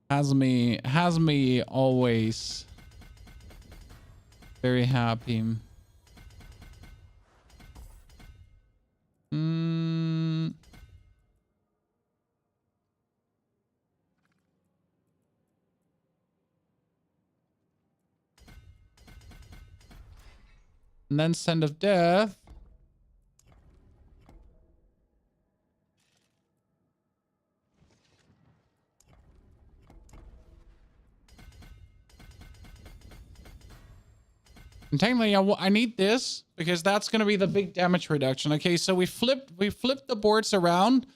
S1: Has me always very happy. And then Send of Death. And technically, I need this because that's going to be the big damage reduction. Okay, so we flipped the boards around.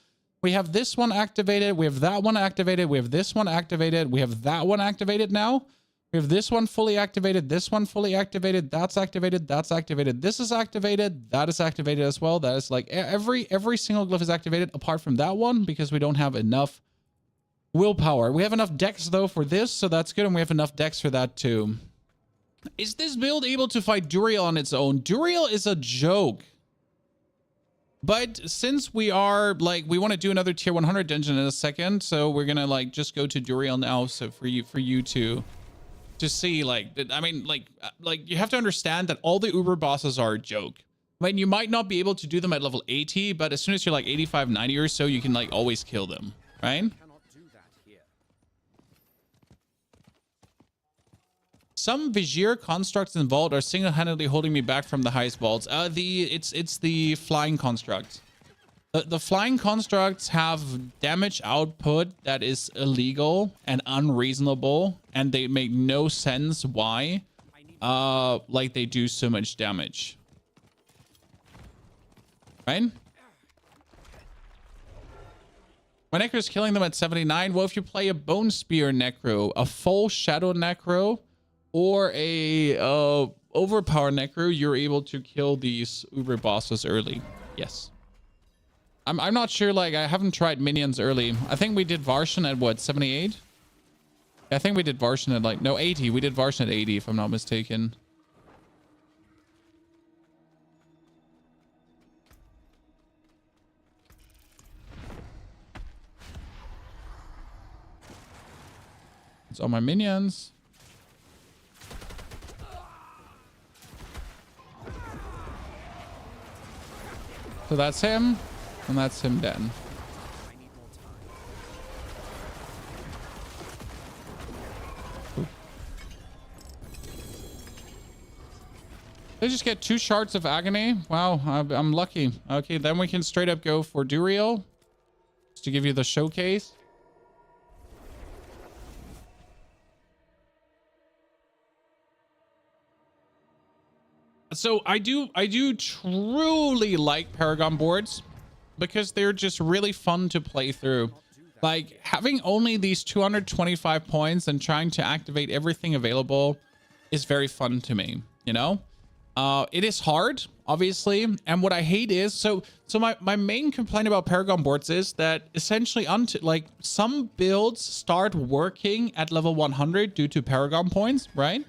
S1: We have this one activated. We have that one activated. We have this one activated. We have that one activated now. We have this one fully activated. This one fully activated. That's activated. That's activated. This is activated. That is activated as well. That is like every single glyph is activated apart from that one because we don't have enough willpower. We have enough dex though for this, so that's good. And we have enough dex for that too. Is this build able to fight Duriel on its own? Duriel is a joke. But since we are like, we want to do another tier 100 dungeon in a second, so we're gonna like just go to Duriel now. So for you to see like, I mean, like you have to understand that all the Uber bosses are a joke. I mean, you might not be able to do them at level 80, but as soon as you're like 85, 90 or so, you can like always kill them, right?
S2: Cannot do that here.
S1: Some Vizier constructs in Vault are single-handedly holding me back from the highest vaults. It's the flying constructs. The flying constructs have damage output that is illegal and unreasonable, and they make no sense why like they do so much damage. Right? My Necro is killing them at 79. Well, if you play a Bone Spear Necro, a full Shadow Necro, or a Overpower Necro, you're able to kill these Uber bosses early. Yes. I'm not sure, like, I haven't tried minions early. I think we did Varshan at what, 78? I think we did Varshan at like, no, 80. We did Varshan at 80, if I'm not mistaken. It's all my minions. So that's him, and that's him then.
S2: I need more time.
S1: They just get 2 shards of agony. Wow, I'm lucky. Okay, then we can straight up go for Duriel, just to give you the showcase. So I do truly like Paragon boards because they're just really fun to play through. Like having only these 225 points and trying to activate everything available is very fun to me, you know? It is hard, obviously. And what I hate is, so my main complaint about Paragon boards is that essentially like some builds start working at level 100 due to Paragon points, right?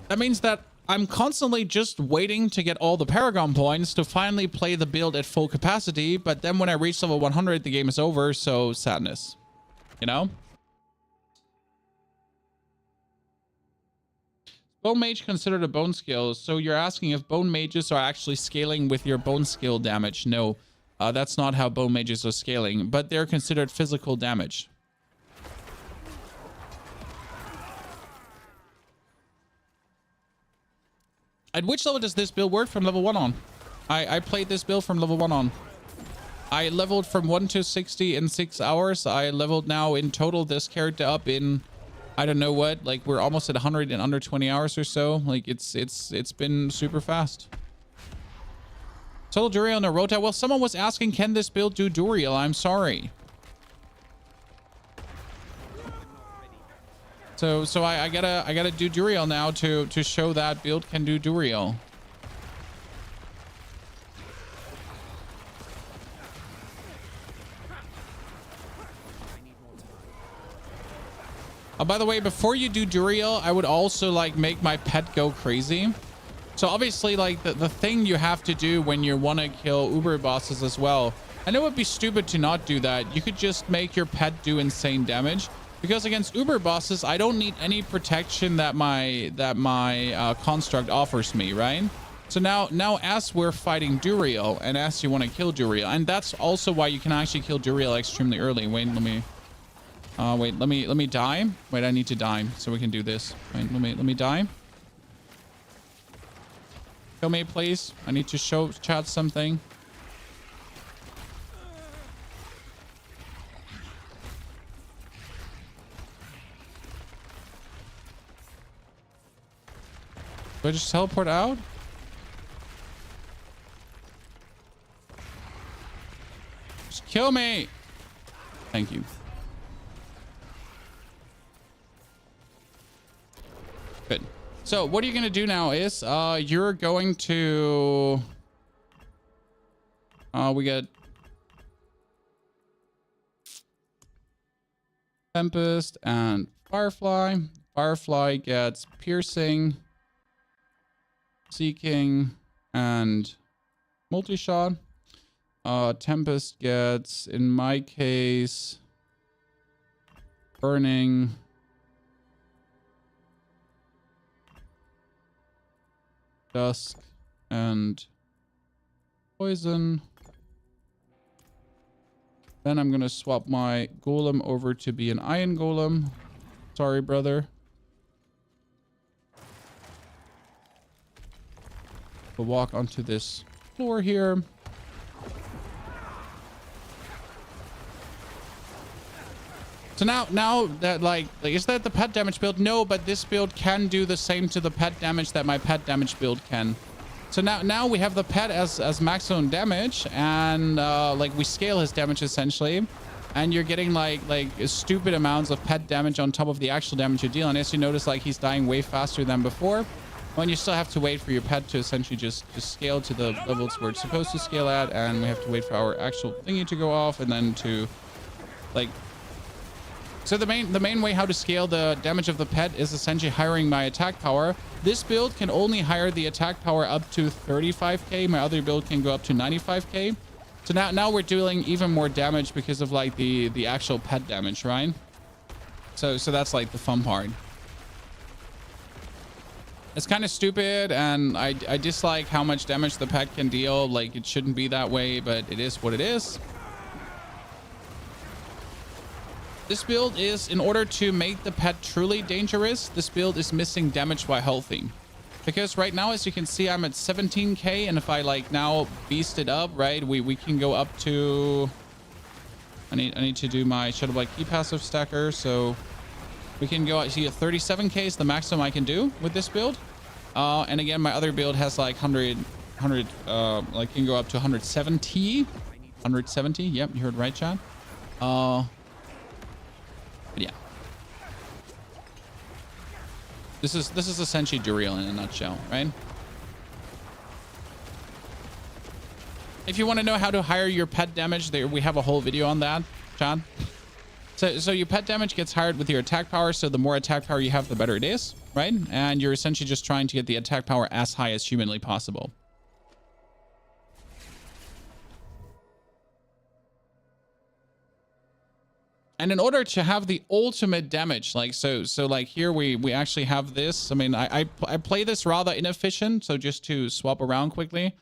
S1: That means that I'm constantly just waiting to get all the Paragon points to finally play the build at full capacity. But then when I reach level 100, the game is over. So sadness, you know? Bone Mage considered a bone skill. So you're asking if bone mages are actually scaling with your bone skill damage. No, that's not how bone mages are scaling, but they're considered physical damage. At which level does this build work from level 1 on? I played this build from level 1 on. I leveled from 1 to 60 in 6 hours. I leveled now in total this character up in, I don't know what, like we're almost at 100 in under 20 hours or so. Like it's been super fast. Total Duriel no Rota. Well, someone was asking, can this build do Duriel? I'm sorry. So I gotta do Duriel now to show that build can do Duriel. By the way, before you do Duriel, I would also like make my pet go crazy. So obviously, like the thing you have to do when you want to kill Uber bosses as well. I know it would be stupid to not do that. You could just make your pet do insane damage. Because against Uber bosses, I don't need any protection that my construct offers me, right? So now as we're fighting Duriel, and as you want to kill Duriel, and that's also why you can actually kill Duriel extremely early. Wait, let me die. Wait, I need to die so we can do this. Wait, let me die. Kill me, please. I need to show chat something. Do I just teleport out? Just kill me. Thank you. Good. So what are you going to do now is you're going to... we got... Tempest and Firefly. Firefly gets Piercing, Seeking, and Multi-Shot. Tempest gets, in my case, Burning, Dusk, and poison. Then I'm going to swap my golem over to be an iron golem. Sorry, brother. We'll walk onto this floor here. So now that like is that the pet damage build? No, but this build can do the same to the pet damage that my pet damage build can. So now we have the pet as maximum damage, and like we scale his damage essentially, and you're getting like stupid amounts of pet damage on top of the actual damage you're dealing. As you notice, like he's dying way faster than before. When you still have to wait for your pet to essentially just scale to the levels where it's supposed to scale at, and we have to wait for our actual thingy to go off, and then to like. So the main way how to scale the damage of the pet is essentially hiring my attack power. This build can only hire the attack power up to 35k. My other build can go up to 95k. So now we're doing even more damage because of like the actual pet damage, right? So that's like the fun part. It's kind of stupid, and I dislike how much damage the pet can deal. Like, it shouldn't be that way, but it is what it is. This build is, in order to make the pet truly dangerous, this build is missing damage while healthy. Because right now, as you can see, I'm at 17k, and if I like now beast it up, right, we can go up to... I need to do my Shadow Blight key passive stacker, so we can go out to 37k is the maximum I can do with this build. And again, my other build has like 100 like can go up to 170. 170, yep, you heard right, Chad. But yeah, this is essentially Duriel in a nutshell, right? If you want to know how to hire your pet damage, there we have a whole video on that, Chad. So your pet damage gets hired with your attack power. So the more attack power you have, the better it is, right? And you're essentially just trying to get the attack power as high as humanly possible. And in order to have the ultimate damage, like so like here we actually have this. I mean, I play this rather inefficient, so just to swap around quickly.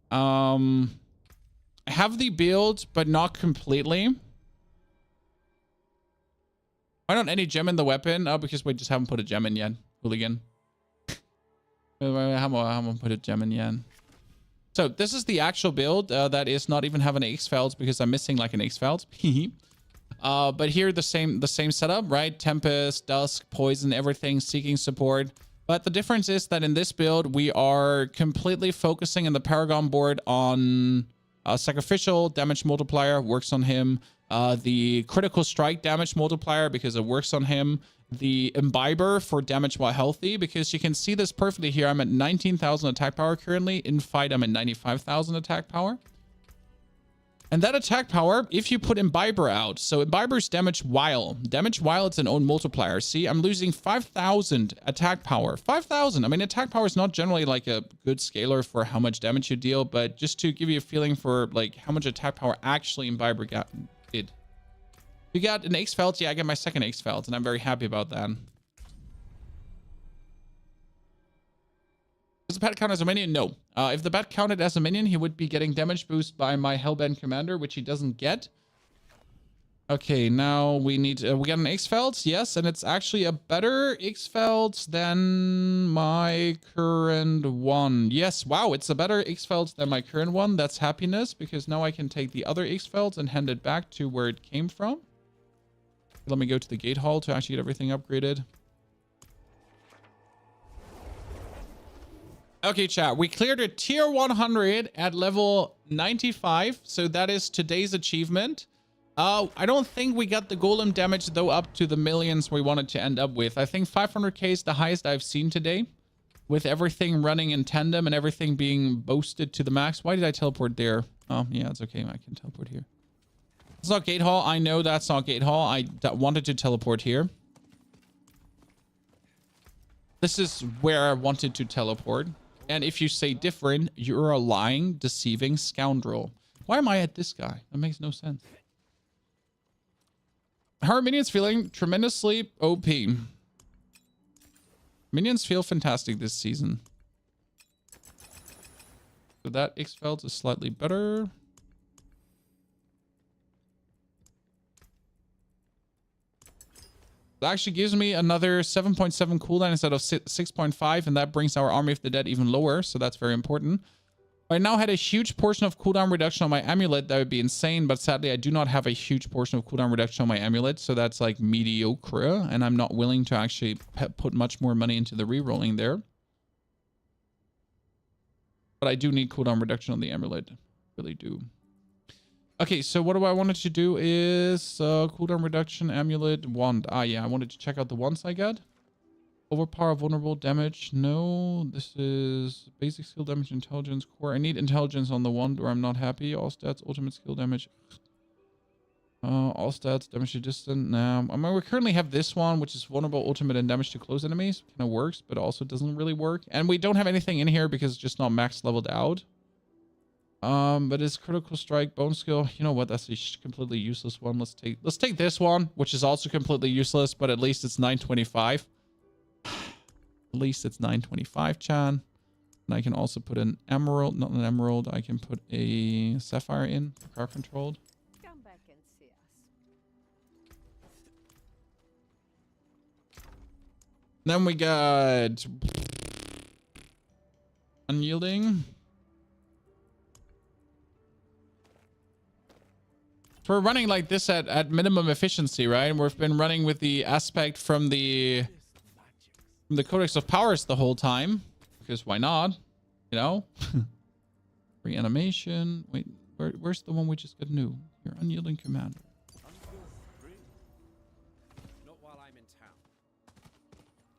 S1: I have the build, but not completely. Why not any gem in the weapon? Oh, because we just haven't put a gem in yet. Hooligan. I haven't put a gem in yet. So this is the actual build that is not even having X-Felt because I'm missing like an X-Felt. But here the same setup, right? Tempest, Dusk, Poison, everything, seeking support. But the difference is that in this build, we are completely focusing in the Paragon board on Sacrificial damage multiplier, works on him. The Critical Strike damage multiplier, because it works on him. The Imbiber for damage while healthy, because you can see this perfectly here. I'm at 19,000 attack power currently. In fight, I'm at 95,000 attack power. And that attack power, if you put Imbiber out, so Imbiber's damage while. Damage while, it's an own multiplier. See, I'm losing 5,000 attack power. 5,000. I mean, attack power is not generally like a good scaler for how much damage you deal, but just to give you a feeling for like how much attack power actually Imbiber did. You got an X-Felt? Yeah, I got my second X-Felt, and I'm very happy about that. Does the pet count as a minion? No. If the pet counted as a minion, he would be getting damage boost by my Hellbent Commander, which he doesn't get. Okay, now we need... we got an X-Felt, yes, and it's actually a better X-Felt than my current one. Yes, wow, it's a better X-Felt than my current one. That's happiness, because now I can take the other X-Felt and hand it back to where it came from. Let me go to the Gate Hall to actually get everything upgraded. Okay, chat. We cleared a tier 100 at level 95. So that is today's achievement. I don't think we got the golem damage, though, up to the millions we wanted to end up with. I think 500k is the highest I've seen today, with everything running in tandem and everything being boosted to the max. Why did I teleport there? Oh, yeah, it's okay. I can teleport here. It's not Gate Hall. I know that's not Gate Hall. I wanted to teleport here. This is where I wanted to teleport. And if you say different, you're a lying, deceiving scoundrel. Why am I at this guy? That makes no sense. How are minions feeling? Tremendously OP. Minions feel fantastic this season. So that X-Felt is slightly better. It actually gives me another 7.7 cooldown instead of 6.5, and that brings our Army of the Dead even lower, so that's very important. If I now had a huge portion of cooldown reduction on my amulet, that would be insane, but sadly I do not have a huge portion of cooldown reduction on my amulet, so that's like mediocre, and I'm not willing to actually put much more money into the rerolling there. But I do need cooldown reduction on the amulet. Really do. Okay, so what I wanted to do is cooldown reduction, amulet, wand. Ah, yeah, I wanted to check out the wands I got. Overpower, vulnerable, damage. No, this is basic skill damage, intelligence, core. I need intelligence on the wand or I'm not happy. All stats, ultimate skill damage. All stats, damage to distant. Nah, I mean, we currently have this one, which is vulnerable, ultimate, and damage to close enemies. Kind of works, but also doesn't really work. And we don't have anything in here because it's just not max leveled out. But it's critical strike, bone skill. You know what? That's a completely useless one. Let's take this one, which is also completely useless, but at least it's 925. At least it's 925, Chan. And I can also put an emerald, not an emerald. I can put a sapphire in, car controlled.
S4: Come back and see us.
S1: Then we got unyielding. We're running like this at minimum efficiency, right? And we've been running with the aspect from the Codex of Powers the whole time. Because why not? You know? Reanimation. Wait, where's the one we just got new? Your unyielding commander.
S2: Not while I'm in town.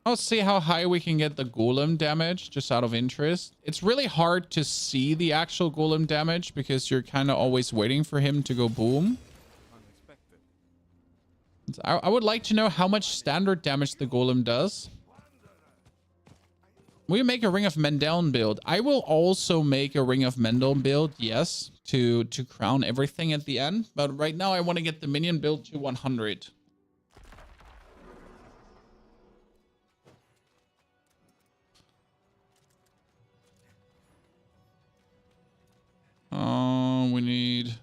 S1: Let's see how high we can get the golem damage, just out of interest. It's really hard to see the actual golem damage because you're kind of always waiting for him to go boom.
S2: Unexpected.
S1: I would like to know how much standard damage the golem does. We make a Ring of Mendeln build. I will also make a Ring of Mendeln build, yes, to crown everything at the end. But right now I want to get the minion build to 100. We need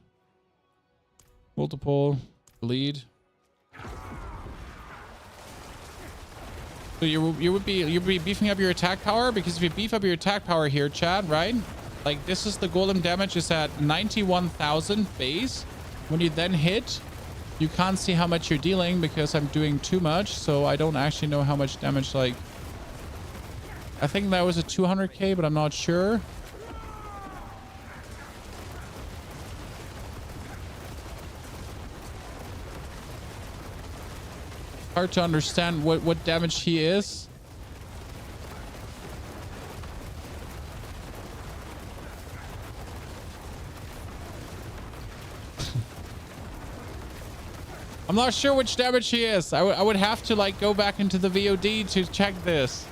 S1: multiple lead. So you would be beefing up your attack power, because if you beef up your attack power here, Chad, right? Like this is the golem damage is at 91,000 base. When you then hit, you can't see how much you're dealing because I'm doing too much, so I don't actually know how much damage. Like I think that was a 200k, but I'm not sure. Hard to understand what damage he is. I'm not sure which damage he is. I would have to like go back into the VOD to check this.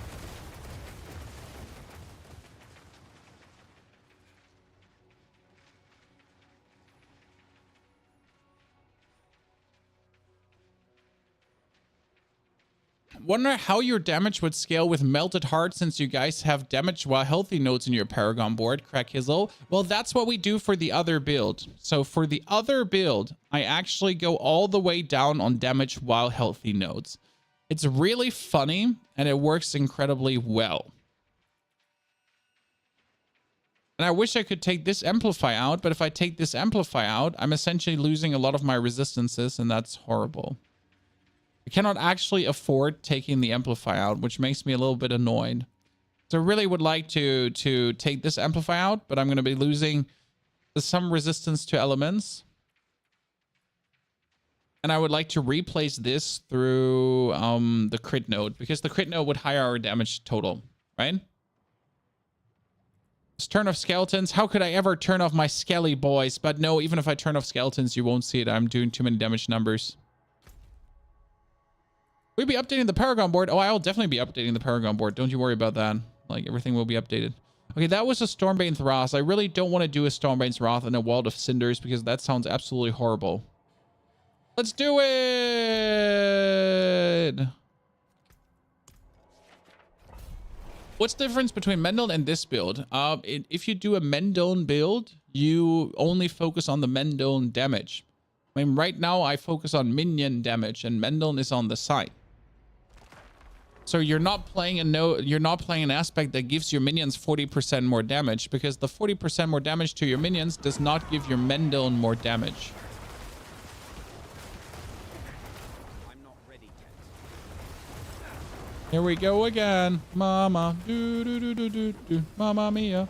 S1: Wonder how your damage would scale with Melted Heart, since you guys have damage while healthy nodes in your Paragon board, Crack Hizzle. Well, that's what we do for the other build. So for the other build, I actually go all the way down on damage while healthy nodes. It's really funny and it works incredibly well. And I wish I could take this Amplify out, but if I take this Amplify out, I'm essentially losing a lot of my resistances, and that's horrible. I cannot actually afford taking the Amplify out, which makes me a little bit annoyed. So I really would like to take this Amplify out, but I'm going to be losing some resistance to elements. And I would like to replace this through the crit node, because the crit node would higher our damage total, right? Let's turn off skeletons. How could I ever turn off my skelly boys? But no, even if I turn off skeletons, you won't see it. I'm doing too many damage numbers. We'll be updating the Paragon board. Oh, I'll definitely be updating the Paragon board. Don't you worry about that. Like, everything will be updated. Okay, that was a Stormbane's Wrath. I really don't want to do a Stormbane's Wrath and a Wall of Cinders, because that sounds absolutely horrible. Let's do it! What's the difference between Mendel and this build? If you do a Mendel build, you only focus on the Mendel damage. I mean, right now I focus on minion damage, and Mendel is on the side. So you're not playing an aspect that gives your minions 40% more damage, because the 40% more damage to your minions does not give your Mendel more damage.
S2: I'm not ready yet.
S1: Here we go again. Mama. Do, do, do, do, do, do. Mamma mia.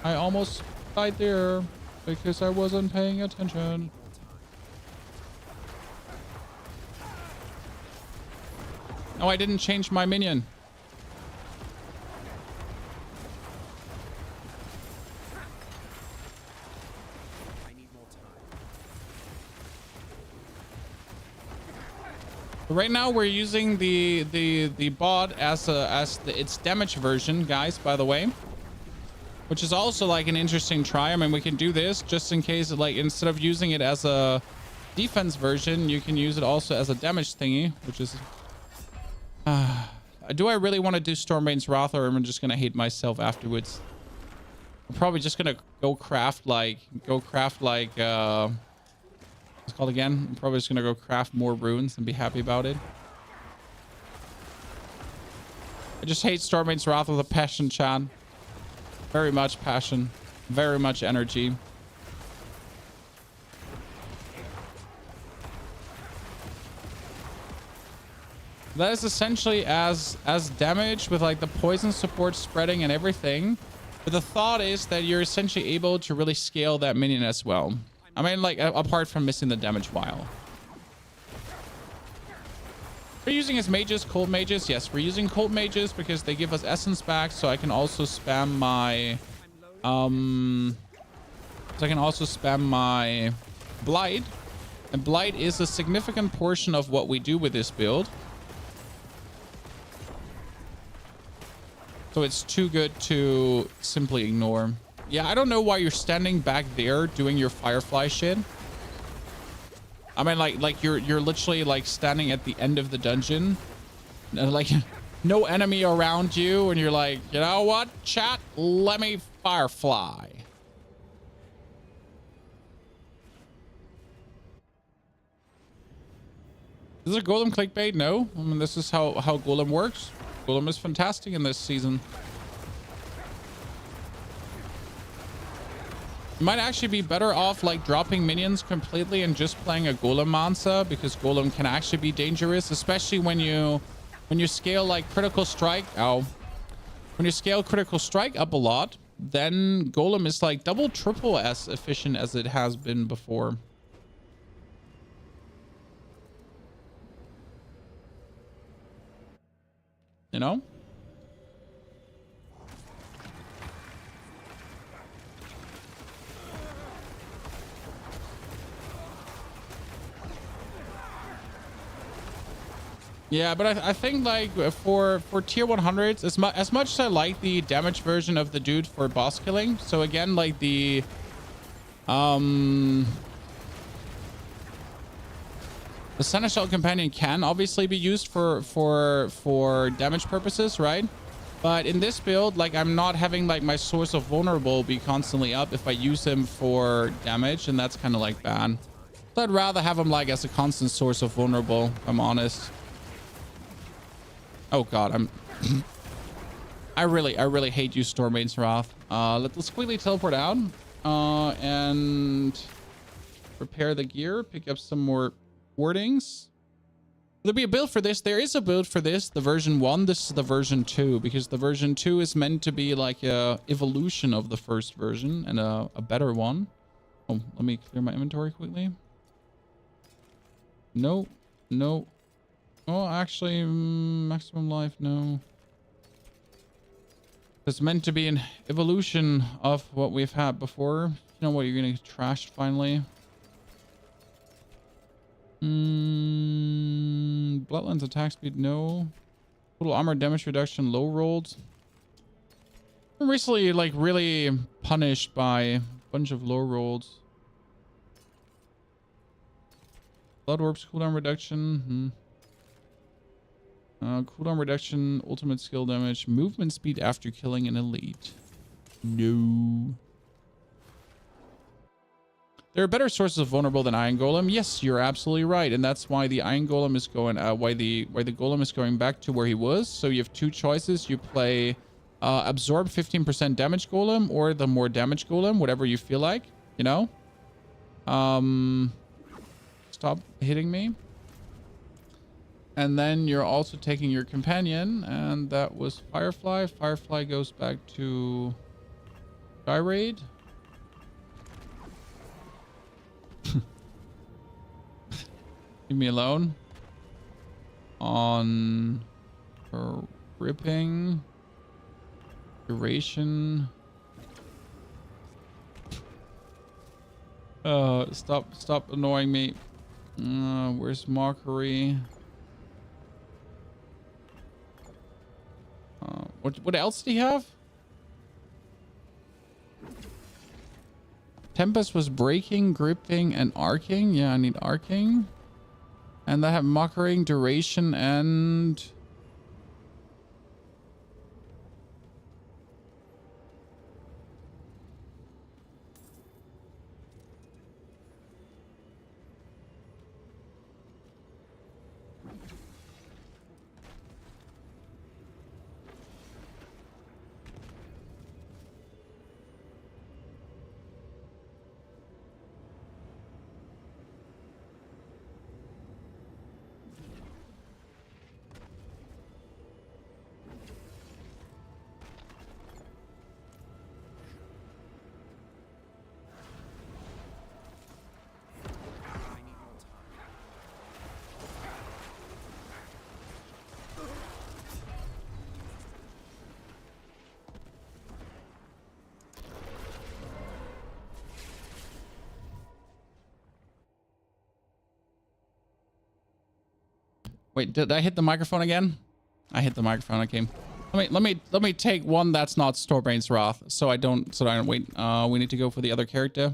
S1: I almost died there because I wasn't paying attention. No, I didn't change my minion.
S2: I need more time.
S1: Right now we're using the bot as its damage version, guys, by the way. Which is also like an interesting try. I mean, we can do this just in case, like, instead of using it as a defense version, you can use it also as a damage thingy, which is do I really want to do Stormbane's Wrath, or am I just gonna hate myself afterwards? I'm probably just gonna go craft like what's it called again? I'm probably just gonna go craft more runes and be happy about it. I just hate Stormbane's Wrath with a passion, Chan. Very much passion, very much energy. That is essentially as damage with like the poison support spreading and everything. But the thought is that you're essentially able to really scale that minion as well. I mean, like, apart from missing the damage while. We're using as mages, cold mages. Yes, we're using cold mages because they give us essence back, so I can also spam my Blight. And Blight is a significant portion of what we do with this build. So it's too good to simply ignore. Yeah, I don't know why you're standing back there doing your Firefly shit. I mean, like you're literally like standing at the end of the dungeon, and like no enemy around you, and you're like, you know what, chat? Let me Firefly. Is this a Golem clickbait? No. I mean, this is how Golem works. Golem is fantastic in this season. You might actually be better off like dropping minions completely and just playing a Golem Mansa, because Golem can actually be dangerous, especially when you scale like critical strike. When you scale critical strike up a lot, then Golem is like double, triple as efficient as it has been before. You know? Yeah, but I think like for tier 100s, as much as I like the damage version of the dude for boss killing, so again, like the Seneschal Companion can obviously be used for damage purposes, right? But in this build, like, I'm not having like my source of vulnerable be constantly up if I use him for damage, and that's kind of like bad. So I'd rather have him like as a constant source of vulnerable, if I'm honest. Oh god, I really hate you, Stormbane's Wrath. Let's quickly teleport out and repair the gear, pick up some more wordings. There'll be a build for this. There is a build for this, the version 1. This is the version 2, because the version 2 is meant to be like a evolution of the first version and a better one. Oh, let me clear my inventory quickly. No. Oh, actually, maximum life, no. It's meant to be an evolution of what we've had before. You know what, you're gonna get trashed finally. Bloodlines attack speed, no. Total armor damage reduction, low rolled. I'm recently like really punished by a bunch of low rolls. Blood orbs cooldown reduction. Cooldown reduction, ultimate skill damage, movement speed after killing an elite. No. There are better sources of vulnerable than Iron Golem. Yes, you're absolutely right, and that's why the Iron Golem is going. Why the Golem is going back to where he was. So you have two choices. You play absorb 15% damage Golem or the more damage Golem, whatever you feel like. You know. Stop hitting me. And then you're also taking your companion, and that was Firefly. Firefly goes back to Gyraid. Leave me alone. On her ripping duration. Stop annoying me. Where's Mockery? What else do you have? Tempest was breaking, gripping, and arcing. Yeah, I need arcing. And I have Mockering, duration, and... Wait, did I hit the microphone again? I hit the microphone. Okay. Let me take one that's not Stormbane's Wrath, so I don't wait. We need to go for the other character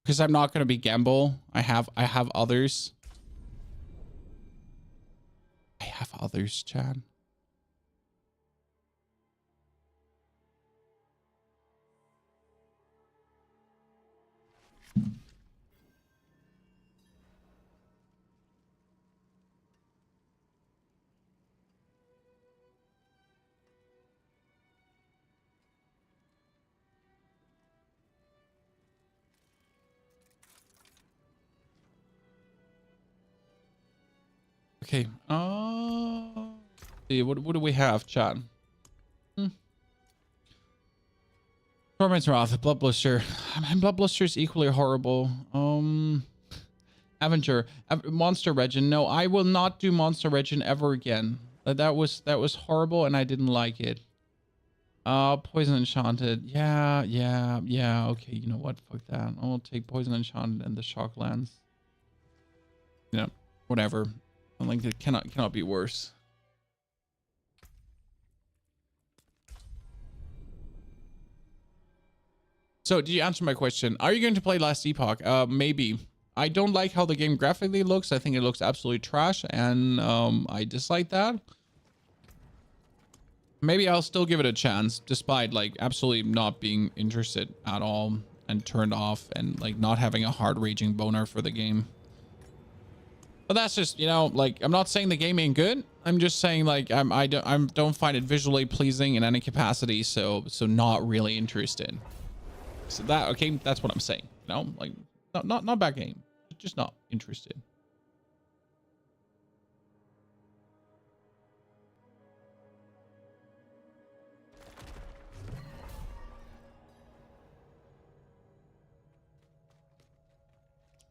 S1: because I'm not gonna be Gamble. I have others. I have others, Chad. Okay. See, what do we have, chat? Torment's Wrath, Blood Blister. And Blood Blister is equally horrible. Avenger, Monster Regen. No, I will not do Monster Regen ever again. That was horrible, and I didn't like it. Poison Enchanted. Yeah. Okay, you know what? Fuck that. I'll take Poison Enchanted and the Shock Lance. You know, whatever. I think it cannot be worse. So, did you answer my question? Are you going to play Last Epoch? Maybe. I don't like how the game graphically looks. I think it looks absolutely trash, and I dislike that. Maybe I'll still give it a chance, despite like absolutely not being interested at all and turned off and like not having a hard raging boner for the game. But that's just, you know, like, I'm not saying the game ain't good. I'm just saying, like, I don't find it visually pleasing in any capacity, so not really interested. So that, okay, that's what I'm saying. You know, like, not bad game, just not interested.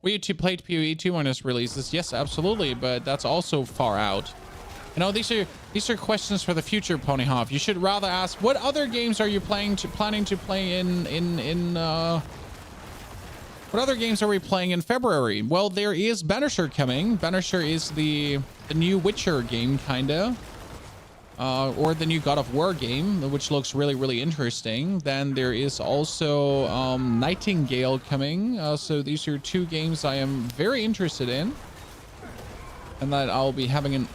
S1: Will you played PoE 2 when this releases? Yes, absolutely, but that's also far out. You know, these are questions for the future, Ponyhoff. You should rather ask, what other games are you planning to play what other games are we playing in February? Well, there is Banisher coming. Banisher is the new Witcher game, kinda. Or the new God of War game, which looks really interesting. Then there is also Nightingale coming. So these are two games I am very interested in, and that I'll be having an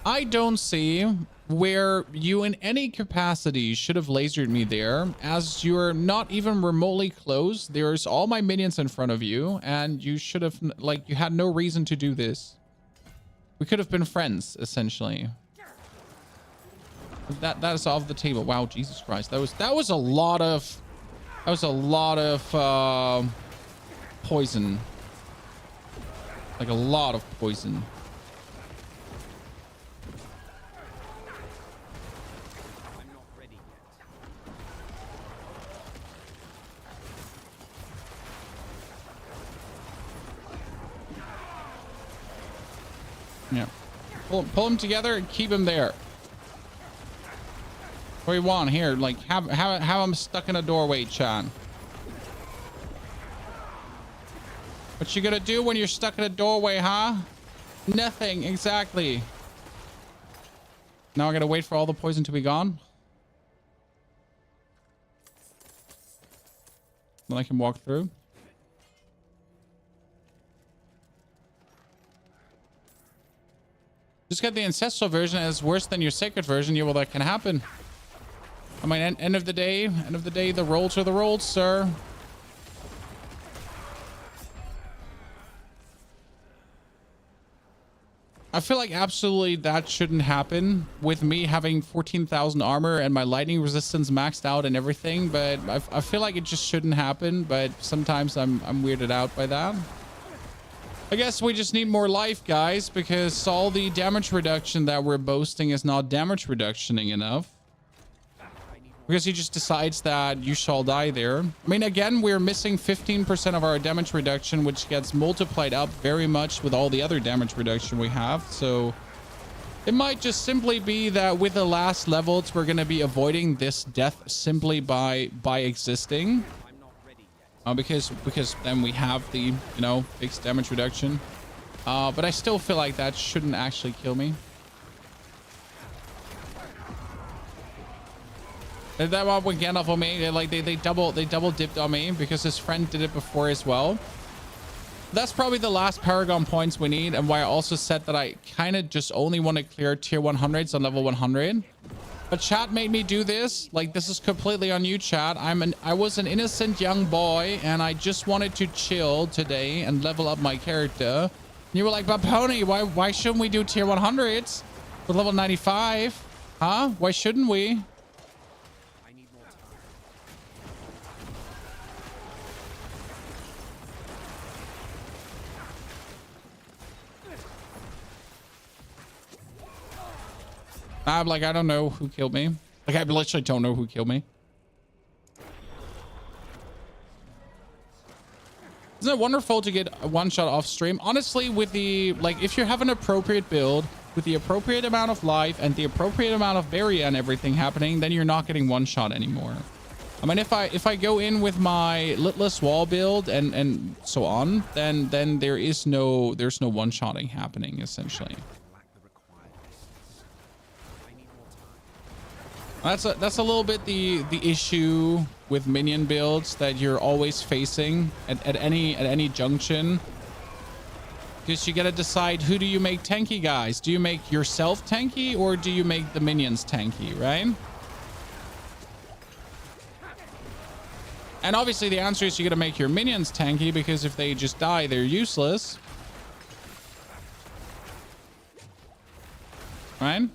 S1: I don't see where you in any capacity should have lasered me there, as you're not even remotely close. There's all my minions in front of you, and you should have, like, you had no reason to do this. We could have been friends, essentially. That is off the table. Wow, Jesus Christ. That was a lot of poison. Like a lot of poison.
S2: I'm not ready yet.
S1: Yeah. Pull them together and keep them there. What do you want here? Like, have them stuck in a doorway, Chan. What you gonna do when you're stuck in a doorway, huh? Nothing, exactly. Now I gotta wait for all the poison to be gone. Then I can walk through. Just get the ancestral version as worse than your sacred version. Yeah, well, that can happen. I mean, end of the day, the rolls are the rolls, sir. I feel like absolutely that shouldn't happen with me having 14,000 armor and my lightning resistance maxed out and everything, but I feel like it just shouldn't happen, but sometimes I'm weirded out by that. I guess we just need more life, guys, because all the damage reduction that we're boasting is not damage reductioning enough. Because he just decides that you shall die there. I mean, again, we're missing 15% of our damage reduction, which gets multiplied up very much with all the other damage reduction we have. So it might just simply be that with the last levels, we're going to be avoiding this death simply by existing.
S2: I'm not ready yet.
S1: Because then we have the, you know, fixed damage reduction. But I still feel like that shouldn't actually kill me. That one with Gandalf on me, like they double dipped on me because his friend did it before as well. That's probably the last Paragon points we need, and why I also said that I kind of just only want to clear tier 100s on level 100. But chat made me do this. Like, this is completely on you, chat. I was an innocent young boy, and I just wanted to chill today and level up my character. And you were like, but Pony, why shouldn't we do tier 100s with level 95? Huh? Why shouldn't we? I'm like, I don't know who killed me. Like, I literally don't know who killed me. Isn't it wonderful to get a one-shot off stream? Honestly, with the, like, if you have an appropriate build with the appropriate amount of life and the appropriate amount of barrier and everything happening, then you're not getting one-shot anymore. I mean, if I go in with my litless wall build and so on, then there's no one-shotting happening, essentially. That's a little bit the issue with minion builds that you're always facing at any junction. Because you gotta decide, who do you make tanky, guys? Do you make yourself tanky or do you make the minions tanky, right? And obviously the answer is you gotta make your minions tanky, because if they just die, they're useless. Right?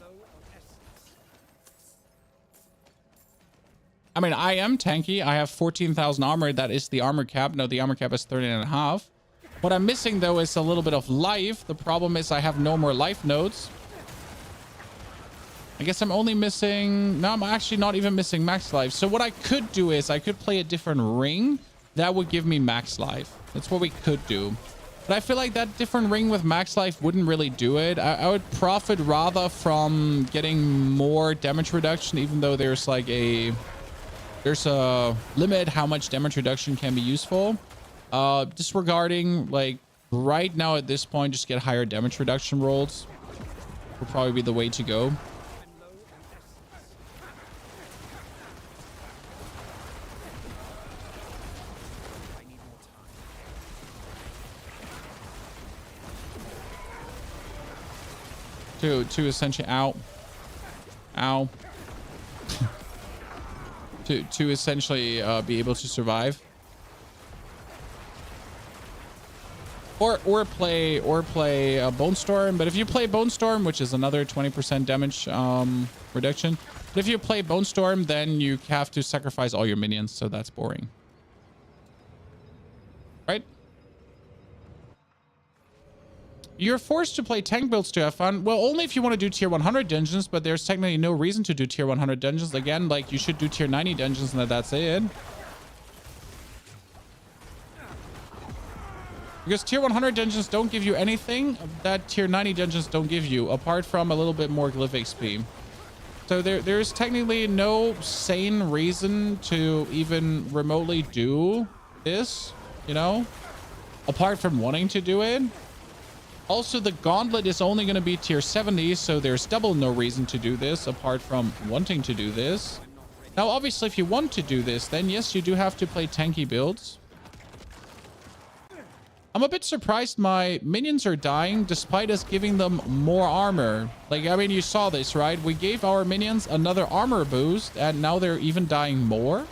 S1: I mean, I am tanky. I have 14,000 armor. That is the armor cap. No, the armor cap is 13.5. What I'm missing, though, is a little bit of life. The problem is I have no more life nodes. I guess I'm only missing... No, I'm actually not even missing max life. So what I could do is I could play a different ring. That would give me max life. That's what we could do. But I feel like that different ring with max life wouldn't really do it. I would profit rather from getting more damage reduction, even though there's like a... There's a limit how much damage reduction can be useful. Disregarding, like, right now at this point, just get higher damage reduction rolls will probably be the way to go. to essentially ow to essentially be able to survive. Or play Bone Storm. But if you play Bone Storm, which is another 20% damage reduction, but if you play Bone Storm, then you have to sacrifice all your minions, so that's boring. Right? You're forced to play tank builds to have fun. Well, only if you want to do tier 100 dungeons, but there's technically no reason to do tier 100 dungeons. Again, like, you should do tier 90 dungeons and that's it. Because tier 100 dungeons don't give you anything that tier 90 dungeons don't give you, apart from a little bit more glyph XP. So there's technically no sane reason to even remotely do this, you know, apart from wanting to do it. Also, the gauntlet is only going to be tier 70, so there's double no reason to do this apart from wanting to do this. Now, obviously, if you want to do this, then yes, you do have to play tanky builds. I'm a bit surprised my minions are dying despite us giving them more armor. Like, I mean, you saw this, right? We gave our minions another armor boost and now they're even dying more.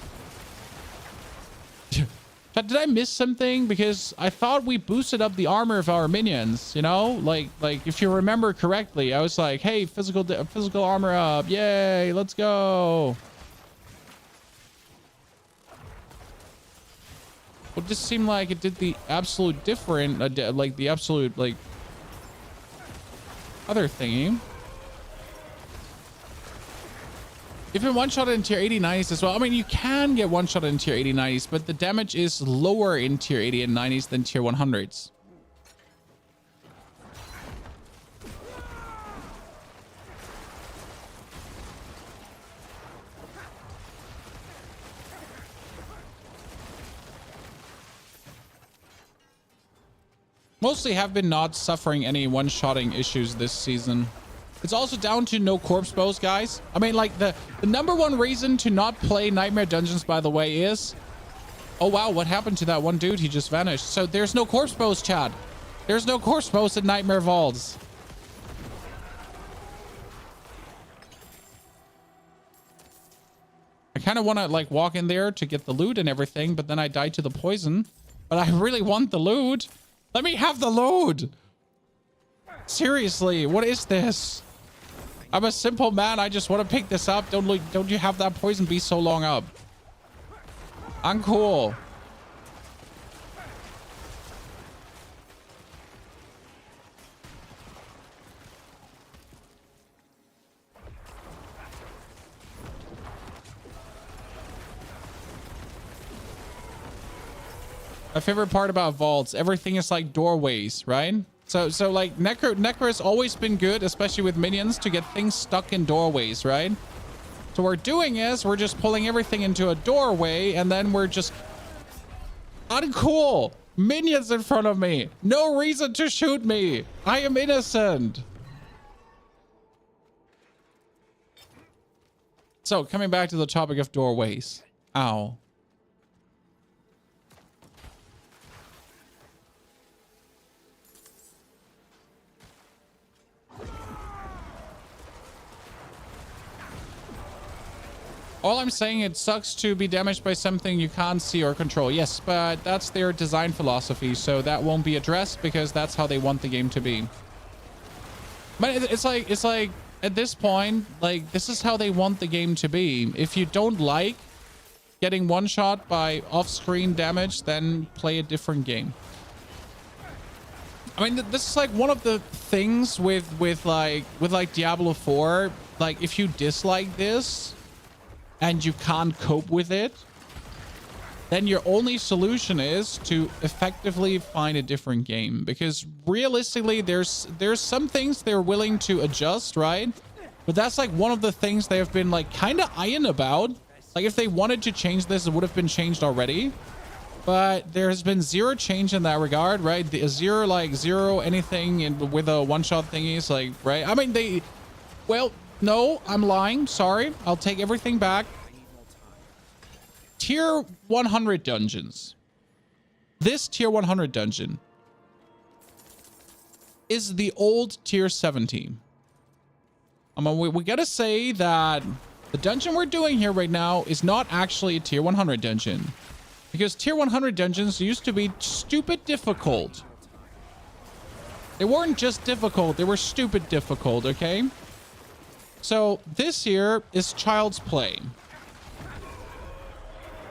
S1: But did I miss something? Because I thought we boosted up the armor of our minions, you know? Like if you remember correctly, I was like, hey, physical armor up. Yay, let's go. Well, it just seemed like it did the absolute different, like the absolute, like, other thingy. If you one-shot in tier 80 90s as well, I mean, you can get one-shot in tier 80 90s, but the damage is lower in tier 80 and 90s than tier 100s. Mostly have been not suffering any one-shotting issues this season. It's also down to no corpse bows, guys. I mean, like, the number one reason to not play Nightmare Dungeons, by the way, is... Oh, wow, what happened to that one dude? He just vanished. So there's no corpse bows, Chad. There's no corpse bows in Nightmare Vaults. I kind of want to, like, walk in there to get the loot and everything, but then I die to the poison. But I really want the loot. Let me have the loot. Seriously, what is this? I'm a simple man. I just want to pick this up. Don't you have that poison be so long up? I'm cool. My favorite part about vaults, everything is like doorways, right? So like Necro has always been good, especially with minions, to get things stuck in doorways, right? So what we're doing is we're just pulling everything into a doorway, and then we're just uncool. Minions in front of me. No reason to shoot me. I am innocent. So coming back to the topic of doorways. Ow. All I'm saying, it sucks to be damaged by something you can't see or control. Yes, but that's their design philosophy, so that won't be addressed because that's how they want the game to be. But it's like at this point, like, this is how they want the game to be. If you don't like getting one shot by off-screen damage, then play a different game. I mean, this is like one of the things with like Diablo 4. Like, if you dislike this and you can't cope with it, then your only solution is to effectively find a different game. Because realistically, there's some things they're willing to adjust, right? But that's like one of the things they have been like kind of eyeing about. Like, if they wanted to change this, it would have been changed already. But there has been zero change in that regard, right? Zero anything with a one-shot thingies, like, right? I mean, well, no, I'm lying. Sorry. I'll take everything back. Tier 100 dungeons. This tier 100 dungeon is the old tier 70. We gotta say that the dungeon we're doing here right now is not actually a tier 100 dungeon. Because tier 100 dungeons used to be stupid difficult. They weren't just difficult, they were stupid difficult, okay? So this here is child's play.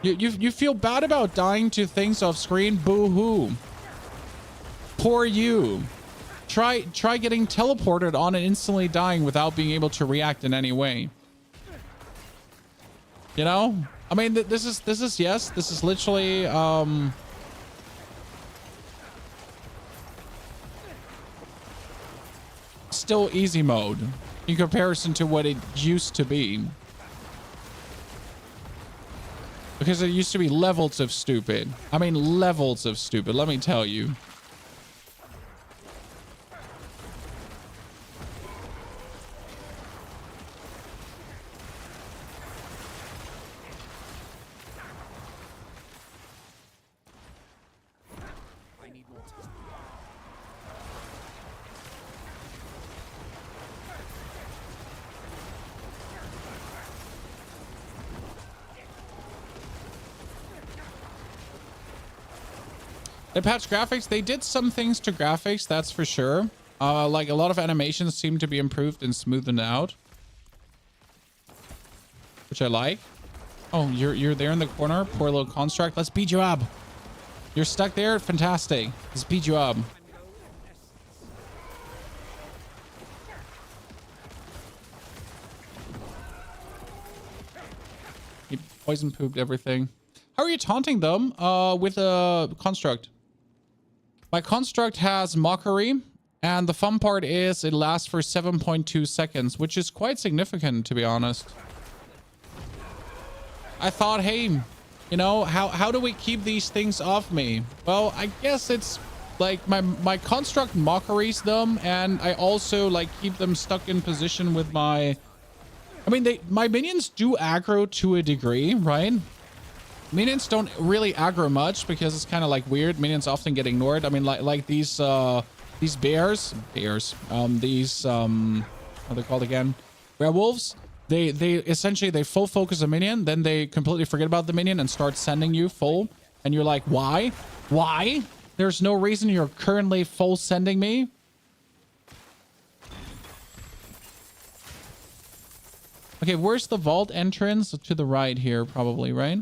S1: You feel bad about dying to things off screen? Boo-hoo. Poor you. Try getting teleported on and instantly dying without being able to react in any way. You know? I mean, this is literally still easy mode in comparison to what it used to be. Because it used to be levels of stupid. I mean, levels of stupid, let me tell you. They patched graphics. They did some things to graphics, that's for sure. Like a lot of animations seem to be improved and smoothened out, which I like. Oh, you're there in the corner. Poor little construct. Let's beat you up. You're stuck there. Fantastic. Let's beat you up. He poison pooped everything. How are you taunting them with a construct? My construct has mockery, and the fun part is it lasts for 7.2 seconds, which is quite significant, to be honest. I thought, hey, you know, how do we keep these things off me? Well, I guess it's like my construct mockeries them, and I also like keep them stuck in position with my... I mean, my minions do aggro to a degree, right? Minions don't really aggro much because it's kind of like weird. Minions often get ignored. I mean, like these bears, these what are they called again? Werewolves. They essentially they full focus a minion, then they completely forget about the minion and start sending you full, and you're like, why? Why? There's no reason you're currently full sending me. Okay, where's the vault entrance? To the right here, probably, right?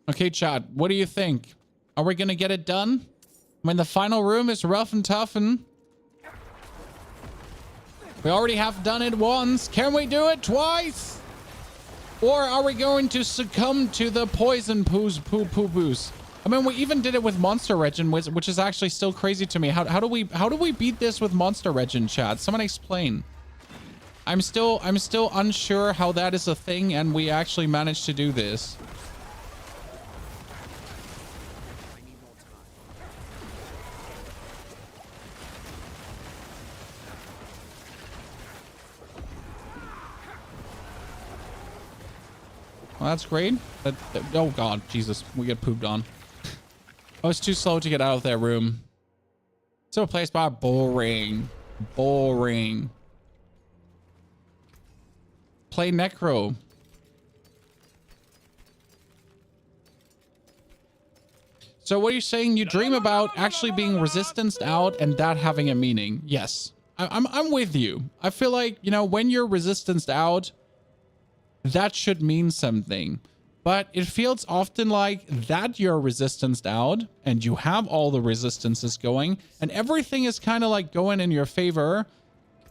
S1: Okay, chat, what do you think? Are we gonna get it done? I mean, the final room is rough and tough, and we already have done it once. Can we do it twice? Or are we going to succumb to the poison poo-poos? I mean, we even did it with Monster Regen, which is actually still crazy to me. How do we beat this with Monster Regen, chat? Someone explain. I'm still unsure how that is a thing, and we actually managed to do this. Well, that's great. Oh god, Jesus, we get pooped on. I was too slow to get out of that room. So play spot, boring. Boring. Play Necro. So what are you saying? You dream about actually being resistanced out and that having a meaning. Yes, I'm with you. I feel like, you know, when you're resistanced out, that should mean something. But it feels often like that you're resistanced out and you have all the resistances going and everything is kind of like going in your favor,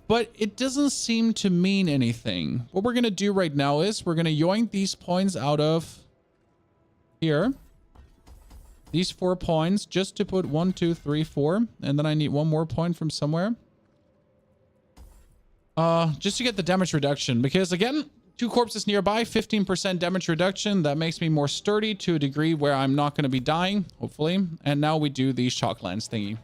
S1: but it doesn't seem to mean anything. What we're going to do right now is we're going to yoink these points out of here. These 4 points just to put 1, 2, 3, 4. And then I need one more point from somewhere. Just to get the damage reduction, because again, 2 corpses nearby, 15% damage reduction. That makes me more sturdy to a degree where I'm not going to be dying, hopefully. And now we do the shock lance thingy.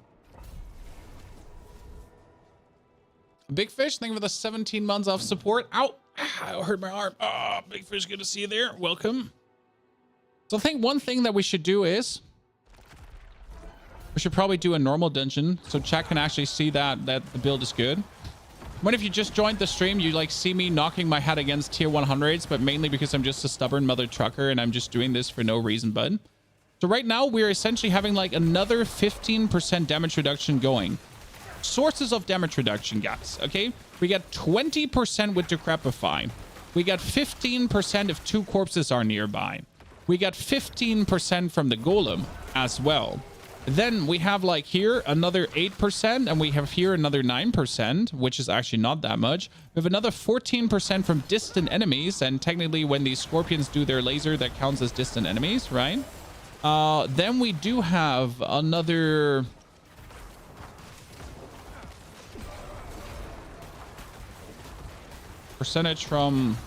S1: Big Fish, thank you for the 17 months of support. Ow! I hurt my arm. Oh, Big Fish, good to see you there. Welcome. So I think one thing that we should do is We should probably do a normal dungeon so chat can actually see that the build is good. When if you just joined the stream, you like see me knocking my head against tier 100s, but mainly because I'm just a stubborn mother trucker and I'm just doing this for no reason, bud. So right now we're essentially having like another 15% damage reduction going. Sources of damage reduction, guys. Okay, we got 20% with Decrepify. We got 15% if 2 corpses are nearby. We got 15% from the Golem as well. Then we have like here another 8%, and we have here another 9%, which is actually not that much. We have another 14% from distant enemies, and technically when these scorpions do their laser, that counts as distant enemies, right? Then we do have another... percentage from...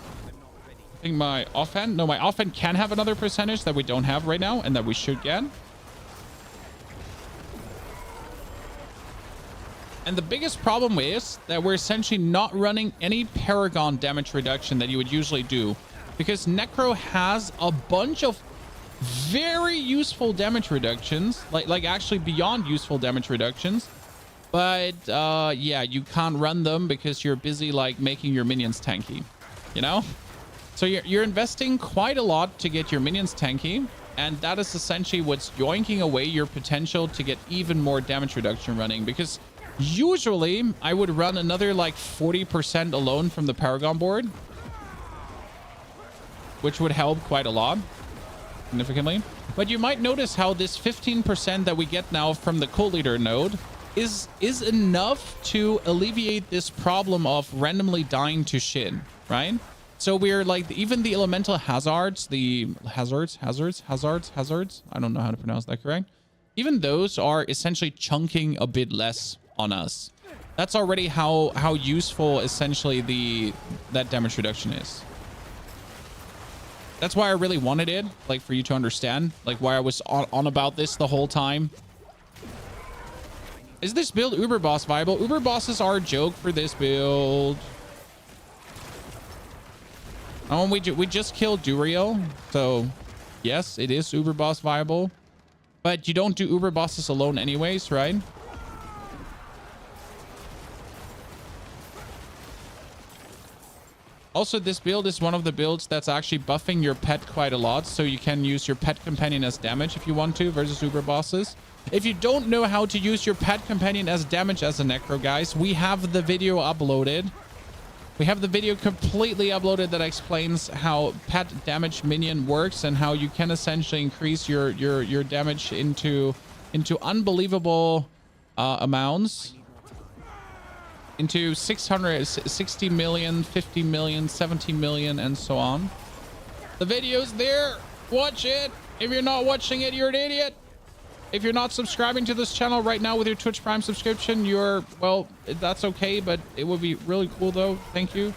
S1: I think my offhand... No, my offhand can have another percentage that we don't have right now, and that we should get. And the biggest problem is that we're essentially not running any Paragon damage reduction that you would usually do, because Necro has a bunch of very useful damage reductions, like actually beyond useful damage reductions. But yeah, you can't run them because you're busy like making your minions tanky, you know? So you're investing quite a lot to get your minions tanky, and that is essentially what's yoinking away your potential to get even more damage reduction running, because usually I would run another like 40% alone from the Paragon board, which would help quite a lot, significantly. But you might notice how this 15% that we get now from the Cult Leader node is enough to alleviate this problem of randomly dying to shit, right? So we're like, even the elemental hazards, hazards, I don't know how to pronounce that correct. Even those are essentially chunking a bit less on us. That's already how useful essentially that damage reduction is. That's why I really wanted it, like for you to understand, like why I was on about this the whole time. Is this build Uber Boss viable? Uber Bosses are a joke for this build. Oh, we just killed Duriel, so yes, it is Uber Boss viable. But you don't do Uber Bosses alone anyways, right? Also, this build is one of the builds that's actually buffing your pet quite a lot, so you can use your pet companion as damage if you want to versus Uber Bosses. If you don't know how to use your pet companion as damage as a Necro, guys, we have the video uploaded. We have the video completely uploaded that explains how pet damage minion works and how you can essentially increase your damage into unbelievable amounts. Into 660 million, 50 million, 70 million, and so on. The video's there. Watch it. If you're not watching it, you're an idiot. If you're not subscribing to this channel right now with your Twitch Prime subscription, well, that's okay, but it would be really cool though. Thank you.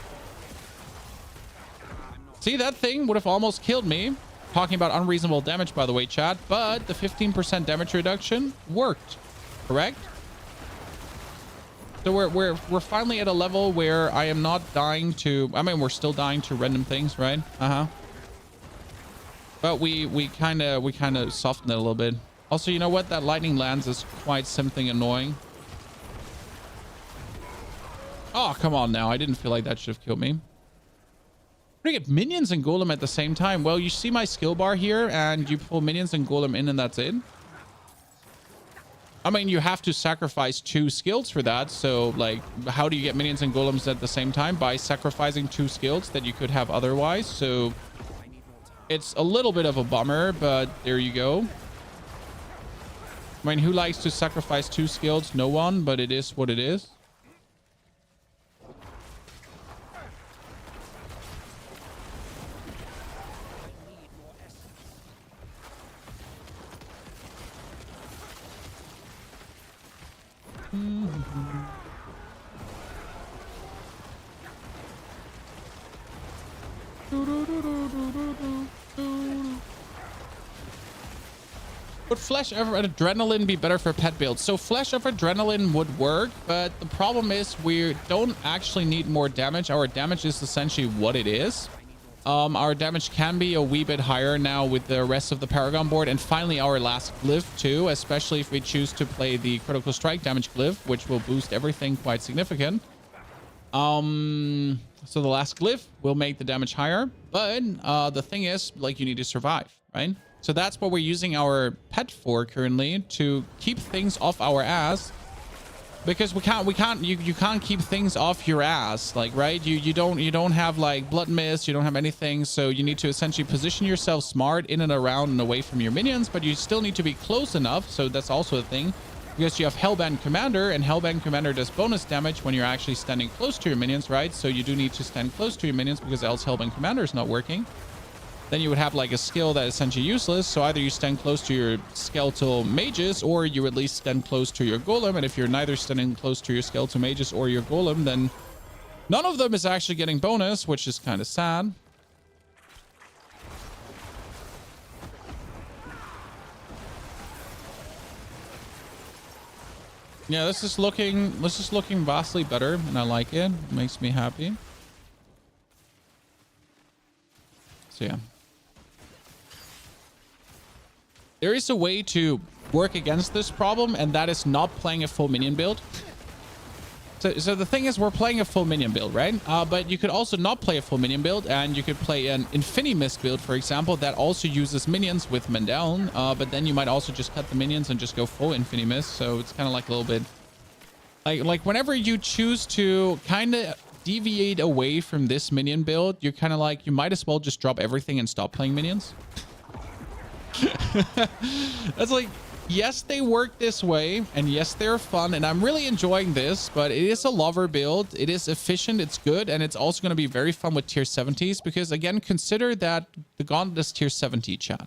S1: See, that thing would have almost killed me. Talking about unreasonable damage, by the way, chat, but the 15% damage reduction worked, correct? So we're finally at a level where I am not dying to, I mean, we're still dying to random things, right? But we kind of softened it a little bit. Also, you know what? That lightning lance is quite something annoying. Oh, come on now. I didn't feel like that should have killed me. We get minions and Golem at the same time. Well, you see my skill bar here, and you pull minions and Golem in, and that's it. I mean, you have to sacrifice 2 skills for that. So, like, how do you get minions and Golems at the same time? By sacrificing 2 skills that you could have otherwise. So, it's a little bit of a bummer, but there you go. I mean, who likes to sacrifice 2 skills? No one, but it is what it is. Would Flesh of Adrenaline be better for pet builds? So Flesh of Adrenaline would work, but the problem is we don't actually need more damage. Our damage is essentially what it is. Our damage can be a wee bit higher now with the rest of the Paragon board. And finally, our last glyph too, especially if we choose to play the critical strike damage glyph, which will boost everything quite significant. So the last glyph will make the damage higher. But the thing is, like, you need to survive, right? So that's what we're using our pet for currently, to keep things off our ass. Because you can't keep things off your ass, like, right? You don't have like blood mist, you don't have anything, so you need to essentially position yourself smart in and around and away from your minions, but you still need to be close enough, so that's also a thing. Because you have Hellbent Commander, and Hellbent Commander does bonus damage when you're actually standing close to your minions, right? So you do need to stand close to your minions, because else Hellbent Commander is not working. Then you would have like a skill that is essentially useless. So either you stand close to your skeletal mages, or you at least stand close to your golem. And if you're neither standing close to your skeletal mages or your golem, then none of them is actually getting bonus, which is kind of sad. Yeah, this is looking vastly better, and I like it. It makes me happy. So yeah. There is a way to work against this problem, and that is not playing a full minion build. So the thing is, we're playing a full minion build, right? But you could also not play a full minion build, and you could play an Infinimist build, for example, that also uses minions with Mendeln. But then you might also just cut the minions and just go full Infinimist. So it's kind of like a little bit like whenever you choose to kind of deviate away from this minion build, you're kind of like, you might as well just drop everything and stop playing minions. That's like, yes, they work this way, and yes, they're fun, and I'm really enjoying this, but it is a lover build. It is efficient, it's good, and it's also going to be very fun with tier 70s, because again, consider that the gauntlet is tier 70, chat.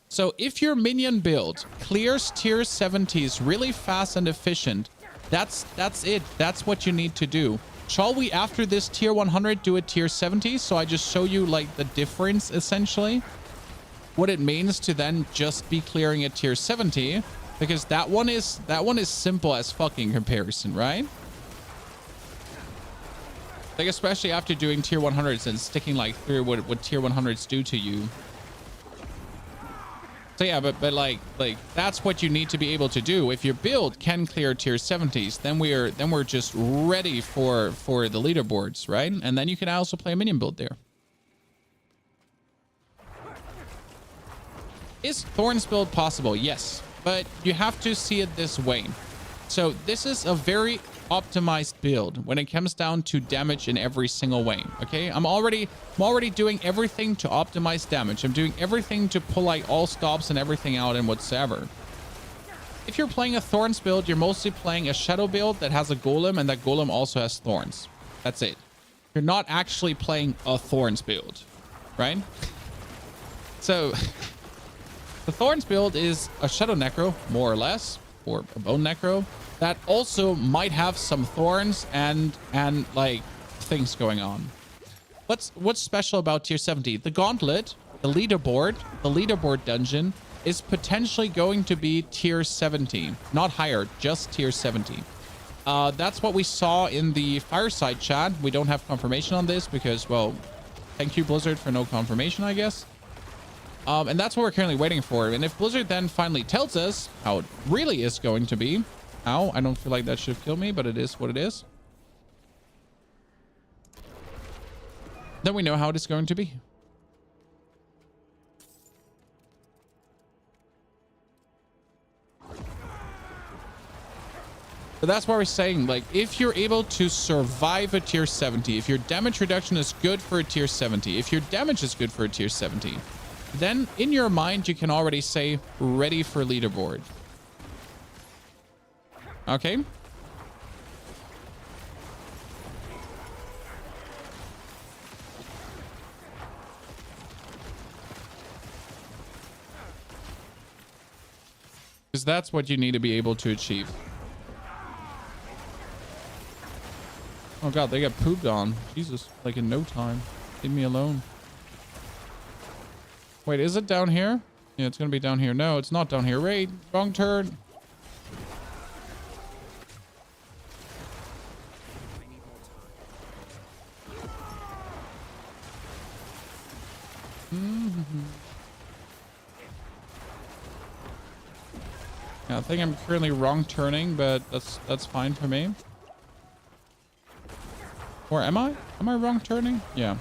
S1: So if your minion build clears tier 70s really fast and efficient, that's it. That's what you need to do. Shall we, after this tier 100, do a tier 70? So I just show you like the difference, essentially, what it means to then just be clearing a tier 70, because that one is simple as fucking comparison, right? Like, especially after doing tier 100s and sticking like through what tier 100s do to you. So yeah, but like that's what you need to be able to do. If your build can clear tier 70s, then we're just ready for the leaderboards, right? And then you can also play a minion build there. Is Thorns build possible? Yes, but you have to see it this way. So this is a very optimized build when it comes down to damage in every single way. Okay, I'm already doing everything to optimize damage. I'm doing everything to pull like all stops and everything out and whatsoever. If you're playing a Thorns build, you're mostly playing a Shadow build that has a Golem, and that Golem also has Thorns. That's it. You're not actually playing a Thorns build, right? So the Thorns build is a Shadow Necro, more or less, or a Bone Necro, that also might have some Thorns and like things going on. What's special about tier 70? The Gauntlet, the leaderboard dungeon is potentially going to be tier 70, not higher, just tier 70. That's what we saw in the Fireside chat. We don't have confirmation on this because, well, thank you, Blizzard, for no confirmation, I guess. And that's what we're currently waiting for. And if Blizzard then finally tells us how it really is going to be, ow, I don't feel like that should have killed me, but it is what it is. Then we know how it is going to be. But that's why we're saying, like, if you're able to survive a tier 70, if your damage reduction is good for a tier 70, if your damage is good for a tier 70, then in your mind, you can already say, ready for leaderboard. Okay. Because that's what you need to be able to achieve. Oh god, they got pooped on. Jesus, like in no time. Leave me alone. Wait, is it down here? Yeah, it's gonna be down here. No, it's not down here. Wait, wrong turn. Yeah, I think I'm currently wrong turning, but that's fine for me. Or am I? Am I wrong turning? Yeah.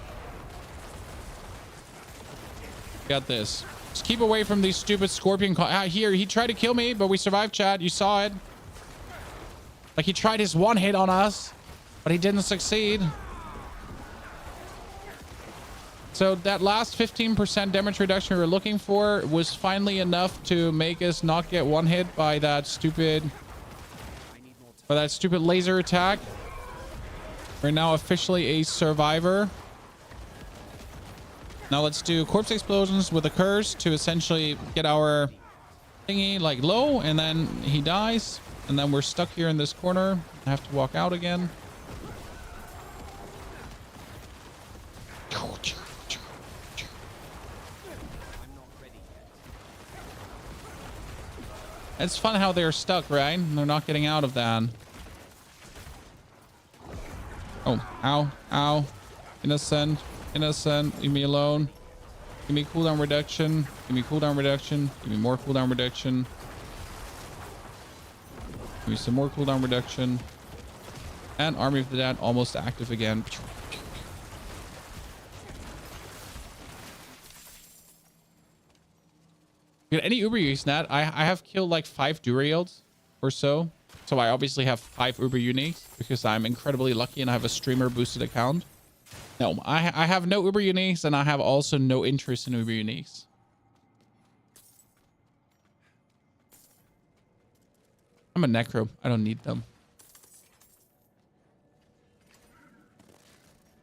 S1: Got this. Just keep away from these stupid scorpion. Here, he tried to kill me, but we survived, chat. You saw it. Like, he tried his one hit on us, but he didn't succeed. So that last 15% damage reduction we were looking for was finally enough to make us not get one hit by that stupid laser attack. We're now officially a survivor. Now let's do corpse explosions with a curse to essentially get our thingy like low, and then he dies, and then we're stuck here in this corner. I have to walk out again. It's fun how they're stuck, right? They're not getting out of that. Oh, ow, ow. Innocent, innocent. Leave me alone. Give me cooldown reduction. Give me cooldown reduction. Give me more cooldown reduction. Give me some more cooldown reduction. And Army of the Dead almost active again. Got any Uber use Nat? I have killed like 5 Duriels or so. So I obviously have 5 Uber uniques because I'm incredibly lucky and I have a streamer boosted account. No, I have no Uber uniques, and I have also no interest in Uber uniques. I'm a Necro. I don't need them.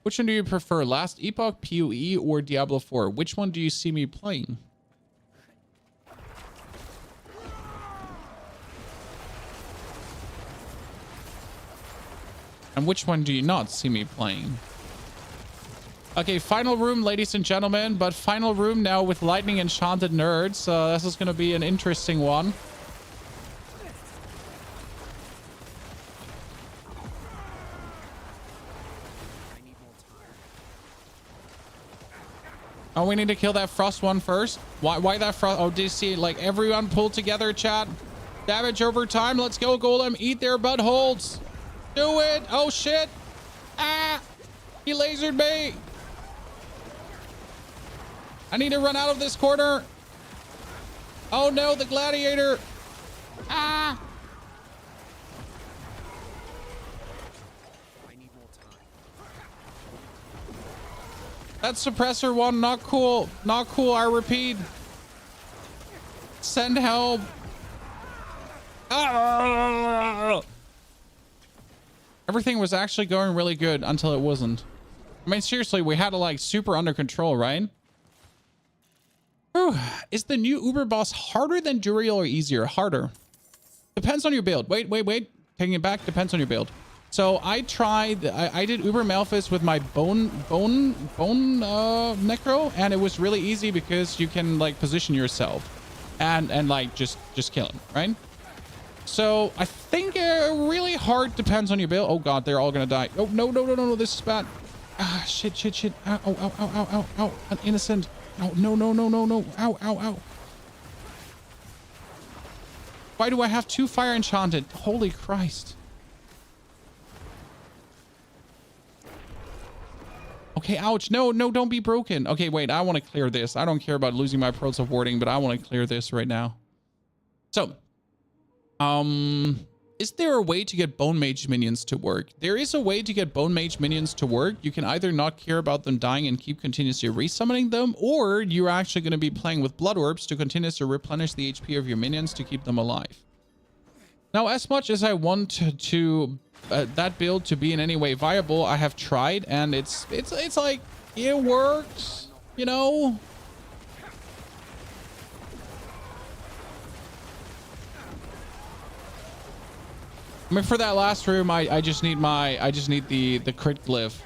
S1: Which one do you prefer? Last Epoch, PoE, or Diablo 4? Which one do you see me playing? And which one do you not see me playing? Okay, final room, ladies and gentlemen, but final room now with lightning enchanted nerds. This is going to be an interesting one. Oh, we need to kill that frost one first. Why that frost? Oh, do you see like everyone pull together, chat? Damage over time. Let's go, Golem. Eat their buttholes. Do it. Oh, shit. Ah, he lasered me. I need to run out of this corner. Oh, no, the gladiator. Ah. That suppressor one, not cool. Not cool, I repeat. Send help. Ah. Everything was actually going really good until it wasn't. I mean, seriously, we had it like super under control, right? Whew. Is the new Uber boss harder than Duriel or easier? Harder. Depends on your build. Wait. Taking it back. Depends on your build. So I tried, I did Uber Malphus with my bone Necro, and it was really easy because you can like position yourself and like just kill him, right? So I think really hard depends on your build. Oh god, they're all gonna die. Oh no, this is bad. Ah, shit. Ow. I'm innocent. No. Ow. Why do I have 2 fire enchanted? Holy Christ. Okay, ouch. No, don't be broken. Okay, wait, I want to clear this. I don't care about losing my pearls of warding, but I want to clear this right now. So, is there a way to get Bone Mage minions to work? There is a way to get Bone Mage minions to work. You can either not care about them dying and keep continuously resummoning them, or you're actually going to be playing with Blood Orbs to continuously replenish the HP of your minions to keep them alive. Now, as much as I want to that build to be in any way viable, I have tried, and it's like it works, you know. I mean, for that last room, I just need the crit glyph.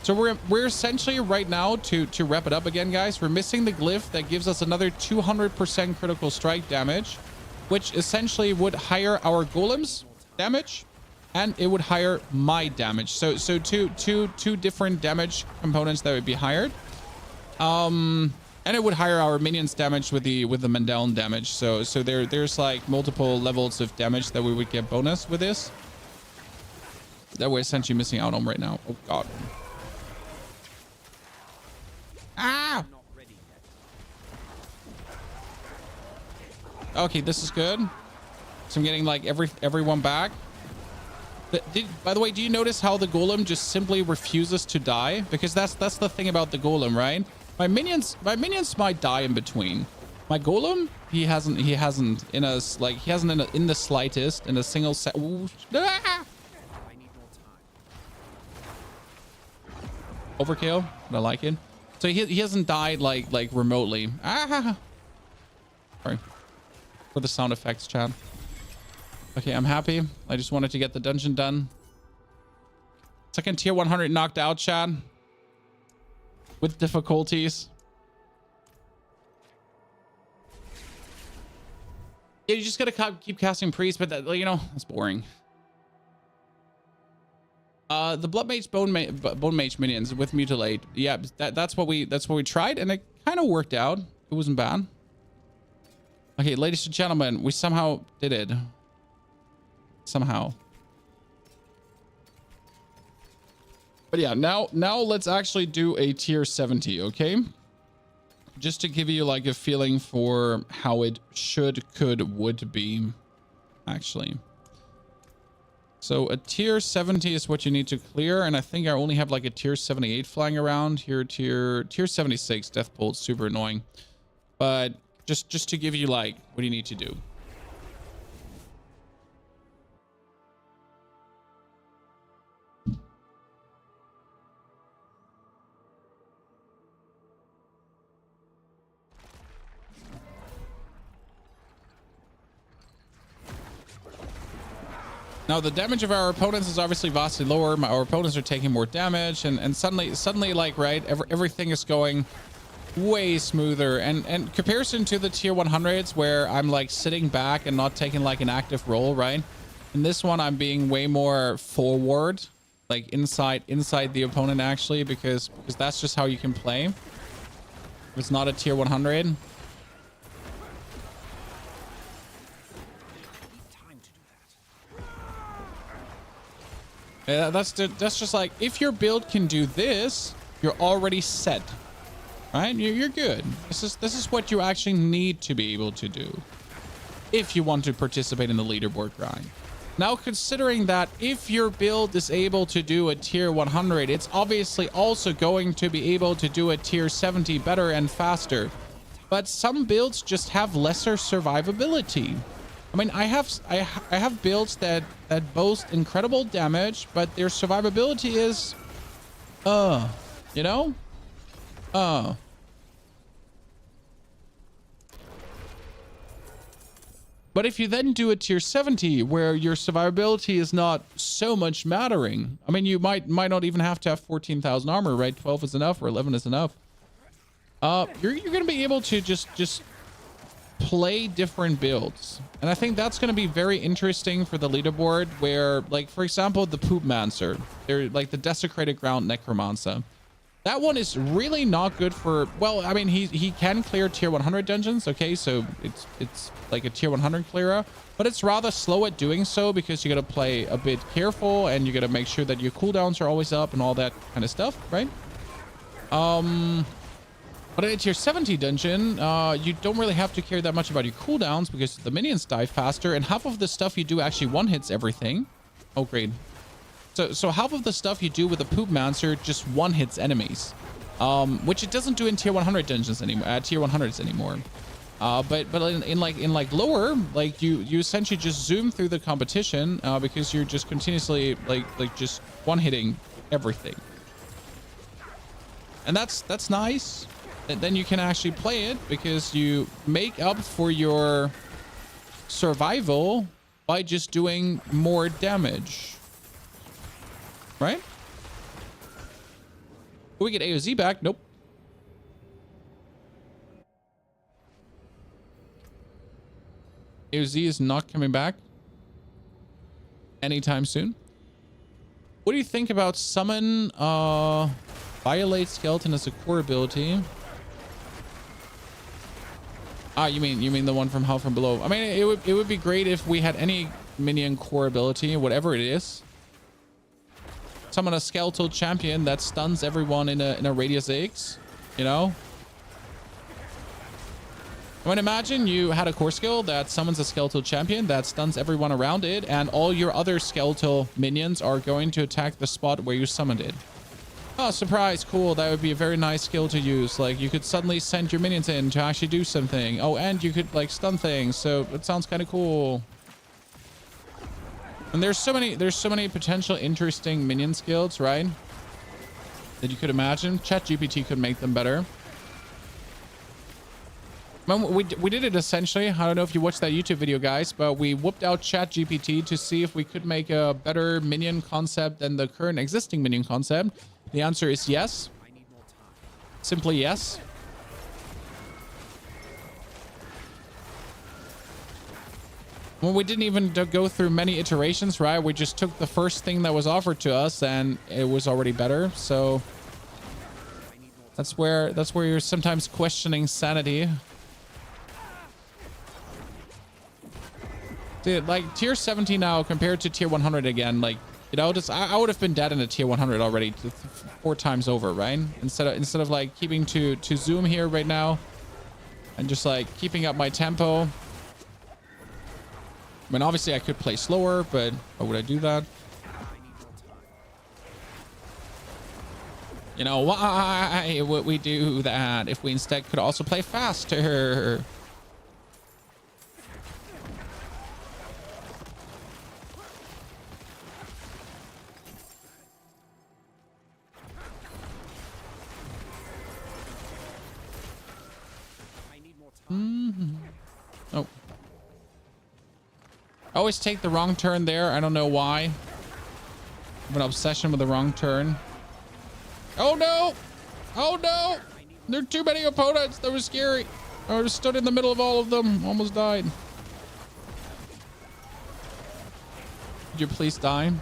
S1: So we're essentially right now to wrap it up again, guys. We're missing the glyph that gives us another 200% critical strike damage, which essentially would higher our golems damage, and it would higher my damage. So two different damage components that would be hired. And it would higher our minions damage with the Mandelen damage. So there's like multiple levels of damage that we would get bonus with this. That we're essentially missing out on right now. Oh god. Ah!
S2: Not ready yet.
S1: Okay, this is good. So I'm getting like everyone back. By the way, do you notice how the golem just simply refuses to die? Because that's the thing about the golem, right? My minions might die in between. My golem, he hasn't in the slightest in a single set. Ooh, ah!
S2: I need more time.
S1: Overkill, but I like it. So he hasn't died like remotely. Ah! Sorry for the sound effects, Chad. Okay, I'm happy. I just wanted to get the dungeon done. Second tier 100 knocked out, Chad. With difficulties. Yeah, you just gotta keep casting priest, but that, you know, that's boring. The blood mage bone mage minions with mutilate. Yeah, that's what we tried, and it kind of worked out. It wasn't bad. Okay, ladies and gentlemen, we somehow did it. Somehow. But yeah, now let's actually do a tier 70, okay? Just to give you like a feeling for how it would be, actually. So a tier 70 is what you need to clear, and I think I only have like a tier 78 flying around here. Tier 76 death bolt, super annoying. But just to give you like what you need to do. Now the damage of our opponents is obviously vastly lower. Our opponents are taking more damage, and suddenly like, right, everything is going way smoother. And comparison to the tier 100s where I'm like sitting back and not taking like an active role, right? In this one, I'm being way more forward, like inside the opponent actually, because that's just how you can play. It's not a tier 100. Yeah, that's just like, if your build can do this, you're already set, right? You're good. This is what you actually need to be able to do if you want to participate in the leaderboard grind. Now, considering that if your build is able to do a tier 100, it's obviously also going to be able to do a tier 70 better and faster. But some builds just have lesser survivability. I mean, I have builds that boast incredible damage, but their survivability is, you know, But if you then do a tier 70 where your survivability is not so much mattering, I mean, you might not even have to have 14,000 armor, right? 12 is enough or 11 is enough. You're gonna be able to just play different builds, and I think that's going to be very interesting for the leaderboard, where, like, for example, the Poopmancer, they're like the Desecrated Ground Necromancer. That one is really not good for, well, I mean, he can clear tier 100 dungeons, okay, so it's like a tier 100 clearer, but it's rather slow at doing so because you got to play a bit careful, and you got to make sure that your cooldowns are always up and all that kind of stuff, right? But in a tier 70 dungeon, you don't really have to care that much about your cooldowns because the minions die faster, and half of the stuff you do actually one-hits everything. Oh, great. So half of the stuff you do with the Poopmancer just one-hits enemies, which it doesn't do in tier 100 dungeons anymore, tier 100s anymore. But in like lower, like you essentially just zoom through the competition because you're just continuously like just one-hitting everything, and that's nice. Then you can actually play it because you make up for your survival by just doing more damage, right? Will we get AOZ back? Nope. AOZ is not coming back anytime soon. What do you think about summon Violate Skeleton as a core ability? Ah, you mean the one from Hell from Below? I mean, it would be great if we had any minion core ability, whatever it is. Summon a skeletal champion that stuns everyone in a radius X, you know? I mean, imagine you had a core skill that summons a skeletal champion that stuns everyone around it, and all your other skeletal minions are going to attack the spot where you summoned it. Oh, surprise. Cool. That would be a very nice skill to use. Like, you could suddenly send your minions in to actually do something. Oh, and you could, like, stun things. So it sounds kind of cool. And there's so many potential interesting minion skills, right? That you could imagine. ChatGPT could make them better. We did it essentially. I don't know if you watched that YouTube video, guys, but we whooped out ChatGPT to see if we could make a better minion concept than the current existing minion concept. The answer is yes. Simply yes. Well, we didn't even go through many iterations, right? We just took the first thing that was offered to us and it was already better. So that's where you're sometimes questioning sanity. Dude, like tier 70 now compared to tier 100 again, like, you know, just I would have been dead in a tier 100 already 4 times over, right? Instead of like keeping to zoom here right now and just like keeping up my tempo. I mean, obviously I could play slower, but why would I do that? You know, why would we do that if we instead could also play faster? Oh. I always take the wrong turn there. I don't know why. I have an obsession with the wrong turn. Oh no! Oh no! There are too many opponents. That was scary. I was stood in the middle of all of them. Almost died. Could you please die?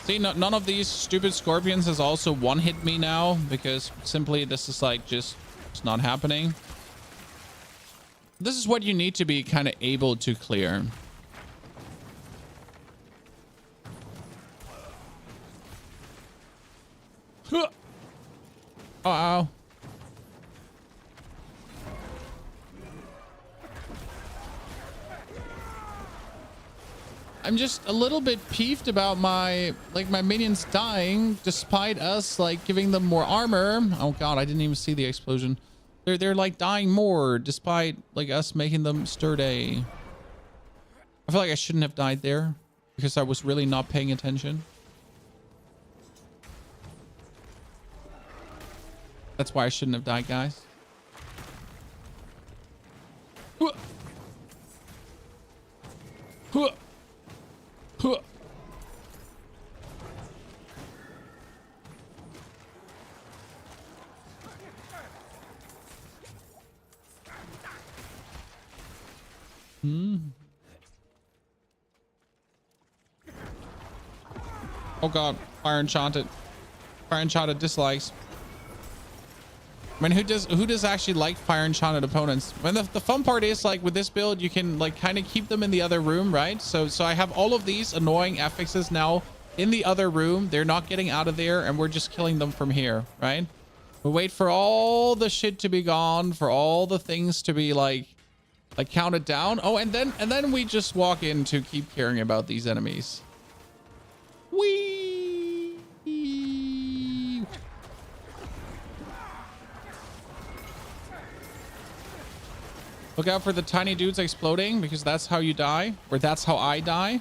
S1: See, none of these stupid scorpions has also one-hit me now because simply this is like just it's not happening. This is what you need to be kind of able to clear. Oh, ow. I'm just a little bit peeved about my minions dying despite us like giving them more armor. Oh god, I didn't even see the explosion. They're like dying more despite like us making them sturdy. I feel like I shouldn't have died there because I was really not paying attention. That's why I shouldn't have died, guys. Huh. Huh. Huh. Oh god, fire enchanted. Fire enchanted dislikes. I mean, who does actually like fire enchanted opponents? I mean, the fun part is like with this build, you can like kind of keep them in the other room, right? So I have all of these annoying affixes now in the other room. They're not getting out of there, and we're just killing them from here, right? We wait for all the shit to be gone, for all the things to be like counted down. Oh, and then we just walk in to keep caring about these enemies. Whee! Look out for the tiny dudes exploding because that's how you die, or that's how I die.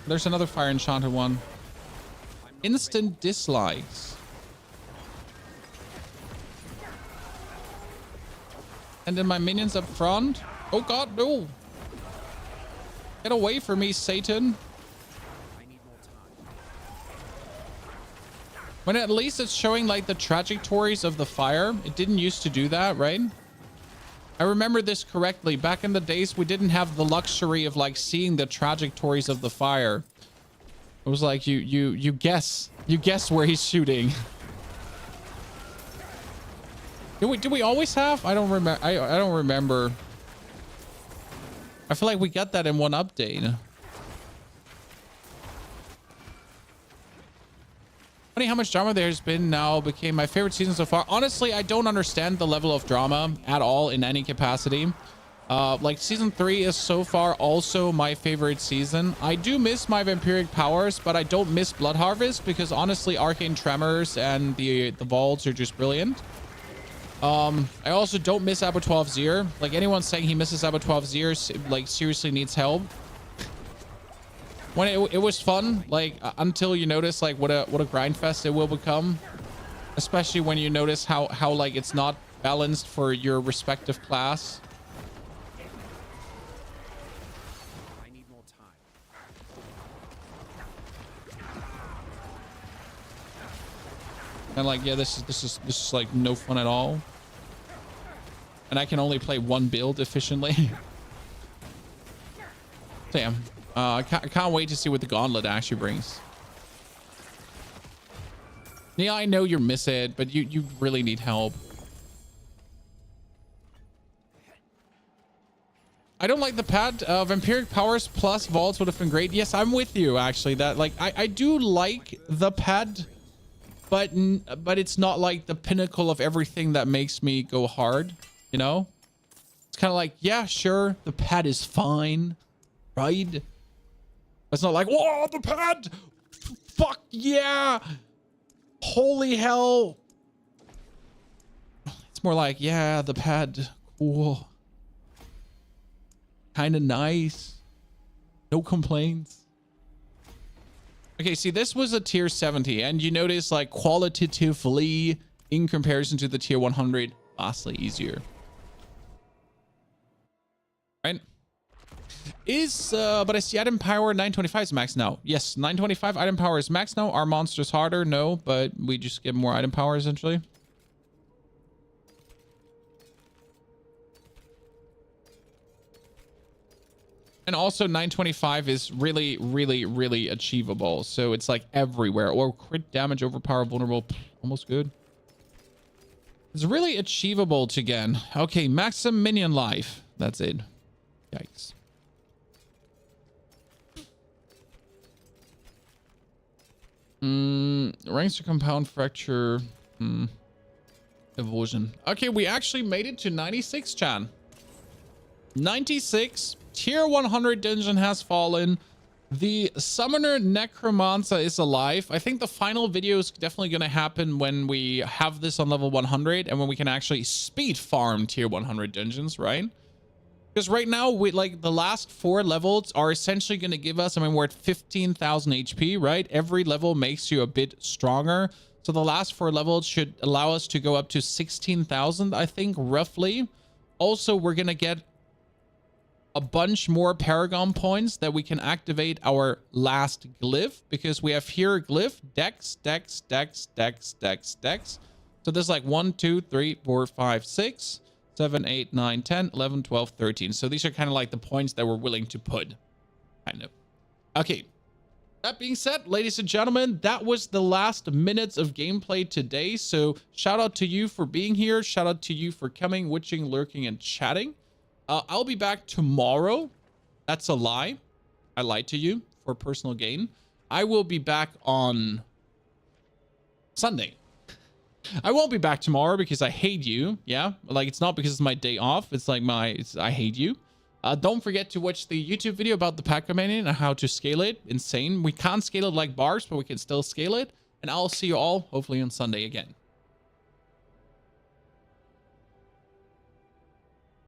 S1: There's another fire enchanted one. Instant dislikes. And then my minions up front. Oh god, no. Get away from me, Satan. When at least it's showing like the trajectories of the fire. It didn't used to do that, right? I remember this correctly. Back in the days, we didn't have the luxury of like seeing the trajectories of the fire. It was like you guess where he's shooting. Did we always have? I don't remember. I don't remember. I feel like we got that in one update. Funny how much drama there's been now became my favorite season so far. Honestly, I don't understand the level of drama at all in any capacity. Like season 3 is so far also my favorite season. I do miss my vampiric powers, but I don't miss Blood Harvest because honestly, Arcane Tremors and the vaults are just brilliant. I also don't miss Abo 12 Zir. Like anyone saying he misses Abo 12 Zir, like seriously needs help. When it was fun, like until you notice like what a grind fest it will become, especially when you notice how like it's not balanced for your respective class.
S2: I need more time.
S1: And like, yeah, this is like no fun at all. And I can only play one build efficiently. Damn. I can't wait to see what the gauntlet actually brings. Yeah, I know you're miss it, but you really need help. I don't like the pad. Vampiric powers plus vaults would have been great. Yes, I'm with you actually. That like I do like the pad, but it's not like the pinnacle of everything that makes me go hard. You know, it's kind of like, yeah, sure, the pad is fine, right? It's not like, whoa, the pad, fuck yeah, holy hell. It's more like, yeah, the pad, cool, kind of nice, no complaints. Okay, see, this was a tier 70, and you notice like qualitatively in comparison to the tier 100, vastly easier. Right? But I see item power 925 is max now. Yes, 925 item power is max now. Are monsters harder? No, but we just get more item power essentially. And also 925 is really achievable. So it's like everywhere. Or crit damage, overpower, vulnerable, almost good. It's really achievable to get. Okay, maximum minion life. That's it. Yikes. Ranks to compound fracture. Evolution. Okay, we actually made it to 96, Chan. 96. Tier 100 dungeon has fallen. The Summoner Necromancer is alive. I think the final video is definitely going to happen when we have this on level 100 and when we can actually speed farm tier 100 dungeons, right? Because right now, we like the last 4 levels are essentially going to give us, I mean, we're at 15,000 HP, right? Every level makes you a bit stronger. So the last 4 levels should allow us to go up to 16,000, I think, roughly. Also, we're going to get a bunch more Paragon points that we can activate our last glyph, because we have here glyph, dex. So there's like 1, 2, 3, 4, 5, 6, 7, 8, 9, 10, 11, 12, 13. So these are kind of like the points that we're willing to put. Kind of. Okay. That being said, ladies and gentlemen, that was the last minutes of gameplay today. So shout out to you for being here. Shout out to you for coming, witching, lurking, and chatting. I'll be back tomorrow. That's a lie. I lied to you for personal gain. I will be back on Sunday. I won't be back tomorrow because I hate you. Yeah, like it's not because it's my day off. It's like I hate you. Don't forget to watch the YouTube video about the Pack Minion and how to scale it. Insane. We can't scale it like bars, but we can still scale it. And I'll see you all hopefully on Sunday again.